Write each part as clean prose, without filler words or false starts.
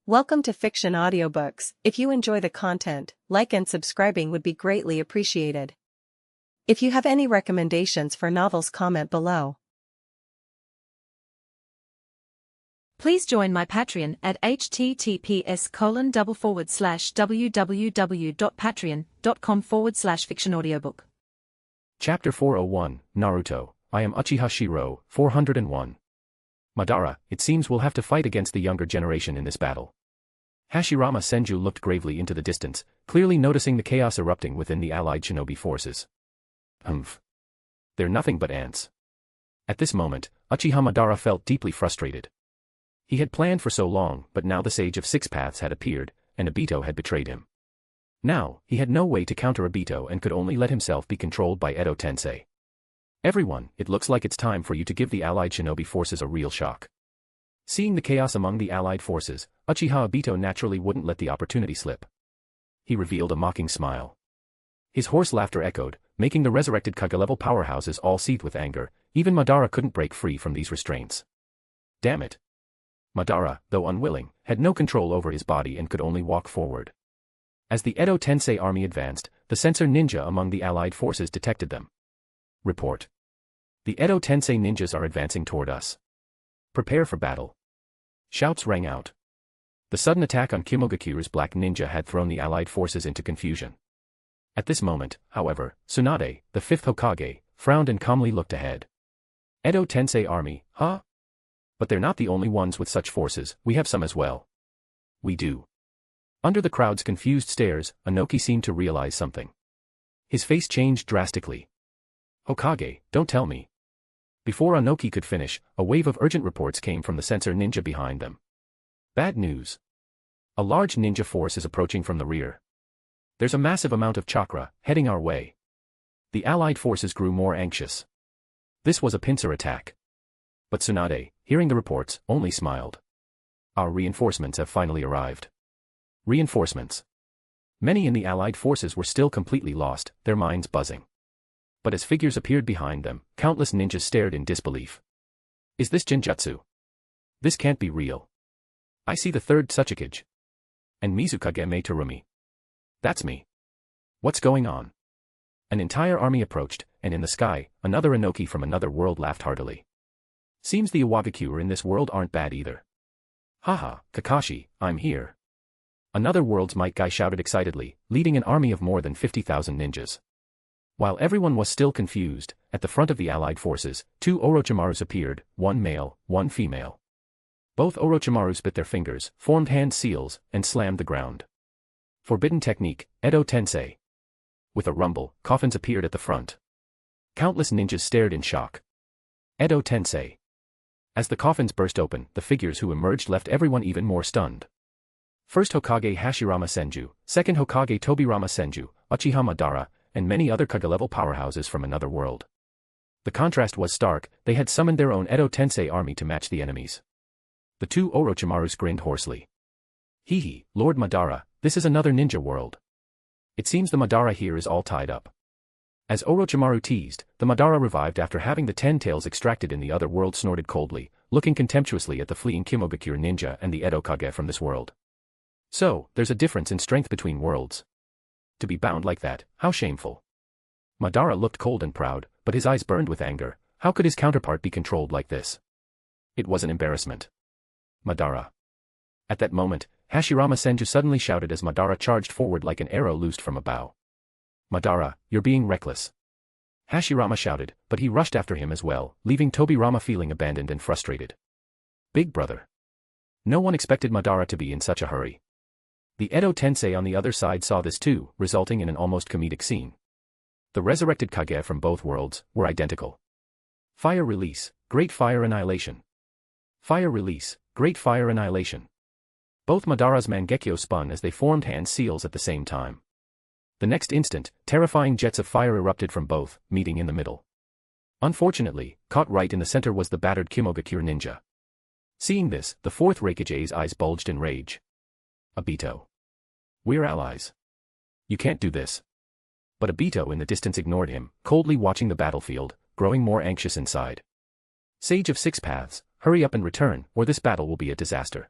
Welcome to Fiction Audiobooks. If you enjoy the content, like and subscribing would be greatly appreciated. If you have any recommendations for novels, comment below. Please join my Patreon at https://www.patreon.com/fictionaudiobook. Chapter 401, Naruto, I am Uchiha Shirou, 401. Madara, it seems we'll have to fight against the younger generation in this battle. Hashirama Senju looked gravely into the distance, clearly noticing the chaos erupting within the allied shinobi forces. They're nothing but ants. At this moment, Uchiha Madara felt deeply frustrated. He had planned for so long, but now the Sage of Six Paths had appeared, and Obito had betrayed him. Now, he had no way to counter Obito and could only let himself be controlled by Edo Tensei. Everyone, it looks like it's time for you to give the allied shinobi forces a real shock. Seeing the chaos among the allied forces, Uchiha Obito naturally wouldn't let the opportunity slip. He revealed a mocking smile. His hoarse laughter echoed, making the resurrected Kage-level powerhouses all seethe with anger. Even Madara couldn't break free from these restraints. Damn it. Madara, though unwilling, had no control over his body and could only walk forward. As the Edo Tensei army advanced, the censor ninja among the allied forces detected them. Report. The Edo Tensei ninjas are advancing toward us. Prepare for battle. Shouts rang out. The sudden attack on Kimogakure's black ninja had thrown the allied forces into confusion. At this moment, however, Tsunade, the fifth Hokage, frowned and calmly looked ahead. Edo Tensei army, huh? But they're not the only ones with such forces, we have some as well. We do. Under the crowd's confused stares, Inoki seemed to realize something. His face changed drastically. Hokage, don't tell me. Before Inoki could finish, a wave of urgent reports came from the censor ninja behind them. Bad news. A large ninja force is approaching from the rear. There's a massive amount of chakra heading our way. The allied forces grew more anxious. This was a pincer attack. But Tsunade, hearing the reports, only smiled. Our reinforcements have finally arrived. Reinforcements. Many in the allied forces were still completely lost, their minds buzzing. But as figures appeared behind them, countless ninjas stared in disbelief. Is this Genjutsu? This can't be real. I see the third Tsuchikage. And Mizukage Terumi. That's me. What's going on? An entire army approached, and in the sky, another Inoki from another world laughed heartily. Seems the Iwagakure in this world aren't bad either. Haha, Kakashi, I'm here. Another world's might guy shouted excitedly, leading an army of more than 50,000 ninjas. While everyone was still confused, at the front of the allied forces, two Orochimarus appeared, one male, one female. Both Orochimarus bit their fingers, formed hand seals, and slammed the ground. Forbidden technique, Edo Tensei. With a rumble, coffins appeared at the front. Countless ninjas stared in shock. Edo Tensei. As the coffins burst open, the figures who emerged left everyone even more stunned. First Hokage Hashirama Senju, second Hokage Tobirama Senju, Uchiha Madara, and many other Kage-level powerhouses from another world. The contrast was stark, they had summoned their own Edo Tensei army to match the enemies. The two Orochimarus grinned hoarsely. Hee, Lord Madara, this is another ninja world. It seems the Madara here is all tied up. As Orochimaru teased, the Madara revived after having the 10 tails extracted in the other world snorted coldly, looking contemptuously at the fleeing Kimogakure ninja and the Edo Kage from this world. So, there's a difference in strength between worlds. To be bound like that, how shameful. Madara looked cold and proud, but his eyes burned with anger. How could his counterpart be controlled like this? It was an embarrassment. Madara. At that moment, Hashirama Senju suddenly shouted as Madara charged forward like an arrow loosed from a bow. Madara, you're being reckless. Hashirama shouted, but he rushed after him as well, leaving Tobirama feeling abandoned and frustrated. Big brother. No one expected Madara to be in such a hurry. The Edo Tensei on the other side saw this too, resulting in an almost comedic scene. The resurrected Kage from both worlds were identical. Fire release, great fire annihilation. Fire release, great fire annihilation. Both Madara's Mangekyo spun as they formed hand seals at the same time. The next instant, terrifying jets of fire erupted from both, meeting in the middle. Unfortunately, caught right in the center was the battered Kimogakure ninja. Seeing this, the fourth Raikage's eyes bulged in rage. Obito. We're allies. You can't do this. But Obito in the distance ignored him, coldly watching the battlefield, growing more anxious inside. Sage of Six Paths, hurry up and return, or this battle will be a disaster.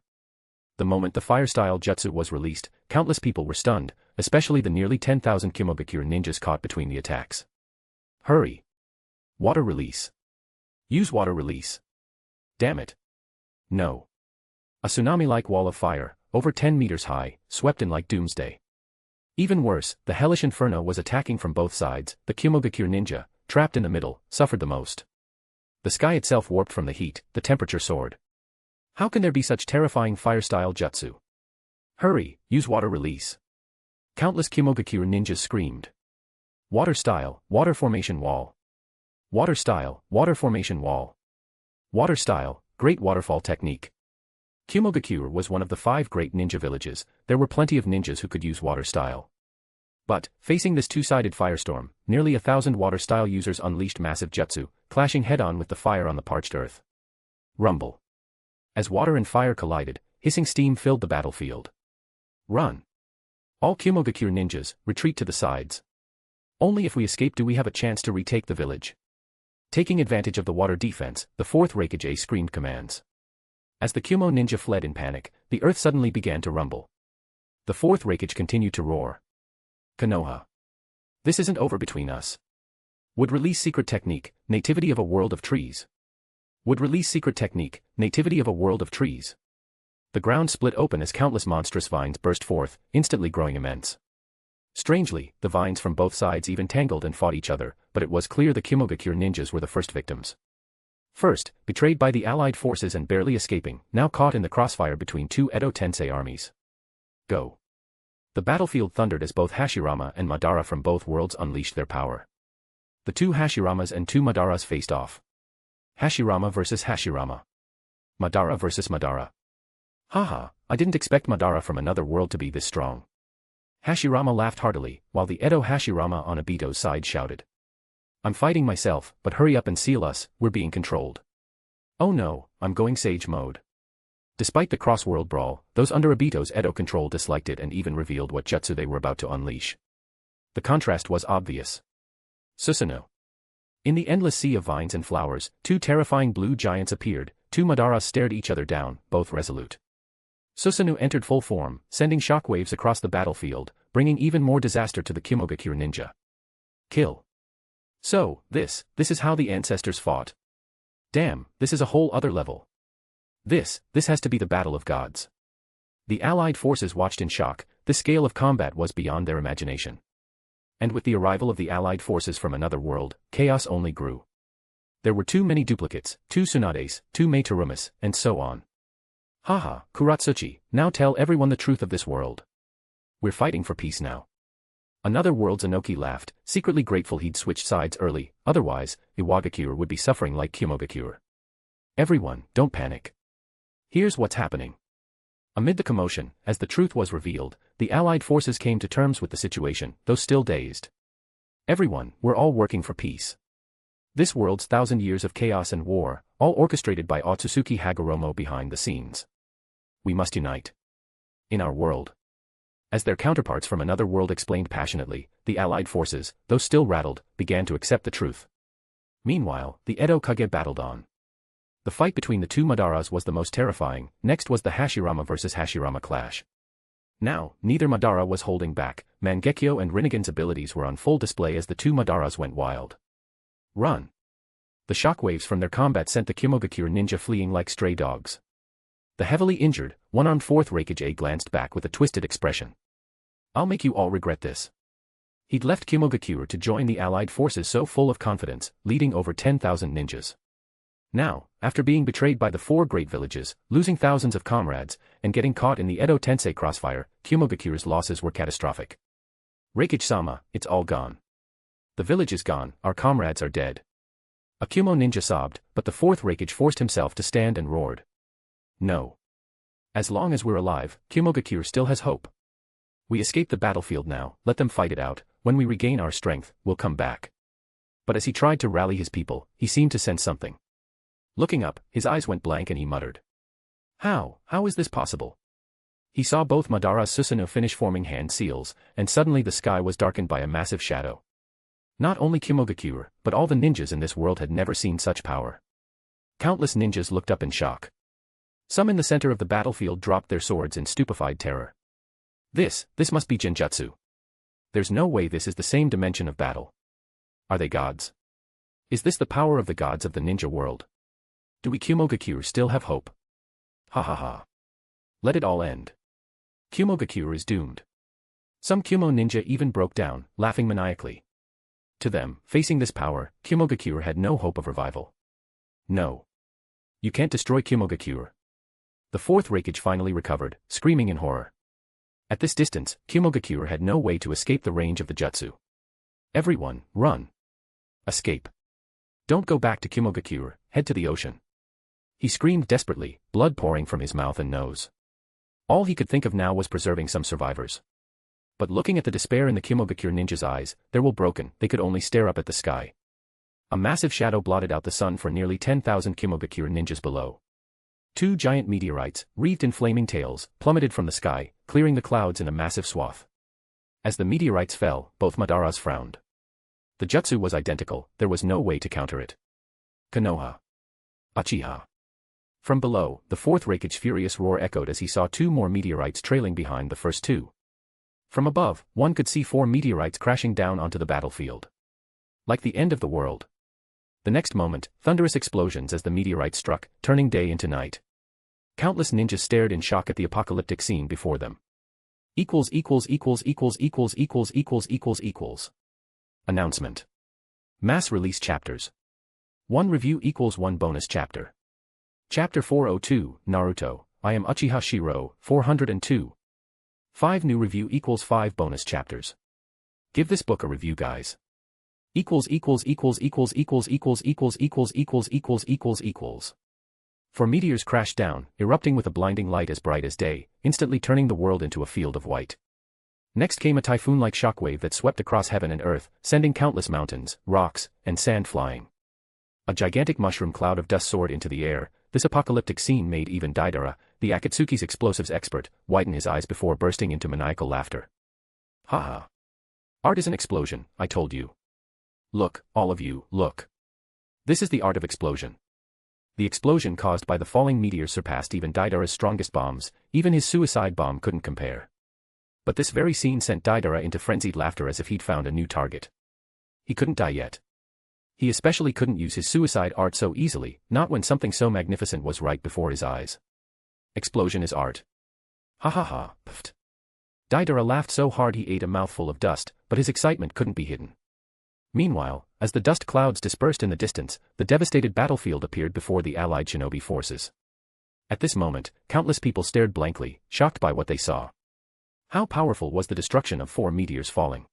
The moment the fire-style jutsu was released, countless people were stunned, especially the nearly 10,000 Kimogakure ninjas caught between the attacks. Hurry! Water release. Use water release. Damn it. No. A tsunami-like wall of fire, over 10 meters high, swept in like doomsday. Even worse, the hellish inferno was attacking from both sides. The Kimogakure ninja, trapped in the middle, suffered the most. The sky itself warped from the heat, the temperature soared. How can there be such terrifying fire-style jutsu? Hurry, use water release. Countless Kimogakure ninjas screamed. Water style, water formation wall. Water style, water formation wall. Water style, great waterfall technique. Kimogakure was one of the 5 great ninja villages. There were plenty of ninjas who could use water style. But, facing this two-sided firestorm, nearly 1,000 water style users unleashed massive jutsu, clashing head-on with the fire on the parched earth. Rumble. As water and fire collided, hissing steam filled the battlefield. Run. All Kimogakure ninjas, retreat to the sides. Only if we escape do we have a chance to retake the village. Taking advantage of the water defense, the 4th Raikage screamed commands. As the Kumo ninja fled in panic, the earth suddenly began to rumble. The 4th Raikage continued to roar. Konoha. This isn't over between us. Would release secret technique, nativity of a world of trees. Would release secret technique, nativity of a world of trees. The ground split open as countless monstrous vines burst forth, instantly growing immense. Strangely, the vines from both sides even tangled and fought each other, but it was clear the Kimogakure ninjas were the first victims. First, betrayed by the allied forces and barely escaping, now caught in the crossfire between 2 Edo Tensei armies. Go. The battlefield thundered as both Hashirama and Madara from both worlds unleashed their power. The 2 Hashiramas and 2 Madaras faced off. Hashirama versus Hashirama. Madara versus Madara. Haha, I didn't expect Madara from another world to be this strong. Hashirama laughed heartily, while the Edo Hashirama on Obito's side shouted. I'm fighting myself, but hurry up and seal us, we're being controlled. Oh no, I'm going Sage mode. Despite the cross-world brawl, those under Obito's Edo control disliked it and even revealed what jutsu they were about to unleash. The contrast was obvious. Susanoo. In the endless sea of vines and flowers, 2 terrifying blue giants appeared. 2 Madaras stared each other down, both resolute. Susanoo entered full form, sending shockwaves across the battlefield, bringing even more disaster to the Kimogakure ninja. Kill. So, this is how the ancestors fought. Damn, this is a whole other level. This has to be the battle of gods. The allied forces watched in shock. The scale of combat was beyond their imagination. And with the arrival of the allied forces from another world, chaos only grew. There were too many duplicates, 2 Tsunades, 2 Meiterumas, and so on. Haha, Kuratsuchi, now tell everyone the truth of this world. We're fighting for peace now. Another world's Inoki laughed, secretly grateful he'd switched sides early, otherwise, Iwagakure would be suffering like Kimogakure. Everyone, don't panic. Here's what's happening. Amid the commotion, as the truth was revealed, the allied forces came to terms with the situation, though still dazed. Everyone, we're all working for peace. This world's 1,000 years of chaos and war, all orchestrated by Otsutsuki Hagoromo behind the scenes. We must unite. In our world. As their counterparts from another world explained passionately, the allied forces, though still rattled, began to accept the truth. Meanwhile, the Edo Kage battled on. The fight between the 2 Madaras was the most terrifying. Next was the Hashirama versus Hashirama clash. Now, neither Madara was holding back. Mangekyo and Rinnegan's abilities were on full display as the 2 Madaras went wild. Run. The shockwaves from their combat sent the Kimogakure ninja fleeing like stray dogs. The heavily injured, one-armed 4th Raikage glanced back with a twisted expression. I'll make you all regret this. He'd left Kimogakure to join the allied forces so full of confidence, leading over 10,000 ninjas. Now, after being betrayed by the 4 great villages, losing thousands of comrades, and getting caught in the Edo Tensei crossfire, Kimogakure's losses were catastrophic. Raikage-sama, it's all gone. The village is gone, our comrades are dead. A Kumo ninja sobbed, but the 4th Raikage forced himself to stand and roared. No. As long as we're alive, Kimogakure still has hope. We escaped the battlefield now, let them fight it out, when we regain our strength, we'll come back. But as he tried to rally his people, he seemed to sense something. Looking up, his eyes went blank and he muttered. How is this possible? He saw both Madara's Susanoo finish forming hand seals, and suddenly the sky was darkened by a massive shadow. Not only Kimogakure, but all the ninjas in this world had never seen such power. Countless ninjas looked up in shock. Some in the center of the battlefield dropped their swords in stupefied terror. This must be Genjutsu. There's no way this is the same dimension of battle. Are they gods? Is this the power of the gods of the ninja world? Do we Kumogakure still have hope? Ha ha ha. Let it all end. Kumogakure is doomed. Some Kumo ninja even broke down, laughing maniacally. To them, facing this power, Kumogakure had no hope of revival. No. You can't destroy Kumogakure. The fourth Raikage finally recovered, screaming in horror. At this distance, Kumogakure had no way to escape the range of the jutsu. Everyone, run. Escape. Don't go back to Kumogakure, head to the ocean. He screamed desperately, blood pouring from his mouth and nose. All he could think of now was preserving some survivors. But looking at the despair in the Kumogakure ninja's eyes, they were broken, they could only stare up at the sky. A massive shadow blotted out the sun for nearly 10,000 Kumogakure ninjas below. Two giant meteorites, wreathed in flaming tails, plummeted from the sky, clearing the clouds in a massive swath. As the meteorites fell, both Madaras frowned. The jutsu was identical, there was no way to counter it. Konoha. Uchiha. From below, the fourth Raikage's furious roar echoed as he saw two more meteorites trailing behind the first two. From above, one could see 4 meteorites crashing down onto the battlefield. Like the end of the world. The next moment, thunderous explosions as the meteorites struck, turning day into night. Countless ninjas stared in shock at the apocalyptic scene before them. Announcement. Mass release chapters. 1 review equals 1 bonus chapter. Chapter 402, Naruto, I am Uchiha Shirou, 402. 5 new review equals 5 bonus chapters. Give this book a review, guys. For meteors crashed down, erupting with a blinding light as bright as day, instantly turning the world into a field of white. Next came a typhoon-like shockwave that swept across heaven and earth, sending countless mountains, rocks, and sand flying. A gigantic mushroom cloud of dust soared into the air. This apocalyptic scene made even Deidara, the Akatsuki's explosives expert, whiten his eyes before bursting into maniacal laughter. Haha. Art is an explosion, I told you. Look, all of you, look. This is the art of explosion. The explosion caused by the falling meteors surpassed even Deidara's strongest bombs, even his suicide bomb couldn't compare. But this very scene sent Deidara into frenzied laughter as if he'd found a new target. He couldn't die yet. He especially couldn't use his suicide art so easily, not when something so magnificent was right before his eyes. Explosion is art. Ha ha ha, pft. Deidara laughed so hard he ate a mouthful of dust, but his excitement couldn't be hidden. Meanwhile, as the dust clouds dispersed in the distance, the devastated battlefield appeared before the allied shinobi forces. At this moment, countless people stared blankly, shocked by what they saw. How powerful was the destruction of 4 meteors falling?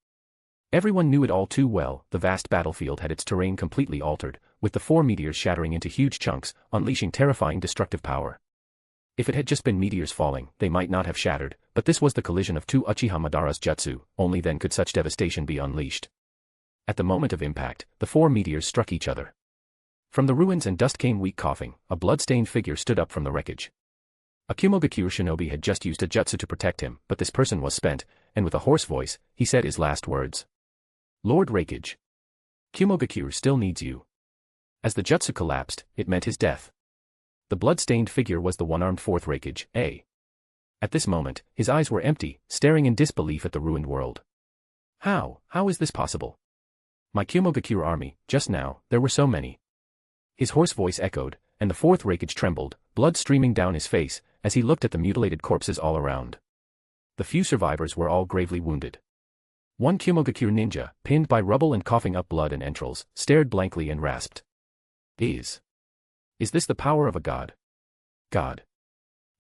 Everyone knew it all too well. The vast battlefield had its terrain completely altered, with the 4 meteors shattering into huge chunks, unleashing terrifying destructive power. If it had just been meteors falling, they might not have shattered, but this was the collision of 2 Uchiha Madara's jutsu, only then could such devastation be unleashed. At the moment of impact, the 4 meteors struck each other. From the ruins and dust came weak coughing. A blood-stained figure stood up from the wreckage. A Kumogakure shinobi had just used a jutsu to protect him, but this person was spent, and with a hoarse voice, he said his last words. Lord Raikage. Kumogakure still needs you. As the jutsu collapsed, it meant his death. The blood-stained figure was the one-armed 4th Raikage, A. At this moment, his eyes were empty, staring in disbelief at the ruined world. How is this possible? My Kumogakure army, just now, there were so many. His hoarse voice echoed, and the 4th Raikage trembled, blood streaming down his face, as he looked at the mutilated corpses all around. The few survivors were all gravely wounded. One Kumogakure ninja, pinned by rubble and coughing up blood and entrails, stared blankly and rasped. Is this the power of a god? God.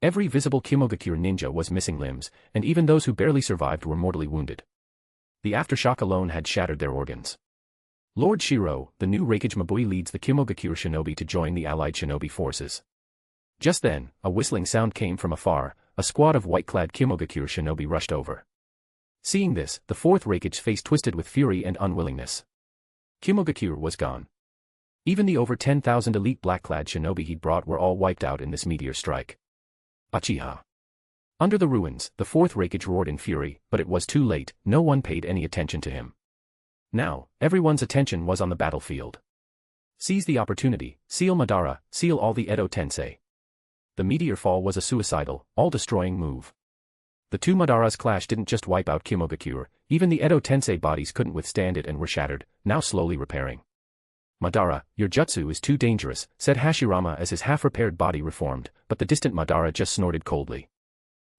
Every visible Kumogakure ninja was missing limbs, and even those who barely survived were mortally wounded. The aftershock alone had shattered their organs. Lord Shirou, the new Raikage Mabui, leads the Kumogakure shinobi to join the allied shinobi forces. Just then, a whistling sound came from afar. A squad of white-clad Kumogakure shinobi rushed over. Seeing this, the 4th Raikage's face twisted with fury and unwillingness. Kumogakure was gone. Even the over 10,000 elite black-clad shinobi he'd brought were all wiped out in this meteor strike. Uchiha. Under the ruins, the 4th Raikage roared in fury, but it was too late. No one paid any attention to him. Now, everyone's attention was on the battlefield. Seize the opportunity, seal Madara, seal all the Edo Tensei. The meteor fall was a suicidal, all-destroying move. The two Madara's clash didn't just wipe out Kimogakure, even the Edo Tensei bodies couldn't withstand it and were shattered, now slowly repairing. "Madara, your jutsu is too dangerous," said Hashirama as his half-repaired body reformed, but the distant Madara just snorted coldly.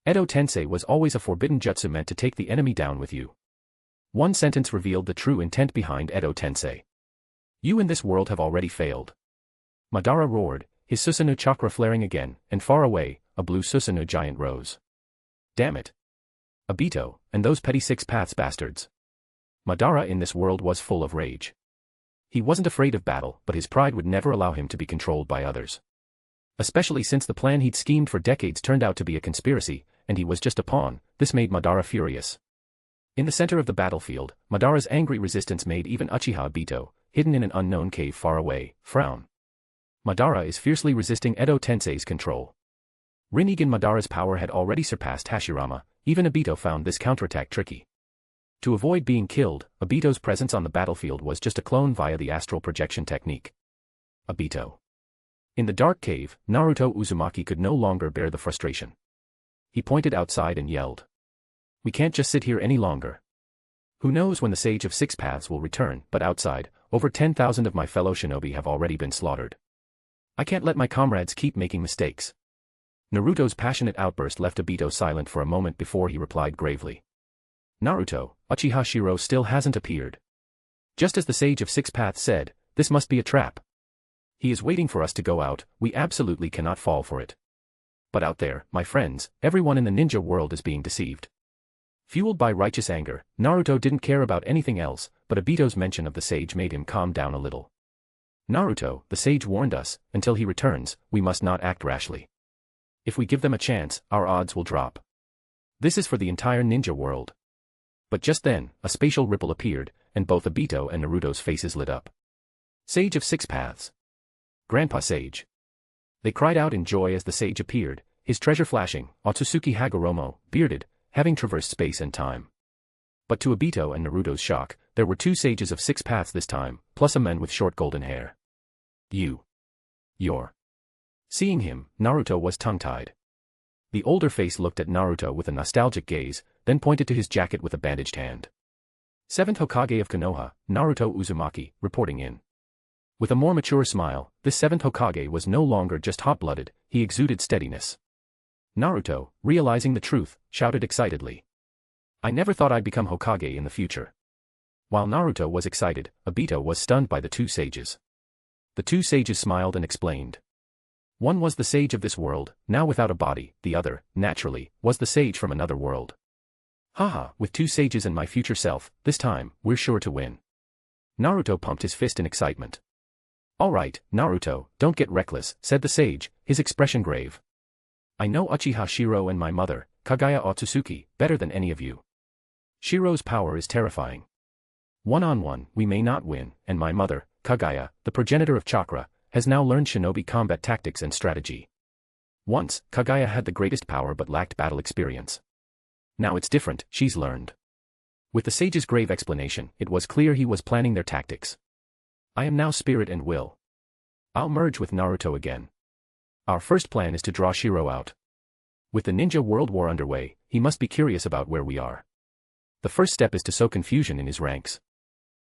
"Edo Tensei was always a forbidden jutsu meant to take the enemy down with you." One sentence revealed the true intent behind Edo Tensei. "You in this world have already failed." Madara roared, his Susanoo chakra flaring again, and far away, a blue Susanoo giant rose. "Damn it. Obito, and those petty Six Paths bastards." Madara in this world was full of rage. He wasn't afraid of battle, but his pride would never allow him to be controlled by others. Especially since the plan he'd schemed for decades turned out to be a conspiracy, and he was just a pawn. This made Madara furious. In the center of the battlefield, Madara's angry resistance made even Uchiha Obito, hidden in an unknown cave far away, frown. Madara is fiercely resisting Edo Tensei's control. Rinnegan Madara's power had already surpassed Hashirama, even Obito found this counterattack tricky. To avoid being killed, Obito's presence on the battlefield was just a clone via the astral projection technique. Obito. In the dark cave, Naruto Uzumaki could no longer bear the frustration. He pointed outside and yelled. "We can't just sit here any longer. Who knows when the Sage of Six Paths will return, but outside, over 10,000 of my fellow shinobi have already been slaughtered. I can't let my comrades keep making mistakes." Naruto's passionate outburst left Obito silent for a moment before he replied gravely. "Naruto, Uchiha Shirou still hasn't appeared. Just as the Sage of Six Paths said, this must be a trap. He is waiting for us to go out, we absolutely cannot fall for it. But out there, my friends, everyone in the ninja world is being deceived." Fueled by righteous anger, Naruto didn't care about anything else, but Obito's mention of the sage made him calm down a little. "Naruto, the sage warned us, until he returns, we must not act rashly. If we give them a chance, our odds will drop. This is for the entire ninja world." But just then, a spatial ripple appeared, and both Obito and Naruto's faces lit up. "Sage of Six Paths. Grandpa Sage." They cried out in joy as the sage appeared, his treasure flashing, Otsutsuki Hagoromo, bearded, having traversed space and time. But to Obito and Naruto's shock, there were two sages of Six Paths this time, plus a man with short golden hair. You're. Seeing him, Naruto was tongue-tied. The older face looked at Naruto with a nostalgic gaze, then pointed to his jacket with a bandaged hand. "Seventh Hokage of Konoha, Naruto Uzumaki, reporting in." With a more mature smile, this seventh Hokage was no longer just hot-blooded, he exuded steadiness. Naruto, realizing the truth, shouted excitedly. "I never thought I'd become Hokage in the future." While Naruto was excited, Obito was stunned by the two sages. The two sages smiled and explained. One was the sage of this world, now without a body, the other, naturally, was the sage from another world. "Haha, with two sages and my future self, this time, we're sure to win." Naruto pumped his fist in excitement. "All right, Naruto, don't get reckless," said the sage, his expression grave. "I know Uchiha Shirou and my mother, Kagaya Otsutsuki, better than any of you. Shirou's power is terrifying. One-on-one, we may not win, and my mother, Kagaya, the progenitor of chakra, has now learned shinobi combat tactics and strategy. Once, Kagaya had the greatest power but lacked battle experience. Now it's different, she's learned." With the sage's grave explanation, it was clear he was planning their tactics. "I am now spirit and will. I'll merge with Naruto again. Our first plan is to draw Shirou out. With the ninja world war underway, he must be curious about where we are. The first step is to sow confusion in his ranks."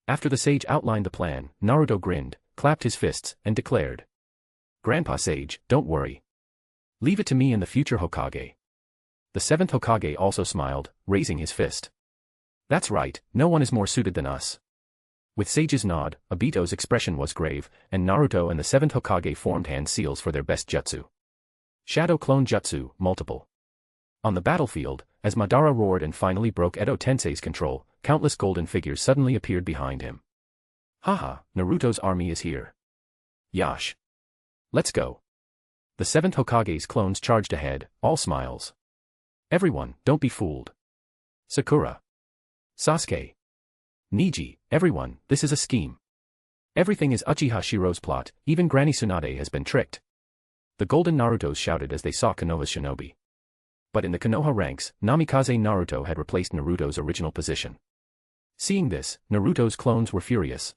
After the sage outlined the plan, Naruto grinned, clapped his fists, and declared. "Grandpa Sage, don't worry. Leave it to me and the future Hokage." The seventh Hokage also smiled, raising his fist. "That's right, no one is more suited than us." With Sage's nod, Obito's expression was grave, and Naruto and the seventh Hokage formed hand seals for their best jutsu. Shadow Clone Jutsu, multiple. On the battlefield, as Madara roared and finally broke Edo Tensei's control, countless golden figures suddenly appeared behind him. "Haha, Naruto's army is here. Yash. Let's go." The seventh Hokage's clones charged ahead, all smiles. "Everyone, don't be fooled. Sakura. Sasuke. Neji, everyone, this is a scheme. Everything is Uchiha Shirou's plot, even Granny Tsunade has been tricked." The golden Narutos shouted as they saw Konoha's shinobi. But in the Konoha ranks, Namikaze Naruto had replaced Naruto's original position. Seeing this, Naruto's clones were furious.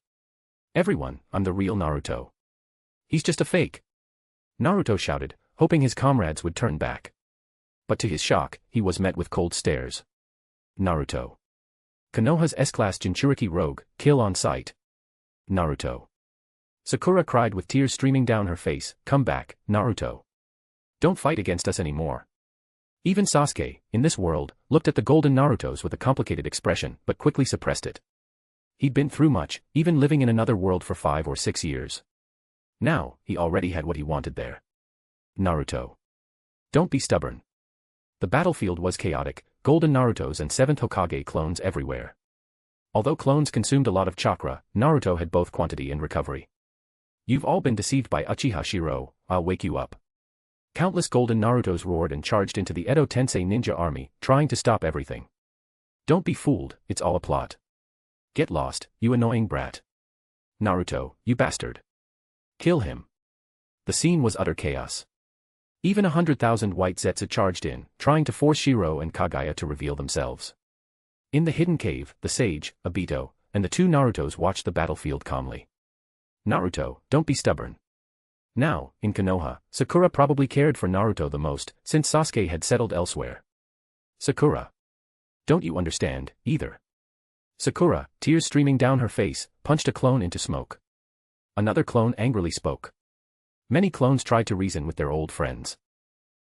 "Everyone, I'm the real Naruto. He's just a fake." Naruto shouted, hoping his comrades would turn back. But to his shock, he was met with cold stares. Naruto. Konoha's S-Class Jinchuriki Rogue, kill on sight. Naruto. Sakura cried with tears streaming down her face, come back, Naruto. Don't fight against us anymore. Even Sasuke, in this world, looked at the golden Narutos with a complicated expression but quickly suppressed it. He'd been through much, even living in another world for 5 or 6 years. Now, he already had what he wanted there. Naruto. Don't be stubborn. The battlefield was chaotic, golden Narutos and 7th Hokage clones everywhere. Although clones consumed a lot of chakra, Naruto had both quantity and recovery. You've all been deceived by Uchiha Shirou, I'll wake you up. Countless golden Narutos roared and charged into the Edo Tensei ninja army, trying to stop everything. Don't be fooled, it's all a plot. Get lost, you annoying brat. Naruto, you bastard. Kill him. The scene was utter chaos. Even 100,000 white Zetsu charged in, trying to force Shirou and Kagaya to reveal themselves. In the hidden cave, the sage, Obito, and the 2 Narutos watched the battlefield calmly. Naruto, don't be stubborn. Now, in Konoha, Sakura probably cared for Naruto the most, since Sasuke had settled elsewhere. Sakura. Don't you understand, either? Sakura, tears streaming down her face, punched a clone into smoke. Another clone angrily spoke. Many clones tried to reason with their old friends.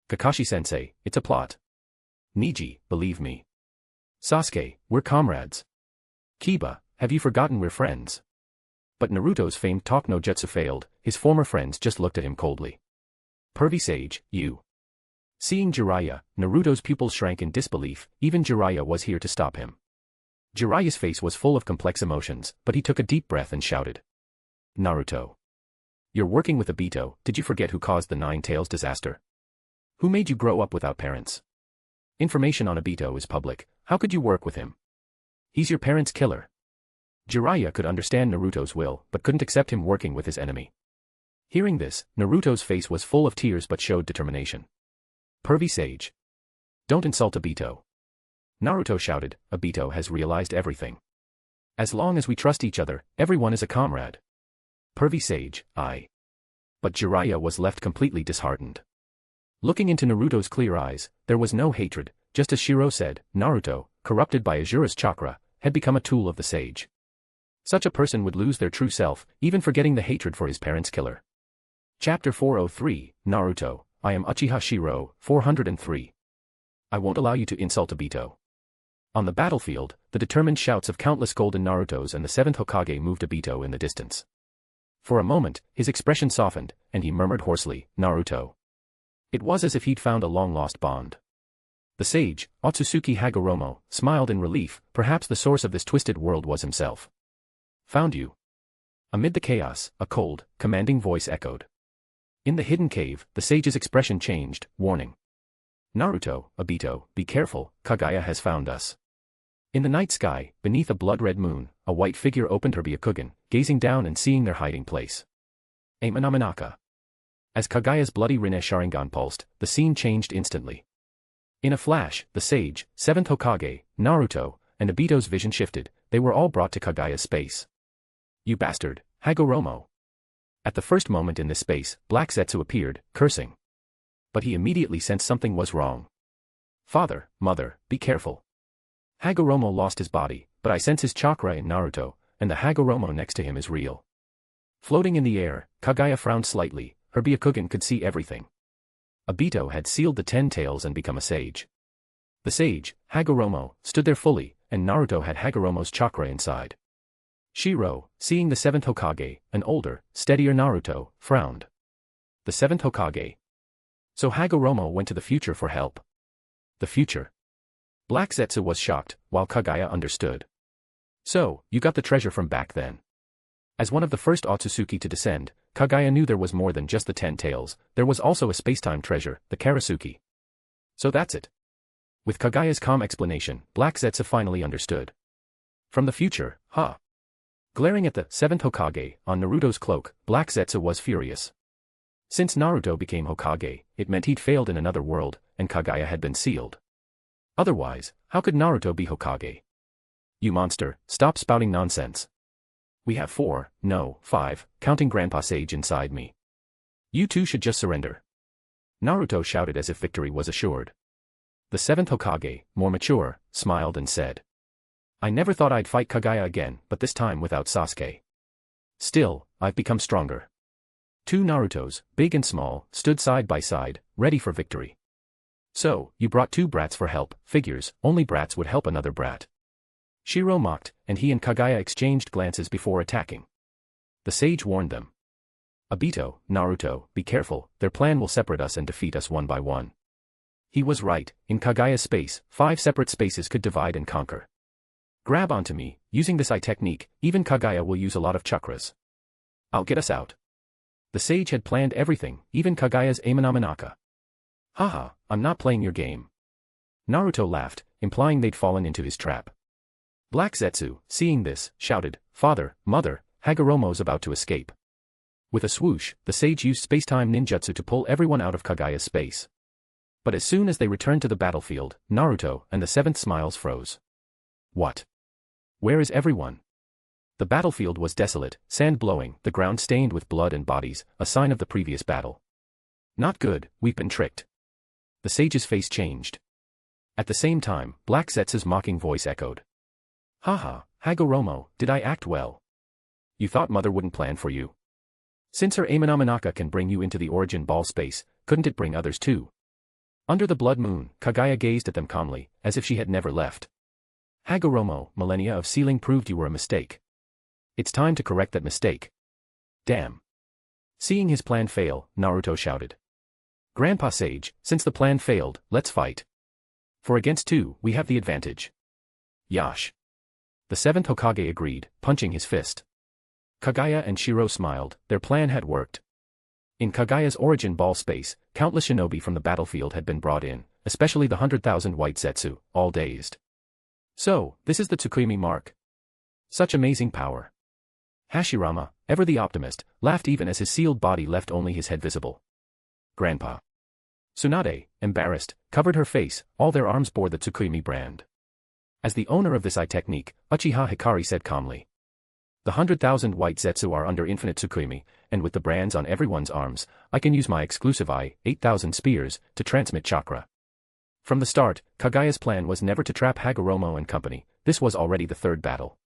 Kakashi-sensei, it's a plot. Niji, believe me. Sasuke, we're comrades. Kiba, have you forgotten we're friends? But Naruto's famed talk no jutsu failed, his former friends just looked at him coldly. Pervy sage, you. Seeing Jiraiya, Naruto's pupils shrank in disbelief, even Jiraiya was here to stop him. Jiraiya's face was full of complex emotions, but he took a deep breath and shouted. Naruto. You're working with Obito, did you forget who caused the Nine Tails disaster? Who made you grow up without parents? Information on Obito is public, how could you work with him? He's your parents' killer. Jiraiya could understand Naruto's will, but couldn't accept him working with his enemy. Hearing this, Naruto's face was full of tears but showed determination. Pervy sage. Don't insult Obito. Naruto shouted, Obito has realized everything. As long as we trust each other, everyone is a comrade. Pervy sage, I. But Jiraiya was left completely disheartened. Looking into Naruto's clear eyes, there was no hatred, just as Shirou said, Naruto, corrupted by Azura's chakra, had become a tool of the sage. Such a person would lose their true self, even forgetting the hatred for his parents' killer. Chapter 403, Naruto, I am Uchiha Shirou, 403. I won't allow you to insult Obito. On the battlefield, the determined shouts of countless golden Narutos and the 7th Hokage moved Obito in the distance. For a moment, his expression softened, and he murmured hoarsely, Naruto. It was as if he'd found a long-lost bond. The sage, Otsutsuki Hagoromo, smiled in relief, perhaps the source of this twisted world was himself. Found you. Amid the chaos, a cold, commanding voice echoed. In the hidden cave, the sage's expression changed, warning. Naruto, Obito, be careful, Kagaya has found us. In the night sky, beneath a blood-red moon, a white figure opened her Byakugan, gazing down and seeing their hiding place. Amanamanaka. As Kagaya's bloody Rinne Sharingan pulsed, the scene changed instantly. In a flash, the sage, 7th Hokage, Naruto, and Obito's vision shifted, they were all brought to Kagaya's space. You bastard, Hagoromo. At the first moment in this space, Black Zetsu appeared, cursing. But he immediately sensed something was wrong. Father, mother, be careful. Hagoromo lost his body, but I sense his chakra in Naruto, and the Hagoromo next to him is real. Floating in the air, Kagaya frowned slightly, her Byakugan could see everything. Obito had sealed the 10 tails and become a sage. The sage, Hagoromo, stood there fully, and Naruto had Hagoromo's chakra inside. Shirou, seeing the 7th Hokage, an older, steadier Naruto, frowned. The 7th Hokage. So Hagoromo went to the future for help. The future. Black Zetsu was shocked, while Kagaya understood. So, you got the treasure from back then. As one of the first Otsutsuki to descend, Kagaya knew there was more than just the 10 tails, there was also a spacetime treasure, the Karasuki. So that's it. With Kagaya's calm explanation, Black Zetsu finally understood. From the future, huh? Glaring at the 7th Hokage, on Naruto's cloak, Black Zetsu was furious. Since Naruto became Hokage, it meant he'd failed in another world, and Kagaya had been sealed. Otherwise, how could Naruto be Hokage? You monster, stop spouting nonsense. We have 4, no, 5, counting Grandpa Sage inside me. You two should just surrender. Naruto shouted as if victory was assured. The seventh Hokage, more mature, smiled and said. I never thought I'd fight Kagaya again, but this time without Sasuke. Still, I've become stronger. Two Narutos, big and small, stood side by side, ready for victory. So, you brought two brats for help, figures, only brats would help another brat. Shirou mocked, and he and Kagaya exchanged glances before attacking. The sage warned them. Obito, Naruto, be careful, their plan will separate us and defeat us one by one. He was right, in Kagaya's space, 5 separate spaces could divide and conquer. Grab onto me, using this eye technique, even Kagaya will use a lot of chakras. I'll get us out. The sage had planned everything, even Kagaya's Amanamenaka. Haha, I'm not playing your game. Naruto laughed, implying they'd fallen into his trap. Black Zetsu, seeing this, shouted, Father, Mother, Hagoromo's about to escape. With a swoosh, the sage used space-time ninjutsu to pull everyone out of Kagaya's space. But as soon as they returned to the battlefield, Naruto and the seventh smiles froze. What? Where is everyone? The battlefield was desolate, sand blowing, the ground stained with blood and bodies, a sign of the previous battle. Not good, we've been tricked. The sage's face changed. At the same time, Black Zetsu's mocking voice echoed. Haha, Hagoromo, did I act well? You thought Mother wouldn't plan for you? Since her Amanamenaka can bring you into the origin ball space, couldn't it bring others too? Under the blood moon, Kagaya gazed at them calmly, as if she had never left. Hagoromo, millennia of sealing proved you were a mistake. It's time to correct that mistake. Damn. Seeing his plan fail, Naruto shouted. Grandpa Sage, since the plan failed, let's fight. For against 2, we have the advantage. Yash. The seventh Hokage agreed, punching his fist. Kagaya and Shirou smiled, their plan had worked. In Kagaya's origin ball space, countless shinobi from the battlefield had been brought in, especially the 100,000 white Zetsu, all dazed. So, this is the Tsukuyomi mark. Such amazing power. Hashirama, ever the optimist, laughed even as his sealed body left only his head visible. Grandpa. Tsunade, embarrassed, covered her face, all their arms bore the Tsukuyomi brand. As the owner of this eye technique, Uchiha Hikari said calmly. The 100,000 white Zetsu are under infinite Tsukuyomi, and with the brands on everyone's arms, I can use my exclusive eye, 8,000 spears, to transmit chakra. From the start, Kagaya's plan was never to trap Hagoromo and company, this was already the third battle.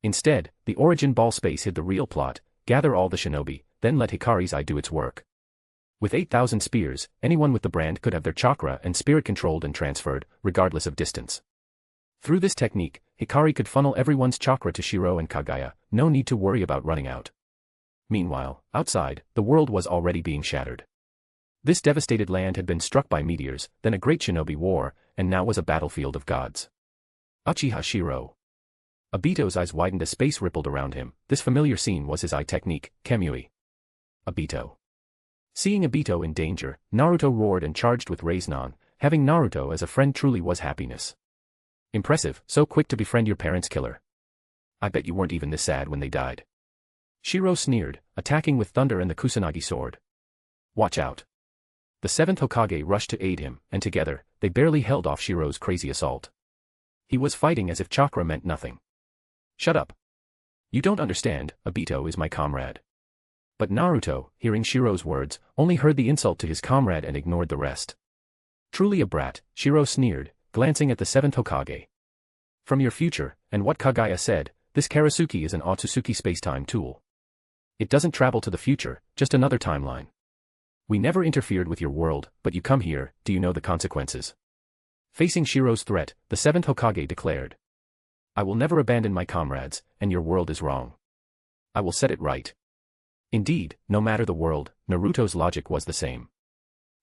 Instead, the origin ball space hid the real plot, gather all the shinobi, then let Hikari's eye do its work. With 8,000 spears, anyone with the brand could have their chakra and spirit controlled and transferred, regardless of distance. Through this technique, Hikari could funnel everyone's chakra to Shirou and Kagaya, no need to worry about running out. Meanwhile, outside, the world was already being shattered. This devastated land had been struck by meteors, then a great shinobi war, and now was a battlefield of gods. Uchiha Shirou. Obito's eyes widened as space rippled around him, this familiar scene was his eye technique, Kemui. Obito. Seeing Obito in danger, Naruto roared and charged with Raiznan, having Naruto as a friend truly was happiness. Impressive, so quick to befriend your parents' killer. I bet you weren't even this sad when they died. Shirou sneered, attacking with thunder and the Kusanagi sword. Watch out. The seventh Hokage rushed to aid him, and together, they barely held off Shirou's crazy assault. He was fighting as if chakra meant nothing. Shut up. You don't understand, Obito is my comrade. But Naruto, hearing Shirou's words, only heard the insult to his comrade and ignored the rest. Truly a brat, Shirou sneered, glancing at the seventh Hokage. From your future, and what Kagaya said, this Karasuki is an Otsutsuki space-time tool. It doesn't travel to the future, just another timeline. We never interfered with your world, but you come here, do you know the consequences? Facing Shirou's threat, the seventh Hokage declared. I will never abandon my comrades, and your world is wrong. I will set it right. Indeed, no matter the world, Naruto's logic was the same.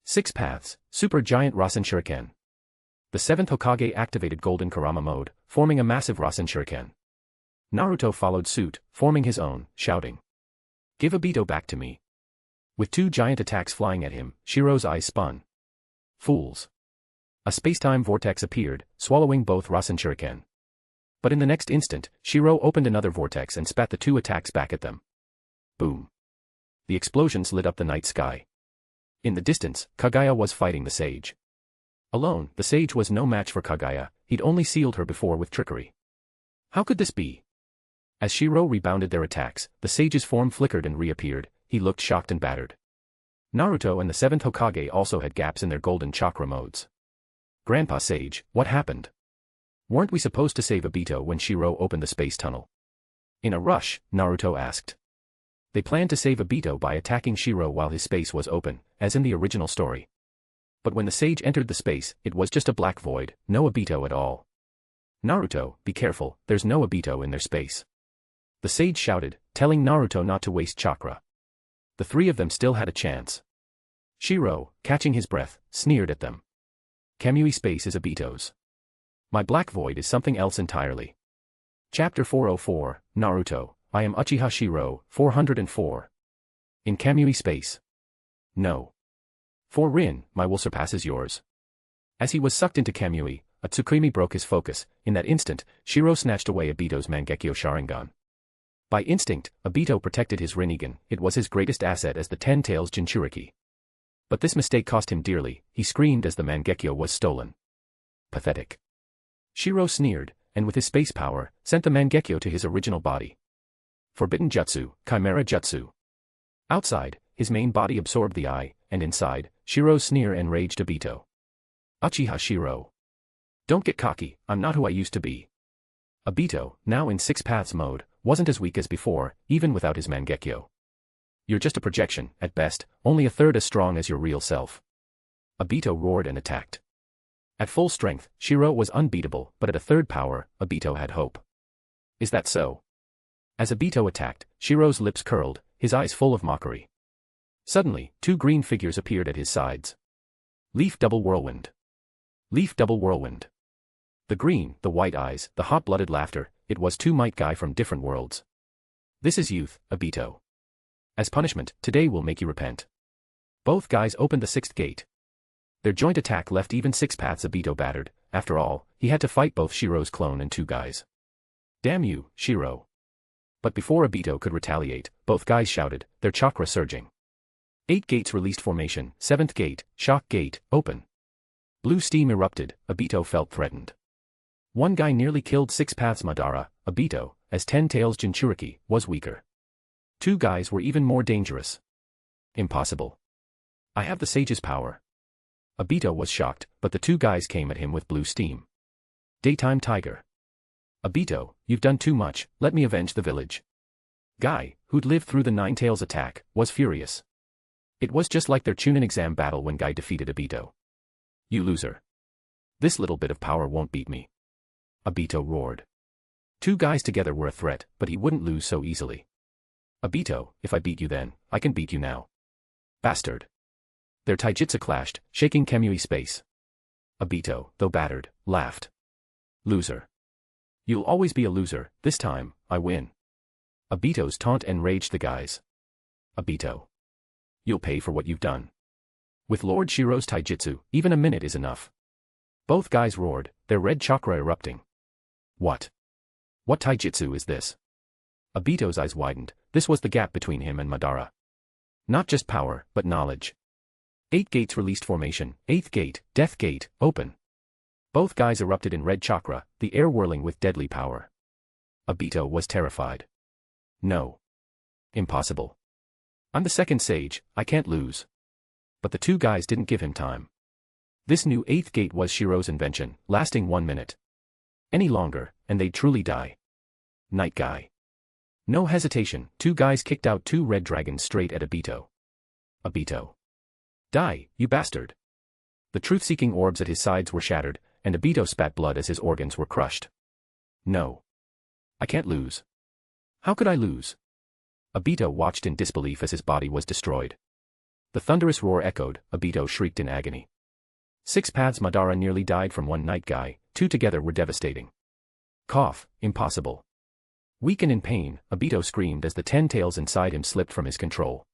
6 paths, Super Giant Rasen Shuriken. The seventh Hokage activated Golden Kurama mode, forming a massive Rasen Shuriken. Naruto followed suit, forming his own, shouting. Give Obito back to me. With 2 giant attacks flying at him, Shirou's eyes spun. Fools. A space-time vortex appeared, swallowing both Rasen Shuriken. But in the next instant, Shirou opened another vortex and spat the 2 attacks back at them. Boom. The explosions lit up the night sky. In the distance, Kagaya was fighting the sage. Alone, the sage was no match for Kagaya, he'd only sealed her before with trickery. How could this be? As Shirou rebounded their attacks, the sage's form flickered and reappeared, he looked shocked and battered. Naruto and the 7th Hokage also had gaps in their golden chakra modes. Grandpa Sage, what happened? Weren't we supposed to save Obito when Shirou opened the space tunnel? In a rush, Naruto asked. They planned to save Obito by attacking Shirou while his space was open, as in the original story. But when the sage entered the space, it was just a black void, no Obito at all. Naruto, be careful, there's no Obito in their space. The sage shouted, telling Naruto not to waste chakra. The three of them still had a chance. Shirou, catching his breath, sneered at them. Kamui space is Obito's. My black void is something else entirely. Chapter 404, Naruto, I am Uchiha Shirou, 404. In Kamui space. No. For Rin, my will surpasses yours. As he was sucked into Kamui, a Tsukuyomi broke his focus. In that instant, Shirou snatched away Obito's Mangekyo Sharingan. By instinct, Obito protected his Rinnegan, it was his greatest asset as the Ten Tails Jinchuriki. But this mistake cost him dearly, he screamed as the Mangekyo was stolen. Pathetic. Shirou sneered, and with his space power, sent the Mangekyo to his original body. Forbidden Jutsu, Chimera Jutsu. Outside, his main body absorbed the eye, and inside, Shirou's sneer enraged Obito. Uchiha Shirou. Don't get cocky, I'm not who I used to be. Obito, now in Six Paths mode, wasn't as weak as before, even without his Mangekyo. You're just a projection, at best, only a third as strong as your real self. Obito roared and attacked. At full strength, Shirou was unbeatable, but at a third power, Obito had hope. Is that so? As Obito attacked, Shirou's lips curled, his eyes full of mockery. Suddenly, two green figures appeared at his sides. Leaf Double Whirlwind. Leaf Double Whirlwind. The green, the white eyes, the hot-blooded laughter, it was two Might Guy from different worlds. This is youth, Obito. As punishment, today will make you repent. Both guys opened the sixth gate. Their joint attack left even Six Paths Obito battered, after all, he had to fight both Shirou's clone and two guys. Damn you, Shirou. But before Obito could retaliate, both guys shouted, their chakra surging. 8 gates released formation, 7th gate, shock gate, open. Blue steam erupted, Obito felt threatened. One guy nearly killed Six Paths Madara, Obito, as Ten Tails Jinchuriki, was weaker. Two guys were even more dangerous. Impossible. I have the sage's power. Obito was shocked, but the two guys came at him with blue steam. Daytime Tiger. Obito, you've done too much, let me avenge the village. Guy, who'd lived through the Nine Tails attack, was furious. It was just like their Chunin exam battle when Guy defeated Obito. You loser. This little bit of power won't beat me. Obito roared. Two guys together were a threat, but he wouldn't lose so easily. Obito, if I beat you then, I can beat you now. Bastard. Their taijutsu clashed, shaking Kamui space. Obito, though battered, laughed. Loser. You'll always be a loser, this time, I win. Obito's taunt enraged the guys. Obito. You'll pay for what you've done. With Lord Shirou's taijutsu, even a minute is enough. Both guys roared, their red chakra erupting. What? What taijutsu is this? Obito's eyes widened, this was the gap between him and Madara. Not just power, but knowledge. 8 gates released formation, 8th gate, death gate, open. Both guys erupted in red chakra, the air whirling with deadly power. Obito was terrified. No. Impossible. I'm the second sage, I can't lose. But the two guys didn't give him time. This new 8th gate was Shirou's invention, lasting 1 minute. Any longer, and they'd truly die. Night Guy. No hesitation, two guys kicked out 2 red dragons straight at Obito. Obito. Die, you bastard. The truth-seeking orbs at his sides were shattered, and Obito spat blood as his organs were crushed. No. I can't lose. How could I lose? Obito watched in disbelief as his body was destroyed. The thunderous roar echoed, Obito shrieked in agony. Six Paths Madara nearly died from one Night Guy, 2 together were devastating. Cough, impossible. Weak and in pain, Obito screamed as the 10 tails inside him slipped from his control.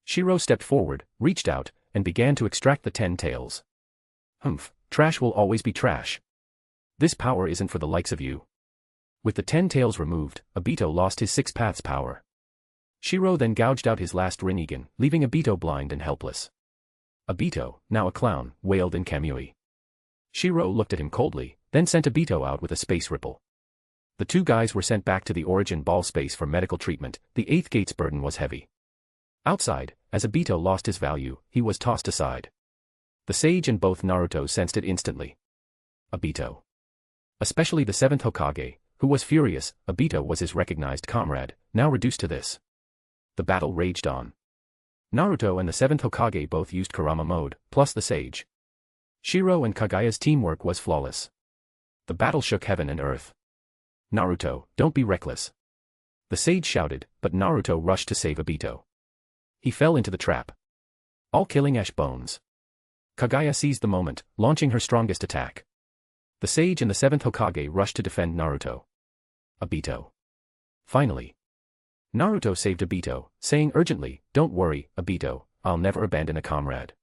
Shirou stepped forward, reached out, and began to extract the 10 tails. Humph, trash will always be trash. This power isn't for the likes of you. With the 10 tails removed, Obito lost his 6 paths power. Shirou then gouged out his last Rinnegan, leaving Obito blind and helpless. Obito, now a clown, wailed in Kamui. Shirou looked at him coldly, then sent Obito out with a space ripple. The two guys were sent back to the origin ball space for medical treatment, the 8th gate's burden was heavy. Outside, as Obito lost his value, he was tossed aside. The sage and both Naruto sensed it instantly. Obito. Especially the 7th Hokage, who was furious. Obito was his recognized comrade, now reduced to this. The battle raged on. Naruto and the 7th Hokage both used Kurama mode, plus the sage. Shirou and Kagaya's teamwork was flawless. The battle shook heaven and earth. Naruto, don't be reckless. The sage shouted, but Naruto rushed to save Obito. He fell into the trap. All killing ash bones. Kagaya seized the moment, launching her strongest attack. The sage and the 7th Hokage rushed to defend Naruto. Obito. Finally. Naruto saved Obito, saying urgently, "Don't worry, Obito, I'll never abandon a comrade."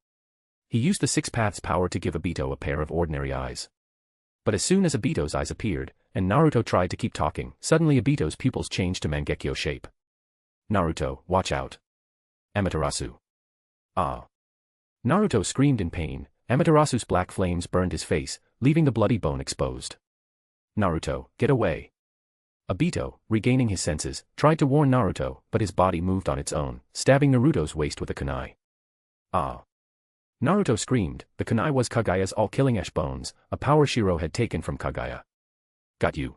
He used the 6 paths power to give Obito a pair of ordinary eyes. But as soon as Obito's eyes appeared, and Naruto tried to keep talking, suddenly Obito's pupils changed to Mangekyo shape. Naruto, watch out. Amaterasu. Ah. Naruto screamed in pain. Amaterasu's black flames burned his face, leaving the bloody bone exposed. Naruto, get away. Obito, regaining his senses, tried to warn Naruto, but his body moved on its own, stabbing Naruto's waist with a kunai. Ah. Naruto screamed. The kunai was Kagaya's all-killing ash bones, a power Shirou had taken from Kagaya. Got you.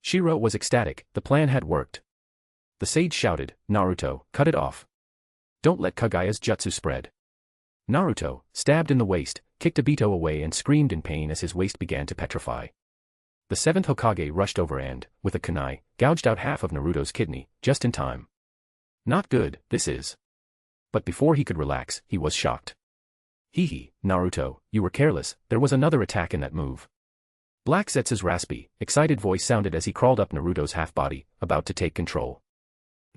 Shirou was ecstatic. The plan had worked. The sage shouted, Naruto, cut it off. Don't let Kagaya's jutsu spread. Naruto, stabbed in the waist, kicked Obito away and screamed in pain as his waist began to petrify. The 7th Hokage rushed over and, with a kunai, gouged out half of Naruto's kidney, just in time. Not good, this is. But before he could relax, he was shocked. Hee, Naruto, you were careless. There was another attack in that move. Black Zetsu's raspy, excited voice sounded as he crawled up Naruto's half-body, about to take control.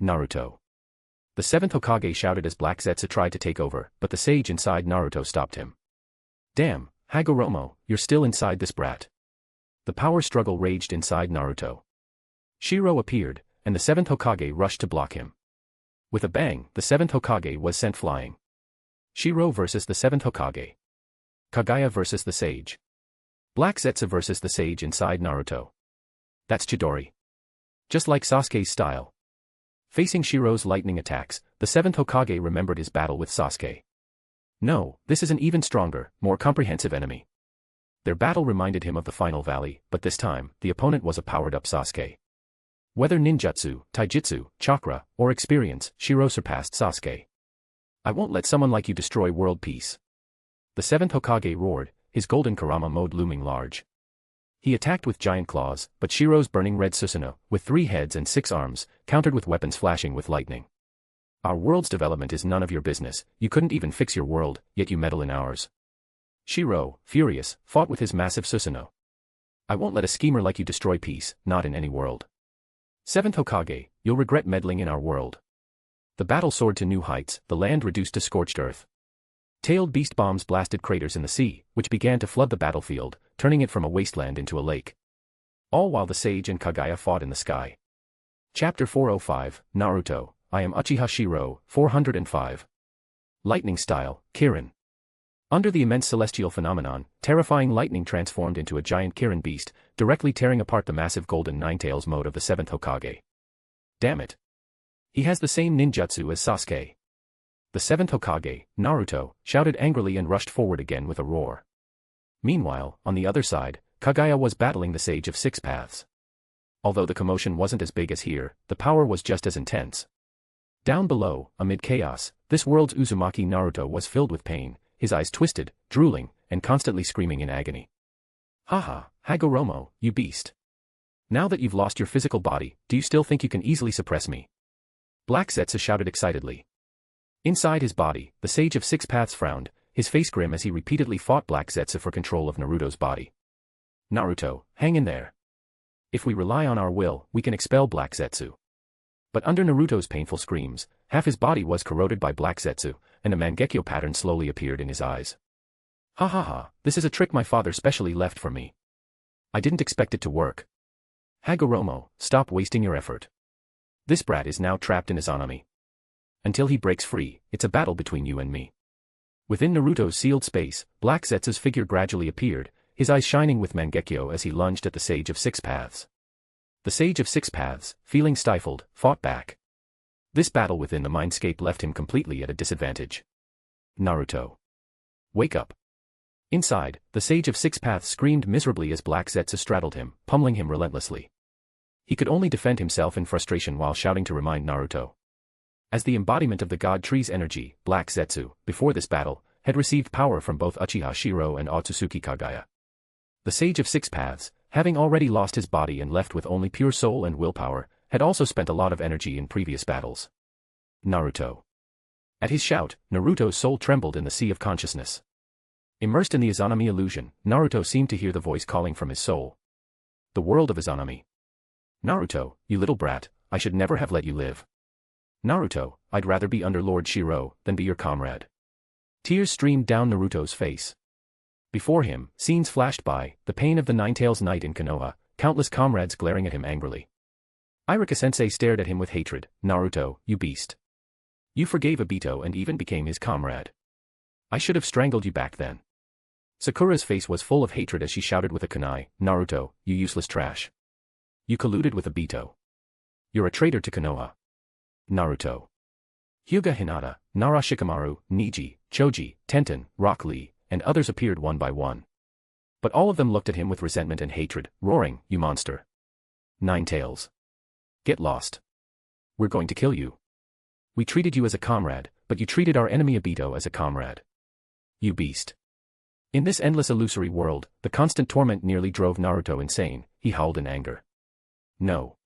Naruto. The 7th Hokage shouted as Black Zetsu tried to take over, but the sage inside Naruto stopped him. Damn, Hagoromo, you're still inside this brat. The power struggle raged inside Naruto. Shirou appeared, and the 7th Hokage rushed to block him. With a bang, the 7th Hokage was sent flying. Shirou versus the 7th Hokage. Kagaya versus the sage. Black Zetsu versus the sage inside Naruto. That's Chidori. Just like Sasuke's style. Facing Shirou's lightning attacks, the 7th Hokage remembered his battle with Sasuke. No, this is an even stronger, more comprehensive enemy. Their battle reminded him of the final valley, but this time, the opponent was a powered-up Sasuke. Whether ninjutsu, taijutsu, chakra, or experience, Shirou surpassed Sasuke. I won't let someone like you destroy world peace. The 7th Hokage roared, his golden Kurama mode looming large. He attacked with giant claws, but Shirou's burning red Susanoo, with 3 heads and 6 arms, countered with weapons flashing with lightning. Our world's development is none of your business. You couldn't even fix your world, yet you meddle in ours. Shirou, furious, fought with his massive Susanoo. I won't let a schemer like you destroy peace, not in any world. 7th Hokage, you'll regret meddling in our world. The battle soared to new heights, the land reduced to scorched earth. Tailed beast bombs blasted craters in the sea, which began to flood the battlefield, turning it from a wasteland into a lake. All while the sage and Kagaya fought in the sky. Chapter 405, Naruto, I am Uchiha Shirou, 405. Lightning style, Kirin. Under the immense celestial phenomenon, terrifying lightning transformed into a giant Kirin beast, directly tearing apart the massive golden Ninetales mode of the 7th Hokage. Damn it. He has the same ninjutsu as Sasuke. The 7th Hokage, Naruto, shouted angrily and rushed forward again with a roar. Meanwhile, on the other side, Kagaya was battling the Sage of 6 Paths. Although the commotion wasn't as big as here, the power was just as intense. Down below, amid chaos, this world's Uzumaki Naruto was filled with pain, his eyes twisted, drooling, and constantly screaming in agony. Haha, Hagoromo, you beast. Now that you've lost your physical body, do you still think you can easily suppress me? Black Zetsu shouted excitedly. Inside his body, the Sage of 6 Paths frowned, his face grim as he repeatedly fought Black Zetsu for control of Naruto's body. Naruto, hang in there. If we rely on our will, we can expel Black Zetsu. But under Naruto's painful screams, half his body was corroded by Black Zetsu, and a Mangekyo pattern slowly appeared in his eyes. Ha ha ha, this is a trick my father specially left for me. I didn't expect it to work. Hagoromo, stop wasting your effort. This brat is now trapped in Izanami. Until he breaks free, it's a battle between you and me. Within Naruto's sealed space, Black Zetsu's figure gradually appeared, his eyes shining with Mangekyo as he lunged at the Sage of 6 Paths. The Sage of 6 Paths, feeling stifled, fought back. This battle within the mindscape left him completely at a disadvantage. Naruto. Wake up. Inside, the Sage of Six Paths screamed miserably as Black Zetsu straddled him, pummeling him relentlessly. He could only defend himself in frustration while shouting to remind Naruto. As the embodiment of the God Tree's energy, Black Zetsu, before this battle, had received power from both Uchiha Shirou and Otsutsuki Kagaya. The Sage of Six Paths, having already lost his body and left with only pure soul and willpower, had also spent a lot of energy in previous battles. Naruto. At his shout, Naruto's soul trembled in the sea of consciousness. Immersed in the Izanami illusion, Naruto seemed to hear the voice calling from his soul. The world of Izanami. Naruto, you little brat, I should never have let you live. Naruto, I'd rather be under Lord Shirou than be your comrade. Tears streamed down Naruto's face. Before him, scenes flashed by, the pain of the Nine-Tails night in Konoha, countless comrades glaring at him angrily. Iruka-sensei stared at him with hatred. Naruto, you beast. You forgave Obito and even became his comrade. I should have strangled you back then. Sakura's face was full of hatred as she shouted with a kunai, Naruto, you useless trash. You colluded with Obito. You're a traitor to Konoha. Naruto. Hyuga Hinata, Nara Shikamaru, Niji, Choji, Tenten, Rock Lee, and others appeared one by one. But all of them looked at him with resentment and hatred, roaring, you monster. Nine-Tails. Get lost. We're going to kill you. We treated you as a comrade, but you treated our enemy Obito as a comrade. You beast. In this endless illusory world, the constant torment nearly drove Naruto insane. He howled in anger. No.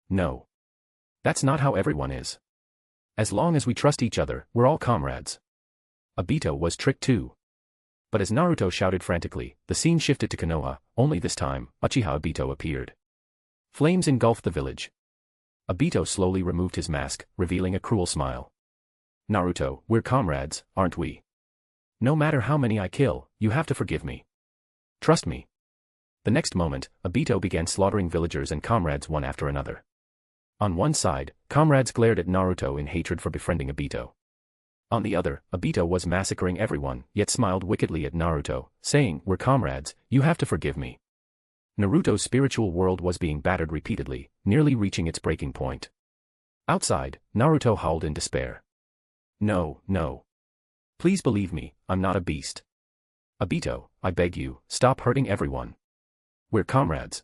No. That's not how everyone is. As long as we trust each other, we're all comrades. Obito was tricked too. But as Naruto shouted frantically, the scene shifted to Konoha, only this time, Uchiha Obito appeared. Flames engulfed the village. Obito slowly removed his mask, revealing a cruel smile. Naruto, we're comrades, aren't we? No matter how many I kill, you have to forgive me. Trust me. The next moment, Obito began slaughtering villagers and comrades one after another. On one side, comrades glared at Naruto in hatred for befriending Obito. On the other, Obito was massacring everyone, yet smiled wickedly at Naruto, saying, we're comrades, you have to forgive me. Naruto's spiritual world was being battered repeatedly, nearly reaching its breaking point. Outside, Naruto howled in despair. No, no. Please believe me, I'm not a beast. Obito, I beg you, stop hurting everyone. We're comrades.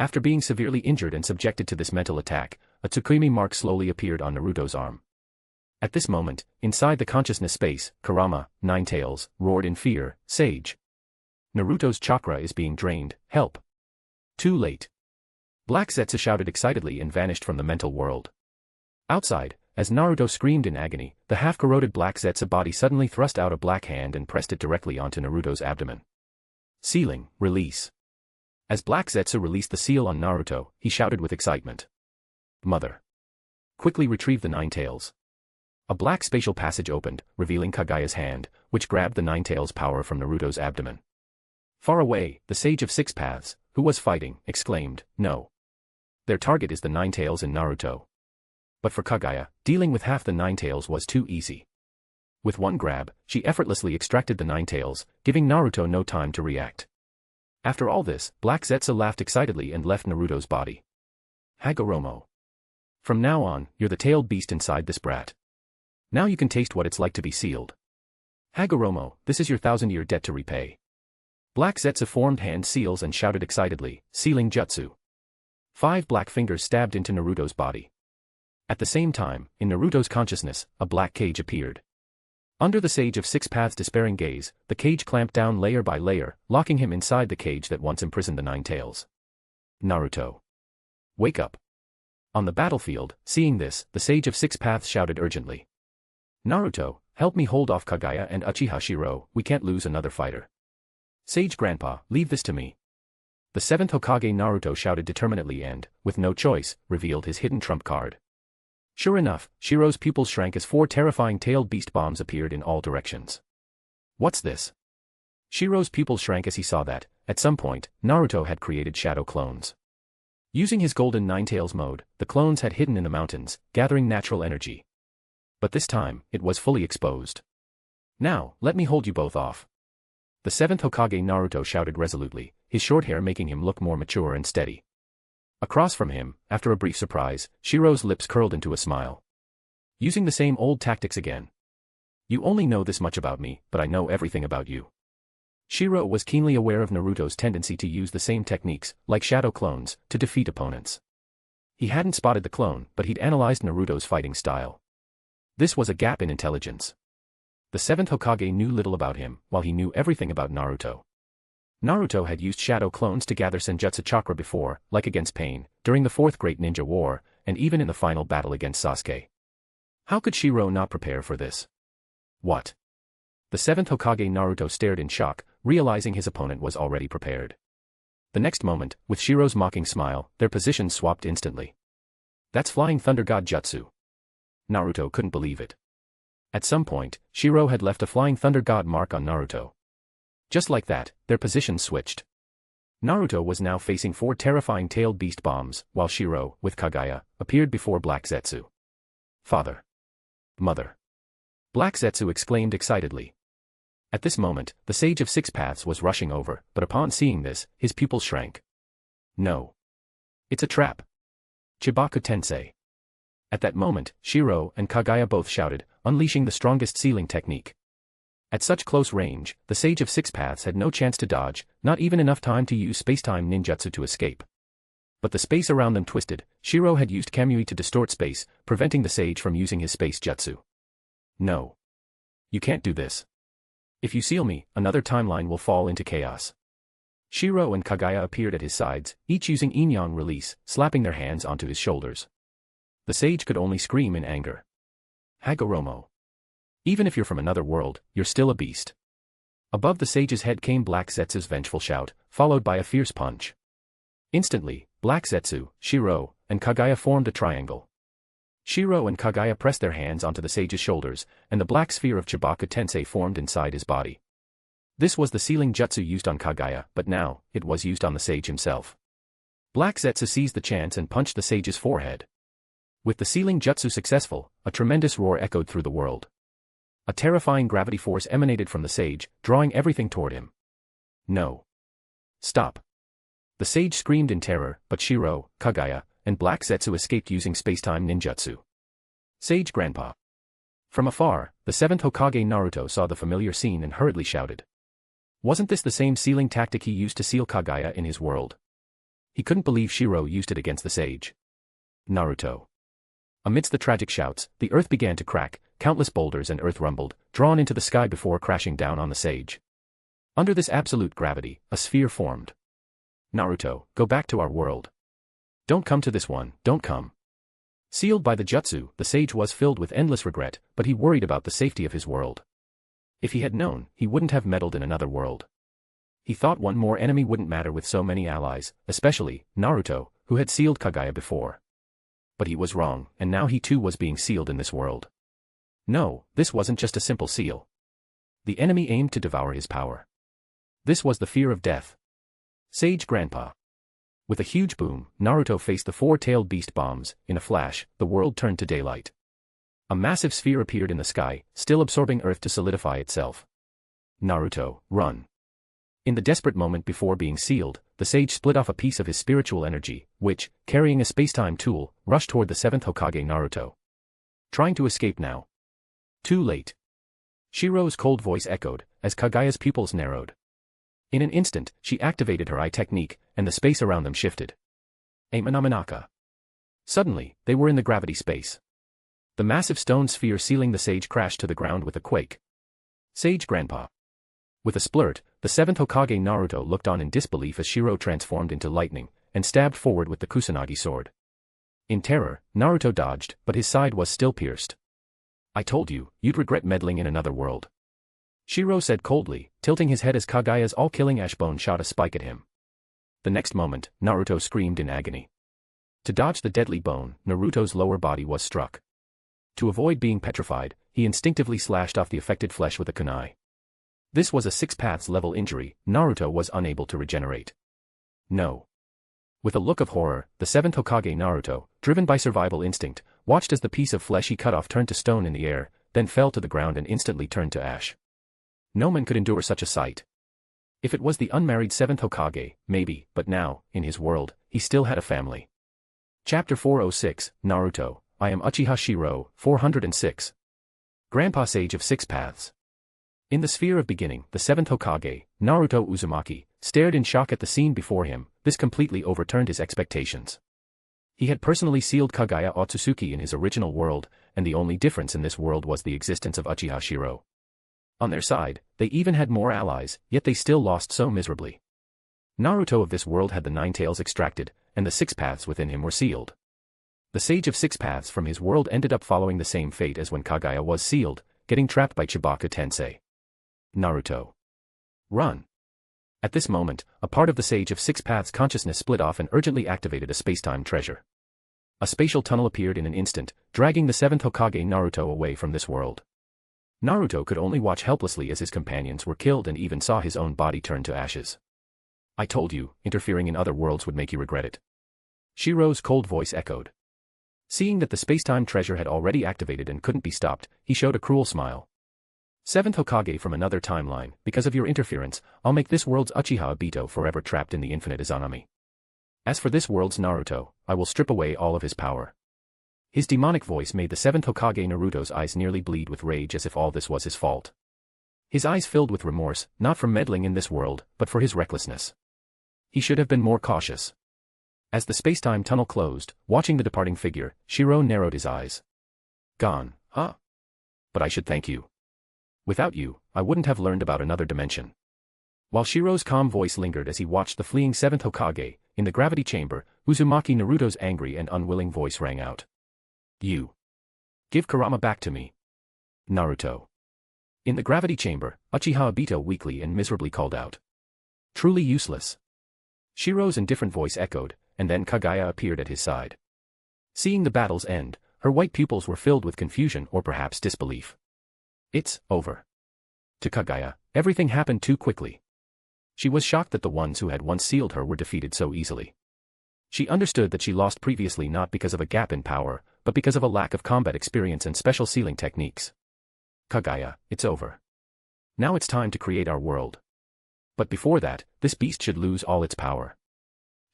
After being severely injured and subjected to this mental attack, a Tsukimi mark slowly appeared on Naruto's arm. At this moment, inside the consciousness space, Kurama, Nine-Tails, roared in fear, Sage. Naruto's chakra is being drained, help. Too late. Black Zetsu shouted excitedly and vanished from the mental world. Outside, as Naruto screamed in agony, the half-corroded Black Zetsu body suddenly thrust out a black hand and pressed it directly onto Naruto's abdomen. Sealing, release. As Black Zetsu released the seal on Naruto, he shouted with excitement. Mother. Quickly retrieve the Nine-Tails. A black spatial passage opened, revealing Kagaya's hand, which grabbed the Nine-Tails power from Naruto's abdomen. Far away, the Sage of Six Paths, who was fighting, exclaimed, no. Their target is the Nine-Tails in Naruto. But for Kagaya, dealing with half the Nine-Tails was too easy. With one grab, she effortlessly extracted the Nine-Tails, giving Naruto no time to react. After all this, Black Zetsu laughed excitedly and left Naruto's body. Hagoromo. From now on, you're the tailed beast inside this brat. Now you can taste what it's like to be sealed. Hagoromo, this is your 1,000-year debt to repay. Black Zetsu formed hand seals and shouted excitedly, sealing jutsu. 5 black fingers stabbed into Naruto's body. At the same time, in Naruto's consciousness, a black cage appeared. Under the Sage of Six Paths' despairing gaze, the cage clamped down layer by layer, locking him inside the cage that once imprisoned the Nine-Tails. Naruto. Wake up. On the battlefield, seeing this, the Sage of Six Paths shouted urgently. Naruto, help me hold off Kagaya and Uchiha Shirou, we can't lose another fighter. Sage Grandpa, leave this to me. The 7th Hokage Naruto shouted determinedly and, with no choice, revealed his hidden trump card. Sure enough, Shirou's pupils shrank as 4 terrifying tailed beast bombs appeared in all directions. What's this? Shirou's pupils shrank as he saw that, at some point, Naruto had created shadow clones. Using his golden Nine-Tails mode, the clones had hidden in the mountains, gathering natural energy. But this time, it was fully exposed. Now, let me hold you both off. The 7th Hokage Naruto shouted resolutely, his short hair making him look more mature and steady. Across from him, after a brief surprise, Shirou's lips curled into a smile. Using the same old tactics again. You only know this much about me, but I know everything about you. Shirou was keenly aware of Naruto's tendency to use the same techniques, like shadow clones, to defeat opponents. He hadn't spotted the clone, but he'd analyzed Naruto's fighting style. This was a gap in intelligence. The 7th Hokage knew little about him, while he knew everything about Naruto. Naruto had used shadow clones to gather Senjutsu chakra before, like against Pain, during the 4th Great Ninja War, and even in the final battle against Sasuke. How could Shirou not prepare for this? What? The 7th Hokage Naruto stared in shock, realizing his opponent was already prepared. The next moment, with Shirou's mocking smile, their positions swapped instantly. That's Flying Thunder God Jutsu. Naruto couldn't believe it. At some point, Shirou had left a Flying Thunder God mark on Naruto. Just like that, their positions switched. Naruto was now facing 4 terrifying tailed beast bombs, while Shirou, with Kagaya, appeared before Black Zetsu. Father. Mother. Black Zetsu exclaimed excitedly. At this moment, the Sage of Six Paths was rushing over, but upon seeing this, his pupils shrank. No. It's a trap. Chibaku Tensei. At that moment, Shirou and Kagaya both shouted, unleashing the strongest sealing technique. At such close range, the Sage of Six Paths had no chance to dodge, not even enough time to use space-time ninjutsu to escape. But the space around them twisted. Shirou had used Kamui to distort space, preventing the Sage from using his space jutsu. No. You can't do this. If you seal me, another timeline will fall into chaos. Shirou and Kagaya appeared at his sides, each using Yin-Yang release, slapping their hands onto his shoulders. The Sage could only scream in anger. Hagoromo. Even if you're from another world, you're still a beast. Above the Sage's head came Black Zetsu's vengeful shout, followed by a fierce punch. Instantly, Black Zetsu, Shirou, and Kagaya formed a triangle. Shirou and Kagaya pressed their hands onto the Sage's shoulders, and the black sphere of Chibaku Tensei formed inside his body. This was the sealing jutsu used on Kagaya, but now, it was used on the Sage himself. Black Zetsu seized the chance and punched the Sage's forehead. With the sealing jutsu successful, a tremendous roar echoed through the world. A terrifying gravity force emanated from the Sage, drawing everything toward him. No. Stop. The Sage screamed in terror, but Shirou, Kagaya, and Black Zetsu escaped using space-time ninjutsu. Sage Grandpa. From afar, the 7th Hokage Naruto saw the familiar scene and hurriedly shouted. Wasn't this the same sealing tactic he used to seal Kagaya in his world? He couldn't believe Shirou used it against the Sage. Naruto. Amidst the tragic shouts, the earth began to crack, countless boulders and earth rumbled, drawn into the sky before crashing down on the Sage. Under this absolute gravity, a sphere formed. Naruto, go back to our world. Don't come to this one, don't come. Sealed by the jutsu, the Sage was filled with endless regret, but he worried about the safety of his world. If he had known, he wouldn't have meddled in another world. He thought one more enemy wouldn't matter with so many allies, especially Naruto, who had sealed Kagaya before. But he was wrong, and now he too was being sealed in this world. No, this wasn't just a simple seal. The enemy aimed to devour his power. This was the fear of death. Sage Grandpa. With a huge boom, Naruto faced the 4-tailed beast bombs. In a flash, the world turned to daylight. A massive sphere appeared in the sky, still absorbing Earth to solidify itself. Naruto, run. In the desperate moment before being sealed, the Sage split off a piece of his spiritual energy, which, carrying a space-time tool, rushed toward the 7th Hokage Naruto. Trying to escape now. Too late. Shirou's cold voice echoed, as Kagaya's pupils narrowed. In an instant, she activated her eye technique, and the space around them shifted. Amanamanaka. Suddenly, they were in the gravity space. The massive stone sphere sealing the Sage crashed to the ground with a quake. Sage Grandpa. With a splurt, the 7th Hokage Naruto looked on in disbelief as Shirou transformed into lightning, and stabbed forward with the Kusanagi sword. In terror, Naruto dodged, but his side was still pierced. I told you, you'd regret meddling in another world. Shirou said coldly, tilting his head as Kagaya's all-killing Ashbone shot a spike at him. The next moment, Naruto screamed in agony. To dodge the deadly bone, Naruto's lower body was struck. To avoid being petrified, he instinctively slashed off the affected flesh with a kunai. This was a 6 paths level injury. Naruto was unable to regenerate. No. With a look of horror, the 7th Hokage Naruto, driven by survival instinct, watched as the piece of flesh he cut off turned to stone in the air, then fell to the ground and instantly turned to ash. No man could endure such a sight. If it was the unmarried 7th Hokage, maybe, but now, in his world, he still had a family. Chapter 406, Naruto, I am Uchiha Shirou, 406. Grandpa Sage of Six Paths. In the sphere of beginning, the seventh Hokage, Naruto Uzumaki, stared in shock at the scene before him. This completely overturned his expectations. He had personally sealed Kagaya Otsutsuki in his original world, and the only difference in this world was the existence of Uchiha Shirou. On their side, they even had more allies, yet they still lost so miserably. Naruto of this world had the nine tails extracted, and the six paths within him were sealed. The Sage of Six Paths from his world ended up following the same fate as when Kagaya was sealed, getting trapped by Chibaka Tensei. Naruto. Run. At this moment, a part of the Sage of Six Paths consciousness split off and urgently activated a spacetime treasure. A spatial tunnel appeared in an instant, dragging the seventh Hokage Naruto away from this world. Naruto could only watch helplessly as his companions were killed and even saw his own body turn to ashes. I told you, interfering in other worlds would make you regret it. Shirou's cold voice echoed. Seeing that the spacetime treasure had already activated and couldn't be stopped, he showed a cruel smile. Seventh Hokage from another timeline, because of your interference, I'll make this world's Uchiha Obito forever trapped in the infinite Izanami. As for this world's Naruto, I will strip away all of his power. His demonic voice made the seventh Hokage Naruto's eyes nearly bleed with rage as if all this was his fault. His eyes filled with remorse, not for meddling in this world, but for his recklessness. He should have been more cautious. As the spacetime tunnel closed, watching the departing figure, Shirou narrowed his eyes. Gone, huh? But I should thank you. Without you, I wouldn't have learned about another dimension. While Shirou's calm voice lingered as he watched the fleeing seventh Hokage, in the gravity chamber, Uzumaki Naruto's angry and unwilling voice rang out. You. Give Kurama back to me. Naruto. In the gravity chamber, Uchiha Obito weakly and miserably called out. Truly useless. Shirou's indifferent voice echoed, and then Kagaya appeared at his side. Seeing the battle's end, her white pupils were filled with confusion or perhaps disbelief. It's over. To Kagaya, everything happened too quickly. She was shocked that the ones who had once sealed her were defeated so easily. She understood that she lost previously not because of a gap in power, but because of a lack of combat experience and special sealing techniques. Kagaya, it's over. Now it's time to create our world. But before that, this beast should lose all its power.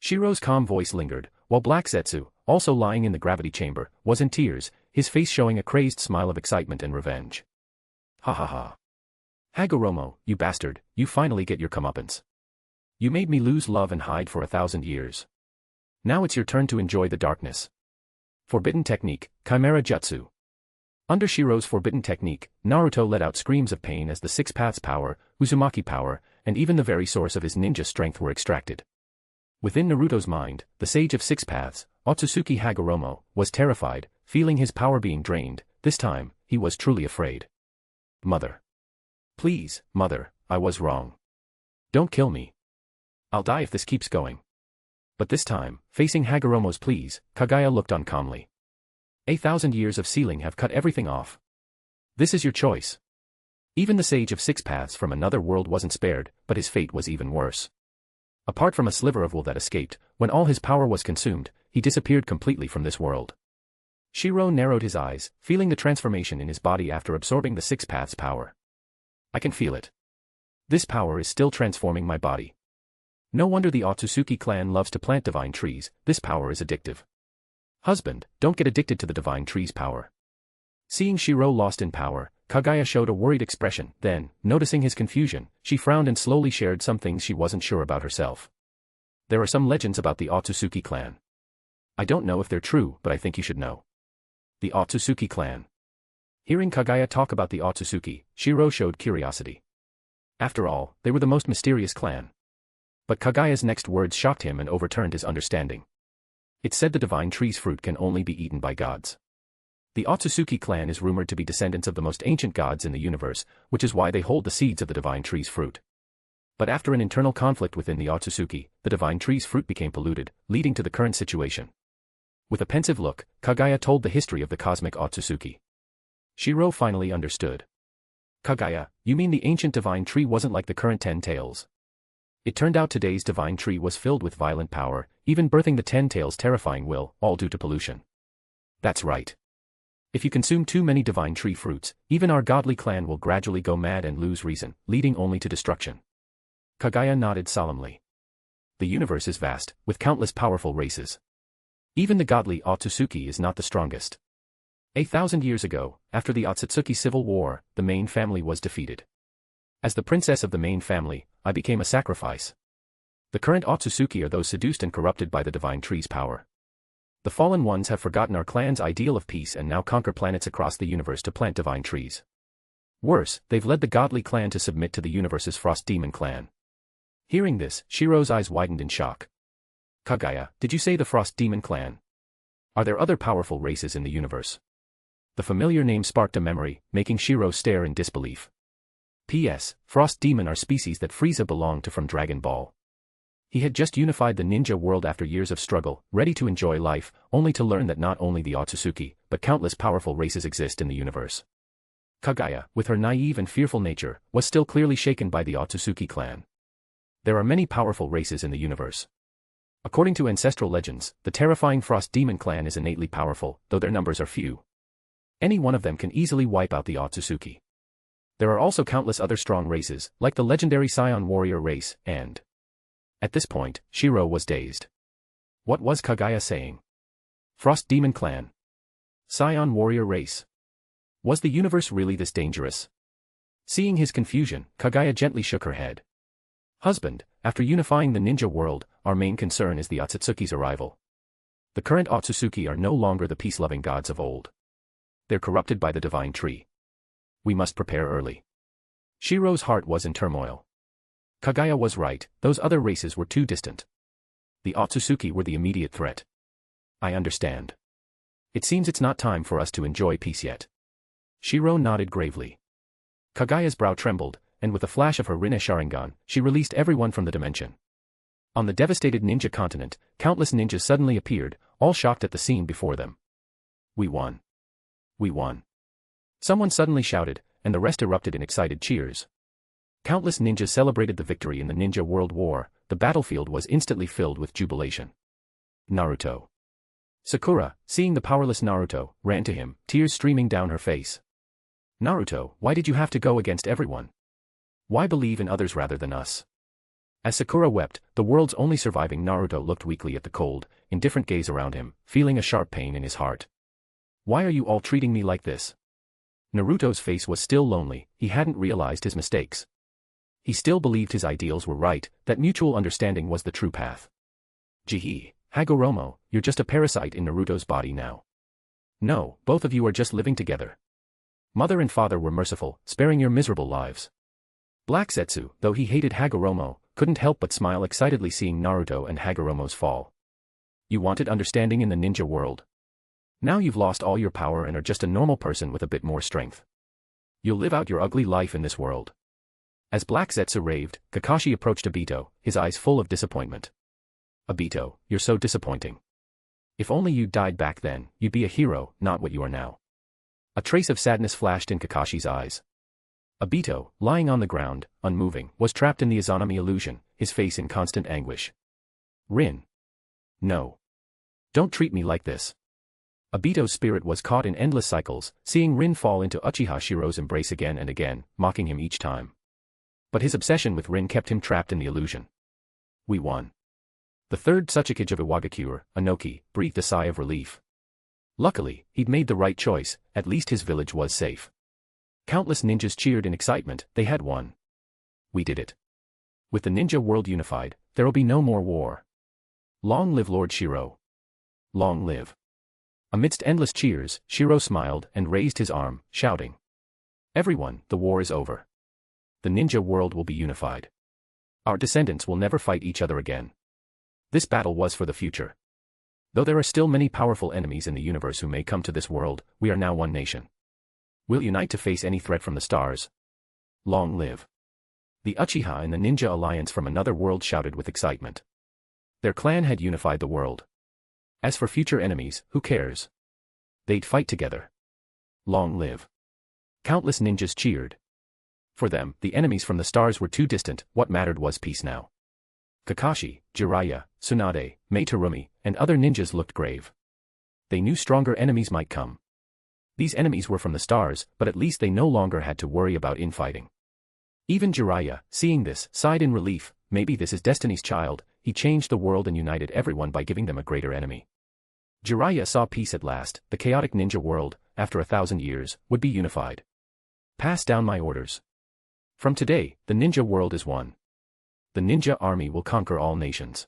Shirou's calm voice lingered, while Black Zetsu, also lying in the gravity chamber, was in tears, his face showing a crazed smile of excitement and revenge. Ha ha ha. Hagoromo, you bastard, you finally get your comeuppance. You made me lose love and hide for 1,000 years. Now it's your turn to enjoy the darkness. Forbidden Technique, Chimera Jutsu. Under Shirou's forbidden technique, Naruto let out screams of pain as the Six Paths power, Uzumaki power, and even the very source of his ninja strength were extracted. Within Naruto's mind, the Sage of Six Paths, Otsutsuki Hagoromo, was terrified, feeling his power being drained. This time, he was truly afraid. Mother. Please, Mother, I was wrong. Don't kill me. I'll die if this keeps going. But this time, facing Hagoromo's pleas, Kagaya looked on calmly. 1,000 years of sealing have cut everything off. This is your choice. Even the Sage of Six Paths from another world wasn't spared, but his fate was even worse. Apart from a sliver of wool that escaped, when all his power was consumed, he disappeared completely from this world. Shirou narrowed his eyes, feeling the transformation in his body after absorbing the Six Paths power. I can feel it. This power is still transforming my body. No wonder the Otsutsuki clan loves to plant divine trees, this power is addictive. Husband, don't get addicted to the divine tree's power. Seeing Shirou lost in power, Kagaya showed a worried expression, then, noticing his confusion, she frowned and slowly shared some things she wasn't sure about herself. There are some legends about the Otsutsuki clan. I don't know if they're true, but I think you should know. The Otsutsuki clan. Hearing Kagaya talk about the Otsutsuki, Shirou showed curiosity. After all, they were the most mysterious clan. But Kagaya's next words shocked him and overturned his understanding. It said the divine tree's fruit can only be eaten by gods. The Otsutsuki clan is rumored to be descendants of the most ancient gods in the universe, which is why they hold the seeds of the divine tree's fruit. But after an internal conflict within the Otsutsuki, the divine tree's fruit became polluted, leading to the current situation. With a pensive look, Kagaya told the history of the cosmic Otsutsuki. Shirou finally understood. Kagaya, you mean the ancient divine tree wasn't like the current 10 tails? It turned out today's divine tree was filled with violent power, even birthing the 10 tails' terrifying will, all due to pollution. That's right. If you consume too many divine tree fruits, even our godly clan will gradually go mad and lose reason, leading only to destruction. Kagaya nodded solemnly. The universe is vast, with countless powerful races. Even the godly Otsutsuki is not the strongest. 1,000 years ago, after the Otsutsuki Civil War, the main family was defeated. As the princess of the main family, I became a sacrifice. The current Otsutsuki are those seduced and corrupted by the divine tree's power. The fallen ones have forgotten our clan's ideal of peace and now conquer planets across the universe to plant divine trees. Worse, they've led the godly clan to submit to the universe's frost demon clan. Hearing this, Shirou's eyes widened in shock. Kaguya, did you say the frost demon clan? Are there other powerful races in the universe? The familiar name sparked a memory, making Shirou stare in disbelief. P.S. Frost demon are species that Frieza belonged to from Dragon Ball. He had just unified the ninja world after years of struggle, ready to enjoy life, only to learn that not only the Otsutsuki, but countless powerful races exist in the universe. Kaguya, with her naive and fearful nature, was still clearly shaken by the Otsutsuki clan. There are many powerful races in the universe. According to ancestral legends, the terrifying Frost Demon clan is innately powerful, though their numbers are few. Any one of them can easily wipe out the Otsutsuki. There are also countless other strong races, like the legendary Scion warrior race, and... At this point, Shirou was dazed. What was Kaguya saying? Frost Demon clan. Scion warrior race. Was the universe really this dangerous? Seeing his confusion, Kaguya gently shook her head. Husband, after unifying the ninja world, our main concern is the Otsutsuki's arrival. The current Otsutsuki are no longer the peace-loving gods of old. They're corrupted by the divine tree. We must prepare early. Shirou's heart was in turmoil. Kaguya was right, those other races were too distant. The Otsutsuki were the immediate threat. I understand. It seems it's not time for us to enjoy peace yet. Shirou nodded gravely. Kaguya's brow trembled, and with a flash of her Rinne Sharingan, she released everyone from the dimension. On the devastated ninja continent, countless ninjas suddenly appeared, all shocked at the scene before them. We won. We won. Someone suddenly shouted, and the rest erupted in excited cheers. Countless ninjas celebrated the victory in the Ninja World War. The battlefield was instantly filled with jubilation. Naruto. Sakura, seeing the powerless Naruto, ran to him, tears streaming down her face. Naruto, why did you have to go against everyone? Why believe in others rather than us? As Sakura wept, the world's only surviving Naruto looked weakly at the cold, indifferent gaze around him, feeling a sharp pain in his heart. Why are you all treating me like this? Naruto's face was still lonely, he hadn't realized his mistakes. He still believed his ideals were right, that mutual understanding was the true path. Jihi, Hagoromo, you're just a parasite in Naruto's body now. No, both of you are just living together. Mother and father were merciful, sparing your miserable lives. Black Zetsu, though he hated Hagoromo, couldn't help but smile excitedly seeing Naruto and Hagoromo's fall. You wanted understanding in the ninja world. Now you've lost all your power and are just a normal person with a bit more strength. You'll live out your ugly life in this world. As Black Zetsu raved, Kakashi approached Obito, his eyes full of disappointment. Obito, you're so disappointing. If only you died back then, you'd be a hero, not what you are now. A trace of sadness flashed in Kakashi's eyes. Obito, lying on the ground, unmoving, was trapped in the Izanami illusion, his face in constant anguish. Rin. No. Don't treat me like this. Obito's spirit was caught in endless cycles, seeing Rin fall into Uchiha Shirou's embrace again and again, mocking him each time. But his obsession with Rin kept him trapped in the illusion. We won. The third Tsuchikage of Iwagakure, Anoki, breathed a sigh of relief. Luckily, he'd made the right choice, at least his village was safe. Countless ninjas cheered in excitement, they had won. We did it. With the ninja world unified, there'll be no more war. Long live Lord Shirou. Long live. Amidst endless cheers, Shirou smiled and raised his arm, shouting. Everyone, the war is over. The ninja world will be unified. Our descendants will never fight each other again. This battle was for the future. Though there are still many powerful enemies in the universe who may come to this world, we are now one nation. We'll unite to face any threat from the stars. Long live. The Uchiha and the Ninja Alliance from another world shouted with excitement. Their clan had unified the world. As for future enemies, who cares? They'd fight together. Long live. Countless ninjas cheered. For them, the enemies from the stars were too distant, what mattered was peace now. Kakashi, Jiraiya, Tsunade, Meitarumi, and other ninjas looked grave. They knew stronger enemies might come. These enemies were from the stars, but at least they no longer had to worry about infighting. Even Jiraiya, seeing this, sighed in relief, maybe this is destiny's child, he changed the world and united everyone by giving them a greater enemy. Jiraiya saw peace at last, the chaotic ninja world, after 1,000 years, would be unified. Pass down my orders. From today, the ninja world is one. The ninja army will conquer all nations.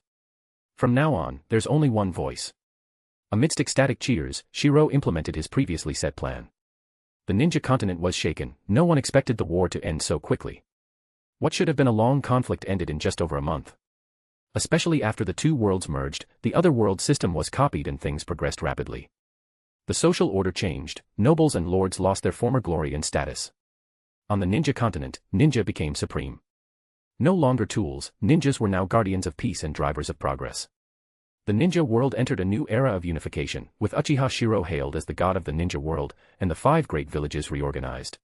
From now on, there's only one voice. Amidst ecstatic cheers, Shirou implemented his previously set plan. The ninja continent was shaken, no one expected the war to end so quickly. What should have been a long conflict ended in just over a month. Especially after the two worlds merged, the other world system was copied and things progressed rapidly. The social order changed, nobles and lords lost their former glory and status. On the ninja continent, ninja became supreme. No longer tools, ninjas were now guardians of peace and drivers of progress. The ninja world entered a new era of unification, with Uchiha Shirou hailed as the god of the ninja world, and the 5 great villages reorganized.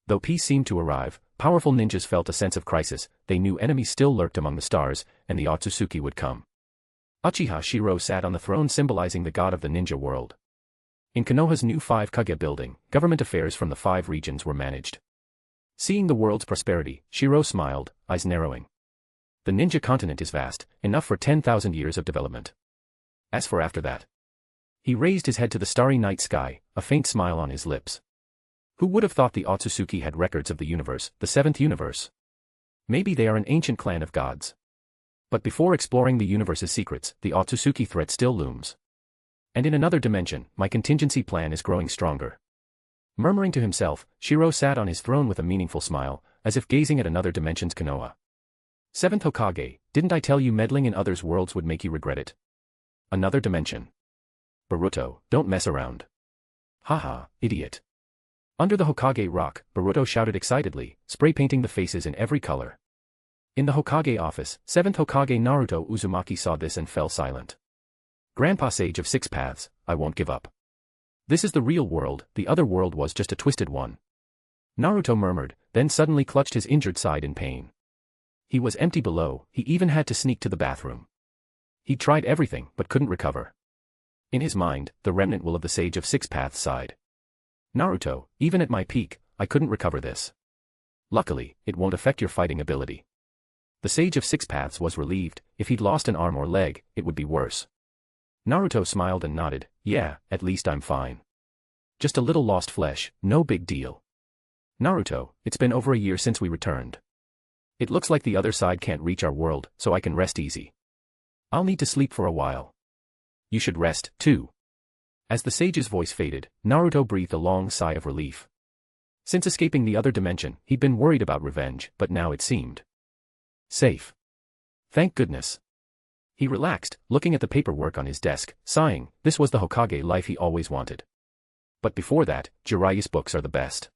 Though peace seemed to arrive, powerful ninjas felt a sense of crisis. They knew enemies still lurked among the stars, and the Otsutsuki would come. Uchiha Shirou sat on the throne symbolizing the god of the ninja world. In Konoha's new 5 Kage building, government affairs from the 5 regions were managed. Seeing the world's prosperity, Shirou smiled, eyes narrowing. The ninja continent is vast, enough for 10,000 years of development. As for after that. He raised his head to the starry night sky, a faint smile on his lips. Who would have thought the Otsutsuki had records of the universe, the 7th universe? Maybe they are an ancient clan of gods. But before exploring the universe's secrets, the Otsutsuki threat still looms. And in another dimension, my contingency plan is growing stronger. Murmuring to himself, Shirou sat on his throne with a meaningful smile, as if gazing at another dimension's Konoha. 7th Hokage, didn't I tell you meddling in others' worlds would make you regret it? Another dimension. Boruto, don't mess around. Haha, idiot. Under the Hokage rock, Boruto shouted excitedly, spray painting the faces in every color. In the Hokage office, 7th Hokage Naruto Uzumaki saw this and fell silent. Grandpa Sage of 6 Paths, I won't give up. This is the real world, the other world was just a twisted one. Naruto murmured, then suddenly clutched his injured side in pain. He was empty below, he even had to sneak to the bathroom. He tried everything, but couldn't recover. In his mind, the remnant will of the Sage of 6 Paths sighed. Naruto, even at my peak, I couldn't recover this. Luckily, it won't affect your fighting ability. The Sage of 6 Paths was relieved. If he'd lost an arm or leg, it would be worse. Naruto smiled and nodded, yeah, at least I'm fine. Just a little lost flesh, no big deal. Naruto, it's been over a year since we returned. It looks like the other side can't reach our world, so I can rest easy. I'll need to sleep for a while. You should rest, too. As the sage's voice faded, Naruto breathed a long sigh of relief. Since escaping the other dimension, he'd been worried about revenge, but now it seemed safe. Thank goodness. He relaxed, looking at the paperwork on his desk, sighing, this was the Hokage life he always wanted. But before that, Jiraiya's books are the best.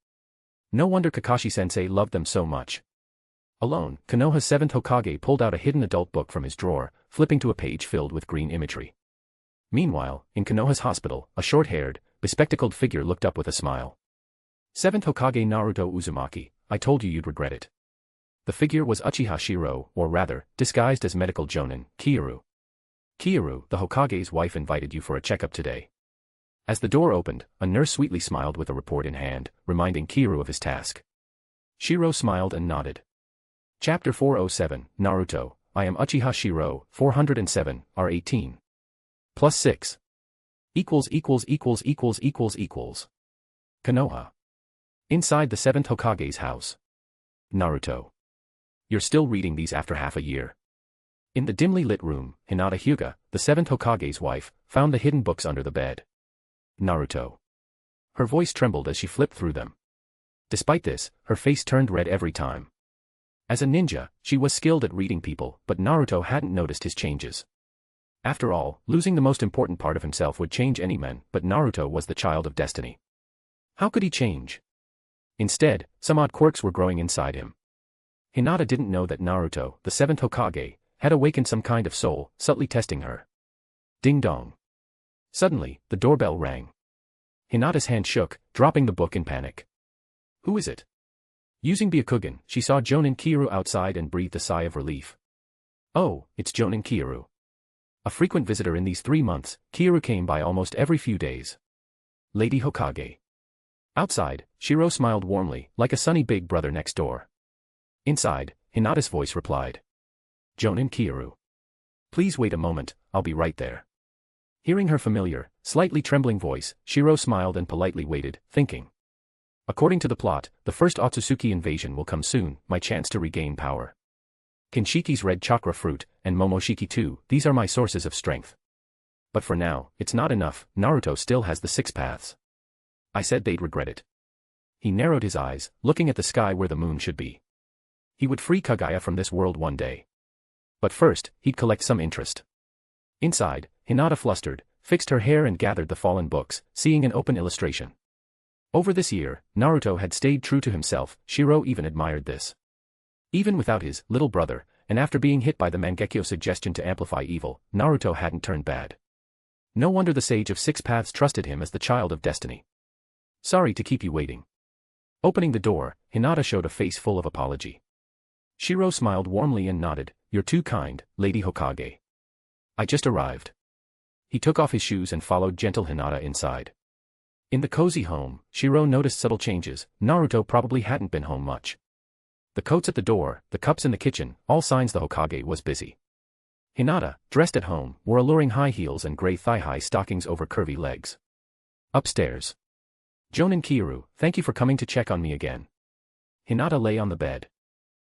No wonder Kakashi-sensei loved them so much. Alone, Konoha's 7th Hokage pulled out a hidden adult book from his drawer, flipping to a page filled with green imagery. Meanwhile, in Konoha's hospital, a short-haired, bespectacled figure looked up with a smile. 7th Hokage Naruto Uzumaki, I told you you'd regret it. The figure was Uchiha Shirou, or rather, disguised as medical jonin, Kiyoru. Kiyoru, the Hokage's wife invited you for a checkup today. As the door opened, a nurse sweetly smiled with a report in hand, reminding Kiyoru of his task. Shirou smiled and nodded. Chapter 407, Naruto, I am Uchiha Shirou, 407, R18. Plus 6. Equals. Konoha. Inside the 7th Hokage's house. Naruto. You're still reading these after half a year. In the dimly lit room, Hinata Hyuga, the 7th Hokage's wife, found the hidden books under the bed. Naruto. Her voice trembled as she flipped through them. Despite this, her face turned red every time. As a ninja, she was skilled at reading people, but Naruto hadn't noticed his changes. After all, losing the most important part of himself would change any man, but Naruto was the child of destiny. How could he change? Instead, some odd quirks were growing inside him. Hinata didn't know that Naruto, the 7th Hokage, had awakened some kind of soul, subtly testing her. Ding dong. Suddenly, the doorbell rang. Hinata's hand shook, dropping the book in panic. Who is it? Using Byakugan, she saw Jonin Kiyoru outside and breathed a sigh of relief. Oh, it's Jonin Kiyoru. A frequent visitor in these 3 months, Kiyoru came by almost every few days. Lady Hokage. Outside, Shirou smiled warmly, like a sunny big brother next door. Inside, Hinata's voice replied. Jonin Kiyoru. Please wait a moment, I'll be right there. Hearing her familiar, slightly trembling voice, Shirou smiled and politely waited, thinking. According to the plot, the first Otsutsuki invasion will come soon, my chance to regain power. Kinshiki's red chakra fruit, and Momoshiki too, these are my sources of strength. But for now, it's not enough, Naruto still has the 6 paths. I said they'd regret it. He narrowed his eyes, looking at the sky where the moon should be. He would free Kaguya from this world one day. But first, he'd collect some interest. Inside, Hinata flustered, fixed her hair and gathered the fallen books, seeing an open illustration. Over this year, Naruto had stayed true to himself, Shirou even admired this. Even without his little brother, and after being hit by the Mangekyo suggestion to amplify evil, Naruto hadn't turned bad. No wonder the Sage of 6 Paths trusted him as the child of destiny. Sorry to keep you waiting. Opening the door, Hinata showed a face full of apology. Shirou smiled warmly and nodded, you're too kind, Lady Hokage. I just arrived. He took off his shoes and followed gentle Hinata inside. In the cozy home, Shirou noticed subtle changes. Naruto probably hadn't been home much. The coats at the door, the cups in the kitchen, all signs the Hokage was busy. Hinata, dressed at home, wore alluring high heels and gray thigh-high stockings over curvy legs. Upstairs. Jonin Kiiru, thank you for coming to check on me again. Hinata lay on the bed.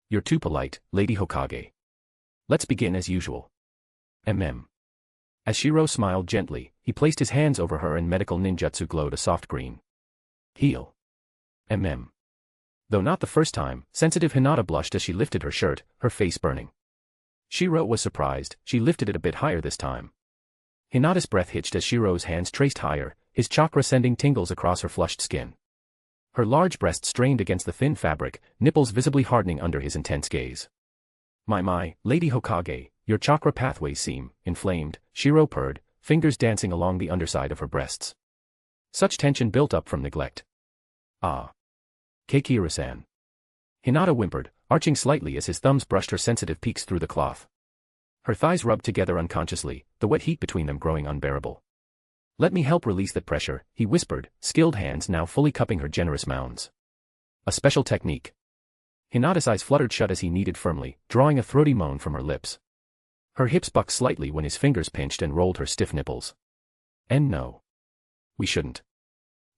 You're too polite, Lady Hokage. Let's begin as usual. As Shirou smiled gently, he placed his hands over her and medical ninjutsu glowed a soft green. Heal. Though not the first time, sensitive Hinata blushed as she lifted her shirt, her face burning. Shirou was surprised, she lifted it a bit higher this time. Hinata's breath hitched as Shirou's hands traced higher, his chakra sending tingles across her flushed skin. Her large breast strained against the thin fabric, nipples visibly hardening under his intense gaze. My, Lady Hokage, your chakra pathways seem inflamed, Shirou purred, fingers dancing along the underside of her breasts. Such tension built up from neglect. Ah. Keikira-san. Hinata whimpered, arching slightly as his thumbs brushed her sensitive peaks through the cloth. Her thighs rubbed together unconsciously, the wet heat between them growing unbearable. Let me help release that pressure, he whispered, skilled hands now fully cupping her generous mounds. A special technique. Hinata's eyes fluttered shut as he kneaded firmly, drawing a throaty moan from her lips. Her hips bucked slightly when his fingers pinched and rolled her stiff nipples. And no. We shouldn't.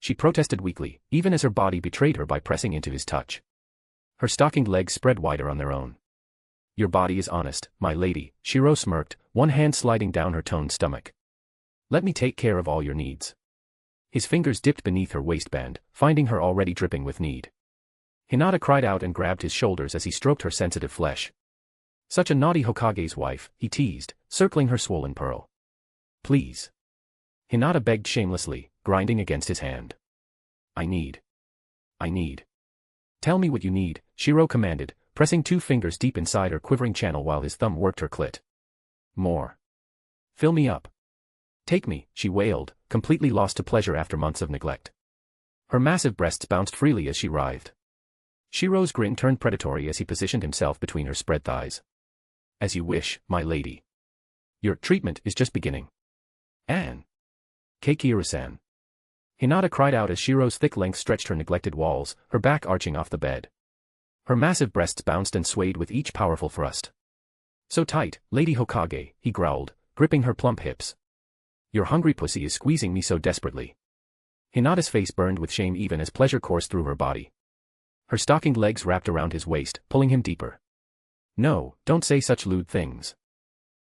She protested weakly, even as her body betrayed her by pressing into his touch. Her stockinged legs spread wider on their own. Your body is honest, my lady, Shirou smirked, one hand sliding down her toned stomach. Let me take care of all your needs. His fingers dipped beneath her waistband, finding her already dripping with need. Hinata cried out and grabbed his shoulders as he stroked her sensitive flesh. Such a naughty Hokage's wife, he teased, circling her swollen pearl. Please. Hinata begged shamelessly, grinding against his hand. I need. Tell me what you need, Shirou commanded, pressing 2 fingers deep inside her quivering channel while his thumb worked her clit. More. Fill me up. Take me, she wailed, completely lost to pleasure after months of neglect. Her massive breasts bounced freely as she writhed. Shirou's grin turned predatory as he positioned himself between her spread thighs. As you wish, my lady. Your treatment is just beginning. Anne. Keikira-san. Hinata cried out as Shirou's thick length stretched her neglected walls, her back arching off the bed. Her massive breasts bounced and swayed with each powerful thrust. So tight, Lady Hokage, he growled, gripping her plump hips. Your hungry pussy is squeezing me so desperately. Hinata's face burned with shame even as pleasure coursed through her body. Her stockinged legs wrapped around his waist, pulling him deeper. No, don't say such lewd things.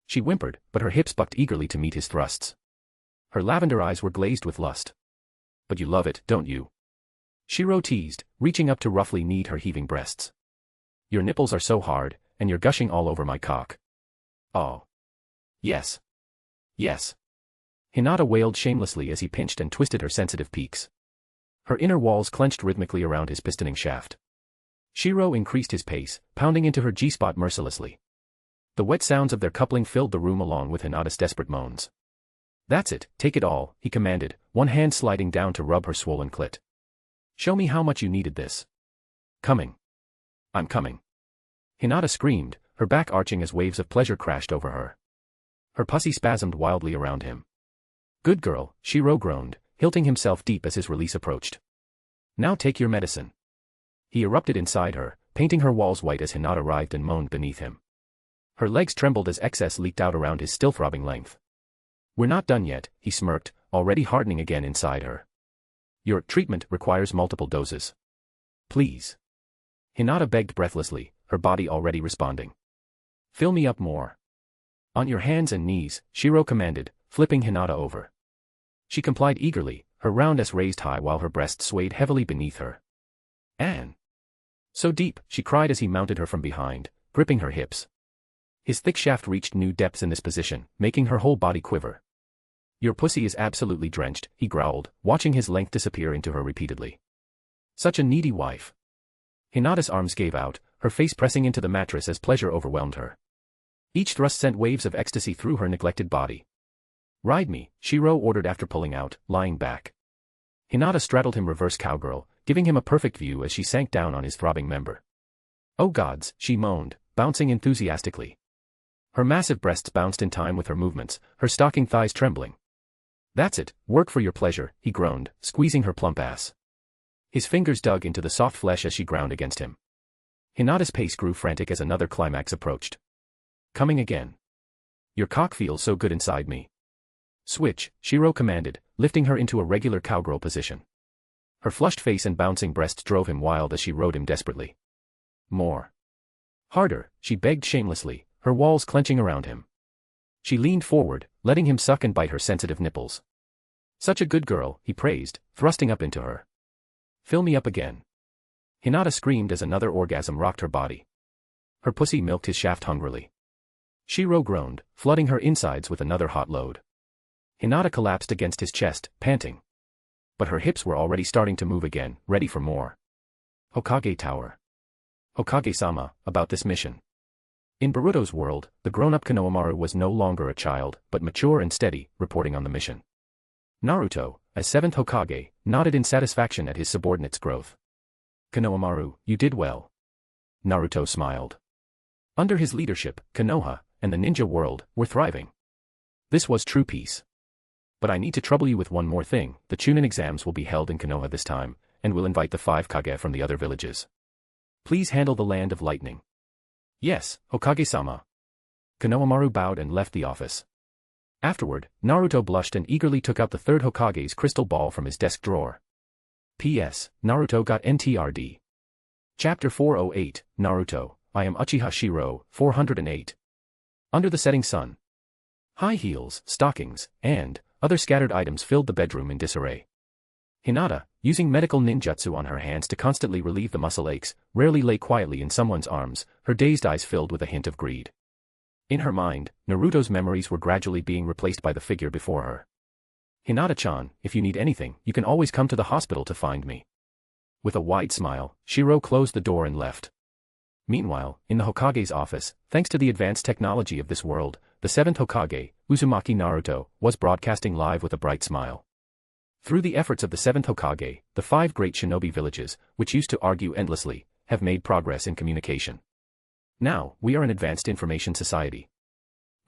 She whimpered, but her hips bucked eagerly to meet his thrusts. Her lavender eyes were glazed with lust. But you love it, don't you? Shirou teased, reaching up to roughly knead her heaving breasts. Your nipples are so hard, and you're gushing all over my cock. Oh. Yes. Hinata wailed shamelessly as he pinched and twisted her sensitive peaks. Her inner walls clenched rhythmically around his pistoning shaft. Shirou increased his pace, pounding into her G-spot mercilessly. The wet sounds of their coupling filled the room along with Hinata's desperate moans. That's it, take it all, he commanded, one hand sliding down to rub her swollen clit. Show me how much you needed this. Coming. I'm coming. Hinata screamed, her back arching as waves of pleasure crashed over her. Her pussy spasmed wildly around him. Good girl, Shirou groaned, hilting himself deep as his release approached. Now take your medicine. He erupted inside her, painting her walls white as Hinata writhed and moaned beneath him. Her legs trembled as excess leaked out around his still throbbing length. We're not done yet, he smirked, already hardening again inside her. Your treatment requires multiple doses. Please. Hinata begged breathlessly, her body already responding. Fill me up more. On your hands and knees, Shirou commanded, flipping Hinata over. She complied eagerly, her round ass raised high while her breasts swayed heavily beneath her. Anne. So deep, she cried as he mounted her from behind, gripping her hips. His thick shaft reached new depths in this position, making her whole body quiver. Your pussy is absolutely drenched, he growled, watching his length disappear into her repeatedly. Such a needy wife. Hinata's arms gave out, her face pressing into the mattress as pleasure overwhelmed her. Each thrust sent waves of ecstasy through her neglected body. Ride me, Shirou ordered after pulling out, lying back. Hinata straddled him reverse cowgirl, giving him a perfect view as she sank down on his throbbing member. Oh gods, she moaned, bouncing enthusiastically. Her massive breasts bounced in time with her movements, her stocking thighs trembling. That's it, work for your pleasure, he groaned, squeezing her plump ass. His fingers dug into the soft flesh as she ground against him. Hinata's pace grew frantic as another climax approached. Coming again. Your cock feels so good inside me. Switch, Shirou commanded, lifting her into a regular cowgirl position. Her flushed face and bouncing breasts drove him wild as she rode him desperately. More. Harder, she begged shamelessly, her walls clenching around him. She leaned forward, letting him suck and bite her sensitive nipples. Such a good girl, he praised, thrusting up into her. Fill me up again. Hinata screamed as another orgasm rocked her body. Her pussy milked his shaft hungrily. Shirou groaned, flooding her insides with another hot load. Hinata collapsed against his chest, panting. But her hips were already starting to move again, ready for more. Hokage Tower. Hokage-sama, about this mission. In Boruto's world, the grown-up Konohamaru was no longer a child, but mature and steady, reporting on the mission. Naruto, as 7th Hokage, nodded in satisfaction at his subordinate's growth. Konohamaru, you did well. Naruto smiled. Under his leadership, Konoha, and the ninja world, were thriving. This was true peace. But I need to trouble you with one more thing, the Chunin exams will be held in Konoha this time, and we'll invite the 5 Kage from the other villages. Please handle the Land of Lightning. Yes, Hokage-sama. Konohamaru bowed and left the office. Afterward, Naruto blushed and eagerly took out the 3rd Hokage's crystal ball from his desk drawer. P.S. Naruto got NTRD. Chapter 408, Naruto, I am Uchiha Shirou, 408. Under the setting sun. High heels, stockings, and other scattered items filled the bedroom in disarray. Hinata, using medical ninjutsu on her hands to constantly relieve the muscle aches, rarely lay quietly in someone's arms, her dazed eyes filled with a hint of greed. In her mind, Naruto's memories were gradually being replaced by the figure before her. Hinata-chan, if you need anything, you can always come to the hospital to find me. With a wide smile, Shirou closed the door and left. Meanwhile, in the Hokage's office, thanks to the advanced technology of this world, the 7th Hokage, Uzumaki Naruto, was broadcasting live with a bright smile. Through the efforts of the 7th Hokage, the 5 great shinobi villages, which used to argue endlessly, have made progress in communication. Now, we are an advanced information society.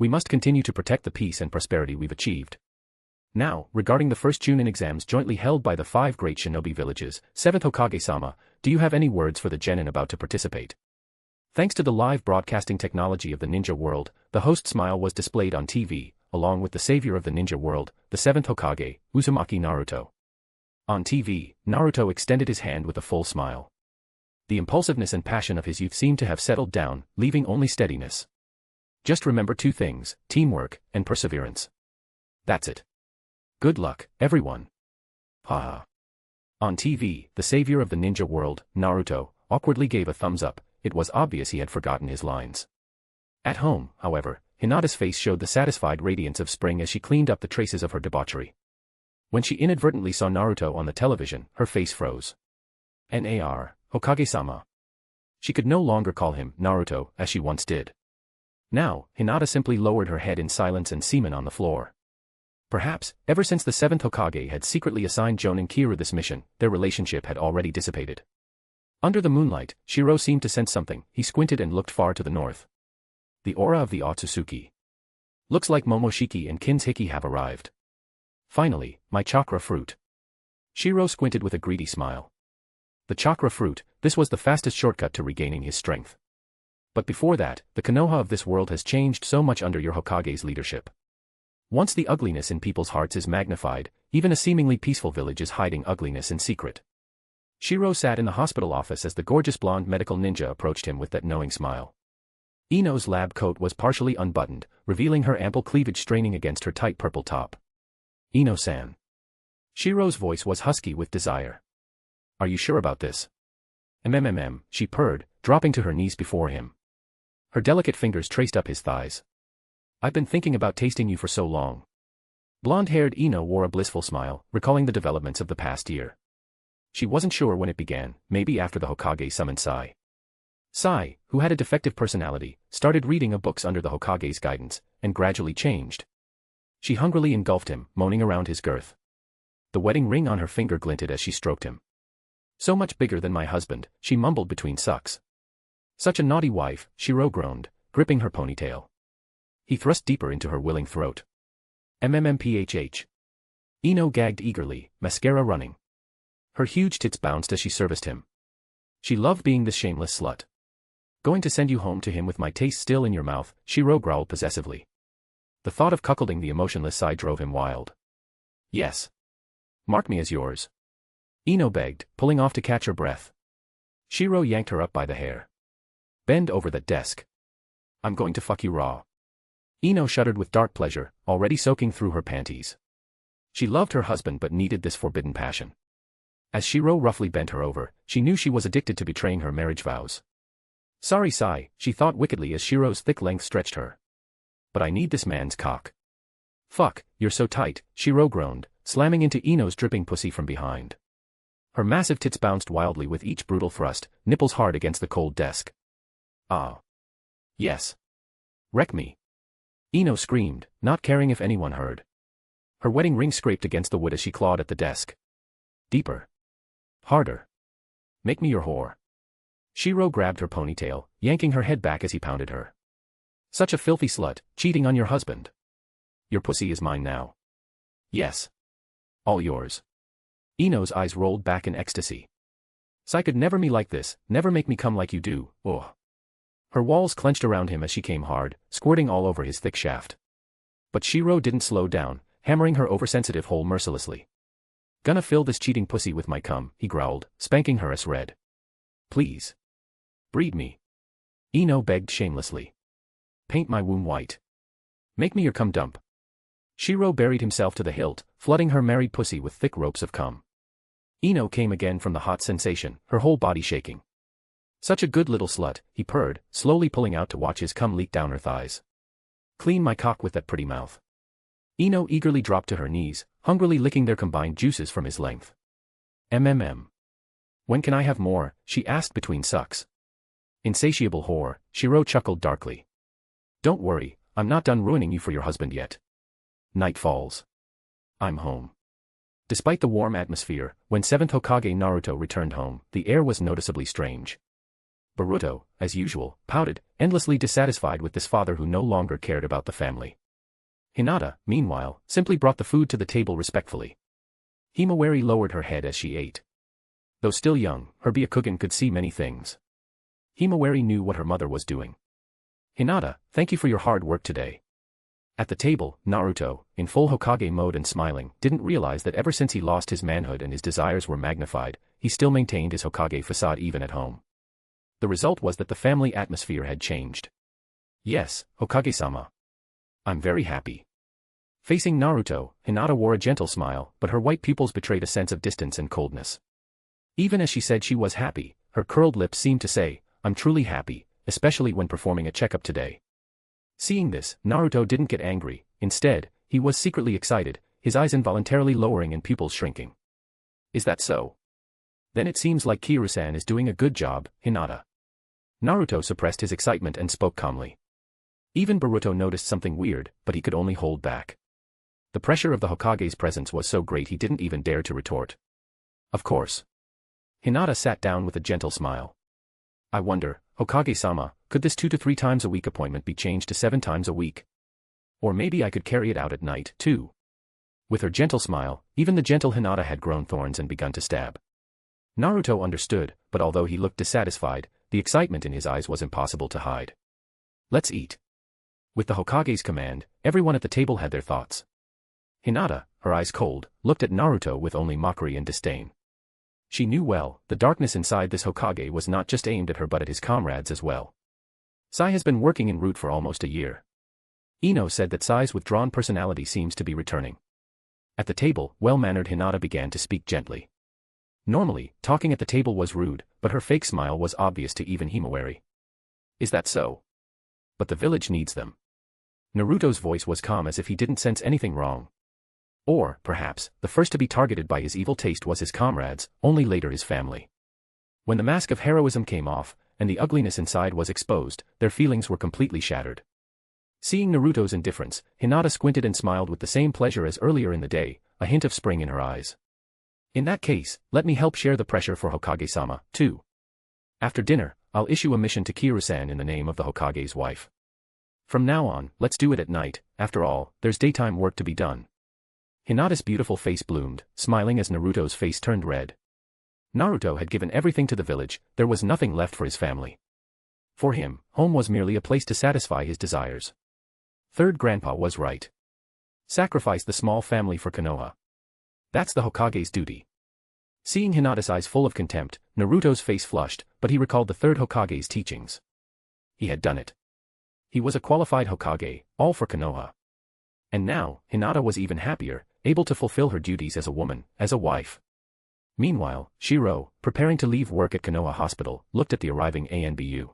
We must continue to protect the peace and prosperity we've achieved. Now, regarding the first Chunin exams jointly held by the 5 great shinobi villages, 7th Hokage-sama, do you have any words for the genin about to participate? Thanks to the live broadcasting technology of the ninja world, the host's smile was displayed on TV, along with the savior of the ninja world, the 7th Hokage, Uzumaki Naruto. On TV, Naruto extended his hand with a full smile. The impulsiveness and passion of his youth seemed to have settled down, leaving only steadiness. Just remember 2 things, teamwork and perseverance. That's it. Good luck, everyone. Haha. On TV, the savior of the ninja world, Naruto, awkwardly gave a thumbs up. It was obvious he had forgotten his lines. At home, however, Hinata's face showed the satisfied radiance of spring as she cleaned up the traces of her debauchery. When she inadvertently saw Naruto on the television, her face froze. Nar, Hokage-sama. She could no longer call him Naruto as she once did. Now, Hinata simply lowered her head in silence and semen on the floor. Perhaps, ever since the 7th Hokage had secretly assigned Jonin Kiru this mission, their relationship had already dissipated. Under the moonlight, Shirou seemed to sense something. He squinted and looked far to the north. The aura of the Otsutsuki. Looks like Momoshiki and Kinshiki have arrived. Finally, my chakra fruit. Shirou squinted with a greedy smile. The chakra fruit, this was the fastest shortcut to regaining his strength. But before that, the Konoha of this world has changed so much under your Hokage's leadership. Once the ugliness in people's hearts is magnified, even a seemingly peaceful village is hiding ugliness in secret. Shirou sat in the hospital office as the gorgeous blonde medical ninja approached him with that knowing smile. Ino's lab coat was partially unbuttoned, revealing her ample cleavage straining against her tight purple top. "Ino-san." Shirou's voice was husky with desire. "Are you sure about this?" She purred, dropping to her knees before him. Her delicate fingers traced up his thighs. "I've been thinking about tasting you for so long." Blonde-haired Ino wore a blissful smile, recalling the developments of the past year. She wasn't sure when it began, maybe after the Hokage summoned Sai. Sai, who had a defective personality, started reading books under the Hokage's guidance, and gradually changed. She hungrily engulfed him, moaning around his girth. The wedding ring on her finger glinted as she stroked him. "So much bigger than my husband," she mumbled between sucks. "Such a naughty wife," Shirou groaned, gripping her ponytail. He thrust deeper into her willing throat. "Phh." Ino gagged eagerly, mascara running. Her huge tits bounced as she serviced him. She loved being this shameless slut. "Going to send you home to him with my taste still in your mouth," Shirou growled possessively. The thought of cuckolding the emotionless Sai drove him wild. "Yes. Mark me as yours." Ino begged, pulling off to catch her breath. Shirou yanked her up by the hair. "Bend over that desk. I'm going to fuck you raw." Ino shuddered with dark pleasure, already soaking through her panties. She loved her husband but needed this forbidden passion. As Shirou roughly bent her over, she knew she was addicted to betraying her marriage vows. "Sorry, Sai," she thought wickedly as Shirou's thick length stretched her. "But I need this man's cock." "Fuck, you're so tight," Shirou groaned, slamming into Ino's dripping pussy from behind. Her massive tits bounced wildly with each brutal thrust, nipples hard against the cold desk. "Ah. Yes. Wreck me." Ino screamed, not caring if anyone heard. Her wedding ring scraped against the wood as she clawed at the desk. "Deeper. Harder. Make me your whore." Shirou grabbed her ponytail, yanking her head back as he pounded her. "Such a filthy slut, cheating on your husband. Your pussy is mine now." "Yes. All yours." Ino's eyes rolled back in ecstasy. "Sai could never me like this, never make me come like you do, ugh." Her walls clenched around him as she came hard, squirting all over his thick shaft. But Shirou didn't slow down, hammering her oversensitive hole mercilessly. "Gonna fill this cheating pussy with my cum," he growled, spanking her ass red. "Please. Breed me." Ino begged shamelessly. "Paint my womb white. Make me your cum dump." Shirou buried himself to the hilt, flooding her married pussy with thick ropes of cum. Ino came again from the hot sensation, her whole body shaking. "Such a good little slut," he purred, slowly pulling out to watch his cum leak down her thighs. "Clean my cock with that pretty mouth." Ino eagerly dropped to her knees, hungrily licking their combined juices from his length. "When can I have more?" she asked between sucks. "Insatiable whore," Shirou chuckled darkly. "Don't worry, I'm not done ruining you for your husband yet." Night falls. I'm home. Despite the warm atmosphere, when 7th Hokage Naruto returned home, the air was noticeably strange. Boruto, as usual, pouted, endlessly dissatisfied with this father who no longer cared about the family. Hinata, meanwhile, simply brought the food to the table respectfully. Himawari lowered her head as she ate. Though still young, her Byakugan could see many things. Himawari knew what her mother was doing. "Hinata, thank you for your hard work today." At the table, Naruto, in full Hokage mode and smiling, didn't realize that ever since he lost his manhood and his desires were magnified, he still maintained his Hokage facade even at home. The result was that the family atmosphere had changed. "Yes, Hokage-sama. I'm very happy." Facing Naruto, Hinata wore a gentle smile, but her white pupils betrayed a sense of distance and coldness. Even as she said she was happy, her curled lips seemed to say, "I'm truly happy, especially when performing a checkup today." Seeing this, Naruto didn't get angry, instead, he was secretly excited, his eyes involuntarily lowering and pupils shrinking. "Is that so? Then it seems like Kiru-san is doing a good job, Hinata." Naruto suppressed his excitement and spoke calmly. Even Boruto noticed something weird, but he could only hold back. The pressure of the Hokage's presence was so great he didn't even dare to retort. "Of course." Hinata sat down with a gentle smile. "I wonder, Hokage-sama, could this 2 to 3 times a week appointment be changed to 7 times a week? Or maybe I could carry it out at night, too." With her gentle smile, even the gentle Hinata had grown thorns and begun to stab. Naruto understood, but although he looked dissatisfied, the excitement in his eyes was impossible to hide. "Let's eat." With the Hokage's command, everyone at the table had their thoughts. Hinata, her eyes cold, looked at Naruto with only mockery and disdain. She knew well, the darkness inside this Hokage was not just aimed at her but at his comrades as well. Sai has been working en route for almost a year. Ino said that Sai's withdrawn personality seems to be returning. At the table, well-mannered Hinata began to speak gently. Normally, talking at the table was rude, but her fake smile was obvious to even Himawari. Is that so? But the village needs them. Naruto's voice was calm as if he didn't sense anything wrong. Or, perhaps, the first to be targeted by his evil taste was his comrades, only later his family. When the mask of heroism came off, and the ugliness inside was exposed, their feelings were completely shattered. Seeing Naruto's indifference, Hinata squinted and smiled with the same pleasure as earlier in the day, a hint of spring in her eyes. In that case, let me help share the pressure for Hokage-sama, too. After dinner, I'll issue a mission to Kiru-san in the name of the Hokage's wife. From now on, let's do it at night, after all, there's daytime work to be done. Hinata's beautiful face bloomed, smiling as Naruto's face turned red. Naruto had given everything to the village, there was nothing left for his family. For him, home was merely a place to satisfy his desires. Third grandpa was right. Sacrifice the small family for Konoha. That's the Hokage's duty. Seeing Hinata's eyes full of contempt, Naruto's face flushed, but he recalled the third Hokage's teachings. He had done it. He was a qualified Hokage, all for Konoha. And now, Hinata was even happier, able to fulfill her duties as a woman, as a wife. Meanwhile, Shirou, preparing to leave work at Konoha Hospital, looked at the arriving ANBU.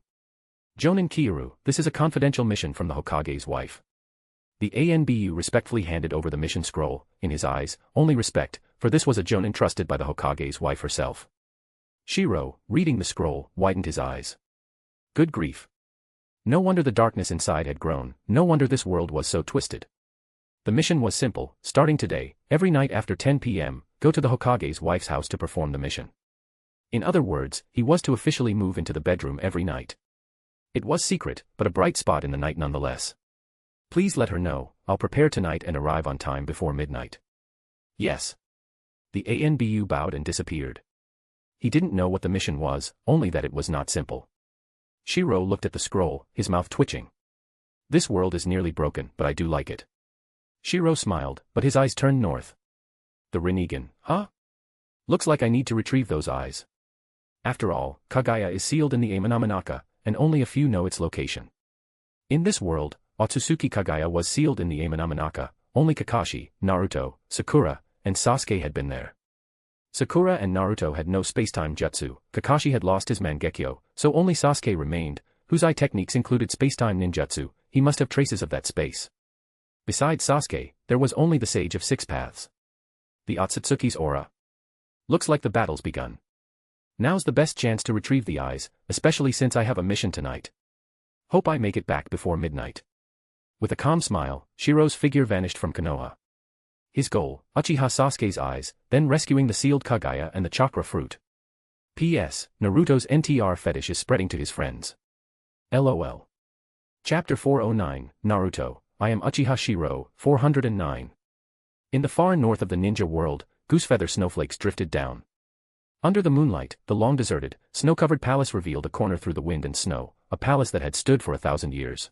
Jonin Kiiru, this is a confidential mission from the Hokage's wife. The ANBU respectfully handed over the mission scroll, in his eyes, only respect, for this was a Jonin trusted by the Hokage's wife herself. Shirou, reading the scroll, widened his eyes. Good grief. No wonder the darkness inside had grown, no wonder this world was so twisted. The mission was simple, starting today, every night after 10 p.m., go to the Hokage's wife's house to perform the mission. In other words, he was to officially move into the bedroom every night. It was secret, but a bright spot in the night nonetheless. Please let her know, I'll prepare tonight and arrive on time before midnight. Yes. The ANBU bowed and disappeared. He didn't know what the mission was, only that it was not simple. Shirou looked at the scroll, his mouth twitching. This world is nearly broken, but I do like it. Shirou smiled, but his eyes turned north. The Rinnegan, huh? Looks like I need to retrieve those eyes. After all, Kagaya is sealed in the Amanamanaka, and only a few know its location. In this world, Otsutsuki Kagaya was sealed in the Amanamanaka, only Kakashi, Naruto, Sakura, and Sasuke had been there. Sakura and Naruto had no spacetime jutsu, Kakashi had lost his Mangekyo, so only Sasuke remained, whose eye techniques included spacetime ninjutsu, he must have traces of that space. Besides Sasuke, there was only the Sage of Six Paths. The Otsutsuki's aura. Looks like the battle's begun. Now's the best chance to retrieve the eyes, especially since I have a mission tonight. Hope I make it back before midnight. With a calm smile, Shirou's figure vanished from Konoha. His goal, Uchiha Sasuke's eyes, then rescuing the sealed Kagaya and the chakra fruit. P.S. Naruto's NTR fetish is spreading to his friends. LOL. Chapter 409, Naruto, I am Uchiha Shirou, 409. In the far north of the ninja world, goosefeather snowflakes drifted down. Under the moonlight, the long-deserted, snow-covered palace revealed a corner through the wind and snow, a palace that had stood for 1,000 years.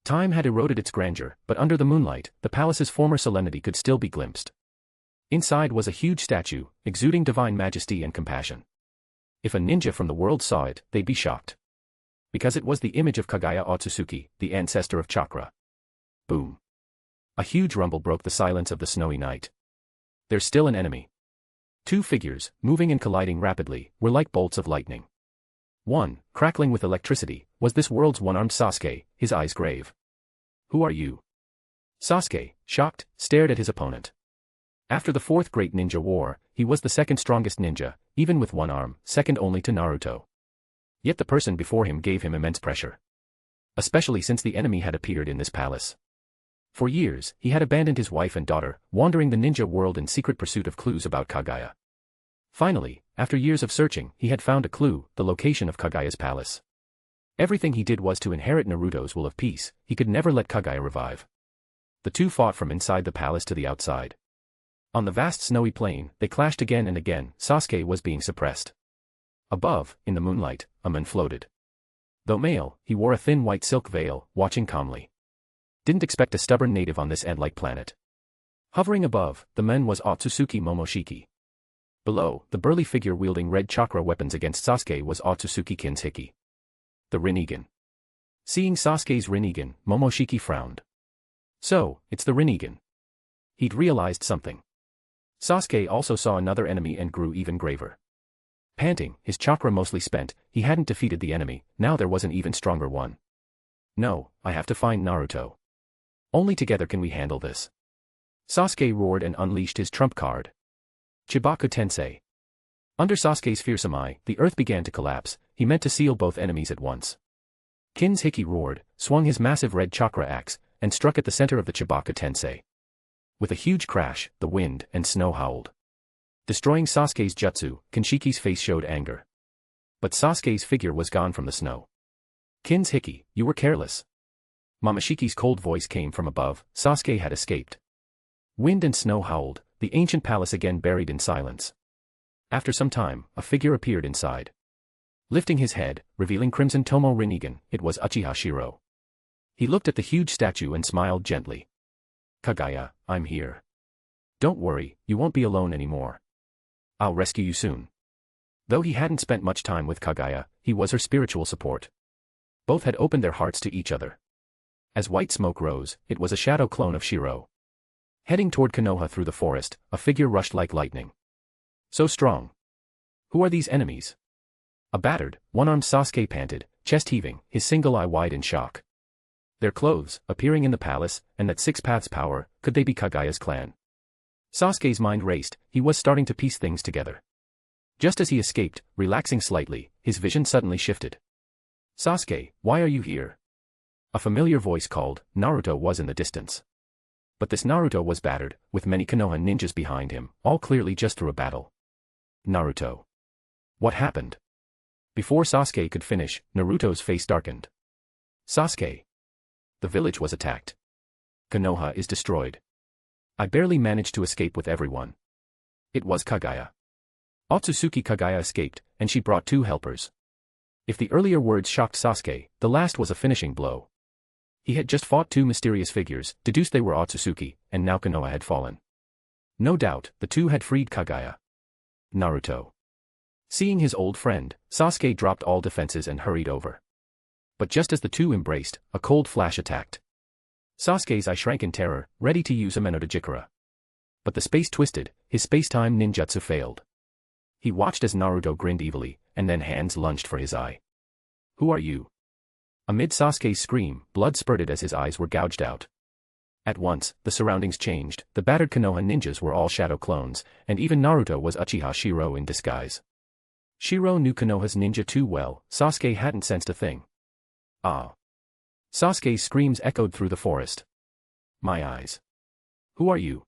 Time had eroded its grandeur, but under the moonlight, the palace's former solemnity could still be glimpsed. Inside was a huge statue, exuding divine majesty and compassion. If a ninja from the world saw it, they'd be shocked. Because it was the image of Kagaya Otsutsuki, the ancestor of chakra. Boom. A huge rumble broke the silence of the snowy night. There's still an enemy. Two figures, moving and colliding rapidly, were like bolts of lightning. One, crackling with electricity, was this world's one-armed Sasuke, his eyes grave. Who are you? Sasuke, shocked, stared at his opponent. After the fourth great ninja war, he was the second strongest ninja, even with one arm, second only to Naruto. Yet the person before him gave him immense pressure. Especially since the enemy had appeared in this palace. For years, he had abandoned his wife and daughter, wandering the ninja world in secret pursuit of clues about Kagaya. Finally, after years of searching, he had found a clue, the location of Kagaya's palace. Everything he did was to inherit Naruto's will of peace, he could never let Kagaya revive. The two fought from inside the palace to the outside. On the vast snowy plain, they clashed again and again, Sasuke was being suppressed. Above, in the moonlight, a man floated. Though male, he wore a thin white silk veil, watching calmly. Didn't expect a stubborn native on this ant-like planet. Hovering above, the man was Otsutsuki Momoshiki. Below, the burly figure wielding red chakra weapons against Sasuke was Otsutsuki Kinshiki. The Rinnegan. Seeing Sasuke's Rinnegan, Momoshiki frowned. So, it's the Rinnegan. He'd realized something. Sasuke also saw another enemy and grew even graver. Panting, his chakra mostly spent, he hadn't defeated the enemy, now there was an even stronger one. No, I have to find Naruto. Only together can we handle this. Sasuke roared and unleashed his trump card. Chibaku Tensei. Under Sasuke's fearsome eye, the earth began to collapse, he meant to seal both enemies at once. Kinshiki roared, swung his massive red chakra axe, and struck at the center of the Chibaku Tensei. With a huge crash, the wind and snow howled. Destroying Sasuke's jutsu, Kinshiki's face showed anger. But Sasuke's figure was gone from the snow. Kinshiki, you were careless. Momoshiki's cold voice came from above, Sasuke had escaped. Wind and snow howled, the ancient palace again buried in silence. After some time, a figure appeared inside. Lifting his head, revealing Crimson Tomo Rinnegan, it was Uchiha Shirou. He looked at the huge statue and smiled gently. Kaguya, I'm here. Don't worry, you won't be alone anymore. I'll rescue you soon. Though he hadn't spent much time with Kaguya, he was her spiritual support. Both had opened their hearts to each other. As white smoke rose, it was a shadow clone of Shirou. Heading toward Konoha through the forest, a figure rushed like lightning. So strong. Who are these enemies? A battered, one-armed Sasuke panted, chest heaving, his single eye wide in shock. Their clothes, appearing in the palace, and that six paths power, could they be Kaguya's clan? Sasuke's mind raced, he was starting to piece things together. Just as he escaped, relaxing slightly, his vision suddenly shifted. Sasuke, why are you here? A familiar voice called, Naruto was in the distance. But this Naruto was battered, with many Konoha ninjas behind him, all clearly just through a battle. Naruto. What happened? Before Sasuke could finish, Naruto's face darkened. Sasuke. The village was attacked. Konoha is destroyed. I barely managed to escape with everyone. It was Kaguya. Otsutsuki Kaguya escaped, and she brought 2 helpers. If the earlier words shocked Sasuke, the last was a finishing blow. He had just fought 2 mysterious figures, deduced they were Otsutsuki, and now Konoha had fallen. No doubt, the 2 had freed Kaguya. Naruto. Seeing his old friend, Sasuke dropped all defenses and hurried over. But just as the 2 embraced, a cold flash attacked. Sasuke's eye shrank in terror, ready to use a Menotejikura. But the space twisted, his space-time ninjutsu failed. He watched as Naruto grinned evilly, and then hands lunged for his eye. Who are you? Amid Sasuke's scream, blood spurted as his eyes were gouged out. At once, the surroundings changed, the battered Konoha ninjas were all shadow clones, and even Naruto was Uchiha Shirou in disguise. Shirou knew Konoha's ninja too well, Sasuke hadn't sensed a thing. Ah. Sasuke's screams echoed through the forest. My eyes. Who are you?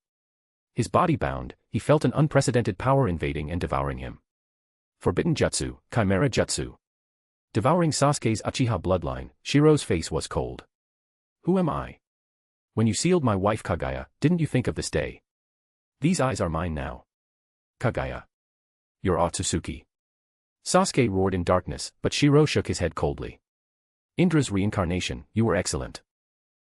His body bound, he felt an unprecedented power invading and devouring him. Forbidden Jutsu, Chimera Jutsu. Devouring Sasuke's Uchiha bloodline, Shirou's face was cold. Who am I? When you sealed my wife Kaguya, didn't you think of this day? These eyes are mine now. Kaguya. You're Otsutsuki. Sasuke roared in darkness, but Shirou shook his head coldly. Indra's reincarnation, you were excellent.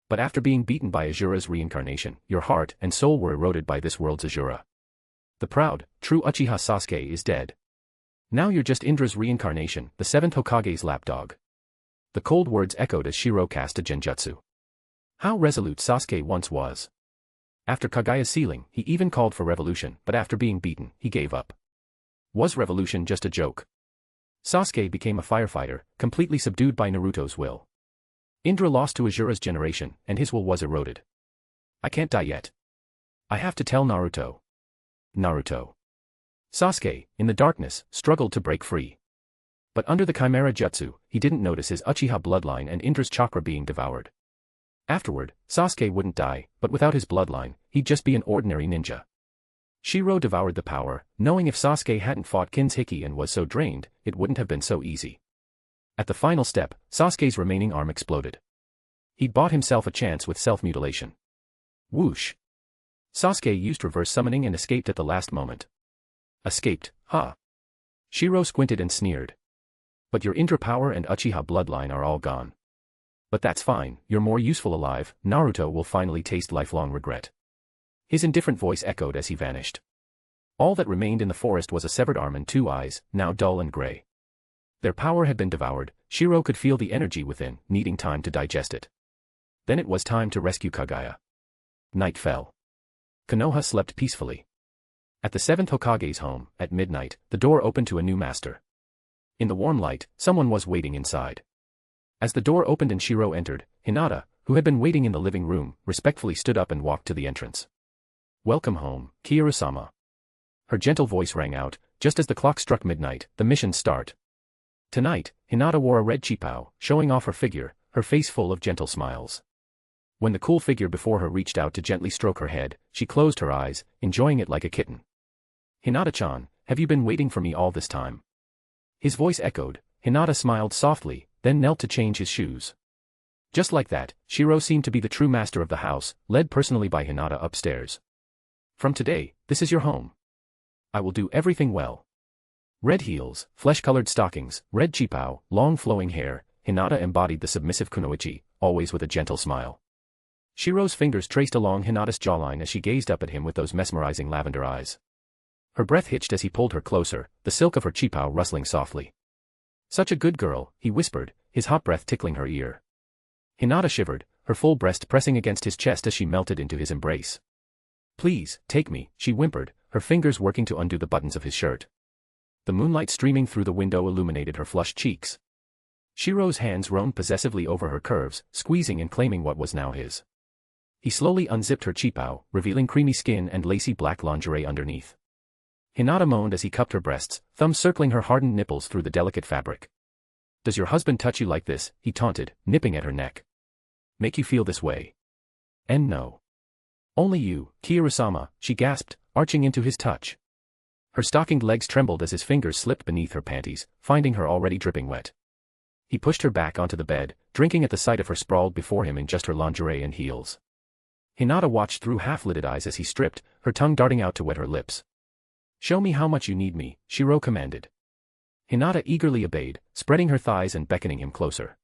But after being beaten by Azura's reincarnation, your heart and soul were eroded by this world's Azura. The proud, true Uchiha Sasuke is dead. Now you're just Indra's reincarnation, the 7th Hokage's lapdog. The cold words echoed as Shirou cast a genjutsu. How resolute Sasuke once was. After Kaguya's sealing, he even called for revolution, but after being beaten, he gave up. Was revolution just a joke? Sasuke became a firefighter, completely subdued by Naruto's will. Indra lost to Azura's generation, and his will was eroded. I can't die yet. I have to tell Naruto. Naruto. Sasuke, in the darkness, struggled to break free. But under the Chimera Jutsu, he didn't notice his Uchiha bloodline and Indra's chakra being devoured. Afterward, Sasuke wouldn't die, but without his bloodline, he'd just be an ordinary ninja. Shirou devoured the power, knowing if Sasuke hadn't fought Kinshiki and was so drained, it wouldn't have been so easy. At the final step, Sasuke's remaining arm exploded. He'd bought himself a chance with self-mutilation. Whoosh! Sasuke used reverse summoning and escaped at the last moment. Escaped, huh? Shirou squinted and sneered. But your Indra power and Uchiha bloodline are all gone. But that's fine, you're more useful alive, Naruto will finally taste lifelong regret. His indifferent voice echoed as he vanished. All that remained in the forest was a severed arm and 2 eyes, now dull and gray. Their power had been devoured. Shirou could feel the energy within, needing time to digest it. Then it was time to rescue Kaguya. Night fell. Konoha slept peacefully. At the 7th Hokage's home, at midnight, the door opened to a new master. In the warm light, someone was waiting inside. As the door opened and Shirou entered, Hinata, who had been waiting in the living room, respectfully stood up and walked to the entrance. "Welcome home, Kiyoru-sama." Her gentle voice rang out, just as the clock struck midnight, the mission's start. Tonight, Hinata wore a red chipao, showing off her figure, her face full of gentle smiles. When the cool figure before her reached out to gently stroke her head, she closed her eyes, enjoying it like a kitten. "Hinata-chan, have you been waiting for me all this time?" His voice echoed. Hinata smiled softly, then knelt to change his shoes. Just like that, Shirou seemed to be the true master of the house, led personally by Hinata upstairs. "From today, this is your home. I will do everything well." Red heels, flesh-colored stockings, red chipao, long flowing hair, Hinata embodied the submissive kunoichi, always with a gentle smile. Shirou's fingers traced along Hinata's jawline as she gazed up at him with those mesmerizing lavender eyes. Her breath hitched as he pulled her closer, the silk of her chipao rustling softly. "Such a good girl," he whispered, his hot breath tickling her ear. Hinata shivered, her full breast pressing against his chest as she melted into his embrace. "Please, take me," she whimpered, her fingers working to undo the buttons of his shirt. The moonlight streaming through the window illuminated her flushed cheeks. Shirou's hands roamed possessively over her curves, squeezing and claiming what was now his. He slowly unzipped her chipao, revealing creamy skin and lacy black lingerie underneath. Hinata moaned as he cupped her breasts, thumbs circling her hardened nipples through the delicate fabric. "Does your husband touch you like this?" he taunted, nipping at her neck. "Make you feel this way?" "And no. Only you, Kiyoru-sama," she gasped, arching into his touch. Her stockinged legs trembled as his fingers slipped beneath her panties, finding her already dripping wet. He pushed her back onto the bed, drinking at the sight of her sprawled before him in just her lingerie and heels. Hinata watched through half-lidded eyes as he stripped, her tongue darting out to wet her lips. "Show me how much you need me," Shirou commanded. Hinata eagerly obeyed, spreading her thighs and beckoning him closer.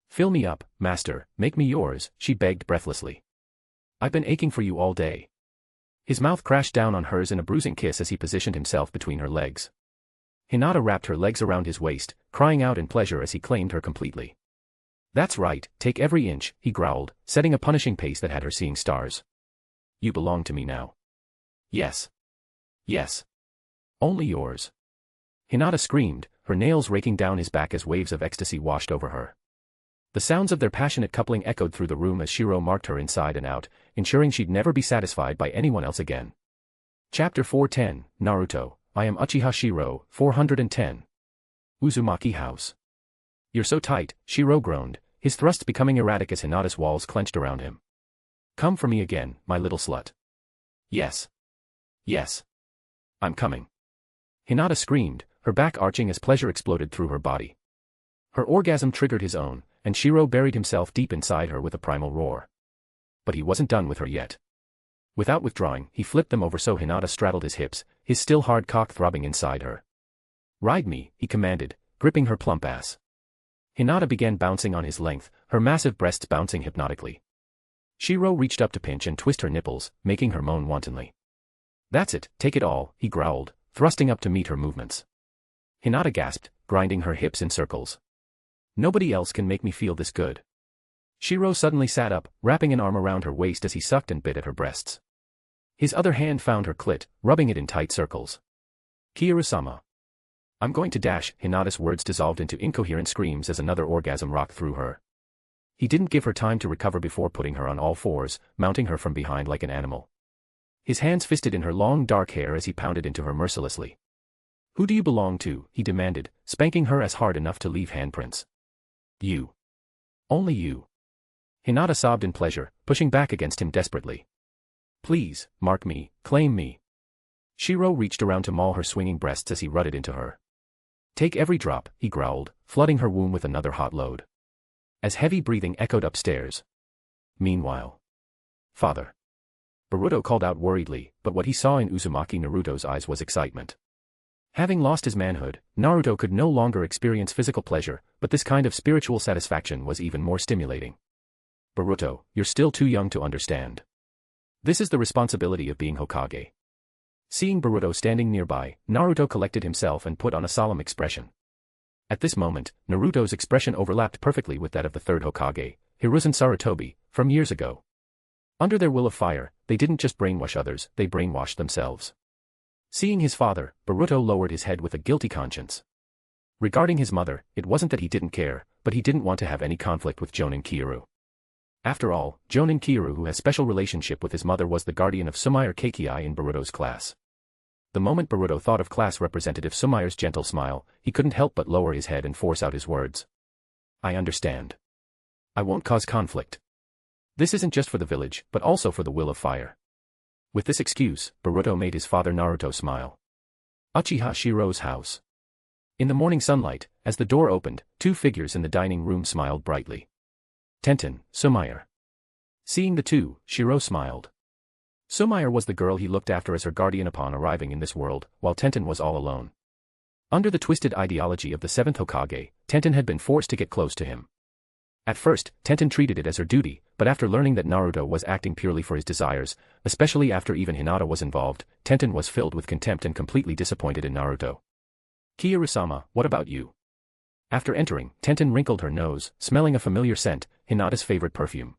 "Fill me up, master, make me yours," she begged breathlessly. "I've been aching for you all day." His mouth crashed down on hers in a bruising kiss as he positioned himself between her legs. Hinata wrapped her legs around his waist, crying out in pleasure as he claimed her completely. "That's right, take every inch," he growled, setting a punishing pace that had her seeing stars. "You belong to me now." "Yes. Yes. Only yours." Hinata screamed, her nails raking down his back as waves of ecstasy washed over her. The sounds of their passionate coupling echoed through the room as Shirou marked her inside and out, ensuring she'd never be satisfied by anyone else again. Chapter 410, Naruto, I am Uchiha Shirou, 410. Uzumaki House. "You're so tight," Shirou groaned, his thrusts becoming erratic as Hinata's walls clenched around him. "Come for me again, my little slut." "Yes. Yes. I'm coming." Hinata screamed, her back arching as pleasure exploded through her body. Her orgasm triggered his own, and Shirou buried himself deep inside her with a primal roar. But he wasn't done with her yet. Without withdrawing, he flipped them over so Hinata straddled his hips, his still hard cock throbbing inside her. "Ride me," he commanded, gripping her plump ass. Hinata began bouncing on his length, her massive breasts bouncing hypnotically. Shirou reached up to pinch and twist her nipples, making her moan wantonly. "That's it, take it all," he growled, thrusting up to meet her movements. Hinata gasped, grinding her hips in circles. "Nobody else can make me feel this good." Shirou suddenly sat up, wrapping an arm around her waist as he sucked and bit at her breasts. His other hand found her clit, rubbing it in tight circles. "Kiyoru-sama. I'm going to dash," Hinata's words dissolved into incoherent screams as another orgasm rocked through her. He didn't give her time to recover before putting her on all fours, mounting her from behind like an animal. His hands fisted in her long dark hair as he pounded into her mercilessly. "Who do you belong to?" he demanded, spanking her as hard enough to leave handprints. "You. Only you." Hinata sobbed in pleasure, pushing back against him desperately. "Please, mark me, claim me." Shirou reached around to maul her swinging breasts as he rutted into her. "Take every drop," he growled, flooding her womb with another hot load. As heavy breathing echoed upstairs. Meanwhile, "Father." Boruto called out worriedly, but what he saw in Uzumaki Naruto's eyes was excitement. Having lost his manhood, Naruto could no longer experience physical pleasure, but this kind of spiritual satisfaction was even more stimulating. Boruto, you're still too young to understand. This is the responsibility of being Hokage. Seeing Boruto standing nearby, Naruto collected himself and put on a solemn expression. At this moment, Naruto's expression overlapped perfectly with that of the third Hokage, Hiruzen Sarutobi, from years ago. Under their will of fire, they didn't just brainwash others, they brainwashed themselves. Seeing his father, Boruto lowered his head with a guilty conscience. Regarding his mother, it wasn't that he didn't care, but he didn't want to have any conflict with Jonin Kyoru. After all, Jonin Kyoru, who has special relationship with his mother, was the guardian of Sumair Keikei in Boruto's class. The moment Boruto thought of class representative Sumair's gentle smile, he couldn't help but lower his head and force out his words. I understand. I won't cause conflict. This isn't just for the village, but also for the will of fire. With this excuse, Boruto made his father Naruto smile. Uchiha Shirou's house. In the morning sunlight, as the door opened, two figures in the dining room smiled brightly. Tenten, Sumair. Seeing the two, Shirou smiled. Sumair was the girl he looked after as her guardian upon arriving in this world, while Tenten was all alone. Under the twisted ideology of the seventh Hokage, Tenten had been forced to get close to him. At first, Tenten treated it as her duty, but after learning that Naruto was acting purely for his desires, especially after even Hinata was involved, Tenten was filled with contempt and completely disappointed in Naruto. Kyoru-sama, what about you? After entering, Tenten wrinkled her nose, smelling a familiar scent, Hinata's favorite perfume.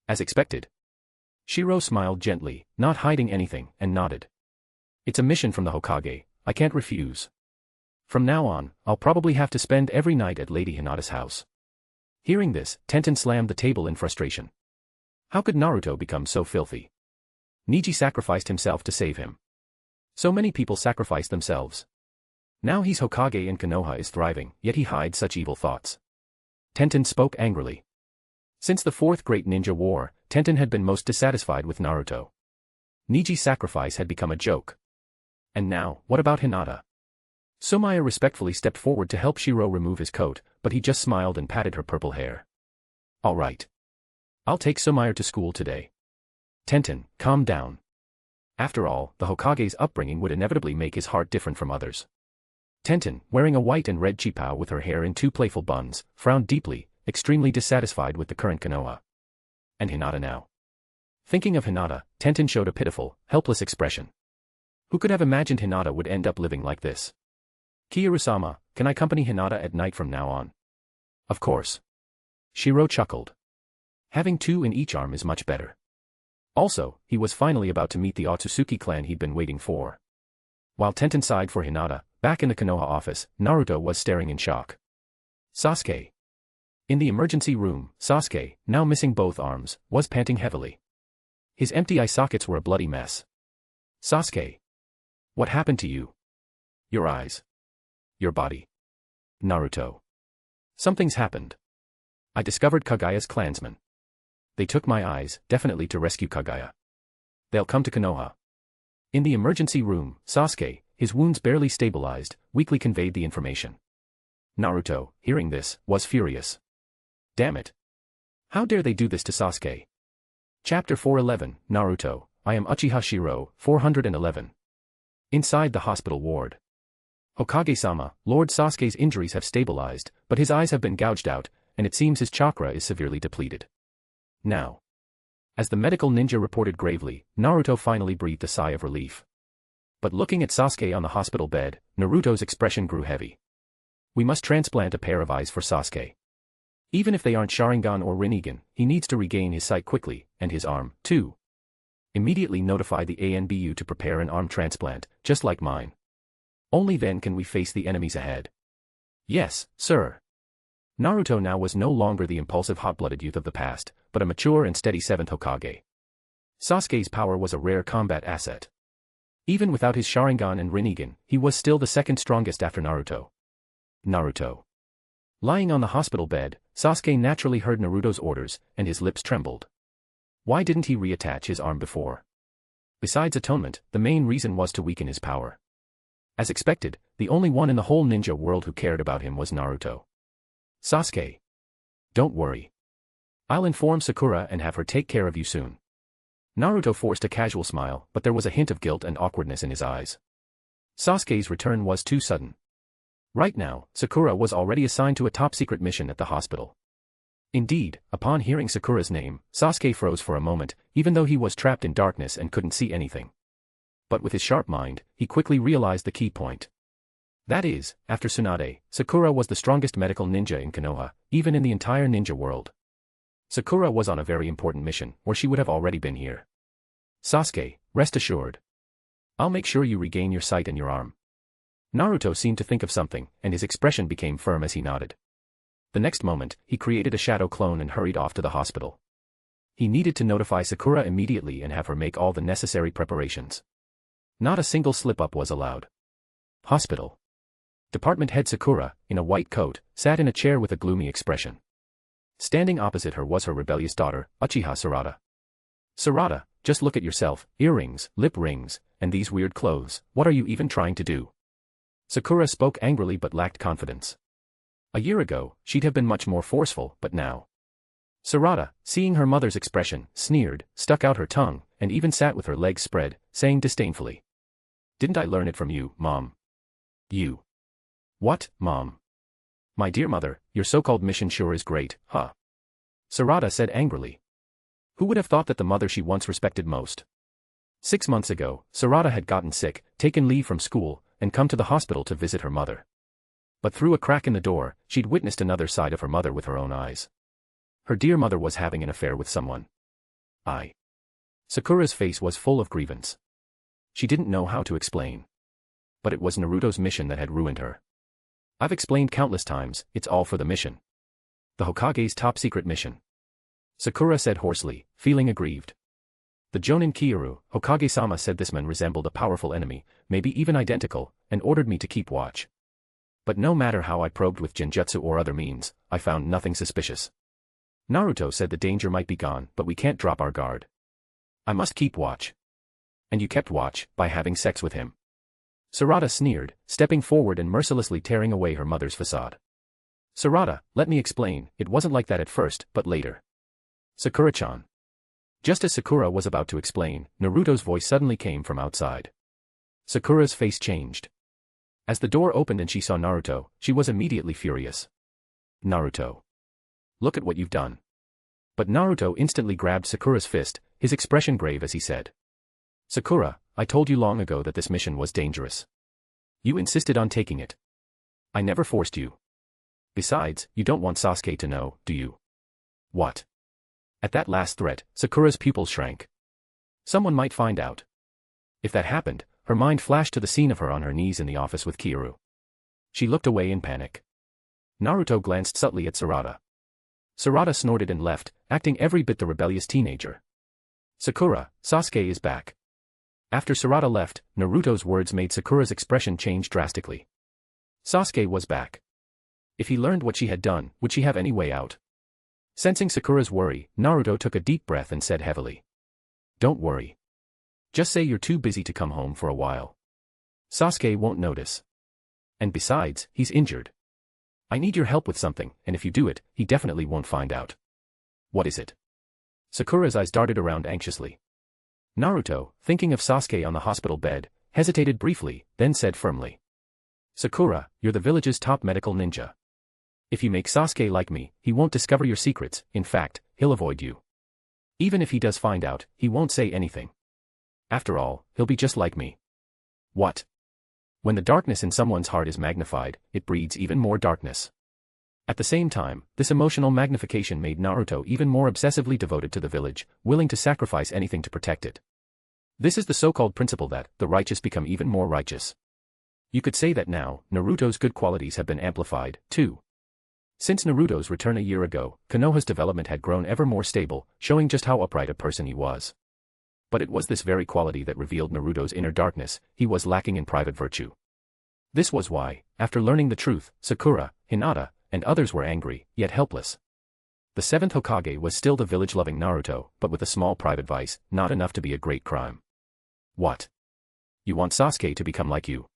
As expected. Shirou smiled gently, not hiding anything, and nodded. It's a mission from the Hokage, I can't refuse. From now on, I'll probably have to spend every night at Lady Hinata's house. Hearing this, Tenten slammed the table in frustration. How could Naruto become so filthy? Neji sacrificed himself to save him. So many people sacrifice themselves. Now he's Hokage and Konoha is thriving, yet he hides such evil thoughts. Tenten spoke angrily. Since the Fourth Great Ninja War, Tenten had been most dissatisfied with Naruto. Neji's sacrifice had become a joke. And now, what about Hinata? Sumair respectfully stepped forward to help Shirou remove his coat, but he just smiled and patted her purple hair. All right. I'll take Sumair to school today. Tenten, calm down. After all, the Hokage's upbringing would inevitably make his heart different from others. Tenten, wearing a white and red chipao with her hair in two playful buns, frowned deeply, extremely dissatisfied with the current Konoha. And Hinata now. Thinking of Hinata, Tenten showed a pitiful, helpless expression. Who could have imagined Hinata would end up living like this? Kyoru-sama, can I accompany Hinata at night from now on? Of course. Shirou chuckled. Having two in each arm is much better. Also, he was finally about to meet the Otsutsuki clan he'd been waiting for. While Tenten sighed for Hinata, back in the Konoha office, Naruto was staring in shock. Sasuke. In the emergency room, Sasuke, now missing both arms, was panting heavily. His empty eye sockets were a bloody mess. Sasuke. What happened to you? Your eyes. Your body. Naruto. Something's happened. I discovered Kagaya's clansmen. They took my eyes, definitely to rescue Kagaya. They'll come to Konoha. In the emergency room, Sasuke, his wounds barely stabilized, weakly conveyed the information. Naruto, hearing this, was furious. Damn it. How dare they do this to Sasuke? Chapter 411, Naruto, I am Uchiha Shirou, 411. Inside the hospital ward. Hokage-sama, Lord Sasuke's injuries have stabilized, but his eyes have been gouged out, and it seems his chakra is severely depleted. Now. As the medical ninja reported gravely, Naruto finally breathed a sigh of relief. But looking at Sasuke on the hospital bed, Naruto's expression grew heavy. We must transplant a pair of eyes for Sasuke. Even if they aren't Sharingan or Rinnegan, he needs to regain his sight quickly, and his arm, too. Immediately notify the ANBU to prepare an arm transplant, just like mine. Only then can we face the enemies ahead. Yes, sir. Naruto now was no longer the impulsive hot-blooded youth of the past, but a mature and steady seventh Hokage. Sasuke's power was a rare combat asset. Even without his Sharingan and Rinnegan, he was still the second strongest after Naruto. Naruto. Lying on the hospital bed, Sasuke naturally heard Naruto's orders, and his lips trembled. Why didn't he reattach his arm before? Besides atonement, the main reason was to weaken his power. As expected, the only one in the whole ninja world who cared about him was Naruto. Sasuke. Don't worry. I'll inform Sakura and have her take care of you soon. Naruto forced a casual smile, but there was a hint of guilt and awkwardness in his eyes. Sasuke's return was too sudden. Right now, Sakura was already assigned to a top-secret mission at the hospital. Indeed, upon hearing Sakura's name, Sasuke froze for a moment, even though he was trapped in darkness and couldn't see anything. But with his sharp mind, he quickly realized the key point. That is, after Tsunade, Sakura was the strongest medical ninja in Konoha, even in the entire ninja world. Sakura was on a very important mission, or she would have already been here. Sasuke, rest assured. I'll make sure you regain your sight and your arm. Naruto seemed to think of something, and his expression became firm as he nodded. The next moment, he created a shadow clone and hurried off to the hospital. He needed to notify Sakura immediately and have her make all the necessary preparations. Not a single slip-up was allowed. Hospital. Department head Sakura, in a white coat, sat in a chair with a gloomy expression. Standing opposite her was her rebellious daughter, Uchiha Shirou. Sarada, just look at yourself, earrings, lip rings, and these weird clothes, what are you even trying to do? Sakura spoke angrily but lacked confidence. A year ago, she'd have been much more forceful, but now. Sarada, seeing her mother's expression, sneered, stuck out her tongue, and even sat with her legs spread, saying disdainfully. Didn't I learn it from you, Mom? You. What, Mom? My dear mother, your so-called mission sure is great, huh? Sarada said angrily. Who would have thought that the mother she once respected most? 6 months ago, Sarada had gotten sick, taken leave from school, and come to the hospital to visit her mother. But through a crack in the door, she'd witnessed another side of her mother with her own eyes. Her dear mother was having an affair with someone. Sakura's face was full of grievance. She didn't know how to explain. But it was Naruto's mission that had ruined her. I've explained countless times, it's all for the mission. The Hokage's top-secret mission. Sakura said hoarsely, feeling aggrieved. The Jonin Kyoru, Hokage-sama, said this man resembled a powerful enemy, maybe even identical, and ordered me to keep watch. But no matter how I probed with genjutsu or other means, I found nothing suspicious. Naruto said the danger might be gone, but we can't drop our guard. I must keep watch. And you kept watch, by having sex with him. Sarada sneered, stepping forward and mercilessly tearing away her mother's facade. Sarada, let me explain, it wasn't like that at first, but later. Sakura-chan. Just as Sakura was about to explain, Naruto's voice suddenly came from outside. Sakura's face changed. As the door opened and she saw Naruto, she was immediately furious. Naruto. Look at what you've done. But Naruto instantly grabbed Sakura's fist, his expression grave as he said. Sakura, I told you long ago that this mission was dangerous. You insisted on taking it. I never forced you. Besides, you don't want Sasuke to know, do you? What? At that last threat, Sakura's pupils shrank. Someone might find out. If that happened, her mind flashed to the scene of her on her knees in the office with Kyoru. She looked away in panic. Naruto glanced subtly at Sarada. Sarada snorted and left, acting every bit the rebellious teenager. Sakura, Sasuke is back. After Sarada left, Naruto's words made Sakura's expression change drastically. Sasuke was back. If he learned what she had done, would she have any way out? Sensing Sakura's worry, Naruto took a deep breath and said heavily. Don't worry. Just say you're too busy to come home for a while. Sasuke won't notice. And besides, he's injured. I need your help with something, and if you do it, he definitely won't find out. What is it? Sakura's eyes darted around anxiously. Naruto, thinking of Sasuke on the hospital bed, hesitated briefly, then said firmly. Sakura, you're the village's top medical ninja. If you make Sasuke like me, he won't discover your secrets, in fact, he'll avoid you. Even if he does find out, he won't say anything. After all, he'll be just like me. What? When the darkness in someone's heart is magnified, it breeds even more darkness. At the same time, this emotional magnification made Naruto even more obsessively devoted to the village, willing to sacrifice anything to protect it. This is the so-called principle that the righteous become even more righteous. You could say that now, Naruto's good qualities have been amplified, too. Since Naruto's return a year ago, Konoha's development had grown ever more stable, showing just how upright a person he was. But it was this very quality that revealed Naruto's inner darkness, he was lacking in private virtue. This was why, after learning the truth, Sakura, Hinata, and others were angry, yet helpless. The 7th Hokage was still the village-loving Naruto, but with a small private vice, not enough to be a great crime. What? You want Sasuke to become like you?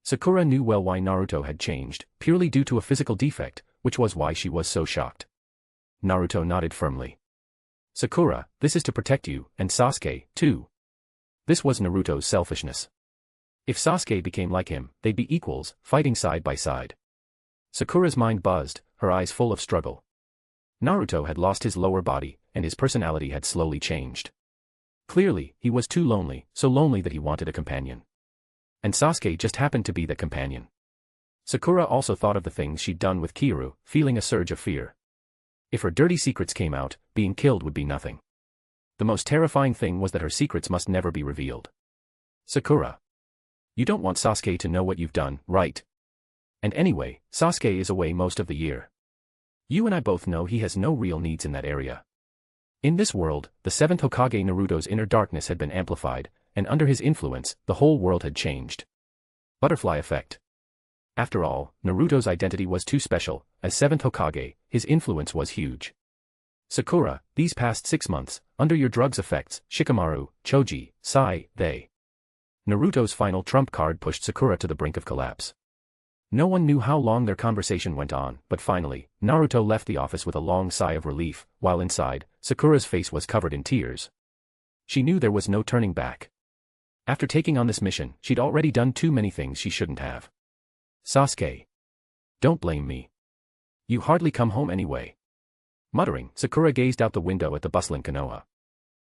Sakura knew well why Naruto had changed, purely due to a physical defect, which was why she was so shocked. Naruto nodded firmly. Sakura, this is to protect you, and Sasuke, too. This was Naruto's selfishness. If Sasuke became like him, they'd be equals, fighting side by side. Sakura's mind buzzed, her eyes full of struggle. Naruto had lost his lower body, and his personality had slowly changed. Clearly, he was too lonely, so lonely that he wanted a companion. And Sasuke just happened to be the companion. Sakura also thought of the things she'd done with Kiryu, feeling a surge of fear. If her dirty secrets came out, being killed would be nothing. The most terrifying thing was that her secrets must never be revealed. Sakura. You don't want Sasuke to know what you've done, right? And anyway, Sasuke is away most of the year. You and I both know he has no real needs in that area. In this world, the 7th Hokage Naruto's inner darkness had been amplified, and under his influence, the whole world had changed. Butterfly effect. After all, Naruto's identity was too special. As 7th Hokage, his influence was huge. Sakura, these past 6 months, under your drugs' effects, Shikamaru, Choji, Sai, they. Naruto's final trump card pushed Sakura to the brink of collapse. No one knew how long their conversation went on, but finally, Naruto left the office with a long sigh of relief, while inside, Sakura's face was covered in tears. She knew there was no turning back. After taking on this mission, she'd already done too many things she shouldn't have. Sasuke. Don't blame me. You hardly come home anyway. Muttering, Sakura gazed out the window at the bustling Konoha.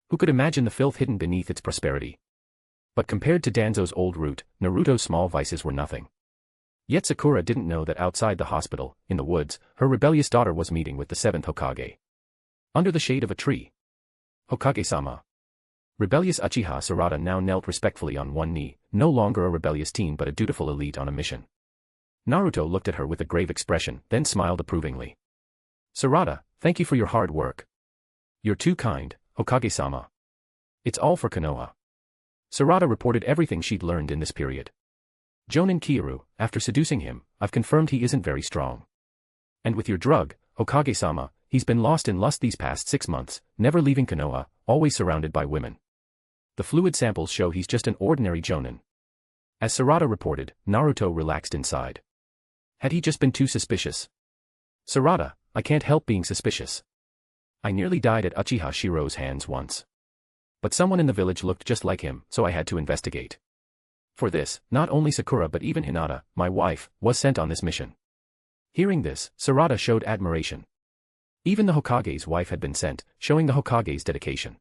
Who could imagine the filth hidden beneath its prosperity? But compared to Danzo's old route, Naruto's small vices were nothing. Yet Sakura didn't know that outside the hospital, in the woods, her rebellious daughter was meeting with the 7th Hokage. Under the shade of a tree. Hokage-sama. Rebellious Uchiha Sarada now knelt respectfully on one knee, no longer a rebellious teen but a dutiful elite on a mission. Naruto looked at her with a grave expression, then smiled approvingly. Sarada, thank you for your hard work. You're too kind, Hokage-sama. It's all for Konoha. Sarada reported everything she'd learned in this period. Jonin Kiryu, after seducing him, I've confirmed he isn't very strong. And with your drug, Hokage-sama, he's been lost in lust these past 6 months, never leaving Konoha, always surrounded by women. The fluid samples show he's just an ordinary Jonin. As Sarada reported, Naruto relaxed inside. Had he just been too suspicious? Sarada, I can't help being suspicious. I nearly died at Uchiha Shirou's hands once. But someone in the village looked just like him, so I had to investigate. For this, not only Sakura but even Hinata, my wife, was sent on this mission. Hearing this, Sarada showed admiration. Even the Hokage's wife had been sent, showing the Hokage's dedication.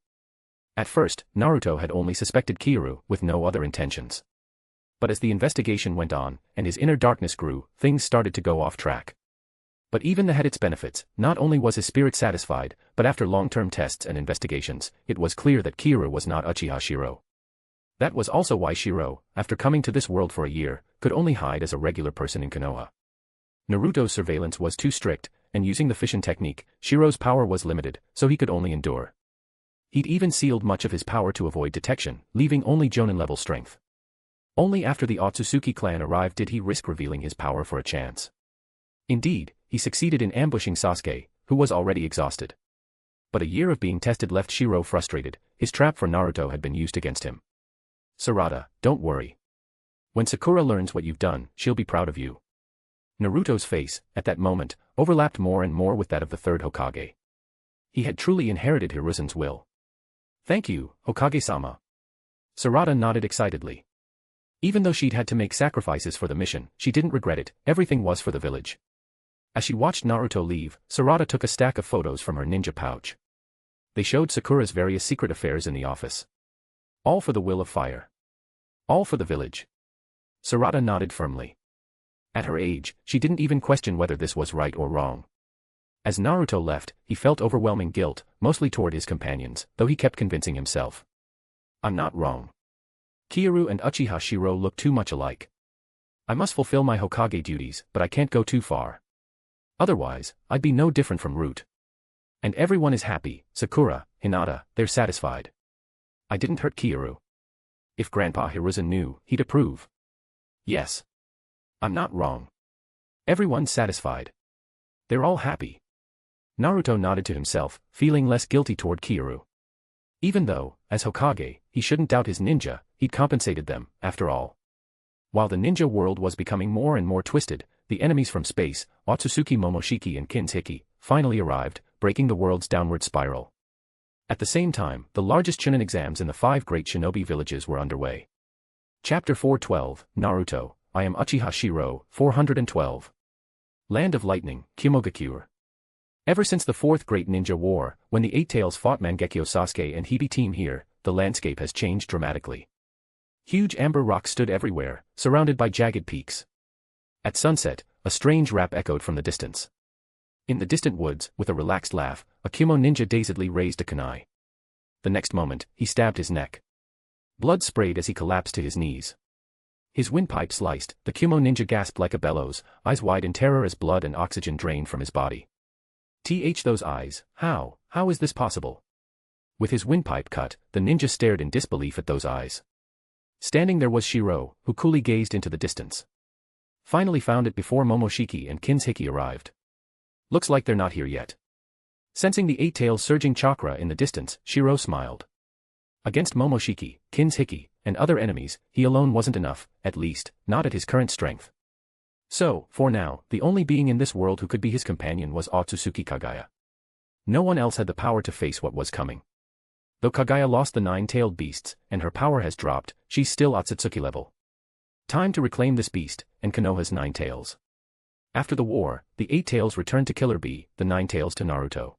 At first, Naruto had only suspected Kiryu, with no other intentions. But as the investigation went on, and his inner darkness grew, things started to go off track. But even that had its benefits. Not only was his spirit satisfied, but after long-term tests and investigations, it was clear that Kiryu was not Uchiha Shirou. That was also why Shirou, after coming to this world for a year, could only hide as a regular person in Konoha. Naruto's surveillance was too strict, and using the fission technique, Shirou's power was limited, so he could only endure. He'd even sealed much of his power to avoid detection, leaving only Jonin-level strength. Only after the Otsutsuki clan arrived did he risk revealing his power for a chance. Indeed, he succeeded in ambushing Sasuke, who was already exhausted. But a year of being tested left Shirou frustrated. His trap for Naruto had been used against him. Sarada, don't worry. When Sakura learns what you've done, she'll be proud of you. Naruto's face, at that moment, overlapped more and more with that of the 3rd Hokage. He had truly inherited Hiruzen's will. Thank you, Hokage-sama. Sarada nodded excitedly. Even though she'd had to make sacrifices for the mission, she didn't regret it. Everything was for the village. As she watched Naruto leave, Sarada took a stack of photos from her ninja pouch. They showed Sakura's various secret affairs in the office. All for the will of fire. All for the village. Sarada nodded firmly. At her age, she didn't even question whether this was right or wrong. As Naruto left, he felt overwhelming guilt, mostly toward his companions, though he kept convincing himself. I'm not wrong. Kiryu and Uchiha Shirou look too much alike. I must fulfill my Hokage duties, but I can't go too far. Otherwise, I'd be no different from Root. And everyone is happy, Sakura, Hinata, they're satisfied. I didn't hurt Kiryu. If Grandpa Hiruzen knew, he'd approve. Yes. I'm not wrong. Everyone's satisfied. They're all happy. Naruto nodded to himself, feeling less guilty toward Kiryu. Even though, as Hokage, he shouldn't doubt his ninja, he'd compensated them, after all. While the ninja world was becoming more and more twisted, the enemies from space, Otsutsuki Momoshiki and Kinshiki, finally arrived, breaking the world's downward spiral. At the same time, the largest Chunin exams in the 5 great shinobi villages were underway. Chapter 412, Naruto, I am Uchiha Shirou, 412. Land of Lightning, Kimogakure. Ever since the Fourth Great Ninja War, when the Eight Tails fought Mangekyo Sasuke and Hibi team here, the landscape has changed dramatically. Huge amber rocks stood everywhere, surrounded by jagged peaks. At sunset, a strange rap echoed from the distance. In the distant woods, with a relaxed laugh, a Kimo ninja dazedly raised a kunai. The next moment, he stabbed his neck. Blood sprayed as he collapsed to his knees. His windpipe sliced, the Kimo ninja gasped like a bellows, eyes wide in terror as blood and oxygen drained from his body. Those eyes, how is this possible? With his windpipe cut, the ninja stared in disbelief at those eyes. Standing there was Shirou, who coolly gazed into the distance. Finally found it before Momoshiki and Kinshiki arrived. Looks like they're not here yet. Sensing the Eight Tails surging chakra in the distance, Shirou smiled. Against Momoshiki, Kinshiki, and other enemies, he alone wasn't enough, at least, not at his current strength. So, for now, the only being in this world who could be his companion was Otsutsuki Kagaya. No one else had the power to face what was coming. Though Kagaya lost the nine-tailed beasts, and her power has dropped, she's still Otsutsuki level. Time to reclaim this beast, and Konoha's nine tails. After the war, the Eight Tails returned to Killer Bee, the Nine Tails to Naruto.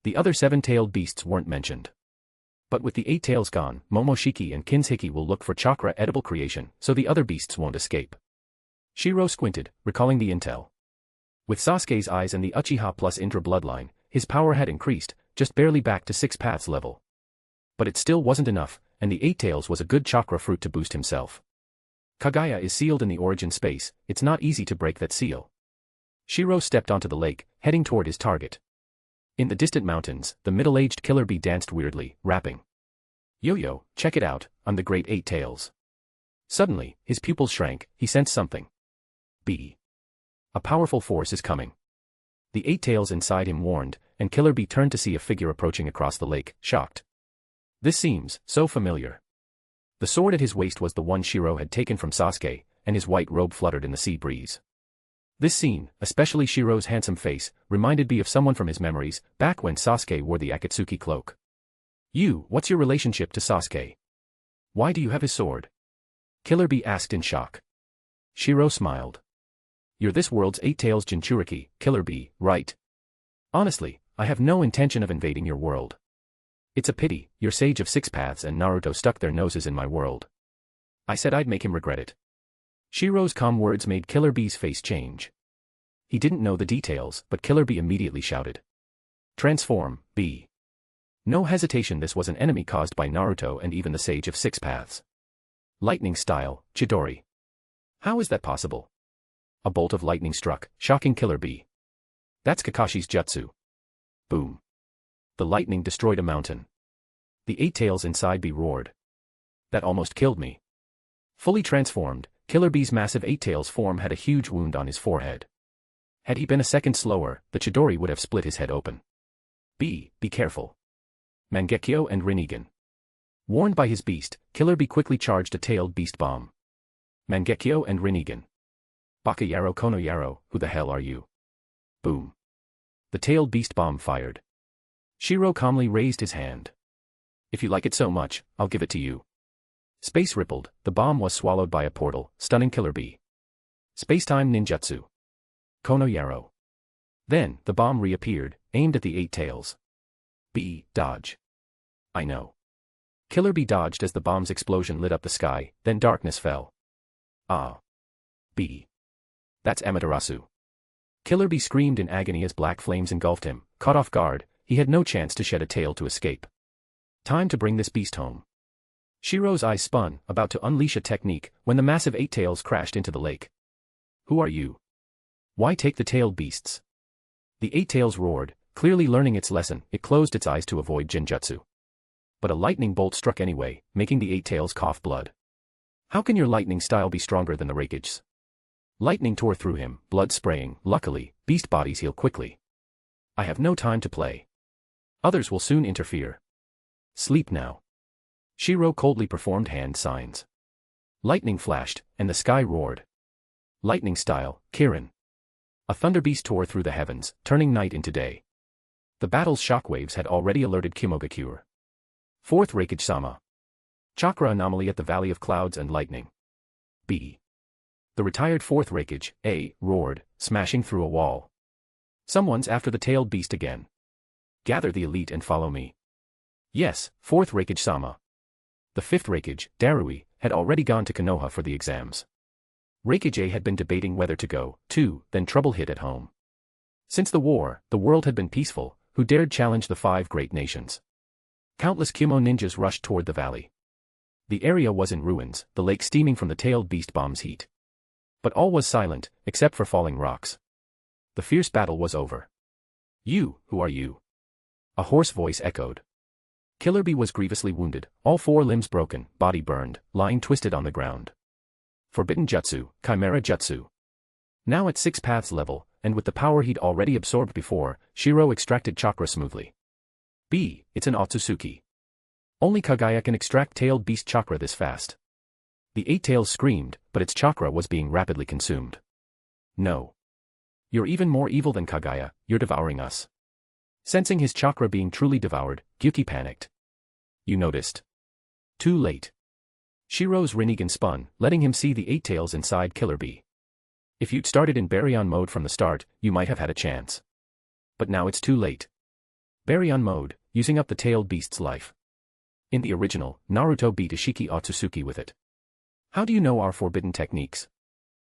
The other seven-tailed beasts weren't mentioned. But with the Eight Tails gone, Momoshiki and Kinshiki will look for chakra edible creation, so the other beasts won't escape. Shirou squinted, recalling the intel. With Sasuke's eyes and the Uchiha plus Indra bloodline, his power had increased, just barely back to 6 paths level. But it still wasn't enough, and the Eight Tails was a good chakra fruit to boost himself. Kagaya is sealed in the origin space, it's not easy to break that seal. Shirou stepped onto the lake, heading toward his target. In the distant mountains, the middle-aged Killer Bee danced weirdly, rapping. Yo-yo, check it out, I'm the Great Eight Tails. Suddenly, his pupils shrank, he sensed something. B. A powerful force is coming. The Eight Tails inside him warned, and Killer Bee turned to see a figure approaching across the lake, shocked. This seems so familiar. The sword at his waist was the one Shirou had taken from Sasuke, and his white robe fluttered in the sea breeze. This scene, especially Shirou's handsome face, reminded me of someone from his memories, back when Sasuke wore the Akatsuki cloak. What's your relationship to Sasuke? Why do you have his sword? Killer Bee asked in shock. Shirou smiled. You're this world's Eight Tails Jinchuriki, Killer Bee, right? Honestly, I have no intention of invading your world. It's a pity, your Sage of Six Paths and Naruto stuck their noses in my world. I said I'd make him regret it. Shirou's calm words made Killer Bee's face change. He didn't know the details, but Killer Bee immediately shouted. Transform, Bee. No hesitation, this was an enemy caused by Naruto and even the Sage of Six Paths. Lightning style, Chidori. How is that possible? A bolt of lightning struck, shocking Killer Bee. That's Kakashi's jutsu. Boom. The lightning destroyed a mountain. The Eight Tails inside Bee roared. That almost killed me. Fully transformed, Killer Bee's massive Eight Tails form had a huge wound on his forehead. Had he been a second slower, the Chidori would have split his head open. Be careful. Mangekyo and Rinnegan. Warned by his beast, Killer Bee quickly charged a tailed beast bomb. Mangekyo and Rinnegan. Bakayaro Konoyaro, who the hell are you? Boom. The tailed beast bomb fired. Shirou calmly raised his hand. If you like it so much, I'll give it to you. Space rippled, the bomb was swallowed by a portal, stunning Killer Bee. Spacetime ninjutsu. Konoyaro. Then, the bomb reappeared, aimed at the Eight Tails. Bee, dodge. I know. Killer Bee dodged as the bomb's explosion lit up the sky, then darkness fell. Ah. Bee. That's Amaterasu. Killer Bee screamed in agony as black flames engulfed him, caught off guard, he had no chance to shed a tail to escape. Time to bring this beast home. Shirou's eyes spun, about to unleash a technique, when the massive Eight Tails crashed into the lake. Who are you? Why take the tailed beasts? The Eight Tails roared, clearly learning its lesson, it closed its eyes to avoid Jinjutsu. But a lightning bolt struck anyway, making the Eight Tails cough blood. How can your lightning style be stronger than the Raikage's? Lightning tore through him, blood spraying, luckily, beast bodies heal quickly. I have no time to play. Others will soon interfere. Sleep now. Shirou coldly performed hand signs. Lightning flashed, and the sky roared. Lightning style, Kirin. A thunder beast tore through the heavens, turning night into day. The battle's shockwaves had already alerted Kimogakure. Fourth Raikage-sama. Chakra anomaly at the Valley of Clouds and Lightning. B. The retired fourth Raikage, A, roared, smashing through a wall. Someone's after the tailed beast again. Gather the elite and follow me. Yes, fourth Raikage-sama. The fifth Raikage, Darui, had already gone to Konoha for the exams. Raikage A had been debating whether to go, too, then trouble hit at home. Since the war, the world had been peaceful. Who dared challenge the five great nations? Countless Kumo ninjas rushed toward the valley. The area was in ruins, the lake steaming from the tailed beast bomb's heat. But all was silent, except for falling rocks. The fierce battle was over. You, who are you? A hoarse voice echoed. Killer Bee was grievously wounded, all four limbs broken, body burned, lying twisted on the ground. Forbidden Jutsu, Chimera Jutsu. Now at 6 paths level, and with the power he'd already absorbed before, Shirou extracted chakra smoothly. B, it's an Otsutsuki. Only Kagaya can extract tailed beast chakra this fast. The eight tails screamed, but its chakra was being rapidly consumed. No. You're even more evil than Kagaya, you're devouring us. Sensing his chakra being truly devoured, Gyuki panicked. You noticed. Too late. Shirou's Rinnegan spun, letting him see the eight tails inside Killer Bee. If you'd started in Baryon mode from the start, you might have had a chance. But now it's too late. Baryon mode, using up the tailed beast's life. In the original, Naruto beat Ishiki Otsutsuki with it. How do you know our forbidden techniques?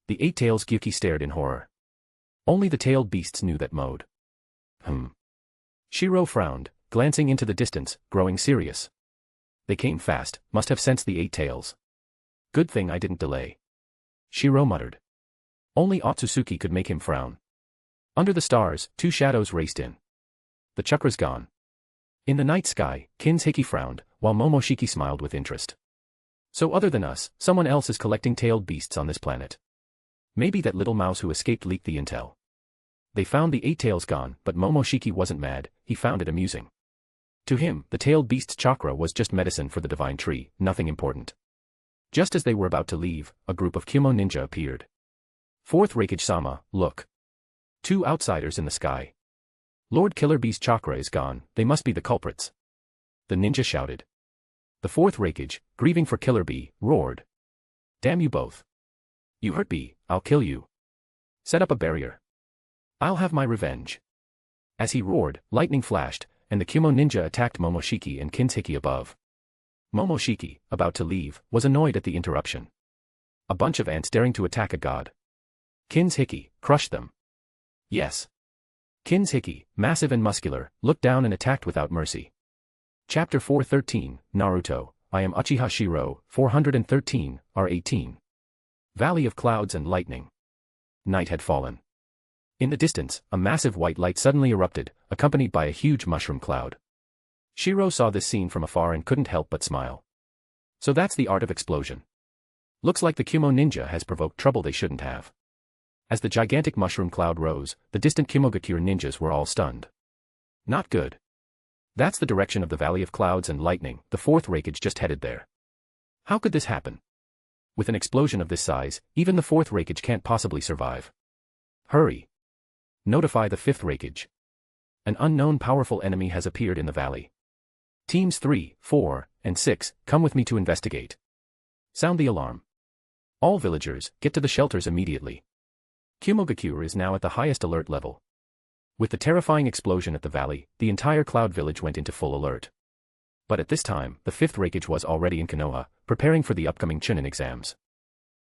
The eight tails Gyuki stared in horror. Only the tailed beasts knew that mode. Shirou frowned, glancing into the distance, growing serious. They came fast, must have sensed the eight tails. Good thing I didn't delay. Shirou muttered. Only Otsutsuki could make him frown. Under the stars, two shadows raced in. The chakra's gone. In the night sky, Kin's Hiki frowned, while Momoshiki smiled with interest. So other than us, someone else is collecting tailed beasts on this planet. Maybe that little mouse who escaped leaked the intel. They found the eight tails gone, but Momoshiki wasn't mad, he found it amusing. To him, the tailed beast's chakra was just medicine for the divine tree, nothing important. Just as they were about to leave, a group of Kumo ninja appeared. Fourth Raikage-sama, look. Two outsiders in the sky. Lord Killer Bee's chakra is gone, they must be the culprits. The ninja shouted. The fourth Raikage, grieving for Killer Bee, roared. Damn you both. You hurt Bee, I'll kill you. Set up a barrier. I'll have my revenge. As he roared, lightning flashed, and the Kumo ninja attacked Momoshiki and Kin's Hiki above. Momoshiki, about to leave, was annoyed at the interruption. A bunch of ants daring to attack a god. Kin's Hiki, crush them. Yes. Kin's Hiki, massive and muscular, looked down and attacked without mercy. Chapter 413, Naruto, I am Uchiha Shirou, 413, R18. Valley of Clouds and Lightning. Night had fallen. In the distance, a massive white light suddenly erupted, accompanied by a huge mushroom cloud. Shirou saw this scene from afar and couldn't help but smile. So that's the art of explosion. Looks like the Kumo ninja has provoked trouble they shouldn't have. As the gigantic mushroom cloud rose, the distant Kumogakure ninjas were all stunned. Not good. That's the direction of the Valley of Clouds and Lightning, the fourth Raikage just headed there. How could this happen? With an explosion of this size, even the fourth Raikage can't possibly survive. Hurry. Notify the fifth Raikage. An unknown powerful enemy has appeared in the valley. Teams 3, 4, and 6, come with me to investigate. Sound the alarm. All villagers, get to the shelters immediately. Kumogakure is now at the highest alert level. With the terrifying explosion at the valley, the entire Cloud Village went into full alert. But at this time, the fifth Raikage was already in Konoha, preparing for the upcoming Chunin exams.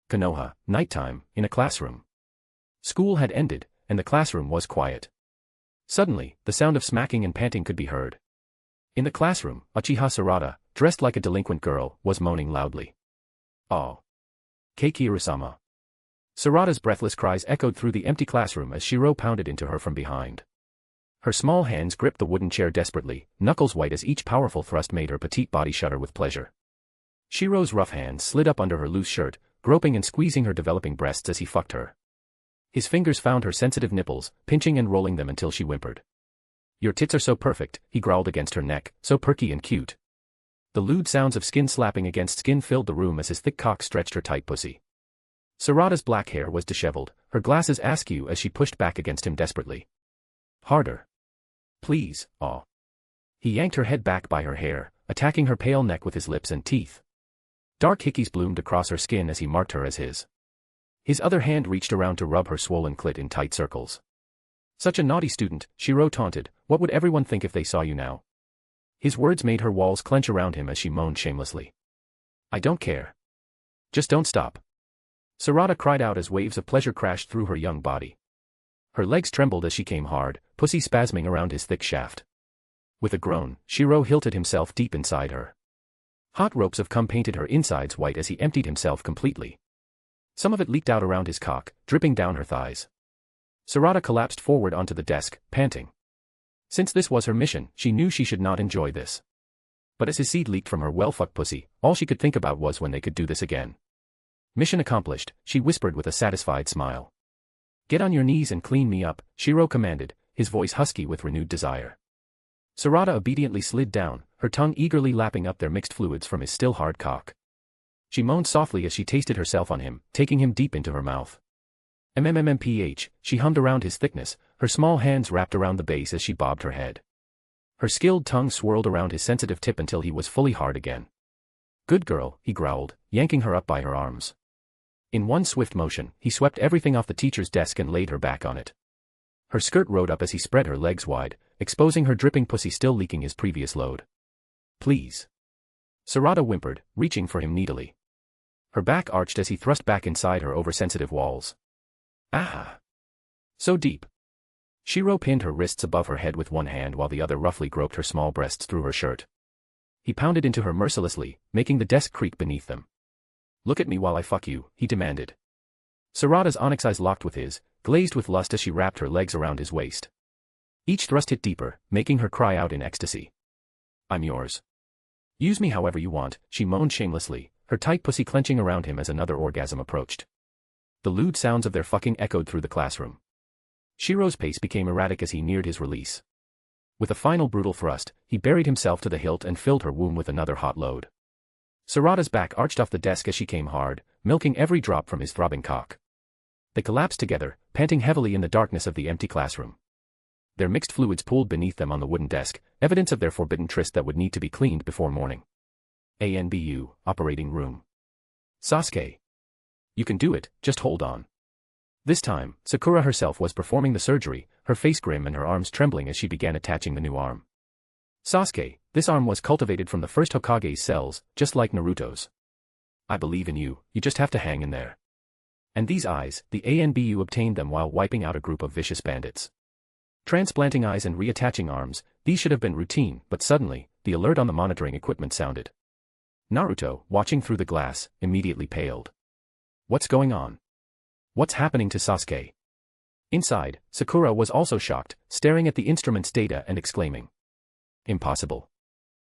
Konoha, nighttime, in a classroom. School had ended, and the classroom was quiet. Suddenly, the sound of smacking and panting could be heard. In the classroom, Uchiha Sarada, dressed like a delinquent girl, was moaning loudly. Oh. Keikiru-sama. Sarada's breathless cries echoed through the empty classroom as Shirou pounded into her from behind. Her small hands gripped the wooden chair desperately, knuckles white as each powerful thrust made her petite body shudder with pleasure. Shirou's rough hands slid up under her loose shirt, groping and squeezing her developing breasts as he fucked her. His fingers found her sensitive nipples, pinching and rolling them until she whimpered. Your tits are so perfect, he growled against her neck, so perky and cute. The lewd sounds of skin slapping against skin filled the room as his thick cock stretched her tight pussy. Sarada's black hair was disheveled, her glasses askew as she pushed back against him desperately. Harder. Please, aw. He yanked her head back by her hair, attacking her pale neck with his lips and teeth. Dark hickeys bloomed across her skin as he marked her as his. His other hand reached around to rub her swollen clit in tight circles. Such a naughty student, Shirou taunted, what would everyone think if they saw you now? His words made her walls clench around him as she moaned shamelessly. I don't care. Just don't stop. Sarada cried out as waves of pleasure crashed through her young body. Her legs trembled as she came hard, pussy spasming around his thick shaft. With a groan, Shirou hilted himself deep inside her. Hot ropes of cum painted her insides white as he emptied himself completely. Some of it leaked out around his cock, dripping down her thighs. Sarada collapsed forward onto the desk, panting. Since this was her mission, she knew she should not enjoy this. But as his seed leaked from her well-fucked pussy, all she could think about was when they could do this again. Mission accomplished, she whispered with a satisfied smile. Get on your knees and clean me up, Shirou commanded, his voice husky with renewed desire. Sarada obediently slid down, her tongue eagerly lapping up their mixed fluids from his still hard cock. She moaned softly as she tasted herself on him, taking him deep into her mouth. MMMPH, she hummed around his thickness, her small hands wrapped around the base as she bobbed her head. Her skilled tongue swirled around his sensitive tip until he was fully hard again. Good girl, he growled, yanking her up by her arms. In one swift motion, he swept everything off the teacher's desk and laid her back on it. Her skirt rode up as he spread her legs wide, exposing her dripping pussy still leaking his previous load. Please. Sarada whimpered, reaching for him needily. Her back arched as he thrust back inside her oversensitive walls. Ah! So deep. Shirou pinned her wrists above her head with one hand while the other roughly groped her small breasts through her shirt. He pounded into her mercilessly, making the desk creak beneath them. Look at me while I fuck you, he demanded. Sarada's onyx eyes locked with his, glazed with lust as she wrapped her legs around his waist. Each thrust hit deeper, making her cry out in ecstasy. I'm yours. Use me however you want, she moaned shamelessly, her tight pussy clenching around him as another orgasm approached. The lewd sounds of their fucking echoed through the classroom. Shirou's pace became erratic as he neared his release. With a final brutal thrust, he buried himself to the hilt and filled her womb with another hot load. Sarada's back arched off the desk as she came hard, milking every drop from his throbbing cock. They collapsed together, panting heavily in the darkness of the empty classroom. Their mixed fluids pooled beneath them on the wooden desk, evidence of their forbidden tryst that would need to be cleaned before morning. ANBU, operating room. Sasuke. You can do it, just hold on. This time, Sakura herself was performing the surgery, her face grim and her arms trembling as she began attaching the new arm. Sasuke, this arm was cultivated from the first Hokage's cells, just like Naruto's. I believe in you, you just have to hang in there. And these eyes, the ANBU obtained them while wiping out a group of vicious bandits. Transplanting eyes and reattaching arms, these should have been routine, but suddenly, the alert on the monitoring equipment sounded. Naruto, watching through the glass, immediately paled. What's going on? What's happening to Sasuke? Inside, Sakura was also shocked, staring at the instrument's data and exclaiming. Impossible.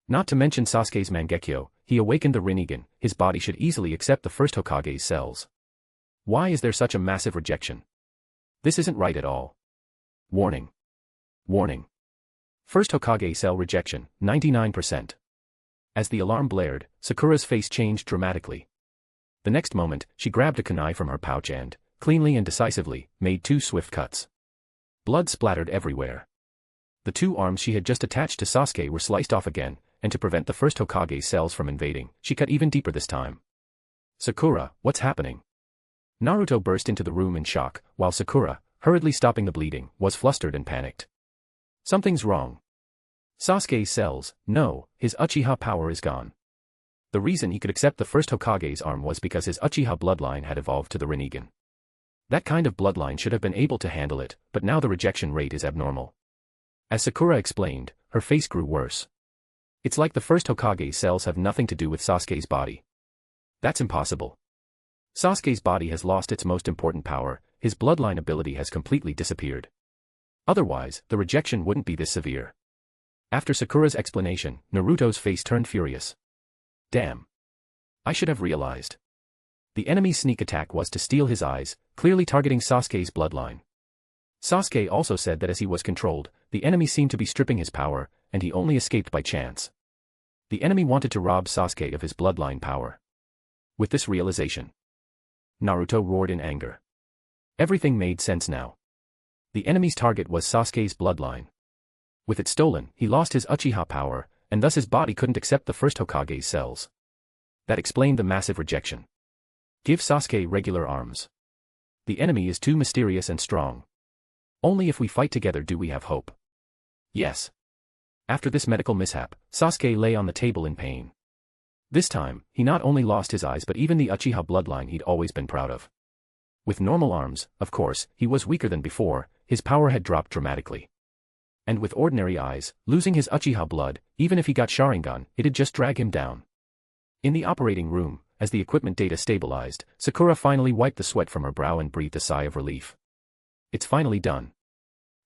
Not to mention Sasuke's Mangekyo, he awakened the Rinnegan, his body should easily accept the first Hokage's cells. Why is there such a massive rejection? This isn't right at all. Warning. Warning. First Hokage cell rejection, 99%. As the alarm blared, Sakura's face changed dramatically. The next moment, she grabbed a kunai from her pouch and, cleanly and decisively, made 2 swift cuts. Blood splattered everywhere. The 2 arms she had just attached to Sasuke were sliced off again, and to prevent the first Hokage's cells from invading, she cut even deeper this time. Sakura, what's happening? Naruto burst into the room in shock, while Sakura, hurriedly stopping the bleeding, was flustered and panicked. Something's wrong. Sasuke's cells, no, his Uchiha power is gone. The reason he could accept the first Hokage's arm was because his Uchiha bloodline had evolved to the Rinnegan. That kind of bloodline should have been able to handle it, but now the rejection rate is abnormal. As Sakura explained, her face grew worse. It's like the first Hokage's cells have nothing to do with Sasuke's body. That's impossible. Sasuke's body has lost its most important power, his bloodline ability has completely disappeared. Otherwise, the rejection wouldn't be this severe. After Sakura's explanation, Naruto's face turned furious. Damn. I should have realized. The enemy's sneak attack was to steal his eyes, clearly targeting Sasuke's bloodline. Sasuke also said that as he was controlled, the enemy seemed to be stripping his power, and he only escaped by chance. The enemy wanted to rob Sasuke of his bloodline power. With this realization, Naruto roared in anger. Everything made sense now. The enemy's target was Sasuke's bloodline. With it stolen, he lost his Uchiha power, and thus his body couldn't accept the first Hokage's cells. That explained the massive rejection. Give Sasuke regular arms. The enemy is too mysterious and strong. Only if we fight together do we have hope. Yes. After this medical mishap, Sasuke lay on the table in pain. This time, he not only lost his eyes but even the Uchiha bloodline he'd always been proud of. With normal arms, of course, he was weaker than before, his power had dropped dramatically. And with ordinary eyes, losing his Uchiha blood, even if he got Sharingan, it'd just drag him down. In the operating room, as the equipment data stabilized, Sakura finally wiped the sweat from her brow and breathed a sigh of relief. It's finally done.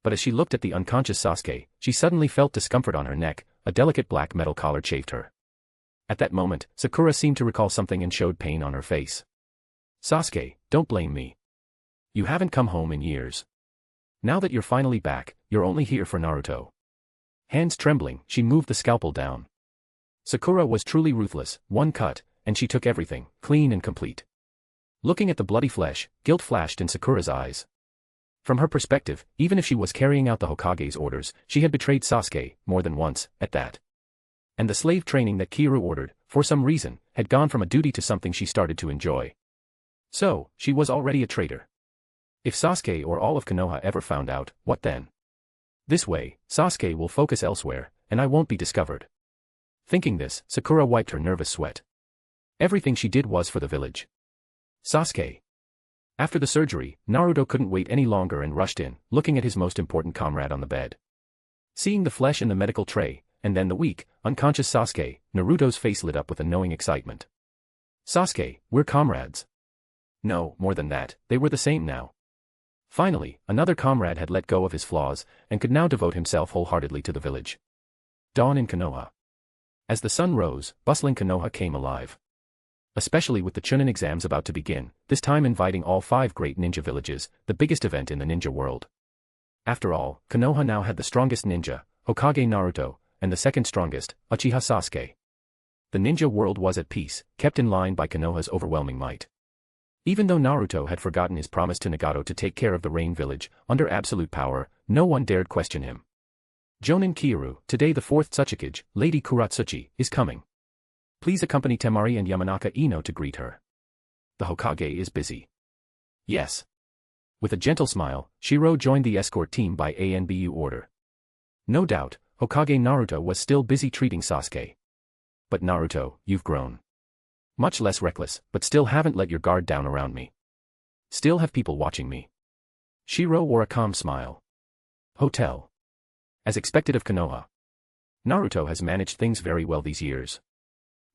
But as she looked at the unconscious Sasuke, she suddenly felt discomfort on her neck, a delicate black metal collar chafed her. At that moment, Sakura seemed to recall something and showed pain on her face. Sasuke, don't blame me. You haven't come home in years. Now that you're finally back, you're only here for Naruto. Hands trembling, she moved the scalpel down. Sakura was truly ruthless, one cut, and she took everything, clean and complete. Looking at the bloody flesh, guilt flashed in Sakura's eyes. From her perspective, even if she was carrying out the Hokage's orders, she had betrayed Sasuke, more than once, at that. And the slave training that Kiryu ordered, for some reason, had gone from a duty to something she started to enjoy. So, she was already a traitor. If Sasuke or all of Konoha ever found out, what then? This way, Sasuke will focus elsewhere, and I won't be discovered. Thinking this, Sakura wiped her nervous sweat. Everything she did was for the village. Sasuke. After the surgery, Naruto couldn't wait any longer and rushed in, looking at his most important comrade on the bed. Seeing the flesh in the medical tray, and then the weak, unconscious Sasuke, Naruto's face lit up with a knowing excitement. Sasuke, we're comrades. No, more than that, they were the same now. Finally, another comrade had let go of his flaws, and could now devote himself wholeheartedly to the village. Dawn in Konoha. As the sun rose, bustling Konoha came alive. Especially with the Chunin exams about to begin, this time inviting all 5 great ninja villages, the biggest event in the ninja world. After all, Konoha now had the strongest ninja, Hokage Naruto, and the second strongest, Uchiha Sasuke. The ninja world was at peace, kept in line by Konoha's overwhelming might. Even though Naruto had forgotten his promise to Nagato to take care of the Rain Village, under absolute power, no one dared question him. Jonin Kiryu, today the 4th Tsuchikage, Lady Kuratsuchi, is coming. Please accompany Temari and Yamanaka Ino to greet her. The Hokage is busy. Yes. With a gentle smile, Shirou joined the escort team by ANBU order. No doubt, Hokage Naruto was still busy treating Sasuke. But Naruto, you've grown. Much less reckless, but still haven't let your guard down around me. Still have people watching me. Shirou wore a calm smile. Hotel. As expected of Konoha. Naruto has managed things very well these years.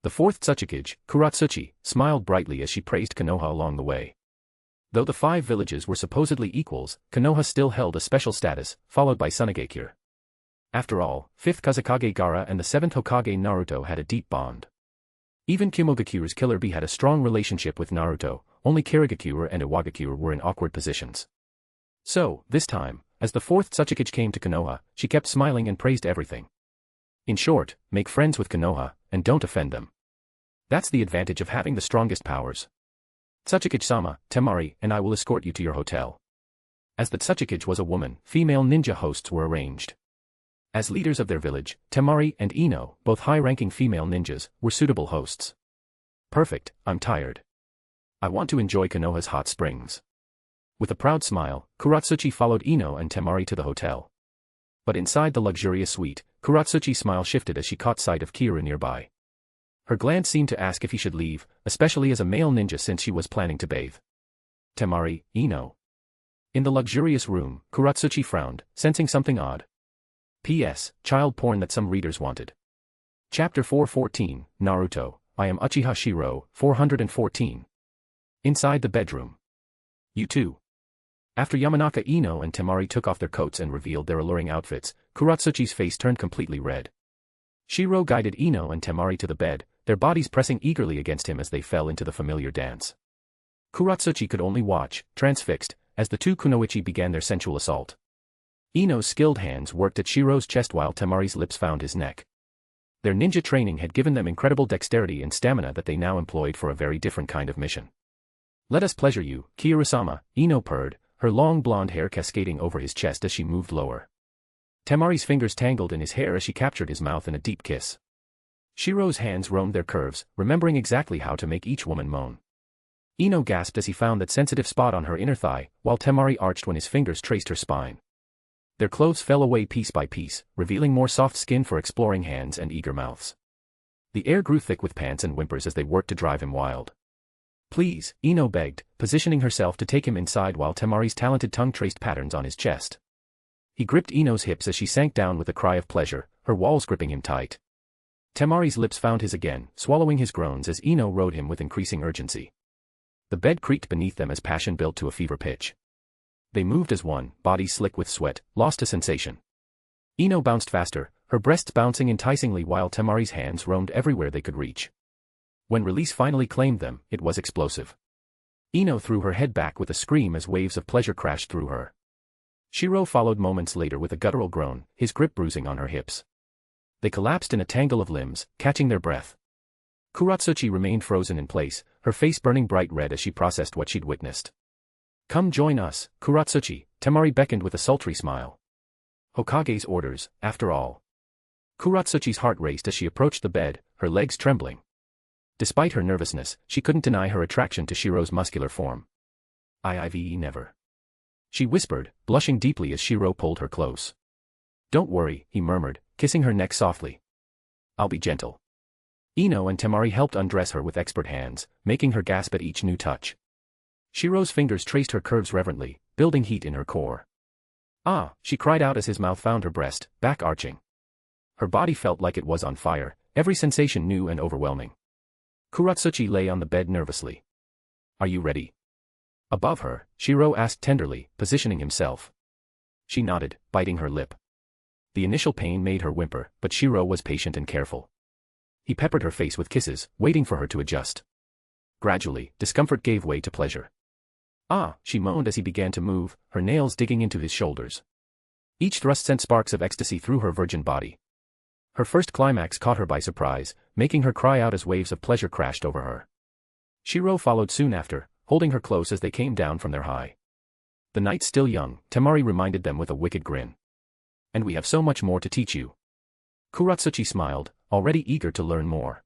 The 4th Tsuchikage, Kuratsuchi, smiled brightly as she praised Konoha along the way. Though the 5 villages were supposedly equals, Konoha still held a special status, followed by Tsunagakure. After all, 5th Kazekage Gaara and the 7th Hokage Naruto had a deep bond. Even Kumogakure's Killer Bee had a strong relationship with Naruto, only Kirigakure and Iwagakure were in awkward positions. So, this time, as the 4th Tsuchikage came to Konoha, she kept smiling and praised everything. In short, make friends with Konoha, and don't offend them. That's the advantage of having the strongest powers. Tsuchikage-sama, Temari, and I will escort you to your hotel. As the Tsuchikage was a woman, female ninja hosts were arranged. As leaders of their village, Temari and Ino, both high-ranking female ninjas, were suitable hosts. Perfect, I'm tired. I want to enjoy Konoha's hot springs. With a proud smile, Kuratsuchi followed Ino and Temari to the hotel. But inside the luxurious suite, Kuratsuchi's smile shifted as she caught sight of Kiryu nearby. Her glance seemed to ask if he should leave, especially as a male ninja since she was planning to bathe. Temari, Ino. In the luxurious room, Kuratsuchi frowned, sensing something odd. P.S. Child porn that some readers wanted. Chapter 414, Naruto, I am Uchiha Shirou, 414. Inside the bedroom. You too. After Yamanaka Ino and Temari took off their coats and revealed their alluring outfits, Kuratsuchi's face turned completely red. Shirou guided Ino and Temari to the bed, their bodies pressing eagerly against him as they fell into the familiar dance. Kuratsuchi could only watch, transfixed, as the 2 kunoichi began their sensual assault. Ino's skilled hands worked at Shirou's chest while Temari's lips found his neck. Their ninja training had given them incredible dexterity and stamina that they now employed for a very different kind of mission. Let us pleasure you, Kiryu-sama, Ino purred, her long blonde hair cascading over his chest as she moved lower. Temari's fingers tangled in his hair as she captured his mouth in a deep kiss. Shirou's hands roamed their curves, remembering exactly how to make each woman moan. Ino gasped as he found that sensitive spot on her inner thigh, while Temari arched when his fingers traced her spine. Their clothes fell away piece by piece, revealing more soft skin for exploring hands and eager mouths. The air grew thick with pants and whimpers as they worked to drive him wild. Please, Ino begged, positioning herself to take him inside while Temari's talented tongue traced patterns on his chest. He gripped Ino's hips as she sank down with a cry of pleasure, her walls gripping him tight. Temari's lips found his again, swallowing his groans as Ino rode him with increasing urgency. The bed creaked beneath them as passion built to a fever pitch. They moved as one, bodies slick with sweat, lost to sensation. Ino bounced faster, her breasts bouncing enticingly while Temari's hands roamed everywhere they could reach. When release finally claimed them, it was explosive. Ino threw her head back with a scream as waves of pleasure crashed through her. Shirou followed moments later with a guttural groan, his grip bruising on her hips. They collapsed in a tangle of limbs, catching their breath. Kuratsuchi remained frozen in place, her face burning bright red as she processed what she'd witnessed. Come join us, Kuratsuchi, Temari beckoned with a sultry smile. Hokage's orders, after all. Kuratsuchi's heart raced as she approached the bed, her legs trembling. Despite her nervousness, she couldn't deny her attraction to Shirou's muscular form. "Ive never," she whispered, blushing deeply as Shirou pulled her close. "Don't worry," he murmured, kissing her neck softly. "I'll be gentle." Ino and Temari helped undress her with expert hands, making her gasp at each new touch. Shirou's fingers traced her curves reverently, building heat in her core. "Ah," she cried out as his mouth found her breast, back arching. Her body felt like it was on fire, every sensation new and overwhelming. Kuratsuchi lay on the bed nervously. "Are you ready?" Above her, Shirou asked tenderly, positioning himself. She nodded, biting her lip. The initial pain made her whimper, but Shirou was patient and careful. He peppered her face with kisses, waiting for her to adjust. Gradually, discomfort gave way to pleasure. "Ah," she moaned as he began to move, her nails digging into his shoulders. Each thrust sent sparks of ecstasy through her virgin body. Her first climax caught her by surprise, making her cry out as waves of pleasure crashed over her. Shirou followed soon after, holding her close as they came down from their high. "The night's still young," Temari reminded them with a wicked grin. "And we have so much more to teach you." Kuratsuchi smiled, already eager to learn more.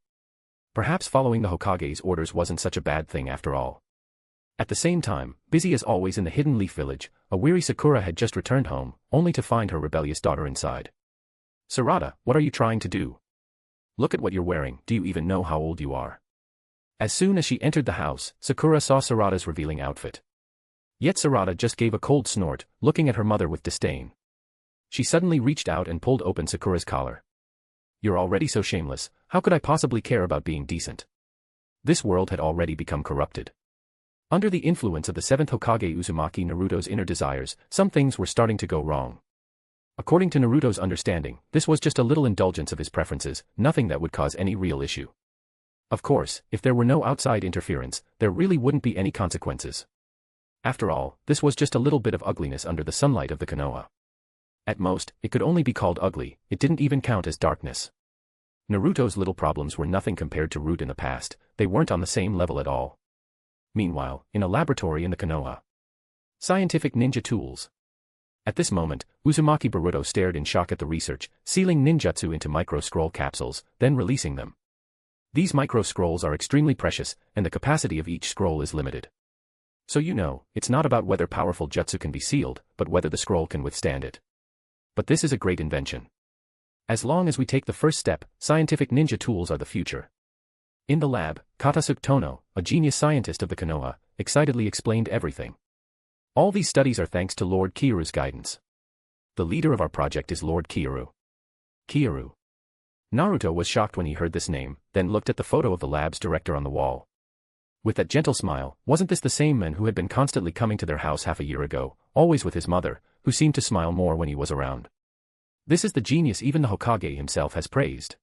Perhaps following the Hokage's orders wasn't such a bad thing after all. At the same time, busy as always in the Hidden Leaf Village, a weary Sakura had just returned home, only to find her rebellious daughter inside. "Sarada, what are you trying to do? Look at what you're wearing, do you even know how old you are?" As soon as she entered the house, Sakura saw Sarada's revealing outfit. Yet Sarada just gave a cold snort, looking at her mother with disdain. She suddenly reached out and pulled open Sakura's collar. "You're already so shameless, how could I possibly care about being decent?" This world had already become corrupted. Under the influence of the 7th Hokage Uzumaki Naruto's inner desires, some things were starting to go wrong. According to Naruto's understanding, this was just a little indulgence of his preferences, nothing that would cause any real issue. Of course, if there were no outside interference, there really wouldn't be any consequences. After all, this was just a little bit of ugliness under the sunlight of the Konoha. At most, it could only be called ugly, it didn't even count as darkness. Naruto's little problems were nothing compared to Root in the past, they weren't on the same level at all. Meanwhile, in a laboratory in the Konoha. Scientific ninja tools. At this moment, Uzumaki Boruto stared in shock at the research, sealing ninjutsu into micro-scroll capsules, then releasing them. These micro-scrolls are extremely precious, and the capacity of each scroll is limited. So it's not about whether powerful jutsu can be sealed, but whether the scroll can withstand it. But this is a great invention. As long as we take the first step, scientific ninja tools are the future. In the lab, Katasuke Tono, a genius scientist of the Konoha, excitedly explained everything. "All these studies are thanks to Lord Kyoru's guidance. The leader of our project is Lord Kyoru." Kyoru. Naruto was shocked when he heard this name, then looked at the photo of the lab's director on the wall. With that gentle smile, wasn't this the same man who had been constantly coming to their house half a year ago, always with his mother, who seemed to smile more when he was around? This is the genius even the Hokage himself has praised.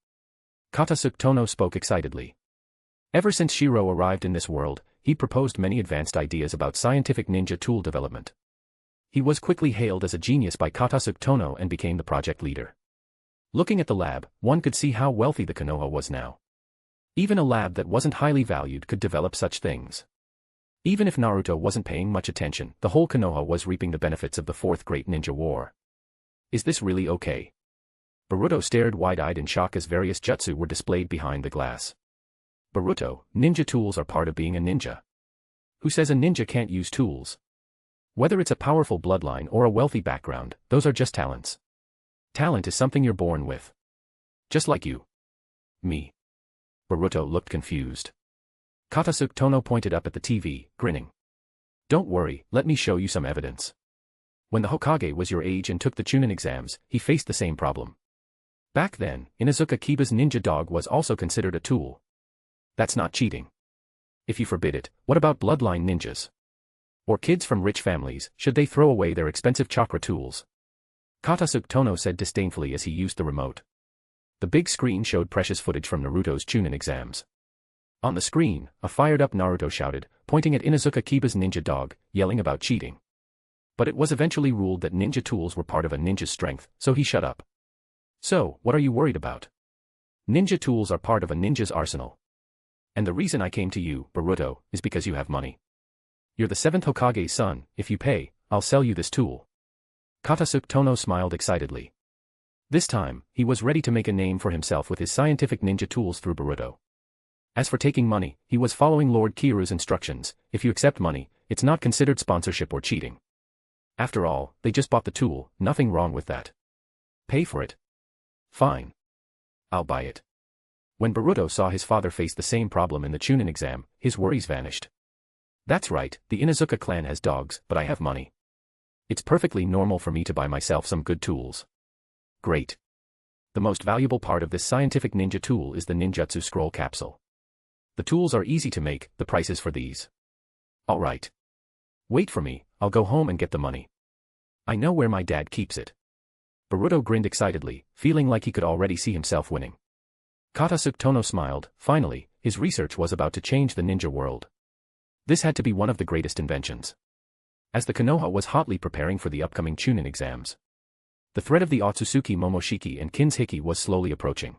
Katasuke Tono spoke excitedly. Ever since Shirou arrived in this world, he proposed many advanced ideas about scientific ninja tool development. He was quickly hailed as a genius by Katasuke Tono and became the project leader. Looking at the lab, one could see how wealthy the Konoha was now. Even a lab that wasn't highly valued could develop such things. Even if Naruto wasn't paying much attention, the whole Konoha was reaping the benefits of the Fourth Great Ninja War. Is this really okay? Boruto stared wide-eyed in shock as various jutsu were displayed behind the glass. Boruto, ninja tools are part of being a ninja. Who says a ninja can't use tools? Whether it's a powerful bloodline or a wealthy background, those are just talents. Talent is something you're born with. Just like you. Me. Boruto looked confused. Katasuke Tono pointed up at the TV, grinning. Don't worry, let me show you some evidence. When the Hokage was your age and took the Chunin exams, he faced the same problem. Back then, Inuzuka Kiba's ninja dog was also considered a tool. That's not cheating. If you forbid it, what about bloodline ninjas? Or kids from rich families, should they throw away their expensive chakra tools? Katasuke Tono said disdainfully as he used the remote. The big screen showed precious footage from Naruto's Chunin exams. On the screen, a fired-up Naruto shouted, pointing at Inuzuka Kiba's ninja dog, yelling about cheating. But it was eventually ruled that ninja tools were part of a ninja's strength, so he shut up. So, what are you worried about? Ninja tools are part of a ninja's arsenal. And the reason I came to you, Boruto, is because you have money. You're the 7th Hokage's son. If you pay, I'll sell you this tool. Katasuke Tono smiled excitedly. This time, he was ready to make a name for himself with his scientific ninja tools through Boruto. As for taking money, he was following Lord Kiru's instructions. If you accept money, it's not considered sponsorship or cheating. After all, they just bought the tool, nothing wrong with that. Pay for it. Fine. I'll buy it. When Boruto saw his father face the same problem in the Chunin exam, his worries vanished. That's right, the Inuzuka clan has dogs, but I have money. It's perfectly normal for me to buy myself some good tools. Great. The most valuable part of this scientific ninja tool is the ninjutsu scroll capsule. The tools are easy to make, the prices for these. Alright. Wait for me, I'll go home and get the money. I know where my dad keeps it. Boruto grinned excitedly, feeling like he could already see himself winning. Katasuke Tono smiled. Finally, his research was about to change the ninja world. This had to be one of the greatest inventions. As the Konoha was hotly preparing for the upcoming Chunin exams, the threat of the Otsutsuki Momoshiki and Kinshiki was slowly approaching.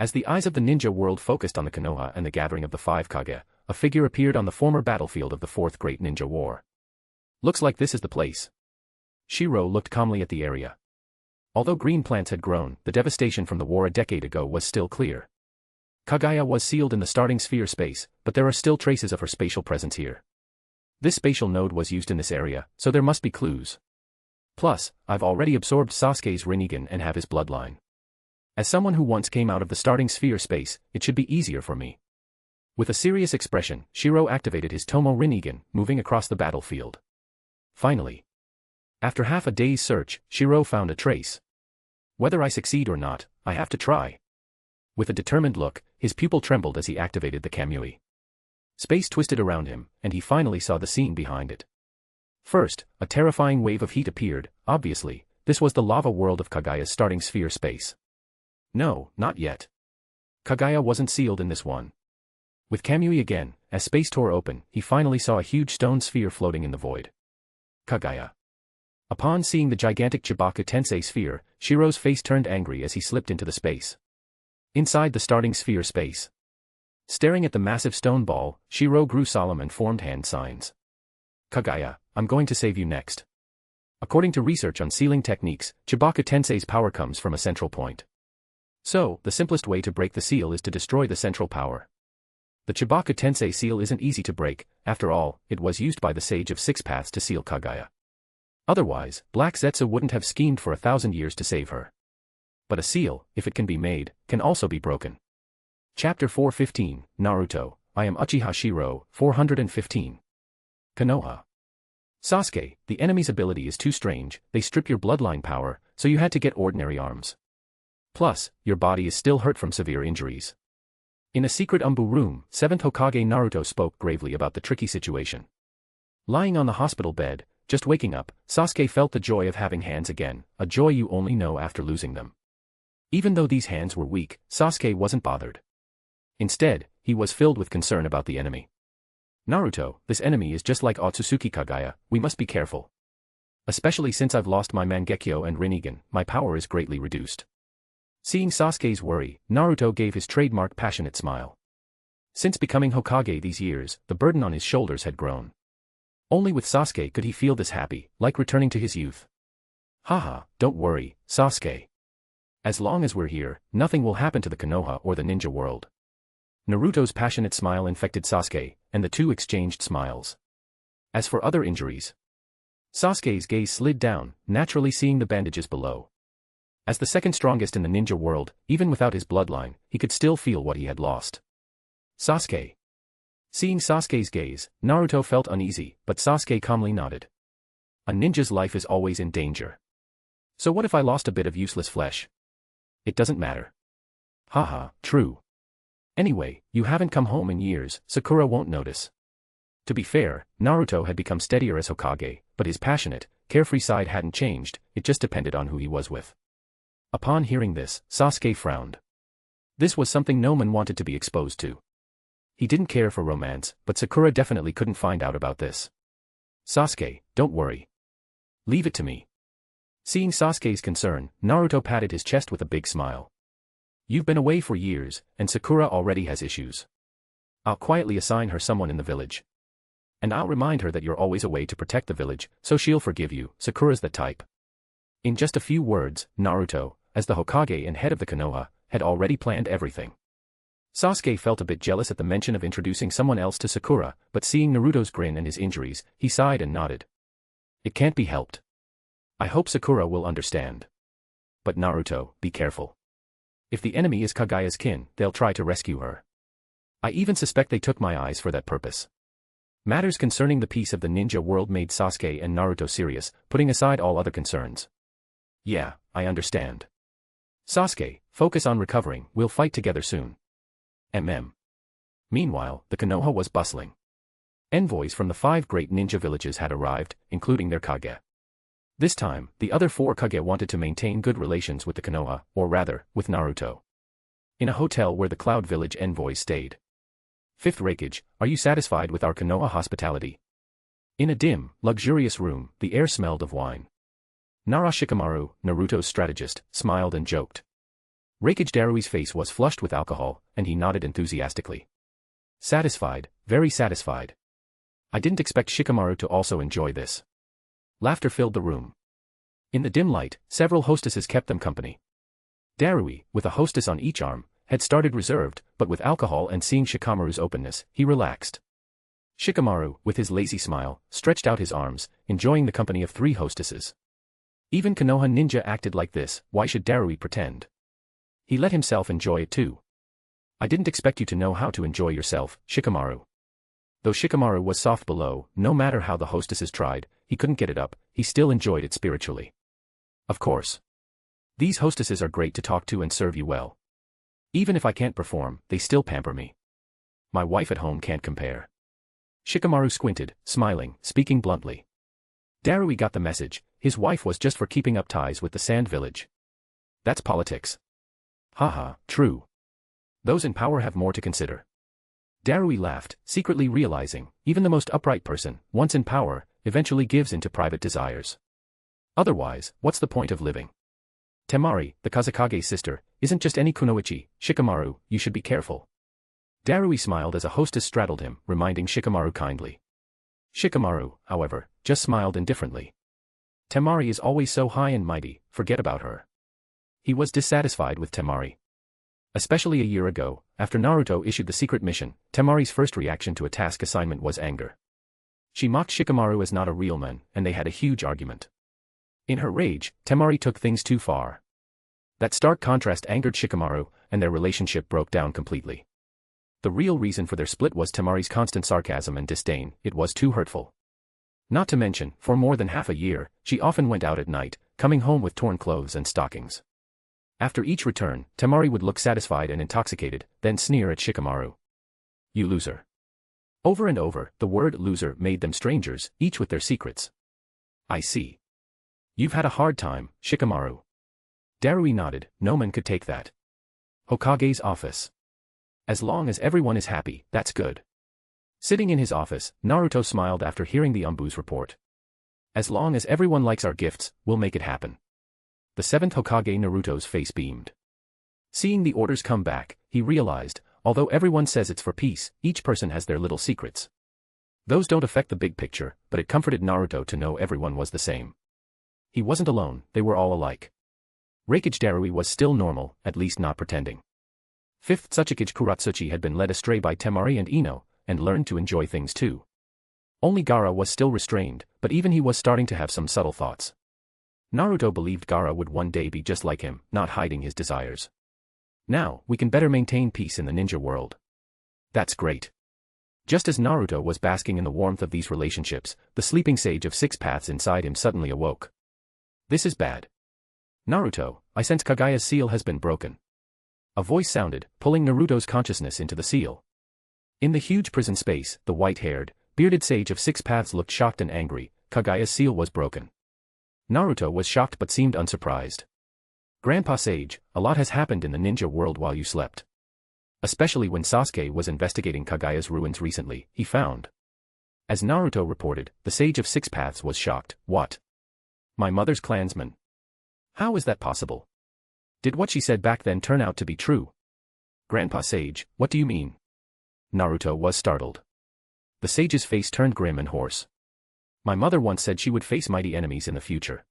As the eyes of the ninja world focused on the Konoha and the gathering of the 5 Kage, a figure appeared on the former battlefield of the 4th Great Ninja War. Looks like this is the place. Shirou looked calmly at the area. Although green plants had grown, the devastation from the war a decade ago was still clear. Kaguya was sealed in the starting sphere space, but there are still traces of her spatial presence here. This spatial node was used in this area, so there must be clues. Plus, I've already absorbed Sasuke's Rinnegan and have his bloodline. As someone who once came out of the starting sphere space, it should be easier for me. With a serious expression, Shirou activated his Tomo Rinnegan, moving across the battlefield. Finally. After half a day's search, Shirou found a trace. Whether I succeed or not, I have to try. With a determined look, his pupil trembled as he activated the Kamui. Space twisted around him, and he finally saw the scene behind it. First, a terrifying wave of heat appeared. Obviously, this was the lava world of Kaguya's starting sphere space. No, not yet. Kaguya wasn't sealed in this one. With Kamui again, as space tore open, he finally saw a huge stone sphere floating in the void. Kaguya. Upon seeing the gigantic Chibaku Tensei sphere, Shirou's face turned angry as he slipped into the space. Inside the starting sphere space. Staring at the massive stone ball, Shirou grew solemn and formed hand signs. Kaguya, I'm going to save you next. According to research on sealing techniques, Chibaku Tensei's power comes from a central point. So, the simplest way to break the seal is to destroy the central power. The Chibaku Tensei seal isn't easy to break. After all, it was used by the Sage of Six Paths to seal Kaguya. Otherwise, Black Zetsu wouldn't have schemed for 1,000 years to save her. But a seal, if it can be made, can also be broken. Chapter 415, Naruto, I am Uchiha Shirou, 415. Konoha. Sasuke, the enemy's ability is too strange, they strip your bloodline power, so you had to get ordinary arms. Plus, your body is still hurt from severe injuries. In a secret Umbu room, 7th Hokage Naruto spoke gravely about the tricky situation. Lying on the hospital bed, just waking up, Sasuke felt the joy of having hands again, a joy you only know after losing them. Even though these hands were weak, Sasuke wasn't bothered. Instead, he was filled with concern about the enemy. Naruto, this enemy is just like Otsutsuki Kaguya, we must be careful. Especially since I've lost my Mangekyo and Rinnegan, my power is greatly reduced. Seeing Sasuke's worry, Naruto gave his trademark passionate smile. Since becoming Hokage these years, the burden on his shoulders had grown. Only with Sasuke could he feel this happy, like returning to his youth. Haha, don't worry, Sasuke. As long as we're here, nothing will happen to the Konoha or the ninja world. Naruto's passionate smile infected Sasuke, and the two exchanged smiles. As for other injuries, Sasuke's gaze slid down, naturally seeing the bandages below. As the second strongest in the ninja world, even without his bloodline, he could still feel what he had lost. Sasuke. Seeing Sasuke's gaze, Naruto felt uneasy, but Sasuke calmly nodded. A ninja's life is always in danger. So what if I lost a bit of useless flesh? It doesn't matter. Haha, true. Anyway, you haven't come home in years, Sakura won't notice. To be fair, Naruto had become steadier as Hokage, but his passionate, carefree side hadn't changed, it just depended on who he was with. Upon hearing this, Sasuke frowned. This was something no one wanted to be exposed to. He didn't care for romance, but Sakura definitely couldn't find out about this. Sasuke, don't worry. Leave it to me. Seeing Sasuke's concern, Naruto patted his chest with a big smile. You've been away for years, and Sakura already has issues. I'll quietly assign her someone in the village. And I'll remind her that you're always away to protect the village, so she'll forgive you. Sakura's the type. In just a few words, Naruto, as the Hokage and head of the Konoha, had already planned everything. Sasuke felt a bit jealous at the mention of introducing someone else to Sakura, but seeing Naruto's grin and his injuries, he sighed and nodded. It can't be helped. I hope Sakura will understand. But Naruto, be careful. If the enemy is Kagaya's kin, they'll try to rescue her. I even suspect they took my eyes for that purpose. Matters concerning the peace of the ninja world made Sasuke and Naruto serious, putting aside all other concerns. Yeah, I understand. Sasuke, focus on recovering, we'll fight together soon. Meanwhile, the Konoha was bustling. Envoys from the 5 great ninja villages had arrived, including their Kage. This time, the other 4 Kage wanted to maintain good relations with the Konoha, or rather, with Naruto. In a hotel where the Cloud Village envoys stayed. 5th Raikage, are you satisfied with our Konoha hospitality? In a dim, luxurious room, the air smelled of wine. Nara Shikamaru, Naruto's strategist, smiled and joked. Raikage Darui's face was flushed with alcohol, and he nodded enthusiastically. Satisfied, very satisfied. I didn't expect Shikamaru to also enjoy this. Laughter filled the room. In the dim light, several hostesses kept them company. Darui, with a hostess on each arm, had started reserved, but with alcohol and seeing Shikamaru's openness, he relaxed. Shikamaru, with his lazy smile, stretched out his arms, enjoying the company of 3 hostesses. Even Konoha ninja acted like this, why should Darui pretend? He let himself enjoy it too. I didn't expect you to know how to enjoy yourself, Shikamaru. Though Shikamaru was soft below, no matter how the hostesses tried, he couldn't get it up, he still enjoyed it spiritually. Of course. These hostesses are great to talk to and serve you well. Even if I can't perform, they still pamper me. My wife at home can't compare. Shikamaru squinted, smiling, speaking bluntly. Darui got the message, his wife was just for keeping up ties with the Sand Village. That's politics. Haha, true. Those in power have more to consider. Darui laughed, secretly realizing, even the most upright person, once in power, eventually gives in to private desires. Otherwise, what's the point of living? Temari, the Kazekage's sister, isn't just any kunoichi, Shikamaru, you should be careful. Darui smiled as a hostess straddled him, reminding Shikamaru kindly. Shikamaru, however, just smiled indifferently. Temari is always so high and mighty, forget about her. He was dissatisfied with Temari. Especially a year ago, after Naruto issued the secret mission, Temari's first reaction to a task assignment was anger. She mocked Shikamaru as not a real man, and they had a huge argument. In her rage, Temari took things too far. That stark contrast angered Shikamaru, and their relationship broke down completely. The real reason for their split was Temari's constant sarcasm and disdain, it was too hurtful. Not to mention, for more than half a year, she often went out at night, coming home with torn clothes and stockings. After each return, Temari would look satisfied and intoxicated, then sneer at Shikamaru. You loser. Over and over, the word loser made them strangers, each with their secrets. I see. You've had a hard time, Shikamaru. Darui nodded, no man could take that. Hokage's office. As long as everyone is happy, that's good. Sitting in his office, Naruto smiled after hearing the Umbu's report. As long as everyone likes our gifts, we'll make it happen. The 7th Hokage Naruto's face beamed. Seeing the orders come back, he realized, although everyone says it's for peace, each person has their little secrets. Those don't affect the big picture, but it comforted Naruto to know everyone was the same. He wasn't alone, they were all alike. Reikage Darui was still normal, at least not pretending. Fifth Tsuchikage Kuratsuchi had been led astray by Temari and Ino, and learned to enjoy things too. Only Gaara was still restrained, but even he was starting to have some subtle thoughts. Naruto believed Gaara would one day be just like him, not hiding his desires. Now, we can better maintain peace in the ninja world. That's great. Just as Naruto was basking in the warmth of these relationships, the sleeping sage of six paths inside him suddenly awoke. This is bad. Naruto, I sense Kagaya's seal has been broken. A voice sounded, pulling Naruto's consciousness into the seal. In the huge prison space, the white-haired, bearded sage of six paths looked shocked and angry. Kagaya's seal was broken. Naruto was shocked but seemed unsurprised. Grandpa Sage, a lot has happened in the ninja world while you slept. Especially when Sasuke was investigating Kagaya's ruins recently, he found. As Naruto reported, the sage of six paths was shocked. What? My mother's clansman? How is that possible? Did what she said back then turn out to be true? Grandpa Sage, what do you mean? Naruto was startled. The sage's face turned grim and hoarse. My mother once said she would face mighty enemies in the future.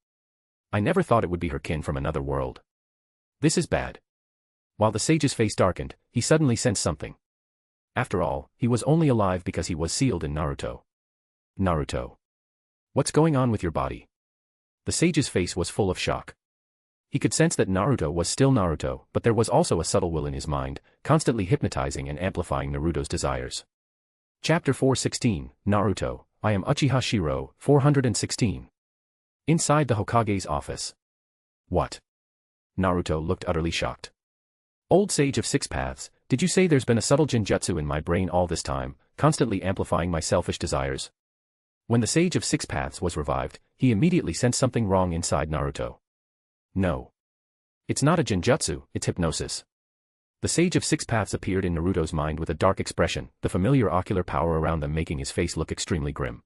I never thought it would be her kin from another world. This is bad. While the sage's face darkened, he suddenly sensed something. After all, he was only alive because he was sealed in Naruto. Naruto. What's going on with your body? The sage's face was full of shock. He could sense that Naruto was still Naruto, but there was also a subtle will in his mind, constantly hypnotizing and amplifying Naruto's desires. Chapter 416, Naruto, I am Uchiha Shirou, 416. Inside the Hokage's office. What? Naruto looked utterly shocked. Old sage of six paths, did you say there's been a subtle genjutsu in my brain all this time, constantly amplifying my selfish desires? When the sage of six paths was revived, he immediately sensed something wrong inside Naruto. No. It's not a genjutsu, it's hypnosis. The sage of six paths appeared in Naruto's mind with a dark expression, the familiar ocular power around them making his face look extremely grim.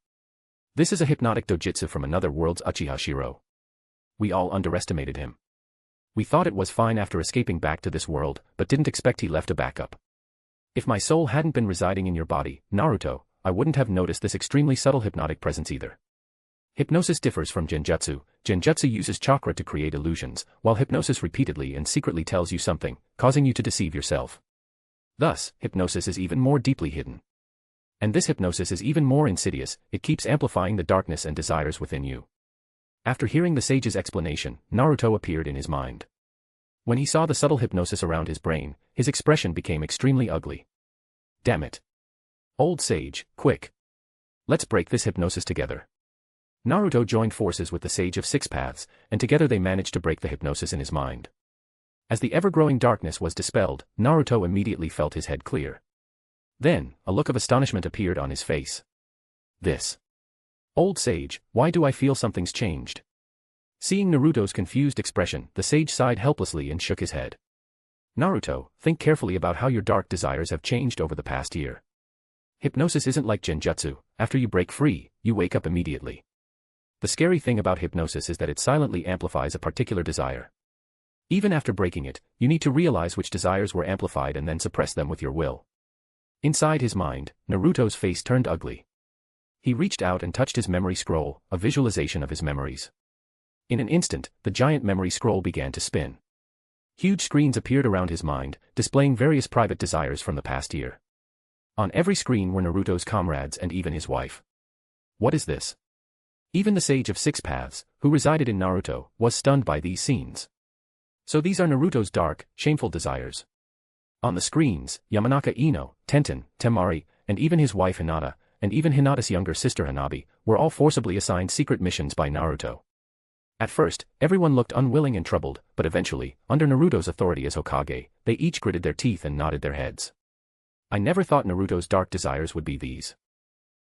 This is a hypnotic dojutsu from another world's Uchiha Shirou. We all underestimated him. We thought it was fine after escaping back to this world, but didn't expect he left a backup. If my soul hadn't been residing in your body, Naruto, I wouldn't have noticed this extremely subtle hypnotic presence either. Hypnosis differs from genjutsu. Genjutsu uses chakra to create illusions, while hypnosis repeatedly and secretly tells you something, causing you to deceive yourself. Thus, hypnosis is even more deeply hidden. And this hypnosis is even more insidious, it keeps amplifying the darkness and desires within you. After hearing the sage's explanation, Naruto appeared in his mind. When he saw the subtle hypnosis around his brain, his expression became extremely ugly. Damn it. Old sage, quick. Let's break this hypnosis together. Naruto joined forces with the sage of six paths, and together they managed to break the hypnosis in his mind. As the ever-growing darkness was dispelled, Naruto immediately felt his head clear. Then, a look of astonishment appeared on his face. This. Old sage, why do I feel something's changed? Seeing Naruto's confused expression, the sage sighed helplessly and shook his head. Naruto, think carefully about how your dark desires have changed over the past year. Hypnosis isn't like genjutsu, after you break free, you wake up immediately. The scary thing about hypnosis is that it silently amplifies a particular desire. Even after breaking it, you need to realize which desires were amplified and then suppress them with your will. Inside his mind, Naruto's face turned ugly. He reached out and touched his memory scroll, a visualization of his memories. In an instant, the giant memory scroll began to spin. Huge screens appeared around his mind, displaying various private desires from the past year. On every screen were Naruto's comrades and even his wife. What is this? Even the sage of six paths, who resided in Naruto, was stunned by these scenes. So these are Naruto's dark, shameful desires. On the screens, Yamanaka Ino, Tenten, Temari, and even his wife Hinata, and even Hinata's younger sister Hanabi, were all forcibly assigned secret missions by Naruto. At first, everyone looked unwilling and troubled, but eventually, under Naruto's authority as Hokage, they each gritted their teeth and nodded their heads. I never thought Naruto's dark desires would be these.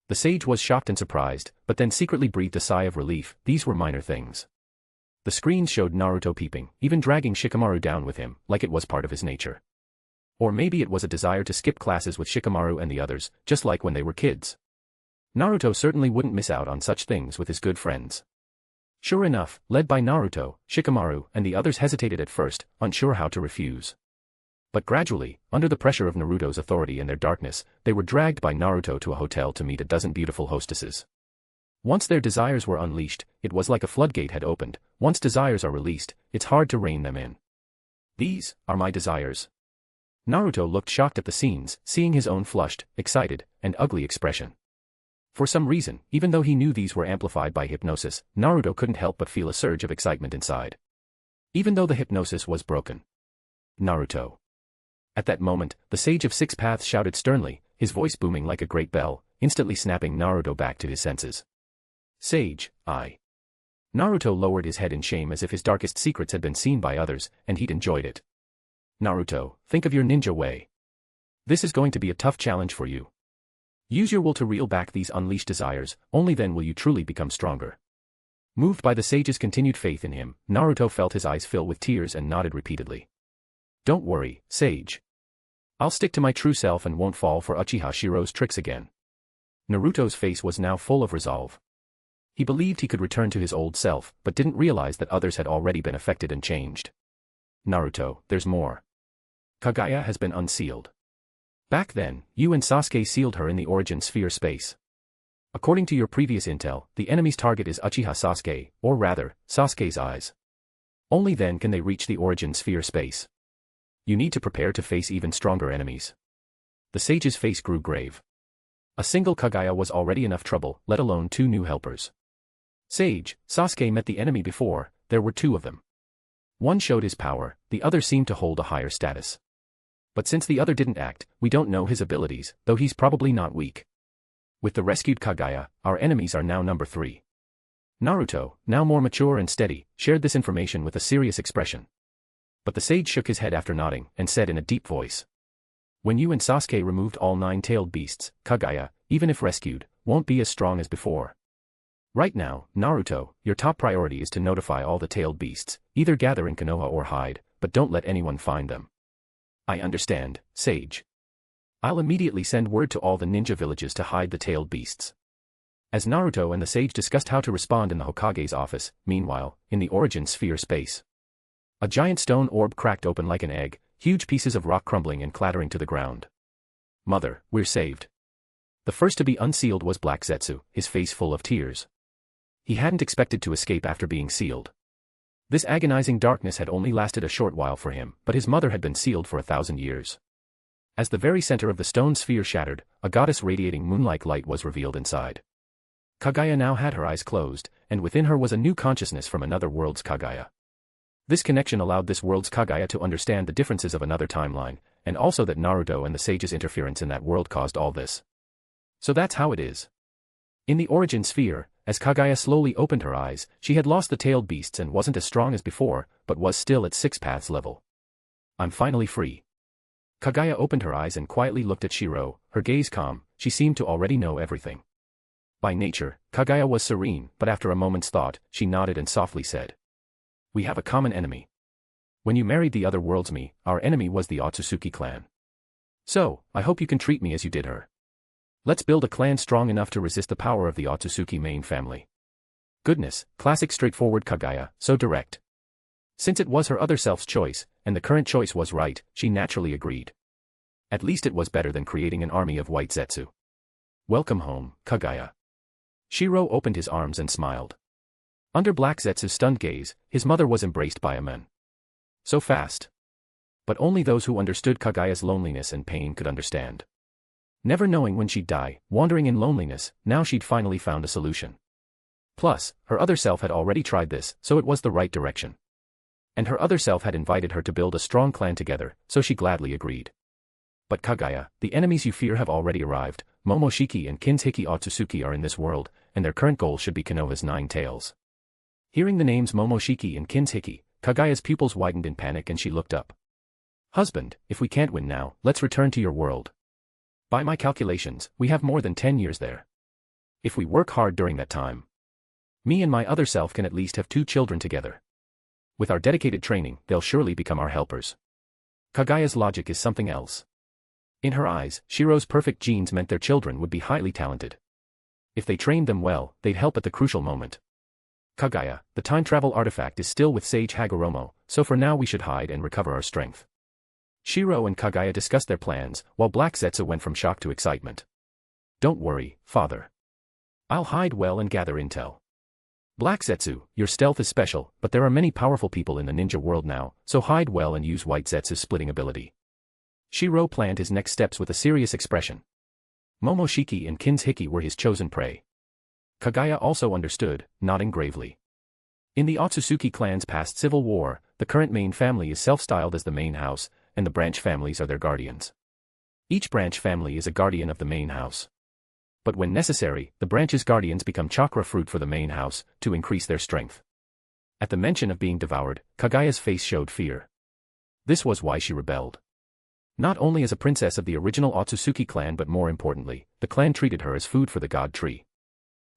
The sage was shocked and surprised, but then secretly breathed a sigh of relief. These were minor things. The screens showed Naruto peeping, even dragging Shikamaru down with him, like it was part of his nature. Or maybe it was a desire to skip classes with Shikamaru and the others, just like when they were kids. Naruto certainly wouldn't miss out on such things with his good friends. Sure enough, led by Naruto, Shikamaru and the others hesitated at first, unsure how to refuse. But gradually, under the pressure of Naruto's authority and their darkness, they were dragged by Naruto to a hotel to meet a dozen beautiful hostesses. Once their desires were unleashed, it was like a floodgate had opened. Once desires are released, it's hard to rein them in. These are my desires. Naruto looked shocked at the scenes, seeing his own flushed, excited, and ugly expression. For some reason, even though he knew these were amplified by hypnosis, Naruto couldn't help but feel a surge of excitement inside. Even though the hypnosis was broken. Naruto. At that moment, the Sage of Six Paths shouted sternly, his voice booming like a great bell, instantly snapping Naruto back to his senses. Sage, I. Naruto lowered his head in shame as if his darkest secrets had been seen by others, and he'd enjoyed it. Naruto, think of your ninja way. This is going to be a tough challenge for you. Use your will to reel back these unleashed desires, only then will you truly become stronger. Moved by the sage's continued faith in him, Naruto felt his eyes fill with tears and nodded repeatedly. Don't worry, Sage. I'll stick to my true self and won't fall for Uchiha Shirou's tricks again. Naruto's face was now full of resolve. He believed he could return to his old self, but didn't realize that others had already been affected and changed. Naruto, there's more. Kaguya has been unsealed. Back then, you and Sasuke sealed her in the origin sphere space. According to your previous intel, the enemy's target is Uchiha Sasuke, or rather, Sasuke's eyes. Only then can they reach the origin sphere space. You need to prepare to face even stronger enemies. The sage's face grew grave. A single Kaguya was already enough trouble, let alone two new helpers. Sage, Sasuke met the enemy before, there were two of them. One showed his power, the other seemed to hold a higher status. But since the other didn't act, we don't know his abilities, though he's probably not weak. With the rescued Kaguya, our enemies are now number 3. Naruto, now more mature and steady, shared this information with a serious expression. But the sage shook his head after nodding, and said in a deep voice. When you and Sasuke removed all 9-tailed beasts, Kaguya, even if rescued, won't be as strong as before. Right now, Naruto, your top priority is to notify all the tailed beasts, either gather in Konoha or hide, but don't let anyone find them. I understand, Sage. I'll immediately send word to all the ninja villages to hide the tailed beasts. As Naruto and the sage discussed how to respond in the Hokage's office, meanwhile, in the origin sphere space. A giant stone orb cracked open like an egg, huge pieces of rock crumbling and clattering to the ground. Mother, we're saved. The first to be unsealed was Black Zetsu, his face full of tears. He hadn't expected to escape after being sealed. This agonizing darkness had only lasted a short while for him, but his mother had been sealed for 1,000 years. As the very center of the stone sphere shattered, a goddess radiating moon-like light was revealed inside. Kaguya now had her eyes closed, and within her was a new consciousness from another world's Kaguya. This connection allowed this world's Kaguya to understand the differences of another timeline, and also that Naruto and the sage's interference in that world caused all this. So that's how it is. In the origin sphere, as Kaguya slowly opened her eyes, she had lost the tailed beasts and wasn't as strong as before, but was still at Six Paths level. I'm finally free. Kaguya opened her eyes and quietly looked at Shirou, her gaze calm, she seemed to already know everything. By nature, Kaguya was serene, but after a moment's thought, she nodded and softly said. We have a common enemy. When you married the other world's me, our enemy was the Otsutsuki clan. So, I hope you can treat me as you did her. Let's build a clan strong enough to resist the power of the Otsutsuki main family. Goodness, classic straightforward Kaguya, so direct. Since it was her other self's choice, and the current choice was right, she naturally agreed. At least it was better than creating an army of white Zetsu. Welcome home, Kaguya. Shirou opened his arms and smiled. Under Black Zetsu's stunned gaze, his mother was embraced by a man. So fast. But only those who understood Kaguya's loneliness and pain could understand. Never knowing when she'd die, wandering in loneliness, now she'd finally found a solution. Plus, her other self had already tried this, so it was the right direction. And her other self had invited her to build a strong clan together, so she gladly agreed. But Kaguya, the enemies you fear have already arrived. Momoshiki and Kinshiki Otsutsuki are in this world, and their current goal should be Konoha's 9 tails. Hearing the names Momoshiki and Kinshiki, Kaguya's pupils widened in panic and she looked up. Husband, if we can't win now, let's return to your world. By my calculations, we have more than 10 years there. If we work hard during that time, me and my other self can at least have 2 children together. With our dedicated training, they'll surely become our helpers. Kaguya's logic is something else. In her eyes, Shirou's perfect genes meant their children would be highly talented. If they trained them well, they'd help at the crucial moment. Kaguya, the time travel artifact is still with Sage Hagoromo, so for now we should hide and recover our strength. Shirou and Kaguya discussed their plans, while Black Zetsu went from shock to excitement. Don't worry, father. I'll hide well and gather intel. Black Zetsu, your stealth is special, but there are many powerful people in the ninja world now, so hide well and use White Zetsu's splitting ability. Shirou planned his next steps with a serious expression. Momoshiki and Kinshiki were his chosen prey. Kagaya also understood, nodding gravely. In the Otsutsuki clan's past civil war, the current main family is self-styled as the main house, and the branch families are their guardians. Each branch family is a guardian of the main house. But when necessary, the branch's guardians become chakra fruit for the main house, to increase their strength. At the mention of being devoured, Kagaya's face showed fear. This was why she rebelled. Not only as a princess of the original Otsutsuki clan but more importantly, the clan treated her as food for the god tree.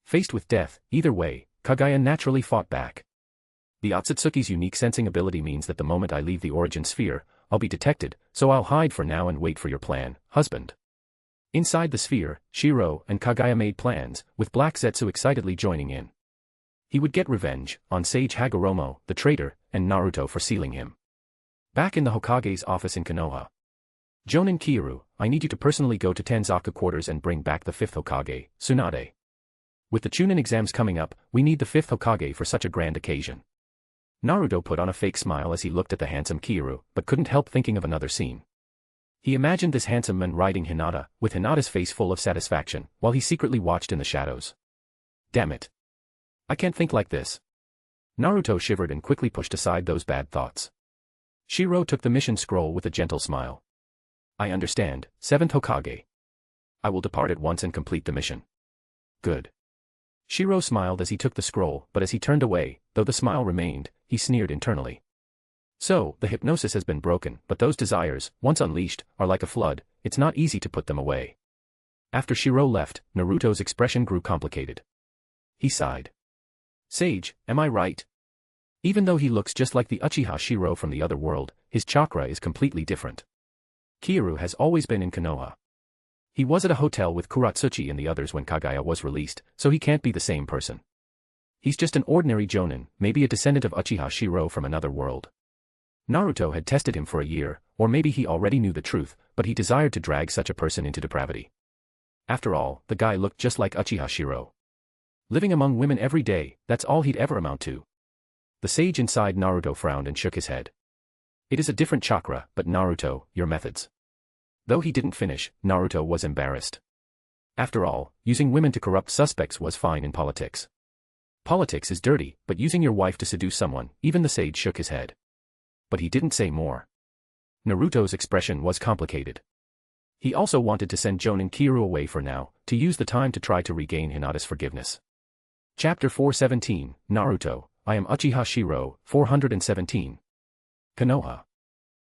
Faced with death, either way, Kagaya naturally fought back. The Otsutsuki's unique sensing ability means that the moment I leave the origin sphere, I'll be detected, so I'll hide for now and wait for your plan, husband. Inside the sphere, Shirou and Kagaya made plans, with Black Zetsu excitedly joining in. He would get revenge on Sage Hagoromo, the traitor, and Naruto for sealing him. Back in the Hokage's office in Konoha. Jonin Kiiru, I need you to personally go to Tanzaka quarters and bring back the 5th Hokage, Tsunade. With the Chunin exams coming up, we need the 5th Hokage for such a grand occasion. Naruto put on a fake smile as he looked at the handsome Kiiru, but couldn't help thinking of another scene. He imagined this handsome man riding Hinata, with Hinata's face full of satisfaction, while he secretly watched in the shadows. Damn it. I can't think like this. Naruto shivered and quickly pushed aside those bad thoughts. Shirou took the mission scroll with a gentle smile. I understand, 7th Hokage. I will depart at once and complete the mission. Good. Shirou smiled as he took the scroll, but as he turned away, though the smile remained, he sneered internally. So, the hypnosis has been broken, but those desires, once unleashed, are like a flood, it's not easy to put them away. After Shirou left, Naruto's expression grew complicated. He sighed. Sage, am I right? Even though he looks just like the Uchiha Shirou from the other world, his chakra is completely different. Kiiru has always been in Konoha. He was at a hotel with Kuratsuchi and the others when Kagaya was released, so he can't be the same person. He's just an ordinary jonin, maybe a descendant of Uchiha Shirou from another world. Naruto had tested him for a year, or maybe he already knew the truth, but he desired to drag such a person into depravity. After all, the guy looked just like Uchiha Shirou. Living among women every day, that's all he'd ever amount to. The sage inside Naruto frowned and shook his head. It is a different chakra, but Naruto, your methods. Though he didn't finish, Naruto was embarrassed. After all, using women to corrupt suspects was fine in politics. Politics is dirty, but using your wife to seduce someone, even the sage shook his head. But he didn't say more. Naruto's expression was complicated. He also wanted to send Jonin Kiiru away for now, to use the time to try to regain Hinata's forgiveness. Chapter 417, Naruto, I am Uchiha Shirou, 417. Konoha.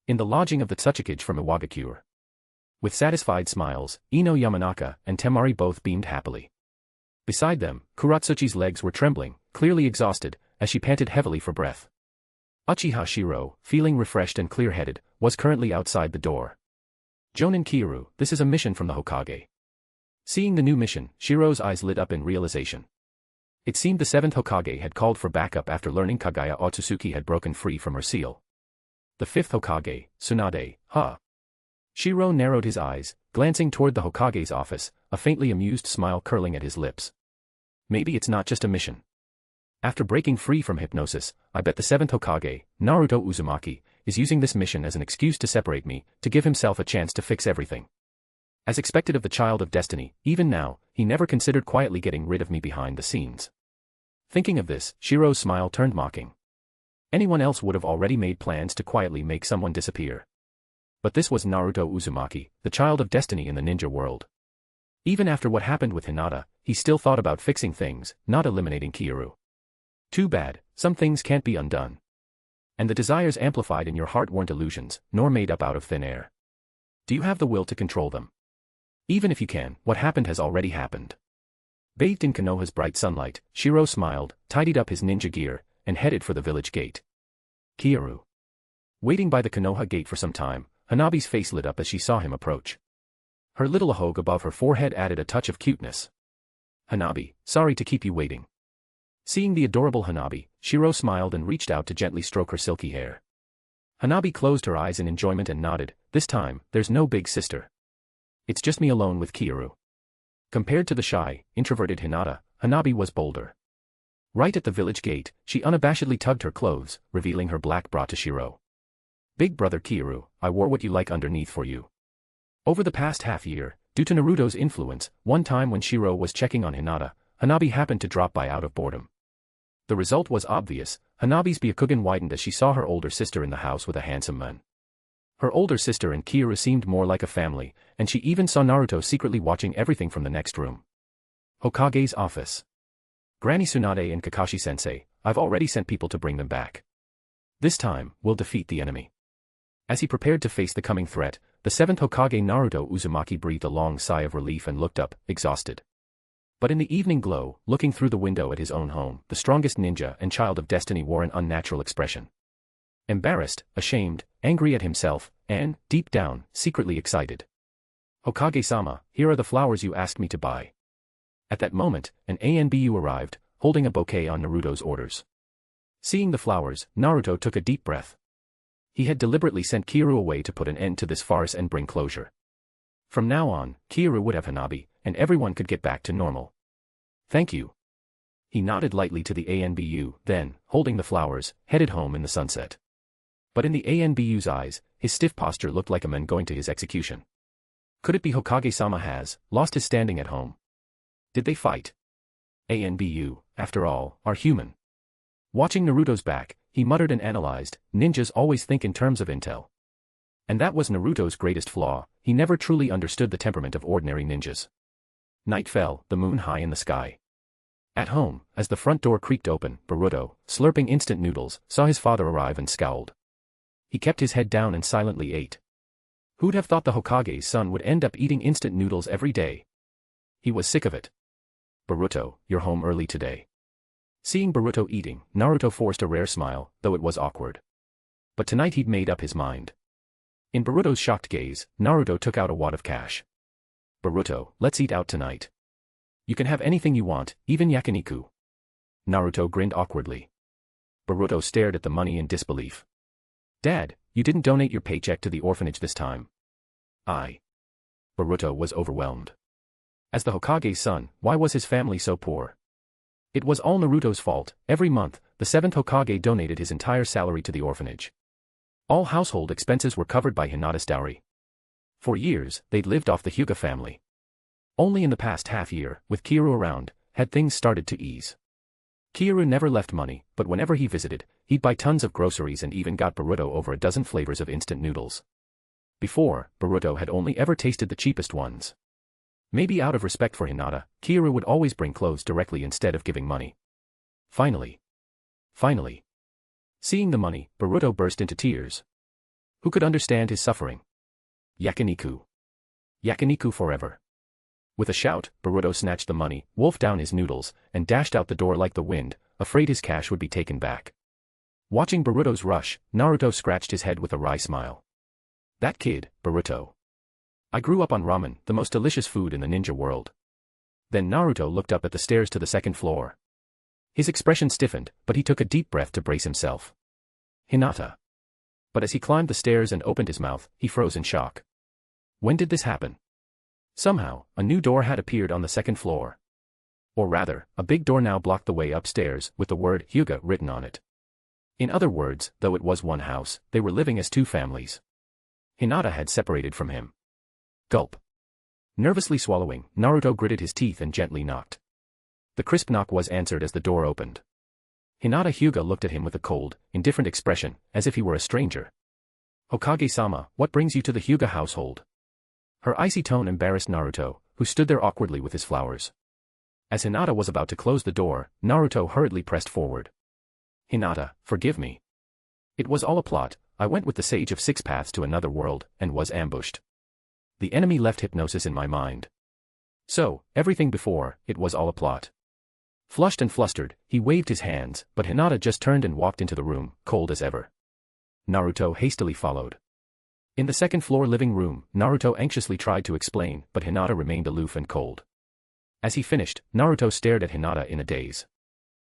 In the lodging of the Tsuchikage from Iwagakure. With satisfied smiles, Ino Yamanaka and Temari both beamed happily. Beside them, Kuratsuchi's legs were trembling, clearly exhausted, as she panted heavily for breath. Uchiha Shirou, feeling refreshed and clear-headed, was currently outside the door. Jonin Kiiru, this is a mission from the Hokage. Seeing the new mission, Shirou's eyes lit up in realization. It seemed the 7th Hokage had called for backup after learning Kagaya Otsutsuki had broken free from her seal. The 5th Hokage, Tsunade, huh? Shirou narrowed his eyes, glancing toward the Hokage's office, a faintly amused smile curling at his lips. Maybe it's not just a mission. After breaking free from hypnosis, I bet the 7th Hokage, Naruto Uzumaki, is using this mission as an excuse to separate me, to give himself a chance to fix everything. As expected of the child of destiny, even now, he never considered quietly getting rid of me behind the scenes. Thinking of this, Shirou's smile turned mocking. Anyone else would have already made plans to quietly make someone disappear. But this was Naruto Uzumaki, the child of destiny in the ninja world. Even after what happened with Hinata, he still thought about fixing things, not eliminating Kiiru. Too bad, some things can't be undone. And the desires amplified in your heart weren't illusions, nor made up out of thin air. Do you have the will to control them? Even if you can, what happened has already happened. Bathed in Konoha's bright sunlight, Shirou smiled, tidied up his ninja gear, and headed for the village gate. Kiiru. Waiting by the Konoha gate for some time, Hanabi's face lit up as she saw him approach. Her little ahogue above her forehead added a touch of cuteness. Hanabi, sorry to keep you waiting. Seeing the adorable Hanabi, Shirou smiled and reached out to gently stroke her silky hair. Hanabi closed her eyes in enjoyment and nodded, this time, there's no big sister. It's just me alone with Kiiru. Compared to the shy, introverted Hinata, Hanabi was bolder. Right at the village gate, she unabashedly tugged her clothes, revealing her black bra to Shirou. Big brother Kiryu, I wore what you like underneath for you. Over the past half year, due to Naruto's influence, one time when Shirou was checking on Hinata, Hanabi happened to drop by out of boredom. The result was obvious. Hanabi's Byakugan widened as she saw her older sister in the house with a handsome man. Her older sister and Kiryu seemed more like a family, and she even saw Naruto secretly watching everything from the next room. Hokage's office. Granny Tsunade and Kakashi-sensei, I've already sent people to bring them back. This time, we'll defeat the enemy. As he prepared to face the coming threat, the 7th Hokage Naruto Uzumaki breathed a long sigh of relief and looked up, exhausted. But in the evening glow, looking through the window at his own home, the strongest ninja and child of destiny wore an unnatural expression. Embarrassed, ashamed, angry at himself, and, deep down, secretly excited. Hokage-sama, here are the flowers you asked me to buy. At that moment, an ANBU arrived, holding a bouquet on Naruto's orders. Seeing the flowers, Naruto took a deep breath. He had deliberately sent Kiryu away to put an end to this farce and bring closure. From now on, Kiryu would have Hanabi, and everyone could get back to normal. Thank you. He nodded lightly to the ANBU, then, holding the flowers, headed home in the sunset. But in the ANBU's eyes, his stiff posture looked like a man going to his execution. Could it be Hokage-sama has lost his standing at home? Did they fight? ANBU, after all, are human. Watching Naruto's back, he muttered and analyzed, ninjas always think in terms of intel. And that was Naruto's greatest flaw, he never truly understood the temperament of ordinary ninjas. Night fell, the moon high in the sky. At home, as the front door creaked open, Boruto, slurping instant noodles, saw his father arrive and scowled. He kept his head down and silently ate. Who'd have thought the Hokage's son would end up eating instant noodles every day? He was sick of it. Boruto, you're home early today. Seeing Boruto eating, Naruto forced a rare smile, though it was awkward. But tonight he'd made up his mind. In Boruto's shocked gaze, Naruto took out a wad of cash. Boruto, let's eat out tonight. You can have anything you want, even yakiniku. Naruto grinned awkwardly. Boruto stared at the money in disbelief. Dad, you didn't donate your paycheck to the orphanage this time. Boruto was overwhelmed. As the Hokage's son, why was his family so poor? It was all Naruto's fault. Every month, the 7th Hokage donated his entire salary to the orphanage. All household expenses were covered by Hinata's dowry. For years, they'd lived off the Hyuga family. Only in the past half year, with Kiryu around, had things started to ease. Kiryu never left money, but whenever he visited, he'd buy tons of groceries and even got Boruto over a dozen flavors of instant noodles. Before, Boruto had only ever tasted the cheapest ones. Maybe out of respect for Hinata, Kiryu would always bring clothes directly instead of giving money. Finally. Seeing the money, Boruto burst into tears. Who could understand his suffering? Yakiniku. Yakiniku forever. With a shout, Boruto snatched the money, wolfed down his noodles, and dashed out the door like the wind, afraid his cash would be taken back. Watching Boruto's rush, Naruto scratched his head with a wry smile. That kid, Boruto. I grew up on ramen, the most delicious food in the ninja world. Then Naruto looked up at the stairs to the 2nd floor. His expression stiffened, but he took a deep breath to brace himself. Hinata. But as he climbed the stairs and opened his mouth, he froze in shock. When did this happen? Somehow, a new door had appeared on the 2nd floor. Or rather, a big door now blocked the way upstairs, with the word Hyuga written on it. In other words, though it was one house, they were living as two families. Hinata had separated from him. Gulp. Nervously swallowing, Naruto gritted his teeth and gently knocked. The crisp knock was answered as the door opened. Hinata Hyuga looked at him with a cold, indifferent expression, as if he were a stranger. Hokage-sama, what brings you to the Hyuga household? Her icy tone embarrassed Naruto, who stood there awkwardly with his flowers. As Hinata was about to close the door, Naruto hurriedly pressed forward. Hinata, forgive me. It was all a plot. I went with the Sage of Six Paths to another world, and was ambushed. The enemy left hypnosis in my mind. So, everything before, it was all a plot. Flushed and flustered, he waved his hands, but Hinata just turned and walked into the room, cold as ever. Naruto hastily followed. In the 2nd floor living room, Naruto anxiously tried to explain, but Hinata remained aloof and cold. As he finished, Naruto stared at Hinata in a daze.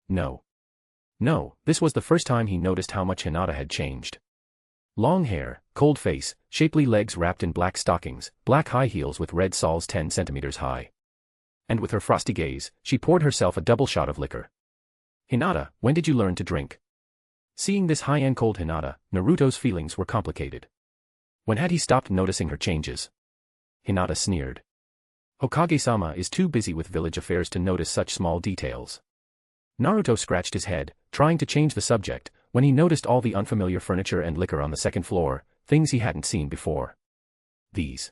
No, this was the first time he noticed how much Hinata had changed. Long hair, cold face, shapely legs wrapped in black stockings, black high heels with red soles 10 centimeters high. And with her frosty gaze, she poured herself a double shot of liquor. Hinata, when did you learn to drink? Seeing this high-end cold Hinata, Naruto's feelings were complicated. When had he stopped noticing her changes? Hinata sneered. Hokage-sama is too busy with village affairs to notice such small details. Naruto scratched his head, trying to change the subject, when he noticed all the unfamiliar furniture and liquor on the second floor, things he hadn't seen before. These.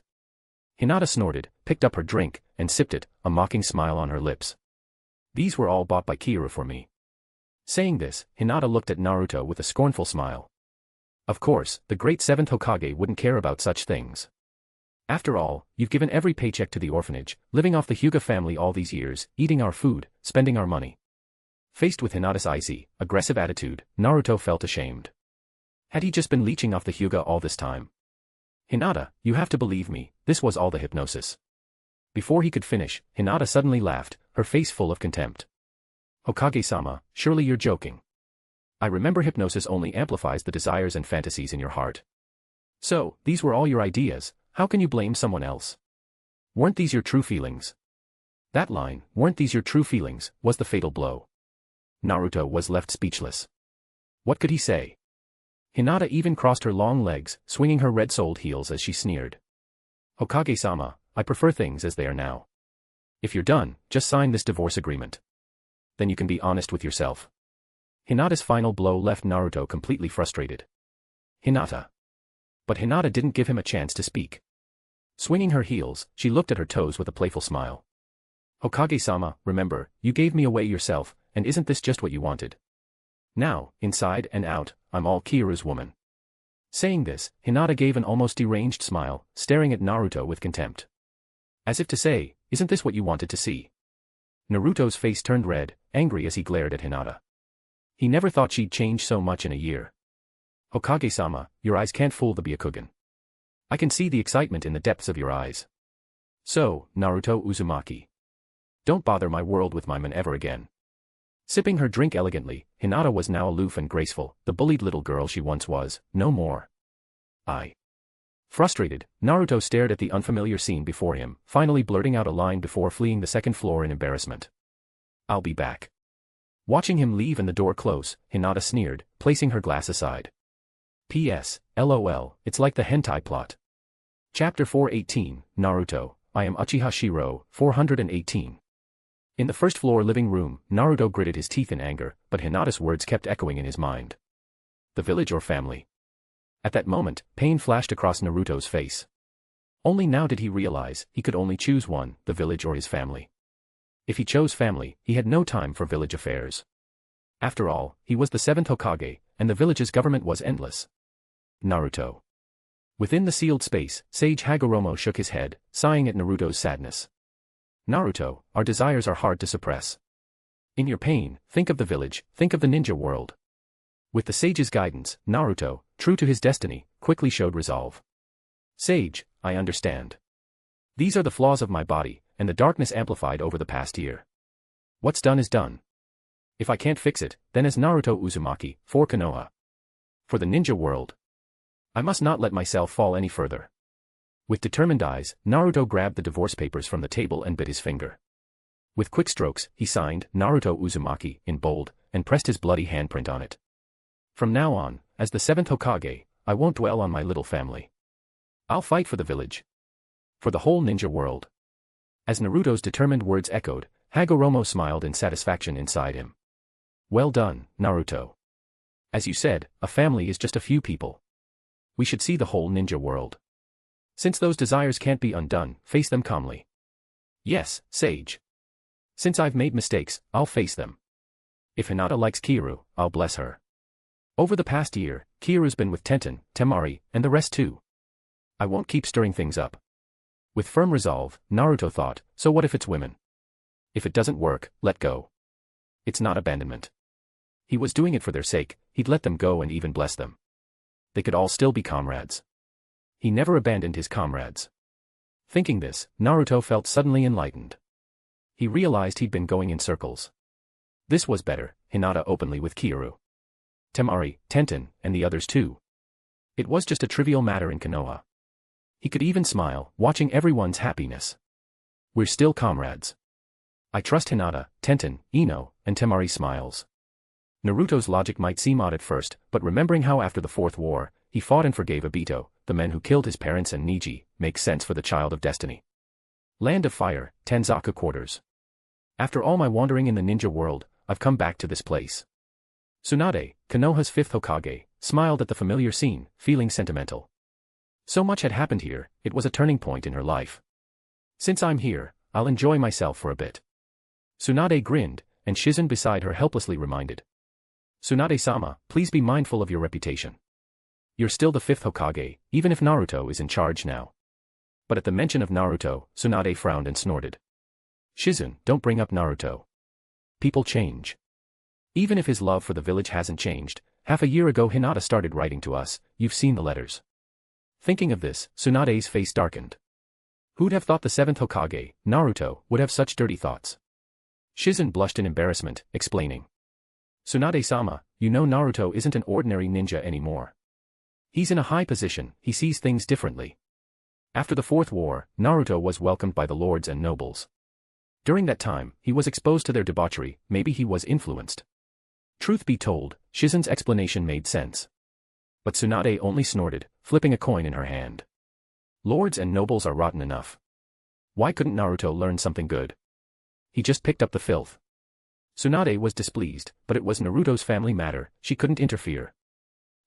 Hinata snorted, picked up her drink, and sipped it, a mocking smile on her lips. These were all bought by Kiru for me. Saying this, Hinata looked at Naruto with a scornful smile. Of course, the great seventh Hokage wouldn't care about such things. After all, you've given every paycheck to the orphanage, living off the Hyuga family all these years, eating our food, spending our money. Faced with Hinata's icy, aggressive attitude, Naruto felt ashamed. Had he just been leeching off the Hyuga all this time? Hinata, you have to believe me, this was all the hypnosis. Before he could finish, Hinata suddenly laughed, her face full of contempt. Hokage-sama, surely you're joking. I remember hypnosis only amplifies the desires and fantasies in your heart. So, these were all your ideas, how can you blame someone else? Weren't these your true feelings? That line, weren't these your true feelings, was the fatal blow. Naruto was left speechless. What could he say? Hinata even crossed her long legs, swinging her red-soled heels as she sneered. Hokage-sama, I prefer things as they are now. If you're done, just sign this divorce agreement. Then you can be honest with yourself. Hinata's final blow left Naruto completely frustrated. Hinata. But Hinata didn't give him a chance to speak. Swinging her heels, she looked at her toes with a playful smile. Hokage-sama, remember, you gave me away yourself, and isn't this just what you wanted? Now, inside and out, I'm all Kiru's woman. Saying this, Hinata gave an almost deranged smile, staring at Naruto with contempt. As if to say, isn't this what you wanted to see? Naruto's face turned red, angry as he glared at Hinata. He never thought she'd change so much in a year. Hokage-sama, your eyes can't fool the Byakugan. I can see the excitement in the depths of your eyes. So, Naruto Uzumaki. Don't bother my world with my men ever again. Sipping her drink elegantly, Hinata was now aloof and graceful, the bullied little girl she once was, no more. Frustrated, Naruto stared at the unfamiliar scene before him, finally blurting out a line before fleeing the second floor in embarrassment. I'll be back. Watching him leave and the door close, Hinata sneered, placing her glass aside. P.S. LOL, it's like the hentai plot. Chapter 418, Naruto, I am Uchiha Shirou, 418. In the first floor living room, Naruto gritted his teeth in anger, but Hinata's words kept echoing in his mind. The village or family? At that moment, pain flashed across Naruto's face. Only now did he realize he could only choose one, the village or his family. If he chose family, he had no time for village affairs. After all, he was the seventh Hokage, and the village's government was endless. Naruto. Within the sealed space, Sage Hagoromo shook his head, sighing at Naruto's sadness. Naruto, our desires are hard to suppress. In your pain, think of the village, think of the ninja world. With the sage's guidance, Naruto, true to his destiny, quickly showed resolve. Sage, I understand. These are the flaws of my body, and the darkness amplified over the past year. What's done is done. If I can't fix it, then as Naruto Uzumaki, for Konoha. For the ninja world. I must not let myself fall any further. With determined eyes, Naruto grabbed the divorce papers from the table and bit his finger. With quick strokes, he signed, Naruto Uzumaki, in bold, and pressed his bloody handprint on it. From now on, as the seventh Hokage, I won't dwell on my little family. I'll fight for the village. For the whole ninja world. As Naruto's determined words echoed, Hagoromo smiled in satisfaction inside him. Well done, Naruto. As you said, a family is just a few people. We should see the whole ninja world. Since those desires can't be undone, face them calmly. Yes, Sage. Since I've made mistakes, I'll face them. If Hinata likes Kiru, I'll bless her. Over the past year, Kiru's been with Tenten, Temari, and the rest too. I won't keep stirring things up. With firm resolve, Naruto thought, so what if it's women? If it doesn't work, let go. It's not abandonment. He was doing it for their sake, he'd let them go and even bless them. They could all still be comrades. He never abandoned his comrades. Thinking this, Naruto felt suddenly enlightened. He realized he'd been going in circles. This was better, Hinata openly with Kiru. Temari, Tenten, and the others too. It was just a trivial matter in Konoha. He could even smile, watching everyone's happiness. We're still comrades. I trust Hinata, Tenten, Ino, and Temari smiles. Naruto's logic might seem odd at first, but remembering how after the Fourth War, he fought and forgave Obito, the men who killed his parents and Niji, makes sense for the child of destiny. Land of Fire, Tanzaka Quarters. After all my wandering in the ninja world, I've come back to this place. Tsunade, Konoha's fifth Hokage, smiled at the familiar scene, feeling sentimental. So much had happened here, it was a turning point in her life. Since I'm here, I'll enjoy myself for a bit. Tsunade grinned, and Shizen beside her helplessly reminded. Tsunade-sama, please be mindful of your reputation. You're still the fifth Hokage, even if Naruto is in charge now. But at the mention of Naruto, Tsunade frowned and snorted. Shizen, don't bring up Naruto. People change. Even if his love for the village hasn't changed, half a year ago Hinata started writing to us, you've seen the letters. Thinking of this, Tsunade's face darkened. Who'd have thought the seventh Hokage, Naruto, would have such dirty thoughts? Shizen blushed in embarrassment, explaining. Tsunade-sama, you know Naruto isn't an ordinary ninja anymore. He's in a high position, he sees things differently. After the Fourth War, Naruto was welcomed by the lords and nobles. During that time, he was exposed to their debauchery, maybe he was influenced. Truth be told, Shizen's explanation made sense. But Tsunade only snorted, flipping a coin in her hand. Lords and nobles are rotten enough. Why couldn't Naruto learn something good? He just picked up the filth. Tsunade was displeased, but it was Naruto's family matter, she couldn't interfere.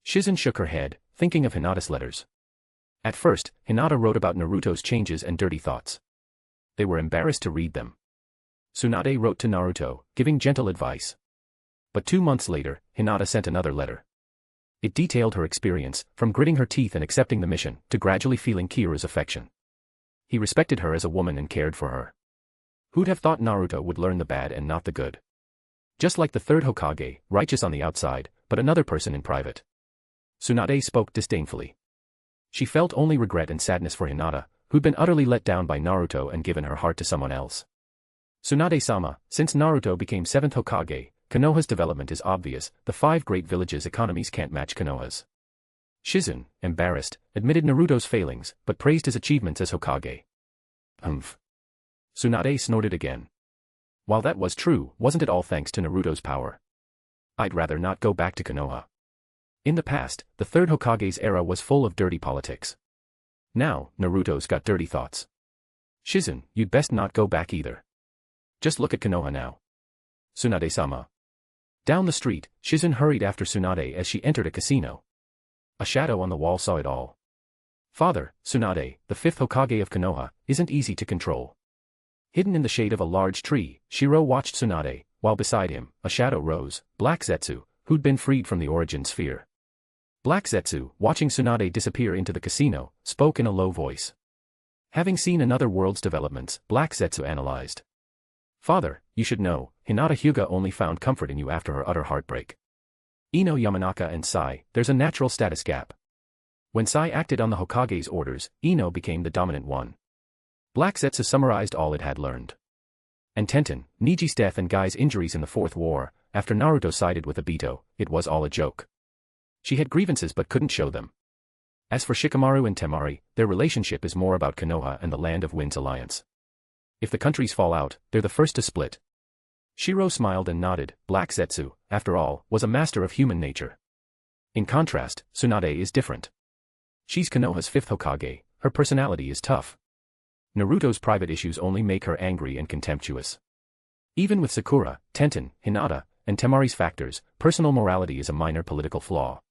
Shizen shook her head, thinking of Hinata's letters. At first, Hinata wrote about Naruto's changes and dirty thoughts. They were embarrassed to read them. Tsunade wrote to Naruto, giving gentle advice. But 2 months later, Hinata sent another letter. It detailed her experience, from gritting her teeth and accepting the mission, to gradually feeling Kira's affection. He respected her as a woman and cared for her. Who'd have thought Naruto would learn the bad and not the good? Just like the third Hokage, righteous on the outside, but another person in private. Tsunade spoke disdainfully. She felt only regret and sadness for Hinata, who'd been utterly let down by Naruto and given her heart to someone else. Tsunade-sama, since Naruto became 7th Hokage, Konoha's development is obvious, the 5 great villages' economies can't match Konoha's. Shizen, embarrassed, admitted Naruto's failings, but praised his achievements as Hokage. Humph. Tsunade snorted again. While that was true, wasn't it all thanks to Naruto's power? I'd rather not go back to Konoha. In the past, the 3rd Hokage's era was full of dirty politics. Now, Naruto's got dirty thoughts. Shizen, you'd best not go back either. Just look at Konoha now. Tsunade-sama. Down the street, Shizen hurried after Tsunade as she entered a casino. A shadow on the wall saw it all. Father, Tsunade, the 5th Hokage of Konoha, isn't easy to control. Hidden in the shade of a large tree, Shirou watched Tsunade, while beside him, a shadow rose, Black Zetsu, who'd been freed from the origin sphere. Black Zetsu, watching Tsunade disappear into the casino, spoke in a low voice. Having seen another world's developments, Black Zetsu analyzed. Father, you should know, Hinata Hyuga only found comfort in you after her utter heartbreak. Ino Yamanaka and Sai, there's a natural status gap. When Sai acted on the Hokage's orders, Ino became the dominant one. Black Zetsu summarized all it had learned. And Tenten, Niji's death and Gai's injuries in the Fourth War, after Naruto sided with Obito, it was all a joke. She had grievances but couldn't show them. As for Shikamaru and Temari, their relationship is more about Konoha and the Land of Winds alliance. If the countries fall out, they're the first to split. Shirou smiled and nodded. Black Zetsu, after all, was a master of human nature. In contrast, Tsunade is different. She's Konoha's 5th Hokage, her personality is tough. Naruto's private issues only make her angry and contemptuous. Even with Sakura, Tenten, Hinata, and Temari's factors, personal morality is a minor political flaw.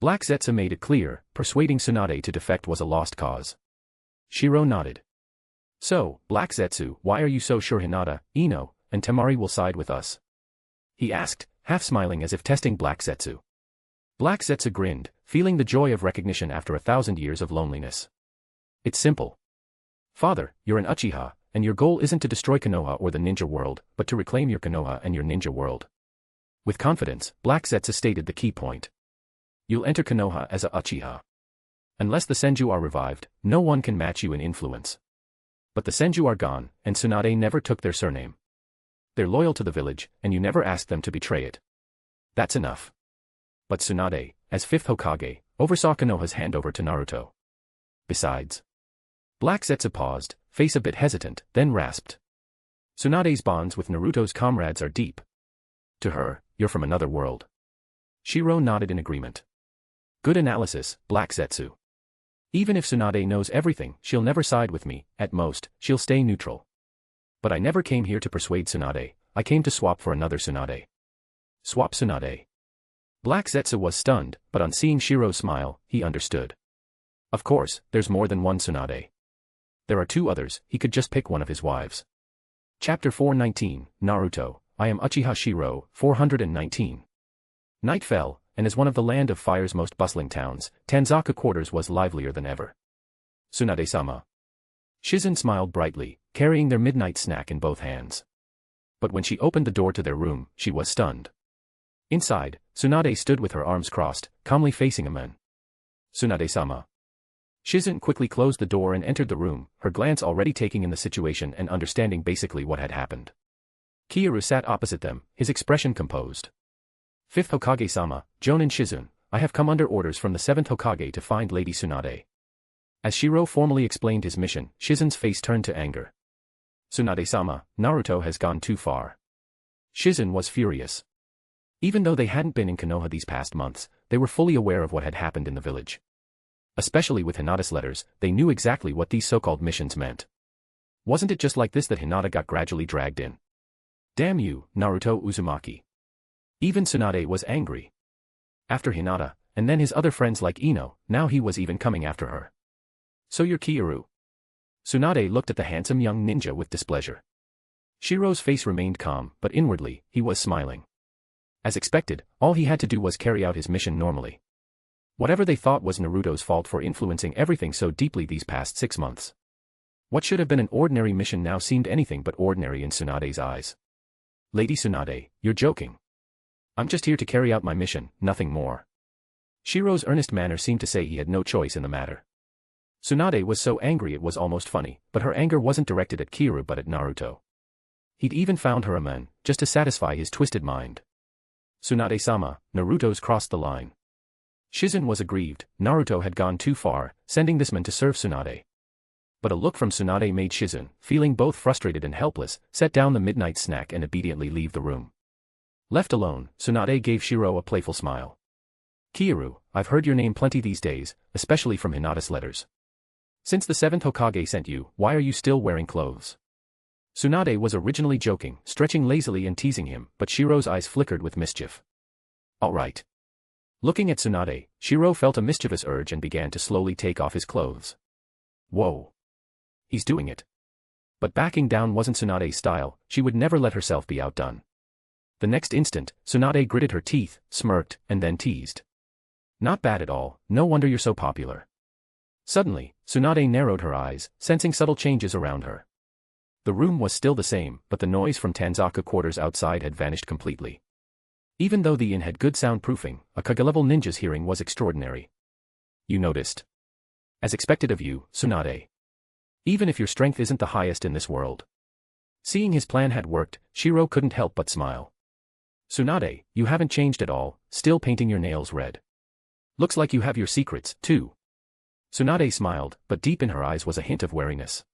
Black Zetsu made it clear, persuading Tsunade to defect was a lost cause. Shirou nodded. So, Black Zetsu, why are you so sure Hinata, Ino, and Temari will side with us? He asked, half smiling as if testing Black Zetsu. Black Zetsu grinned, feeling the joy of recognition after 1,000 years of loneliness. It's simple. Father, you're an Uchiha, and your goal isn't to destroy Konoha or the ninja world, but to reclaim your Konoha and your ninja world. With confidence, Black Zetsu stated the key point. You'll enter Konoha as a Uchiha. Unless the Senju are revived, no one can match you in influence. But the Senju are gone, and Tsunade never took their surname. They're loyal to the village, and you never asked them to betray it. That's enough. But Tsunade, as 5th Hokage, oversaw Konoha's handover to Naruto. Besides. Black Zetsu paused, face a bit hesitant, then rasped. Tsunade's bonds with Naruto's comrades are deep. To her, you're from another world. Shirou nodded in agreement. Good analysis, Black Zetsu. Even if Tsunade knows everything, she'll never side with me, at most, she'll stay neutral. But I never came here to persuade Tsunade, I came to swap for another Tsunade. Swap Tsunade. Black Zetsu was stunned, but on seeing Shirou's smile, he understood. Of course, there's more than one Tsunade. There are two others, he could just pick one of his wives. Chapter 419, Naruto, I am Uchiha Shirou, 419. Night fell, and as one of the Land of Fire's most bustling towns, Tanzaka Quarters was livelier than ever. Tsunade-sama. Shizen smiled brightly, carrying their midnight snack in both hands. But when she opened the door to their room, she was stunned. Inside, Tsunade stood with her arms crossed, calmly facing a man. Tsunade-sama. Shizen quickly closed the door and entered the room, her glance already taking in the situation and understanding basically what had happened. Kiyoru sat opposite them, his expression composed. Fifth Hokage-sama, Jonin Shizun, I have come under orders from the 7th Hokage to find Lady Tsunade. As Shirou formally explained his mission, Shizen's face turned to anger. Tsunade-sama, Naruto has gone too far. Shizen was furious. Even though they hadn't been in Konoha these past months, they were fully aware of what had happened in the village. Especially with Hinata's letters, they knew exactly what these so-called missions meant. Wasn't it just like this that Hinata got gradually dragged in? Damn you, Naruto Uzumaki. Even Tsunade was angry. After Hinata, and then his other friends like Ino, now he was even coming after her. So you're Kiyoru. Tsunade looked at the handsome young ninja with displeasure. Shirou's face remained calm, but inwardly, he was smiling. As expected, all he had to do was carry out his mission normally. Whatever they thought was Naruto's fault for influencing everything so deeply these past 6 months. What should have been an ordinary mission now seemed anything but ordinary in Tsunade's eyes. Lady Tsunade, you're joking. I'm just here to carry out my mission, nothing more. Shirou's earnest manner seemed to say he had no choice in the matter. Tsunade was so angry it was almost funny, but her anger wasn't directed at Kiyoru but at Naruto. He'd even found her a man, just to satisfy his twisted mind. Tsunade-sama, Naruto's crossed the line. Shizen was aggrieved, Naruto had gone too far, sending this man to serve Tsunade. But a look from Tsunade made Shizen, feeling both frustrated and helpless, set down the midnight snack and obediently leave the room. Left alone, Tsunade gave Shirou a playful smile. Kiyoru, I've heard your name plenty these days, especially from Hinata's letters. Since the 7th Hokage sent you, why are you still wearing clothes? Tsunade was originally joking, stretching lazily and teasing him, but Shirou's eyes flickered with mischief. Alright. Looking at Tsunade, Shirou felt a mischievous urge and began to slowly take off his clothes. Whoa. He's doing it. But backing down wasn't Tsunade's style, she would never let herself be outdone. The next instant, Tsunade gritted her teeth, smirked, and then teased. Not bad at all, no wonder you're so popular. Suddenly, Tsunade narrowed her eyes, sensing subtle changes around her. The room was still the same, but the noise from Tanzaka Quarters outside had vanished completely. Even though the inn had good soundproofing, a Kage-level ninja's hearing was extraordinary. You noticed. As expected of you, Tsunade. Even if your strength isn't the highest in this world. Seeing his plan had worked, Shirou couldn't help but smile. Tsunade, you haven't changed at all, still painting your nails red. Looks like you have your secrets, too. Tsunade smiled, but deep in her eyes was a hint of wariness.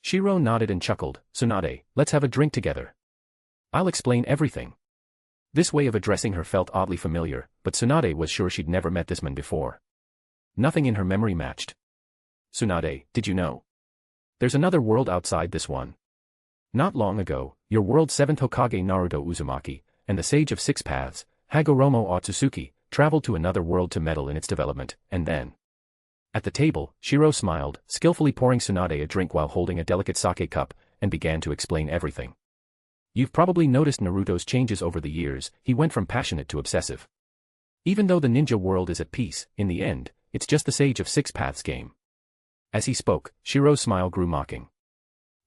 Shirou nodded and chuckled, Tsunade, let's have a drink together. I'll explain everything. This way of addressing her felt oddly familiar, but Tsunade was sure she'd never met this man before. Nothing in her memory matched. Tsunade, did you know? There's another world outside this one. Not long ago, your world's 7th Hokage Naruto Uzumaki, and the Sage of Six Paths, Hagoromo Otsutsuki, traveled to another world to meddle in its development, and then. At the table, Shirou smiled, skillfully pouring Tsunade a drink while holding a delicate sake cup, and began to explain everything. You've probably noticed Naruto's changes over the years, he went from passionate to obsessive. Even though the ninja world is at peace, in the end, it's just the Sage of Six Paths game. As he spoke, Shirou's smile grew mocking.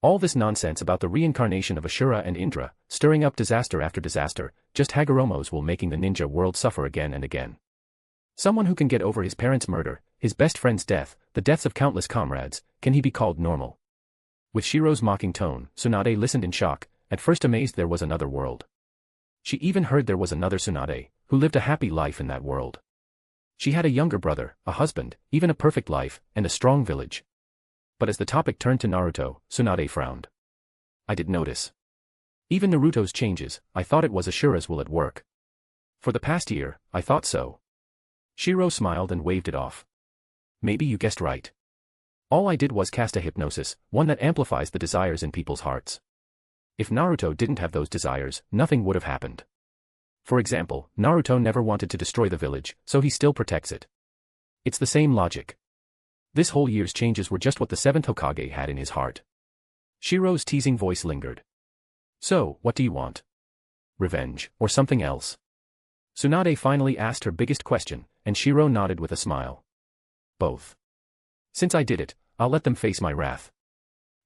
All this nonsense about the reincarnation of Ashura and Indra, stirring up disaster after disaster, just Hagoromo's will making the ninja world suffer again and again. Someone who can get over his parents' murder, his best friend's death, the deaths of countless comrades, can he be called normal? With Shirou's mocking tone, Tsunade listened in shock, at first amazed there was another world. She even heard there was another Tsunade, who lived a happy life in that world. She had a younger brother, a husband, even a perfect life, and a strong village. But as the topic turned to Naruto, Tsunade frowned. I did notice. Even Naruto's changes, I thought it was Ashura's will at work. For the past year, I thought so. Shirou smiled and waved it off. Maybe you guessed right. All I did was cast a hypnosis, one that amplifies the desires in people's hearts. If Naruto didn't have those desires, nothing would have happened. For example, Naruto never wanted to destroy the village, so he still protects it. It's the same logic. This whole year's changes were just what the 7th Hokage had in his heart. Shirou's teasing voice lingered. So, what do you want? Revenge, or something else? Tsunade finally asked her biggest question, and Shirou nodded with a smile. Both. Since I did it, I'll let them face my wrath.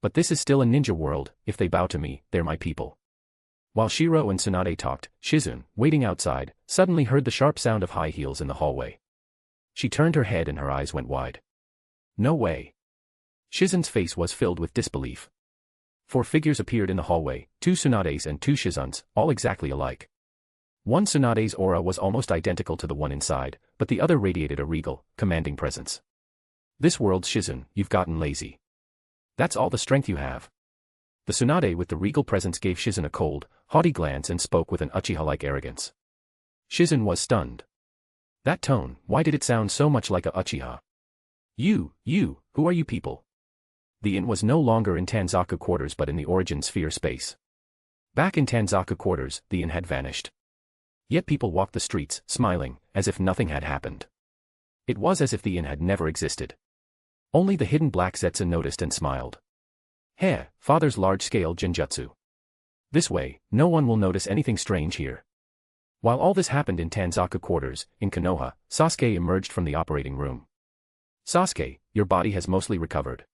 But this is still a ninja world, if they bow to me, they're my people. While Shirou and Tsunade talked, Shizune, waiting outside, suddenly heard the sharp sound of high heels in the hallway. She turned her head and her eyes went wide. No way. Shizune's face was filled with disbelief. 4 figures appeared in the hallway, 2 Tsunades and 2 Shizunes, all exactly alike. One Tsunade's aura was almost identical to the one inside, but the other radiated a regal, commanding presence. This world's Shizune, you've gotten lazy. That's all the strength you have. The Tsunade with the regal presence gave Shizune a cold, haughty glance and spoke with an Uchiha-like arrogance. Shizune was stunned. That tone, why did it sound so much like a Uchiha? You, who are you people? The inn was no longer in Tanzaku quarters but in the origin sphere space. Back in Tanzaku quarters, the inn had vanished. Yet people walked the streets, smiling, as if nothing had happened. It was as if the inn had never existed. Only the hidden black Zetsu noticed and smiled. Heh, father's large-scale genjutsu. This way, no one will notice anything strange here. While all this happened in Tanzaku quarters, in Konoha, Sasuke emerged from the operating room. Sasuke, your body has mostly recovered.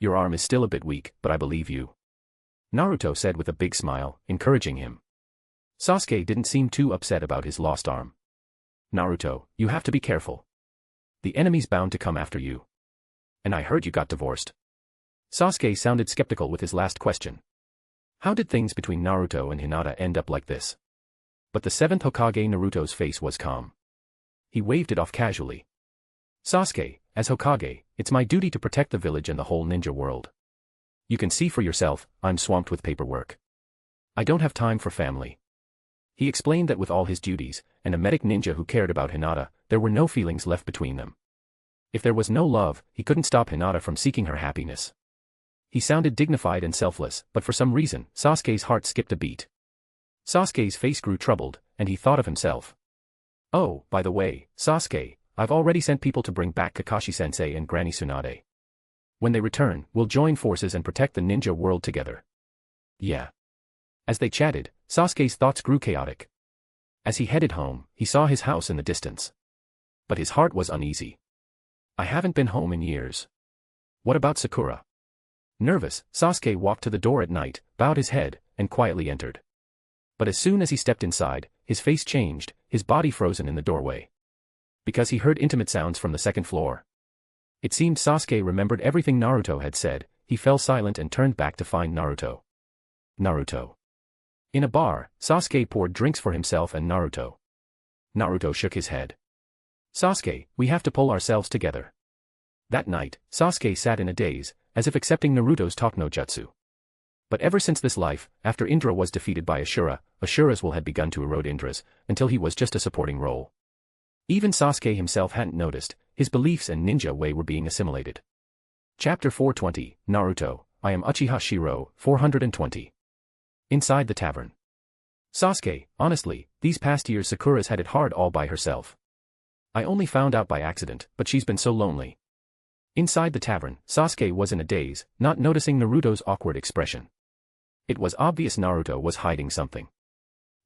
Your arm is still a bit weak, but I believe you. Naruto said with a big smile, encouraging him. Sasuke didn't seem too upset about his lost arm. Naruto, you have to be careful. The enemy's bound to come after you. And I heard you got divorced. Sasuke sounded skeptical with his last question. How did things between Naruto and Hinata end up like this? But the 7th Hokage Naruto's face was calm. He waved it off casually. Sasuke, as Hokage, it's my duty to protect the village and the whole ninja world. You can see for yourself, I'm swamped with paperwork. I don't have time for family. He explained that with all his duties, and a medic ninja who cared about Hinata, there were no feelings left between them. If there was no love, he couldn't stop Hinata from seeking her happiness. He sounded dignified and selfless, but for some reason, Sasuke's heart skipped a beat. Sasuke's face grew troubled, and he thought of himself. Oh, by the way, Sasuke, I've already sent people to bring back Kakashi-sensei and Granny Tsunade. When they return, we'll join forces and protect the ninja world together. Yeah. As they chatted, Sasuke's thoughts grew chaotic. As he headed home, he saw his house in the distance. But his heart was uneasy. I haven't been home in years. What about Sakura? Nervous, Sasuke walked to the door at night, bowed his head, and quietly entered. But as soon as he stepped inside, his face changed, his body frozen in the doorway. Because he heard intimate sounds from the 2nd floor. It seemed Sasuke remembered everything Naruto had said. He fell silent and turned back to find Naruto. Naruto. In a bar, Sasuke poured drinks for himself and Naruto. Naruto shook his head. Sasuke, we have to pull ourselves together. That night, Sasuke sat in a daze, as if accepting Naruto's talk no jutsu. But ever since this life, after Indra was defeated by Ashura, Ashura's will had begun to erode Indra's, until he was just a supporting role. Even Sasuke himself hadn't noticed, his beliefs and ninja way were being assimilated. Chapter 420, Naruto, I am Uchiha Shirou, 420. Inside the tavern. Sasuke, honestly, these past years Sakura's had it hard all by herself. I only found out by accident, but she's been so lonely. Inside the tavern, Sasuke was in a daze, not noticing Naruto's awkward expression. It was obvious Naruto was hiding something.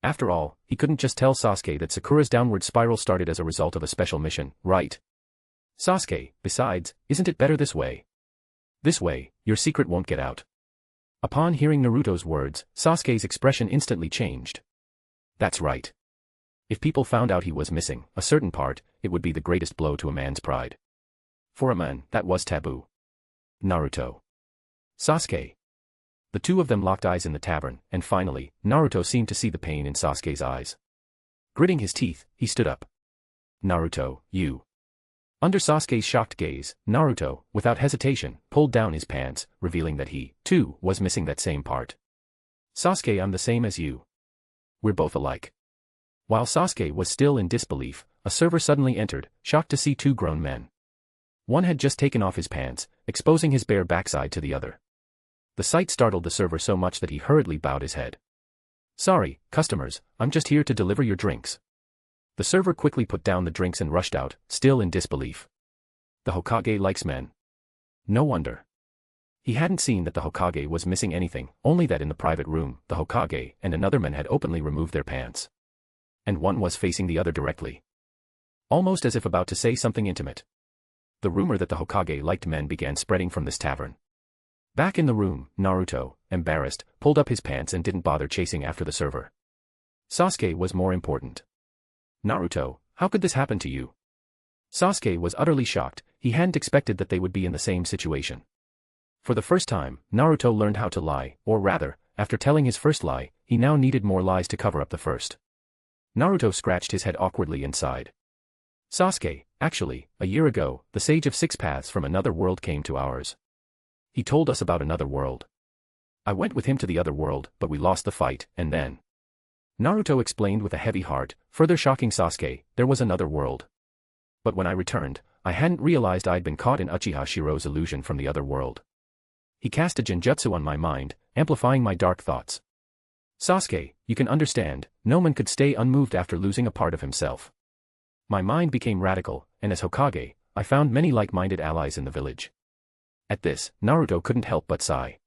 After all, he couldn't just tell Sasuke that Sakura's downward spiral started as a result of a special mission, right? Sasuke, besides, isn't it better this way? This way, your secret won't get out. Upon hearing Naruto's words, Sasuke's expression instantly changed. That's right. If people found out he was missing a certain part, it would be the greatest blow to a man's pride. For a man, that was taboo. Naruto. Sasuke. The two of them locked eyes in the tavern, and finally, Naruto seemed to see the pain in Sasuke's eyes. Gritting his teeth, he stood up. Naruto, you. Under Sasuke's shocked gaze, Naruto, without hesitation, pulled down his pants, revealing that he, too, was missing that same part. Sasuke, I'm the same as you. We're both alike. While Sasuke was still in disbelief, a server suddenly entered, shocked to see two grown men. One had just taken off his pants, exposing his bare backside to the other. The sight startled the server so much that he hurriedly bowed his head. Sorry, customers, I'm just here to deliver your drinks. The server quickly put down the drinks and rushed out, still in disbelief. The Hokage likes men. No wonder. He hadn't seen that the Hokage was missing anything, only that in the private room, the Hokage and another man had openly removed their pants. And one was facing the other directly. Almost as if about to say something intimate. The rumor that the Hokage liked men began spreading from this tavern. Back in the room, Naruto, embarrassed, pulled up his pants and didn't bother chasing after the server. Sasuke was more important. Naruto, how could this happen to you? Sasuke was utterly shocked, he hadn't expected that they would be in the same situation. For the first time, Naruto learned how to lie, or rather, after telling his first lie, he now needed more lies to cover up the first. Naruto scratched his head awkwardly and sighed. Sasuke, actually, a year ago, the Sage of Six Paths from another world came to ours. He told us about another world. I went with him to the other world, but we lost the fight, and then... Naruto explained with a heavy heart, further shocking Sasuke, there was another world. But when I returned, I hadn't realized I'd been caught in Uchiha Shirou's illusion from the other world. He cast a genjutsu on my mind, amplifying my dark thoughts. Sasuke, you can understand, no one could stay unmoved after losing a part of himself. My mind became radical, and as Hokage, I found many like-minded allies in the village. At this, Naruto couldn't help but sigh.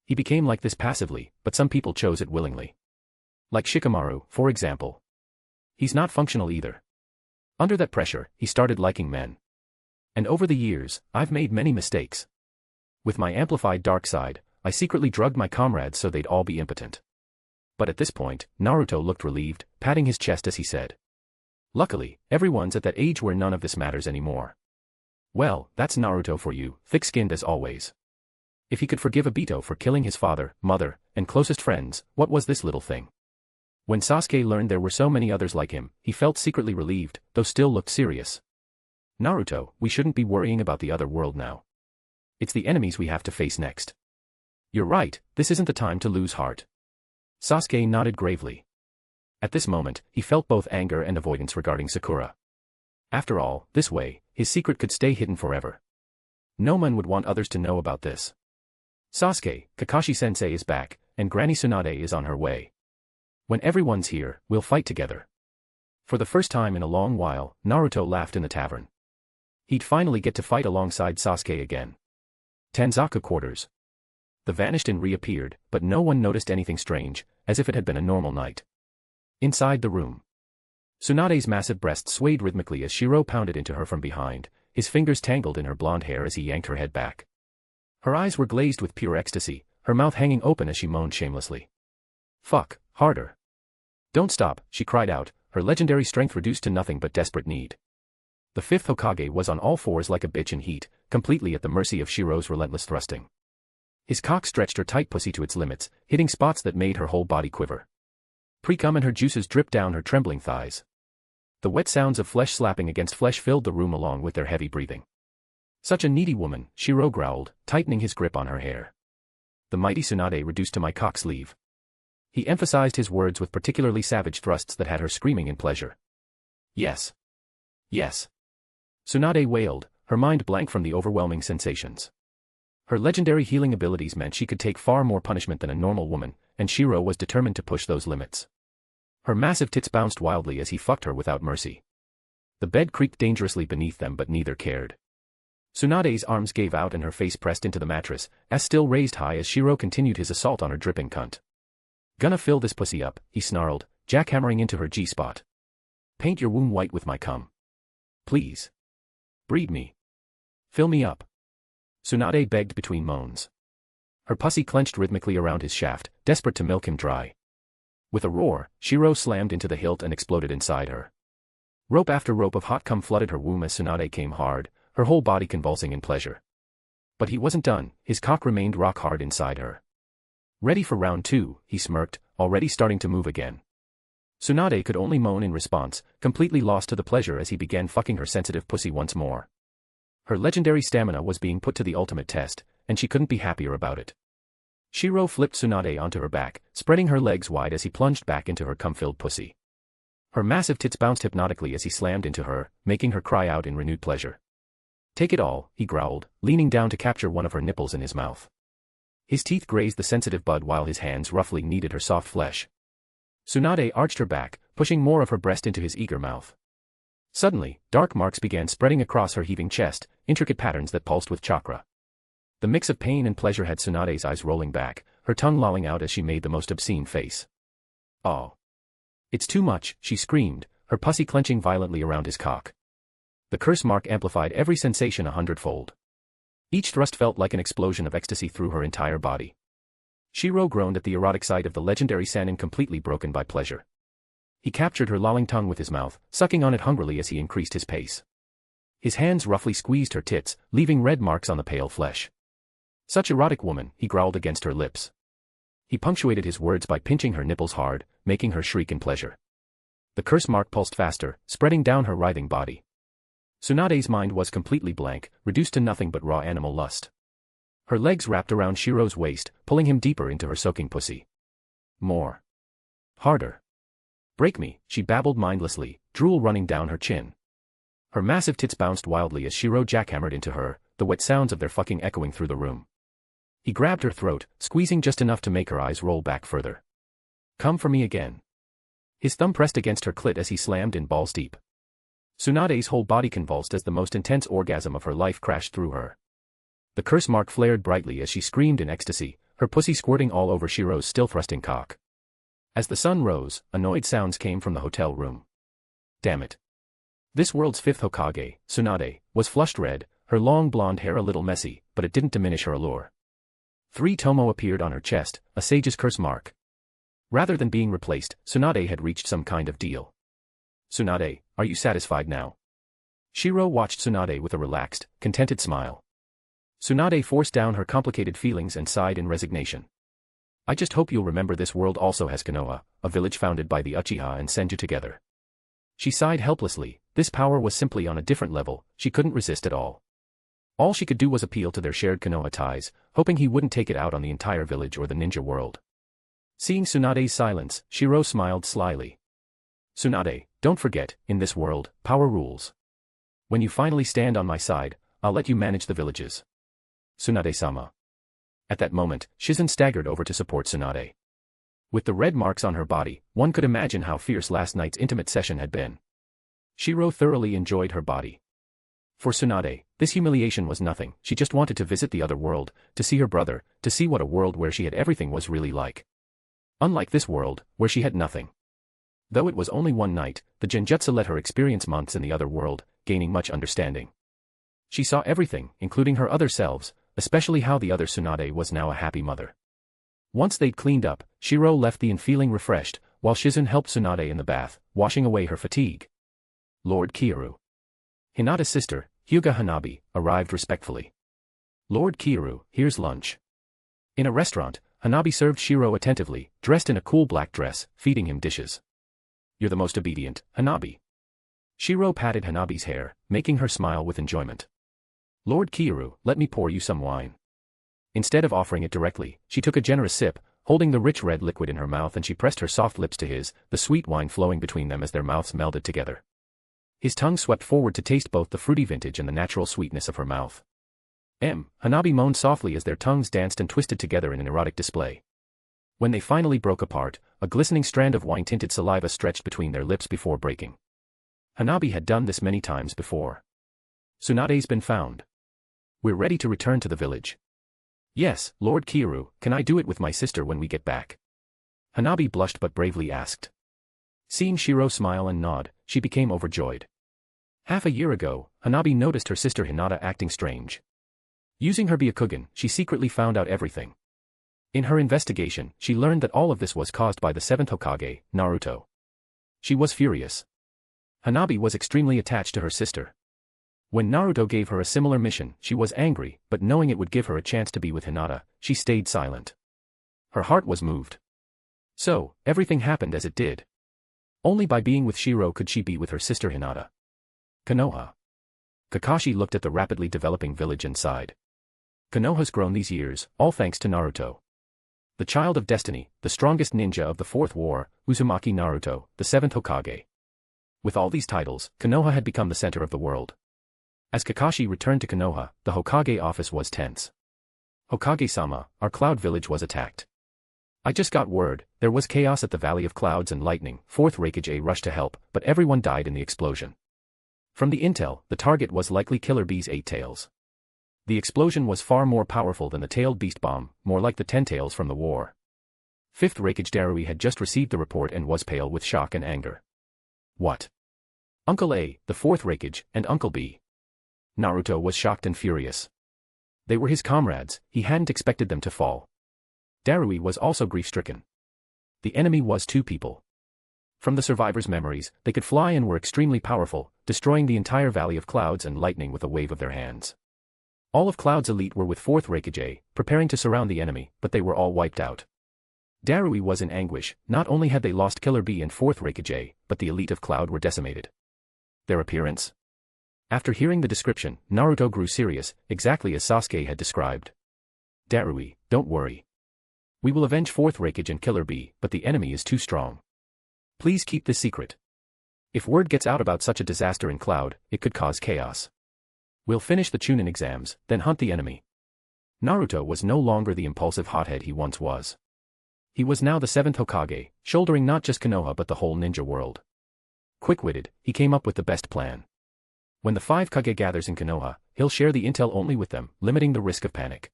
He became like this passively, but some people chose it willingly. Like Shikamaru, for example. He's not functional either. Under that pressure, he started liking men. And over the years, I've made many mistakes. With my amplified dark side, I secretly drugged my comrades so they'd all be impotent. But at this point, Naruto looked relieved, patting his chest as he said. Luckily, everyone's at that age where none of this matters anymore. Well, that's Naruto for you, thick-skinned as always. If he could forgive Obito for killing his father, mother, and closest friends, what was this little thing? When Sasuke learned there were so many others like him, he felt secretly relieved, though still looked serious. Naruto, we shouldn't be worrying about the other world now. It's the enemies we have to face next. You're right, this isn't the time to lose heart. Sasuke nodded gravely. At this moment, he felt both anger and avoidance regarding Sakura. After all, this way, his secret could stay hidden forever. No one would want others to know about this. Sasuke, Kakashi-sensei is back, and Granny Tsunade is on her way. When everyone's here, we'll fight together. For the first time in a long while, Naruto laughed in the tavern. He'd finally get to fight alongside Sasuke again. Tanzaku quarters. The vanished-in reappeared, but no one noticed anything strange, as if it had been a normal night. Inside the room. Tsunade's massive breasts swayed rhythmically as Shirou pounded into her from behind, his fingers tangled in her blonde hair as he yanked her head back. Her eyes were glazed with pure ecstasy, her mouth hanging open as she moaned shamelessly. Fuck, harder. Don't stop, she cried out, her legendary strength reduced to nothing but desperate need. The fifth Hokage was on all fours like a bitch in heat, completely at the mercy of Shirou's relentless thrusting. His cock stretched her tight pussy to its limits, hitting spots that made her whole body quiver. Pre-cum and her juices dripped down her trembling thighs. The wet sounds of flesh slapping against flesh filled the room along with their heavy breathing. Such a needy woman, Shirou growled, tightening his grip on her hair. The mighty Tsunade reduced to my cock sleeve. He emphasized his words with particularly savage thrusts that had her screaming in pleasure. Yes. Yes. Tsunade wailed, her mind blank from the overwhelming sensations. Her legendary healing abilities meant she could take far more punishment than a normal woman, and Shirou was determined to push those limits. Her massive tits bounced wildly as he fucked her without mercy. The bed creaked dangerously beneath them but neither cared. Tsunade's arms gave out and her face pressed into the mattress, as still raised high as Shirou continued his assault on her dripping cunt. Gonna fill this pussy up, he snarled, jackhammering into her G-spot. Paint your womb white with my cum. Please. Breed me. Fill me up. Tsunade begged between moans. Her pussy clenched rhythmically around his shaft, desperate to milk him dry. With a roar, Shirou slammed into the hilt and exploded inside her. Rope after rope of hot cum flooded her womb as Tsunade came hard, her whole body convulsing in pleasure. But he wasn't done, his cock remained rock hard inside her. Ready for round 2, he smirked, already starting to move again. Tsunade could only moan in response, completely lost to the pleasure as he began fucking her sensitive pussy once more. Her legendary stamina was being put to the ultimate test, and she couldn't be happier about it. Shirou flipped Tsunade onto her back, spreading her legs wide as he plunged back into her cum-filled pussy. Her massive tits bounced hypnotically as he slammed into her, making her cry out in renewed pleasure. "Take it all," he growled, leaning down to capture one of her nipples in his mouth. His teeth grazed the sensitive bud while his hands roughly kneaded her soft flesh. Tsunade arched her back, pushing more of her breast into his eager mouth. Suddenly, dark marks began spreading across her heaving chest, intricate patterns that pulsed with chakra. The mix of pain and pleasure had Tsunade's eyes rolling back, her tongue lolling out as she made the most obscene face. "Oh. It's too much," she screamed, her pussy clenching violently around his cock. The curse mark amplified every sensation 100-fold. Each thrust felt like an explosion of ecstasy through her entire body. Shirou groaned at the erotic sight of the legendary Sannin completely broken by pleasure. He captured her lolling tongue with his mouth, sucking on it hungrily as he increased his pace. His hands roughly squeezed her tits, leaving red marks on the pale flesh. "Such erotic woman," he growled against her lips. He punctuated his words by pinching her nipples hard, making her shriek in pleasure. The curse mark pulsed faster, spreading down her writhing body. Tsunade's mind was completely blank, reduced to nothing but raw animal lust. Her legs wrapped around Shirou's waist, pulling him deeper into her soaking pussy. More. Harder. "Break me," she babbled mindlessly, drool running down her chin. Her massive tits bounced wildly as Shirou jackhammered into her, the wet sounds of their fucking echoing through the room. He grabbed her throat, squeezing just enough to make her eyes roll back further. "Come for me again." His thumb pressed against her clit as he slammed in balls deep. Tsunade's whole body convulsed as the most intense orgasm of her life crashed through her. The curse mark flared brightly as she screamed in ecstasy, her pussy squirting all over Shirou's still thrusting cock. As the sun rose, annoyed sounds came from the hotel room. Damn it. This world's fifth Hokage, Tsunade, was flushed red, her long blonde hair a little messy, but it didn't diminish her allure. 3 Tomo appeared on her chest, a sage's curse mark. Rather than being replaced, Tsunade had reached some kind of deal. "Tsunade, are you satisfied now?" Shirou watched Tsunade with a relaxed, contented smile. Tsunade forced down her complicated feelings and sighed in resignation. "I just hope you'll remember this world also has Konoha, a village founded by the Uchiha and Senju together." She sighed helplessly, this power was simply on a different level, she couldn't resist at all. All she could do was appeal to their shared Konoha ties, hoping he wouldn't take it out on the entire village or the ninja world. Seeing Tsunade's silence, Shirou smiled slyly. "Tsunade, don't forget, in this world, power rules. When you finally stand on my side, I'll let you manage the villages. Tsunade-sama." At that moment, Shizen staggered over to support Tsunade. With the red marks on her body, one could imagine how fierce last night's intimate session had been. Shirou thoroughly enjoyed her body. For Tsunade, this humiliation was nothing, she just wanted to visit the other world, to see her brother, to see what a world where she had everything was really like. Unlike this world, where she had nothing. Though it was only one night, the genjutsu let her experience months in the other world, gaining much understanding. She saw everything, including her other selves, especially how the other Tsunade was now a happy mother. Once they'd cleaned up, Shirou left the inn feeling refreshed, while Shizen helped Tsunade in the bath, washing away her fatigue. Lord Kiaru. Hinata's sister, Hyuga Hanabi, arrived respectfully. "Lord Kiaru, here's lunch." In a restaurant, Hanabi served Shirou attentively, dressed in a cool black dress, feeding him dishes. "You're the most obedient, Hanabi." Shirou patted Hanabi's hair, making her smile with enjoyment. "Lord Kiaru, let me pour you some wine." Instead of offering it directly, she took a generous sip, holding the rich red liquid in her mouth, and she pressed her soft lips to his, the sweet wine flowing between them as their mouths melded together. His tongue swept forward to taste both the fruity vintage and the natural sweetness of her mouth. Hanabi moaned softly as their tongues danced and twisted together in an erotic display. When they finally broke apart, a glistening strand of wine-tinted saliva stretched between their lips before breaking. Hanabi had done this many times before. "Tsunade's been found. We're ready to return to the village." "Yes, Lord Kiaru, can I do it with my sister when we get back?" Hanabi blushed but bravely asked. Seeing Shirou smile and nod, she became overjoyed. Half a year ago, Hanabi noticed her sister Hinata acting strange. Using her Byakugan, she secretly found out everything. In her investigation, she learned that all of this was caused by the 7th Hokage, Naruto. She was furious. Hanabi was extremely attached to her sister. When Naruto gave her a similar mission, she was angry, but knowing it would give her a chance to be with Hinata, she stayed silent. Her heart was moved. So, everything happened as it did. Only by being with Shirou could she be with her sister Hinata. Konoha. Kakashi looked at the rapidly developing village and sighed. Konoha's grown these years, all thanks to Naruto. The child of destiny, the strongest ninja of the Fourth War, Uzumaki Naruto, the seventh Hokage. With all these titles, Konoha had become the center of the world. As Kakashi returned to Konoha, the Hokage office was tense. Hokage-sama, our cloud village was attacked. I just got word, there was chaos at the Valley of Clouds and Lightning. Fourth Raikage rushed to help, but everyone died in the explosion. From the intel, the target was likely Killer Bee's 8 tails. The explosion was far more powerful than the tailed beast bomb, more like the 10 tails from the war. Fifth Raikage Darui had just received the report and was pale with shock and anger. What? Uncle A, the fourth Raikage, and Uncle B. Naruto was shocked and furious. They were his comrades, he hadn't expected them to fall. Darui was also grief-stricken. The enemy was 2 people. From the survivors' memories, they could fly and were extremely powerful, destroying the entire Valley of Clouds and Lightning with a wave of their hands. All of Cloud's elite were with 4th Raikage, preparing to surround the enemy, but they were all wiped out. Darui was in anguish, not only had they lost Killer Bee and 4th Raikage, but the elite of Cloud were decimated. Their appearance? After hearing the description, Naruto grew serious, exactly as Sasuke had described. Darui, don't worry. We will avenge 4th Raikage and Killer Bee, but the enemy is too strong. Please keep this secret. If word gets out about such a disaster in Cloud, it could cause chaos. We'll finish the Chunin exams, then hunt the enemy. Naruto was no longer the impulsive hothead he once was. He was now the 7th Hokage, shouldering not just Konoha but the whole ninja world. Quick-witted, he came up with the best plan. When the 5 Kage gathers in Konoha, he'll share the intel only with them, limiting the risk of panic.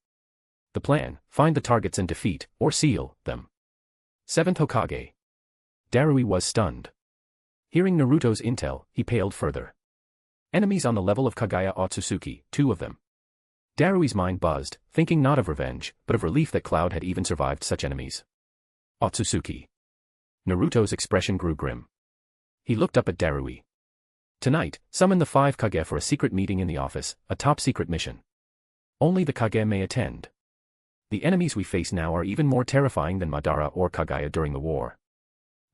The plan, find the targets and defeat, or seal, them. 7th Hokage. Darui was stunned. Hearing Naruto's intel, he paled further. Enemies on the level of Kagaya Otsutsuki, 2 of them. Darui's mind buzzed, thinking not of revenge, but of relief that Cloud had even survived such enemies. Otsutsuki. Naruto's expression grew grim. He looked up at Darui. Tonight, summon the 5 Kage for a secret meeting in the office, a top-secret mission. Only the Kage may attend. The enemies we face now are even more terrifying than Madara or Kagaya during the war.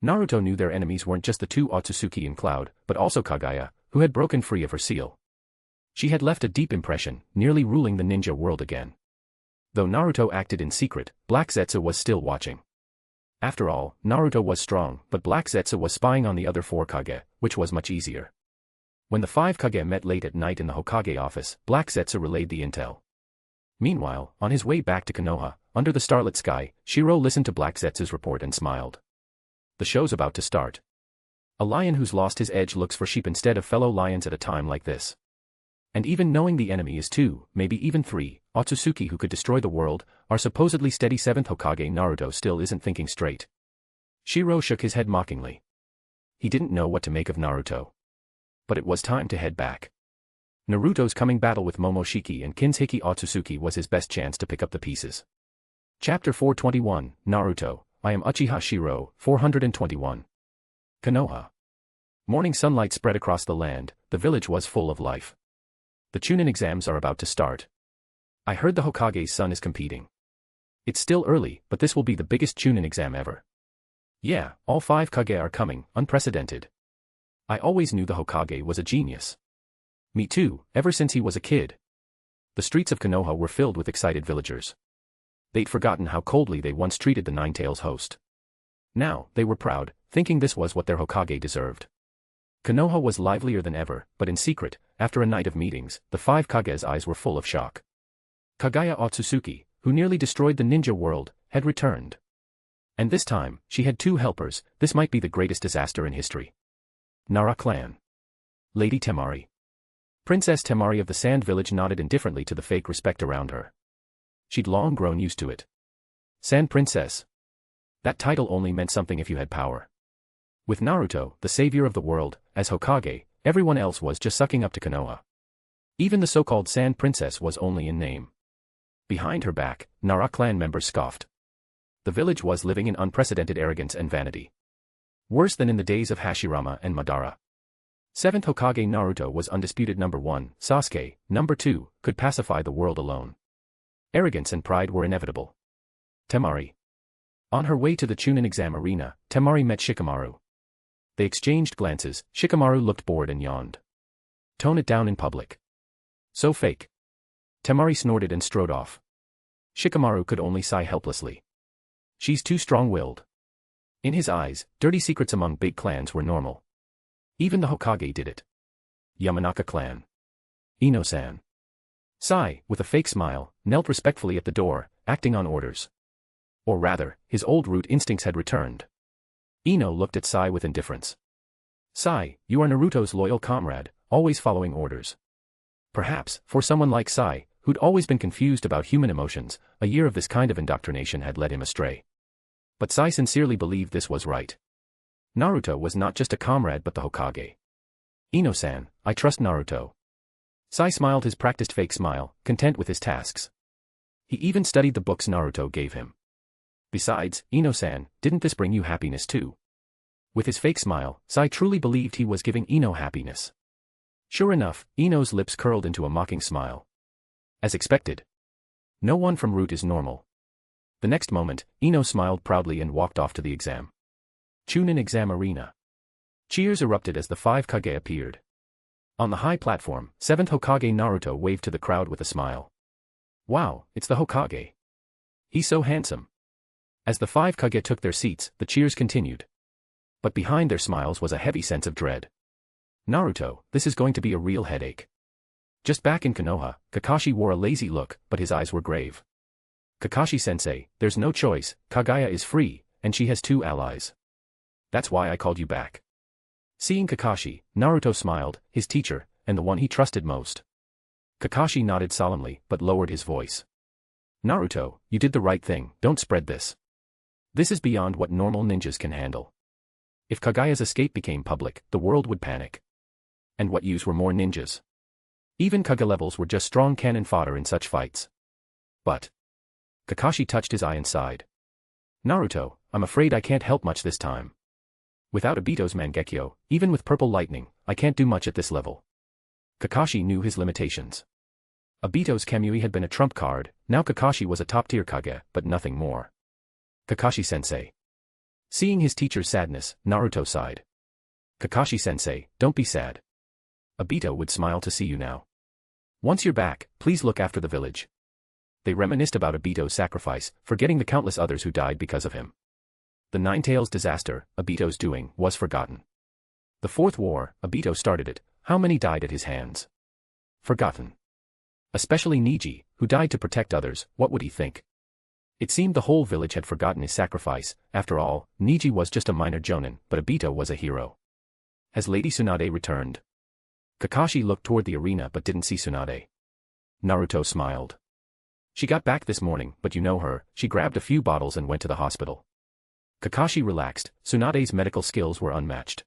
Naruto knew their enemies weren't just the 2 Otsutsuki in Cloud, but also Kagaya, who had broken free of her seal. She had left a deep impression, nearly ruling the ninja world again. Though Naruto acted in secret, Black Zetsu was still watching. After all, Naruto was strong, but Black Zetsu was spying on the other 4 Kage, which was much easier. When the 5 Kage met late at night in the Hokage office, Black Zetsu relayed the intel. Meanwhile, on his way back to Konoha, under the starlit sky, Shirou listened to Black Zetsu's report and smiled. The show's about to start. A lion who's lost his edge looks for sheep instead of fellow lions at a time like this. And even knowing the enemy is 2, maybe even 3, Otsutsuki who could destroy the world, our supposedly steady 7th Hokage Naruto still isn't thinking straight. Shirou shook his head mockingly. He didn't know what to make of Naruto. But it was time to head back. Naruto's coming battle with Momoshiki and Kinshiki Otsutsuki was his best chance to pick up the pieces. Chapter 421, Naruto, I am Uchiha Shirou, 421. Konoha. Morning sunlight spread across the land, the village was full of life. The Chunin exams are about to start. I heard the Hokage's son is competing. It's still early, but this will be the biggest Chunin exam ever. Yeah, all 5 Kage are coming, unprecedented. I always knew the Hokage was a genius. Me too, ever since he was a kid. The streets of Konoha were filled with excited villagers. They'd forgotten how coldly they once treated the Nine Tails host. Now, they were proud, thinking this was what their Hokage deserved. Konoha was livelier than ever, but in secret, after a night of meetings, the 5 Kage's eyes were full of shock. Kagaya Otsutsuki, who nearly destroyed the ninja world, had returned. And this time, she had 2 helpers. This might be the greatest disaster in history. Nara clan. Lady Temari. Princess Temari of the Sand Village nodded indifferently to the fake respect around her. She'd long grown used to it. Sand Princess. That title only meant something if you had power. With Naruto, the savior of the world, as Hokage, everyone else was just sucking up to Konoha. Even the so-called Sand Princess was only in name. Behind her back, Nara clan members scoffed. The village was living in unprecedented arrogance and vanity. Worse than in the days of Hashirama and Madara. 7th Hokage Naruto was undisputed number 1, Sasuke, number 2, could pacify the world alone. Arrogance and pride were inevitable. Temari. On her way to the Chunin exam arena, Temari met Shikamaru. They exchanged glances. Shikamaru looked bored and yawned. Tone it down in public. So fake. Temari snorted and strode off. Shikamaru could only sigh helplessly. She's too strong-willed. In his eyes, dirty secrets among big clans were normal. Even the Hokage did it. Yamanaka clan. Ino-san. Sai, with a fake smile, knelt respectfully at the door, acting on orders. Or rather, his old root instincts had returned. Ino looked at Sai with indifference. Sai, you are Naruto's loyal comrade, always following orders. Perhaps, for someone like Sai, who'd always been confused about human emotions, a year of this kind of indoctrination had led him astray. But Sai sincerely believed this was right. Naruto was not just a comrade but the Hokage. Ino-san, I trust Naruto. Sai smiled his practiced fake smile, content with his tasks. He even studied the books Naruto gave him. Besides, Ino-san, didn't this bring you happiness too? With his fake smile, Sai truly believed he was giving Ino happiness. Sure enough, Ino's lips curled into a mocking smile. As expected. No one from Root is normal. The next moment, Ino smiled proudly and walked off to the exam. Chunin exam arena. Cheers erupted as the 5 Kage appeared. On the high platform, 7th Hokage Naruto waved to the crowd with a smile. Wow, it's the Hokage. He's so handsome. As the 5 Kage took their seats, the cheers continued. But behind their smiles was a heavy sense of dread. Naruto, this is going to be a real headache. Just back in Konoha, Kakashi wore a lazy look, but his eyes were grave. Kakashi-sensei, there's no choice, Kaguya is free, and she has 2 allies. That's why I called you back. Seeing Kakashi, Naruto smiled, his teacher, and the one he trusted most. Kakashi nodded solemnly, but lowered his voice. Naruto, you did the right thing, don't spread this. This is beyond what normal ninjas can handle. If Kaguya's escape became public, the world would panic. And what use were more ninjas? Even Kage levels were just strong cannon fodder in such fights. But Kakashi touched his eye and sighed. Naruto, I'm afraid I can't help much this time. Without Obito's Mangekyo, even with purple lightning, I can't do much at this level. Kakashi knew his limitations. Obito's Kamui had been a trump card, now Kakashi was a top-tier Kage, but nothing more. Kakashi-sensei. Seeing his teacher's sadness, Naruto sighed. Kakashi-sensei, don't be sad. Obito would smile to see you now. Once you're back, please look after the village. They reminisced about Obito's sacrifice, forgetting the countless others who died because of him. The Nine Tails disaster, Obito's doing, was forgotten. The Fourth War, Obito started it, how many died at his hands? Forgotten. Especially Neji, who died to protect others, what would he think? It seemed the whole village had forgotten his sacrifice. After all, Neji was just a minor jonin, but Obito was a hero. Has Lady Tsunade returned? Kakashi looked toward the arena but didn't see Tsunade. Naruto smiled. She got back this morning, but you know her, she grabbed a few bottles and went to the hospital. Kakashi relaxed, Tsunade's medical skills were unmatched.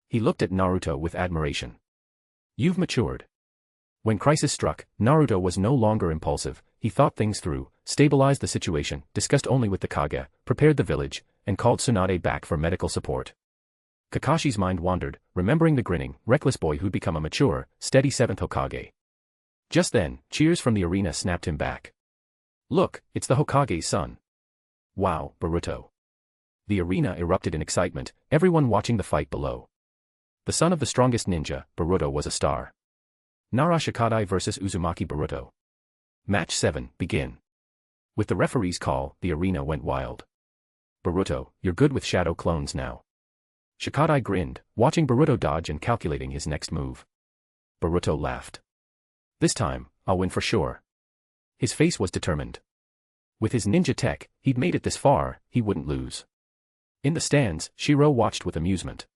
He looked at Naruto with admiration. You've matured. When crisis struck, Naruto was no longer impulsive, he thought things through, stabilized the situation, discussed only with the Kage, prepared the village, and called Tsunade back for medical support. Kakashi's mind wandered, remembering the grinning, reckless boy who'd become a mature, steady 7th Hokage. Just then, cheers from the arena snapped him back. Look, it's the Hokage's son. Wow, Boruto. The arena erupted in excitement, everyone watching the fight below. The son of the strongest ninja, Boruto was a star. Nara Shikadai vs Uzumaki Boruto. Match 7, begin. With the referee's call, the arena went wild. Boruto, you're good with shadow clones now. Shikadai grinned, watching Boruto dodge and calculating his next move. Boruto laughed. This time, I'll win for sure. His face was determined. With his ninja tech, he'd made it this far, he wouldn't lose. In the stands, Shirou watched with amusement.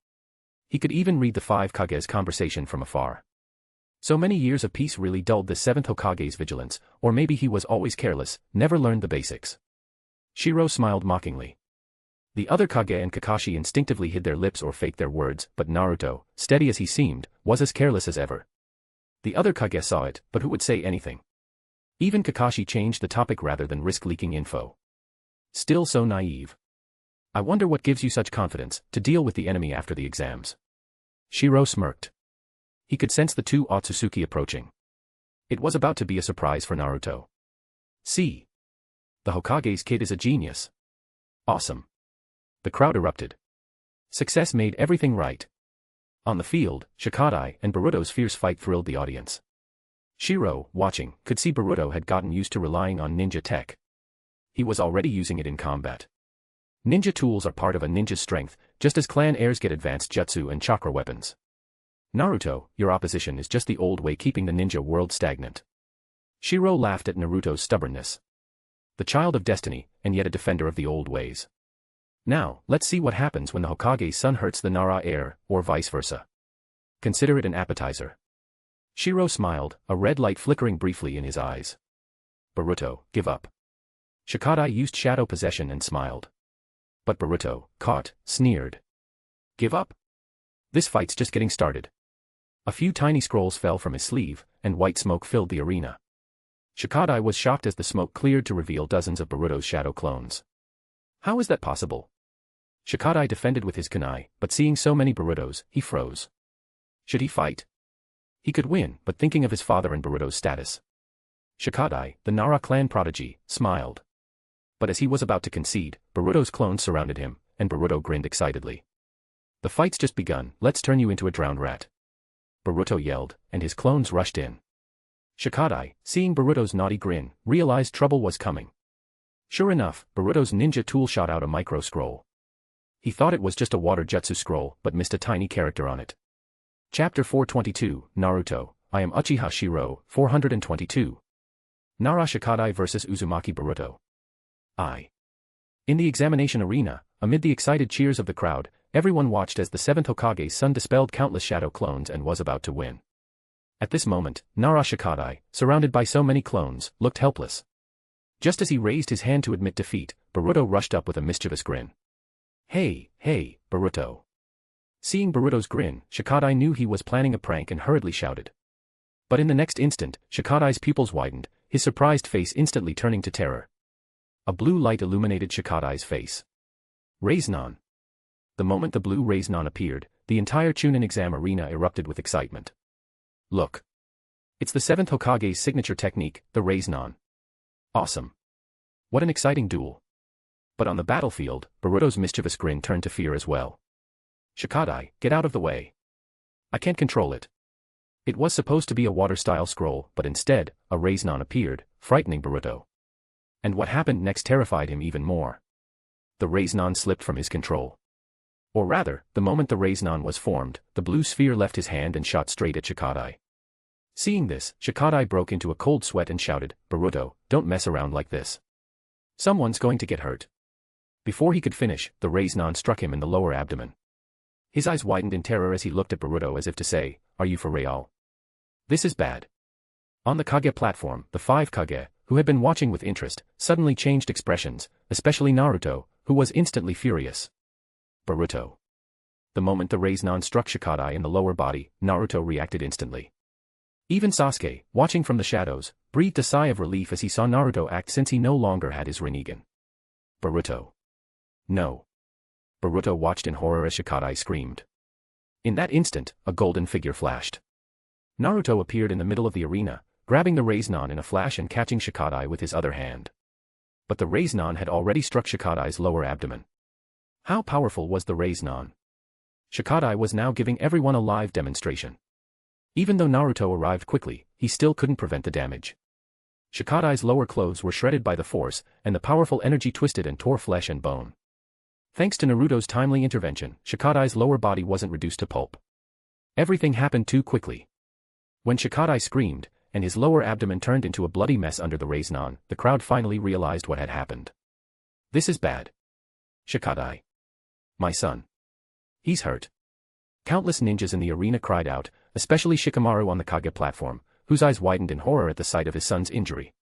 He could even read the 5 Kage's conversation from afar. So many years of peace really dulled the 7th Hokage's vigilance, or maybe he was always careless, never learned the basics. Shirou smiled mockingly. The other Kage and Kakashi instinctively hid their lips or faked their words, but Naruto, steady as he seemed, was as careless as ever. The other Kage saw it, but who would say anything? Even Kakashi changed the topic rather than risk leaking info. Still so naive. I wonder what gives you such confidence to deal with the enemy after the exams. Shirou smirked. He could sense the 2 Otsutsuki approaching. It was about to be a surprise for Naruto. See. The Hokage's kid is a genius. Awesome. The crowd erupted. Success made everything right. On the field, Shikadai and Boruto's fierce fight thrilled the audience. Shirou, watching, could see Boruto had gotten used to relying on ninja tech. He was already using it in combat. Ninja tools are part of a ninja's strength, just as clan heirs get advanced jutsu and chakra weapons. Naruto, your opposition is just the old way keeping the ninja world stagnant. Shirou laughed at Naruto's stubbornness. The child of destiny, and yet a defender of the old ways. Now, let's see what happens when the Hokage's son hurts the Nara heir, or vice versa. Consider it an appetizer. Shirou smiled, a red light flickering briefly in his eyes. Boruto, give up. Shikadai used shadow possession and smiled. But Boruto, caught, sneered. Give up? This fight's just getting started. A few tiny scrolls fell from his sleeve, and white smoke filled the arena. Shikadai was shocked as the smoke cleared to reveal dozens of Boruto's shadow clones. How is that possible? Shikadai defended with his kunai, but seeing so many Borutos, he froze. Should he fight? He could win, but thinking of his father and Boruto's status. Shikadai, the Nara clan prodigy, smiled. But as he was about to concede, Boruto's clones surrounded him, and Boruto grinned excitedly. The fight's just begun, let's turn you into a drowned rat. Boruto yelled, and his clones rushed in. Shikadai, seeing Boruto's naughty grin, realized trouble was coming. Sure enough, Boruto's ninja tool shot out a micro scroll. He thought it was just a water jutsu scroll, but missed a tiny character on it. Chapter 422, Naruto, I am Uchiha Shirou, 422. Nara Shikadai vs Uzumaki Boruto. In the examination arena, amid the excited cheers of the crowd, everyone watched as the 7th Hokage's son dispelled countless shadow clones and was about to win. At this moment, Nara Shikadai, surrounded by so many clones, looked helpless. Just as he raised his hand to admit defeat, Boruto rushed up with a mischievous grin. Hey, Boruto. Seeing Boruto's grin, Shikadai knew he was planning a prank and hurriedly shouted. But in the next instant, Shikadai's pupils widened, his surprised face instantly turning to terror. A blue light illuminated Shikadai's face. Raiznon. The moment the blue Raiznon appeared, the entire Chunin exam arena erupted with excitement. Look. It's the 7th Hokage's signature technique, the Raiznon. Awesome. What an exciting duel. But on the battlefield, Boruto's mischievous grin turned to fear as well. Shikadai, get out of the way. I can't control it. It was supposed to be a water-style scroll, but instead, a Raiznon appeared, frightening Boruto. And what happened next terrified him even more. The Raiznon slipped from his control. Or rather, the moment the Raiznon was formed, the blue sphere left his hand and shot straight at Shikadai. Seeing this, Shikadai broke into a cold sweat and shouted, Boruto, don't mess around like this. Someone's going to get hurt. Before he could finish, the Raiznon struck him in the lower abdomen. His eyes widened in terror as he looked at Boruto as if to say, are you for real? This is bad. On the Kage platform, the 5 Kage, who had been watching with interest, suddenly changed expressions, especially Naruto, who was instantly furious. Boruto. The moment the Raiznon struck Shikadai in the lower body, Naruto reacted instantly. Even Sasuke, watching from the shadows, breathed a sigh of relief as he saw Naruto act since he no longer had his Rinnegan. Boruto. No. Boruto watched in horror as Shikadai screamed. In that instant, a golden figure flashed. Naruto appeared in the middle of the arena, grabbing the Raiznon in a flash and catching Shikadai with his other hand. But the Raiznon had already struck Shikadai's lower abdomen. How powerful was the Raiznon? Shikadai was now giving everyone a live demonstration. Even though Naruto arrived quickly, he still couldn't prevent the damage. Shikadai's lower clothes were shredded by the force, and the powerful energy twisted and tore flesh and bone. Thanks to Naruto's timely intervention, Shikadai's lower body wasn't reduced to pulp. Everything happened too quickly. When Shikadai screamed, and his lower abdomen turned into a bloody mess under the Raiznon, the crowd finally realized what had happened. This is bad. Shikadai. My son. He's hurt. Countless ninjas in the arena cried out, especially Shikamaru on the Kage platform, whose eyes widened in horror at the sight of his son's injury.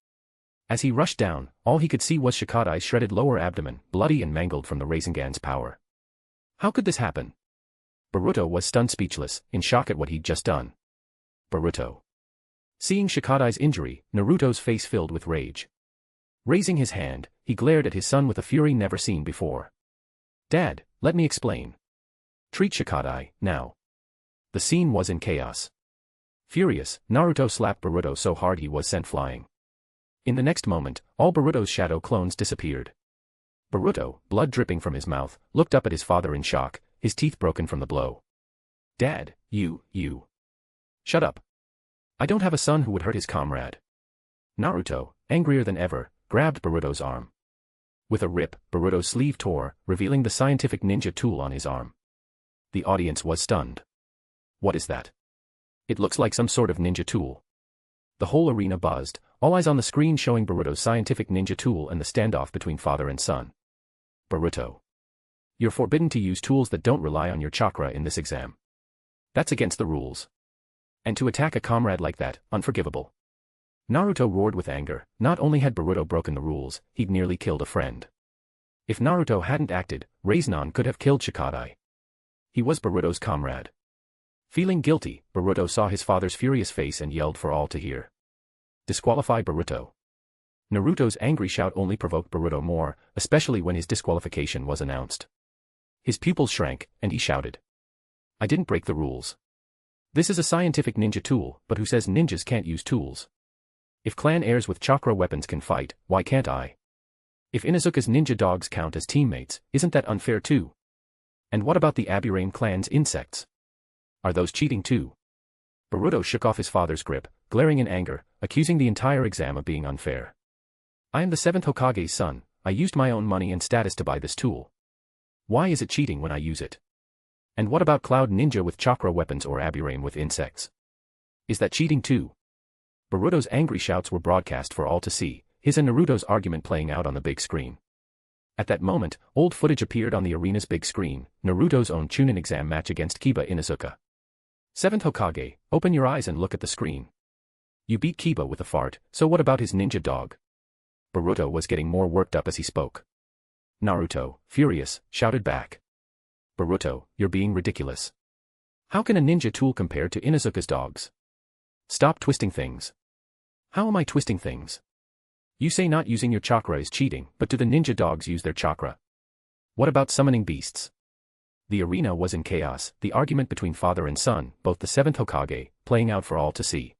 As he rushed down, all he could see was Shikadai's shredded lower abdomen, bloody and mangled from the Rasengan's power. How could this happen? Boruto was stunned speechless, in shock at what he'd just done. Boruto. Seeing Shikadai's injury, Naruto's face filled with rage. Raising his hand, he glared at his son with a fury never seen before. Dad, let me explain. Treat Shikadai, now. The scene was in chaos. Furious, Naruto slapped Boruto so hard he was sent flying. In the next moment, all Boruto's shadow clones disappeared. Boruto, blood dripping from his mouth, looked up at his father in shock, his teeth broken from the blow. Dad, you. Shut up. I don't have a son who would hurt his comrade. Naruto, angrier than ever, grabbed Boruto's arm. With a rip, Boruto's sleeve tore, revealing the scientific ninja tool on his arm. The audience was stunned. What is that? It looks like some sort of ninja tool. The whole arena buzzed, all eyes on the screen showing Boruto's scientific ninja tool and the standoff between father and son. Boruto. You're forbidden to use tools that don't rely on your chakra in this exam. That's against the rules. And to attack a comrade like that, unforgivable. Naruto roared with anger. Not only had Boruto broken the rules, he'd nearly killed a friend. If Naruto hadn't acted, Raiznan could have killed Shikadai. He was Boruto's comrade. Feeling guilty, Boruto saw his father's furious face and yelled for all to hear. Disqualify Boruto. Naruto's angry shout only provoked Boruto more, especially when his disqualification was announced. His pupils shrank, and he shouted. I didn't break the rules. This is a scientific ninja tool, but who says ninjas can't use tools? If clan heirs with chakra weapons can fight, why can't I? If Inuzuka's ninja dogs count as teammates, isn't that unfair too? And what about the Aburame clan's insects? Are those cheating too? Boruto shook off his father's grip, glaring in anger, accusing the entire exam of being unfair. I am the 7th Hokage's son. I used my own money and status to buy this tool. Why is it cheating when I use it? And what about Cloud Ninja with chakra weapons or Aburame with insects? Is that cheating too? Boruto's angry shouts were broadcast for all to see, his and Naruto's argument playing out on the big screen. At that moment, old footage appeared on the arena's big screen, Naruto's own Chunin exam match against Kiba Inuzuka. 7th Hokage, open your eyes and look at the screen. You beat Kiba with a fart, so what about his ninja dog? Boruto was getting more worked up as he spoke. Naruto, furious, shouted back. Boruto, you're being ridiculous. How can a ninja tool compare to Inuzuka's dogs? Stop twisting things. How am I twisting things? You say not using your chakra is cheating, but do the ninja dogs use their chakra? What about summoning beasts? The arena was in chaos, the argument between father and son, both the 7th Hokage, playing out for all to see.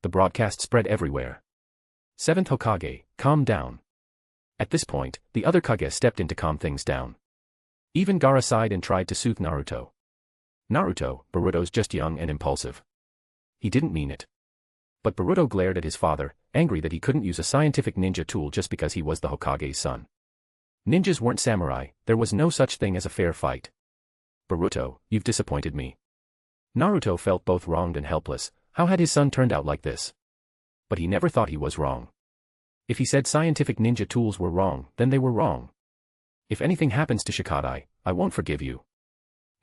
The broadcast spread everywhere. 7th Hokage, calm down. At this point, the other Kage stepped in to calm things down. Even Gaara sighed and tried to soothe Naruto. Naruto, Boruto's just young and impulsive. He didn't mean it. But Boruto glared at his father, angry that he couldn't use a scientific ninja tool just because he was the Hokage's son. Ninjas weren't samurai, there was no such thing as a fair fight. Boruto, you've disappointed me. Naruto felt both wronged and helpless. How had his son turned out like this? But he never thought he was wrong. If he said scientific ninja tools were wrong, then they were wrong. If anything happens to Shikadai, I won't forgive you.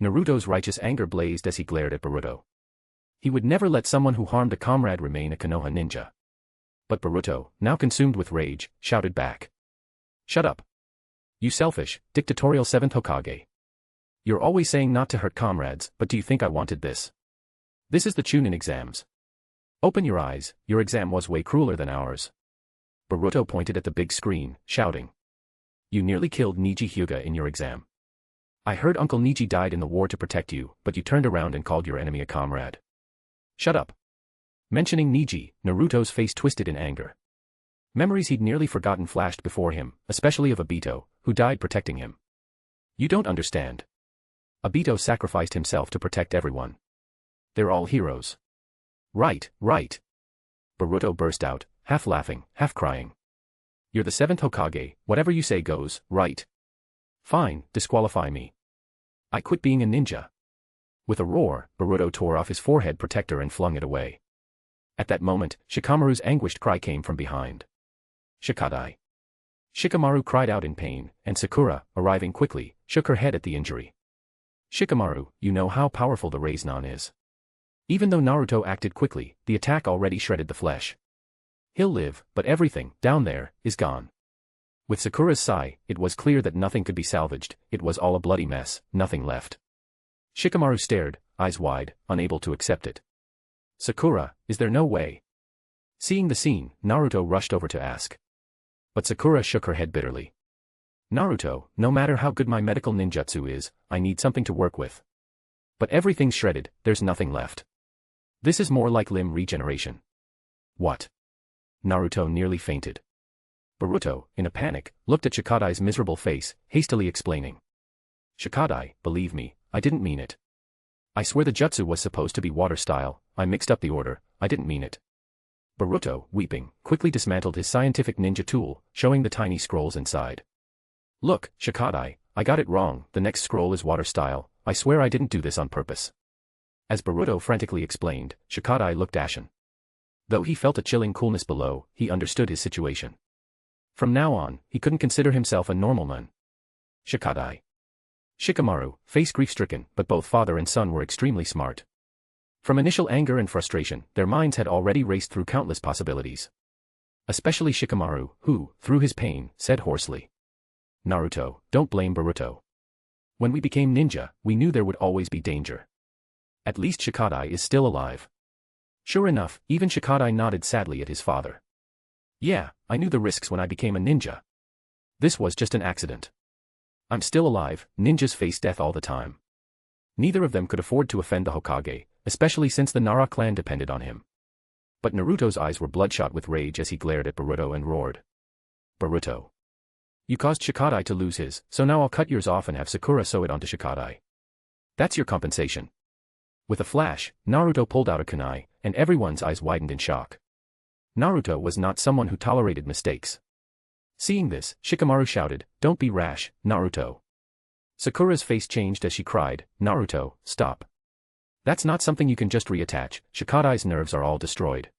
Naruto's righteous anger blazed as he glared at Boruto. He would never let someone who harmed a comrade remain a Konoha ninja. But Boruto, now consumed with rage, shouted back. Shut up. You selfish, dictatorial 7th Hokage. You're always saying not to hurt comrades, but do you think I wanted this? This is the Chunin exams. Open your eyes, your exam was way crueler than ours. Boruto pointed at the big screen, shouting. You nearly killed Niji Hyuga in your exam. I heard Uncle Niji died in the war to protect you, but you turned around and called your enemy a comrade. Shut up. Mentioning Niji, Naruto's face twisted in anger. Memories he'd nearly forgotten flashed before him, especially of Obito, who died protecting him. You don't understand. Obito sacrificed himself to protect everyone. They're all heroes. Right, right. Boruto burst out, half laughing, half crying. You're the 7th Hokage, whatever you say goes, right? Fine, disqualify me. I quit being a ninja. With a roar, Boruto tore off his forehead protector and flung it away. At that moment, Shikamaru's anguished cry came from behind. Shikadai. Shikamaru cried out in pain, and Sakura, arriving quickly, shook her head at the injury. Shikamaru, you know how powerful the Raiznan is. Even though Naruto acted quickly, the attack already shredded the flesh. He'll live, but everything, down there, is gone. With Sakura's sigh, it was clear that nothing could be salvaged, it was all a bloody mess, nothing left. Shikamaru stared, eyes wide, unable to accept it. Sakura, is there no way? Seeing the scene, Naruto rushed over to ask. But Sakura shook her head bitterly. Naruto, no matter how good my medical ninjutsu is, I need something to work with. But everything's shredded, there's nothing left. This is more like limb regeneration. What? Naruto nearly fainted. Boruto, in a panic, looked at Shikadai's miserable face, hastily explaining. Shikadai, believe me, I didn't mean it. I swear the jutsu was supposed to be water style, I mixed up the order, I didn't mean it. Boruto, weeping, quickly dismantled his scientific ninja tool, showing the tiny scrolls inside. Look, Shikadai, I got it wrong, the next scroll is water style, I swear I didn't do this on purpose. As Boruto frantically explained, Shikadai looked ashen. Though he felt a chilling coolness below, he understood his situation. From now on, he couldn't consider himself a normal man. Shikadai. Shikamaru, face grief-stricken, but both father and son were extremely smart. From initial anger and frustration, their minds had already raced through countless possibilities. Especially Shikamaru, who, through his pain, said hoarsely. Naruto, don't blame Boruto. When we became ninja, we knew there would always be danger. At least Shikadai is still alive. Sure enough, even Shikadai nodded sadly at his father. Yeah, I knew the risks when I became a ninja. This was just an accident. I'm still alive, ninjas face death all the time. Neither of them could afford to offend the Hokage, especially since the Nara clan depended on him. But Naruto's eyes were bloodshot with rage as he glared at Boruto and roared. Boruto. You caused Shikadai to lose his, so now I'll cut yours off and have Sakura sew it onto Shikadai. That's your compensation. With a flash, Naruto pulled out a kunai, and everyone's eyes widened in shock. Naruto was not someone who tolerated mistakes. Seeing this, Shikamaru shouted, "Don't be rash, Naruto." Sakura's face changed as she cried, "Naruto, stop. That's not something you can just reattach, Shikadai's nerves are all destroyed."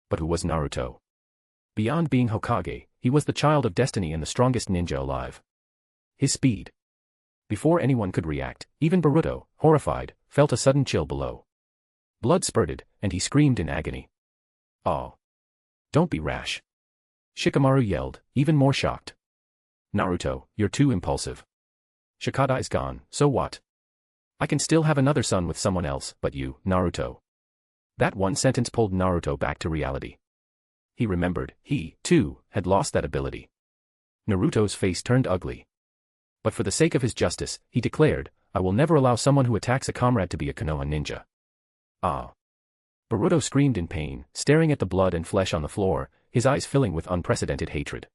But who was Naruto? Beyond being Hokage, he was the child of destiny and the strongest ninja alive. His speed. Before anyone could react, even Boruto, horrified, felt a sudden chill below. Blood spurted, and he screamed in agony. Oh. Don't be rash. Shikamaru yelled, even more shocked. Naruto, you're too impulsive. Shikadai's gone, so what? I can still have another son with someone else, but you, Naruto. That one sentence pulled Naruto back to reality. He remembered, he, too, had lost that ability. Naruto's face turned ugly. But for the sake of his justice, he declared, I will never allow someone who attacks a comrade to be a Konoha ninja. Ah. Boruto screamed in pain, staring at the blood and flesh on the floor, his eyes filling with unprecedented hatred.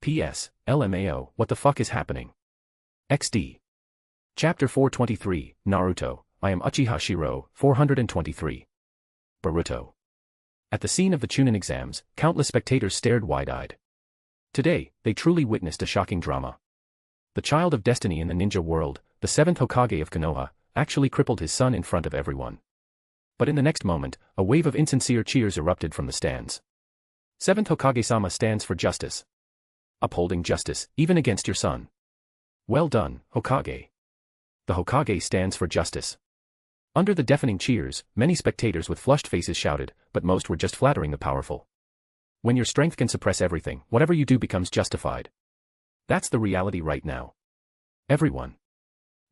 P.S. LMAO, what the fuck is happening? XD. Chapter 423, Naruto, I am Uchiha Shirou, 423. Boruto. At the scene of the Chunin exams, countless spectators stared wide-eyed. Today, they truly witnessed a shocking drama. The child of destiny in the ninja world, the seventh Hokage of Konoha, actually crippled his son in front of everyone. But in the next moment, a wave of insincere cheers erupted from the stands. Seventh Hokage-sama stands for justice. Upholding justice, even against your son. Well done, Hokage. The Hokage stands for justice. Under the deafening cheers, many spectators with flushed faces shouted, but most were just flattering the powerful. When your strength can suppress everything, whatever you do becomes justified. That's the reality right now. Everyone.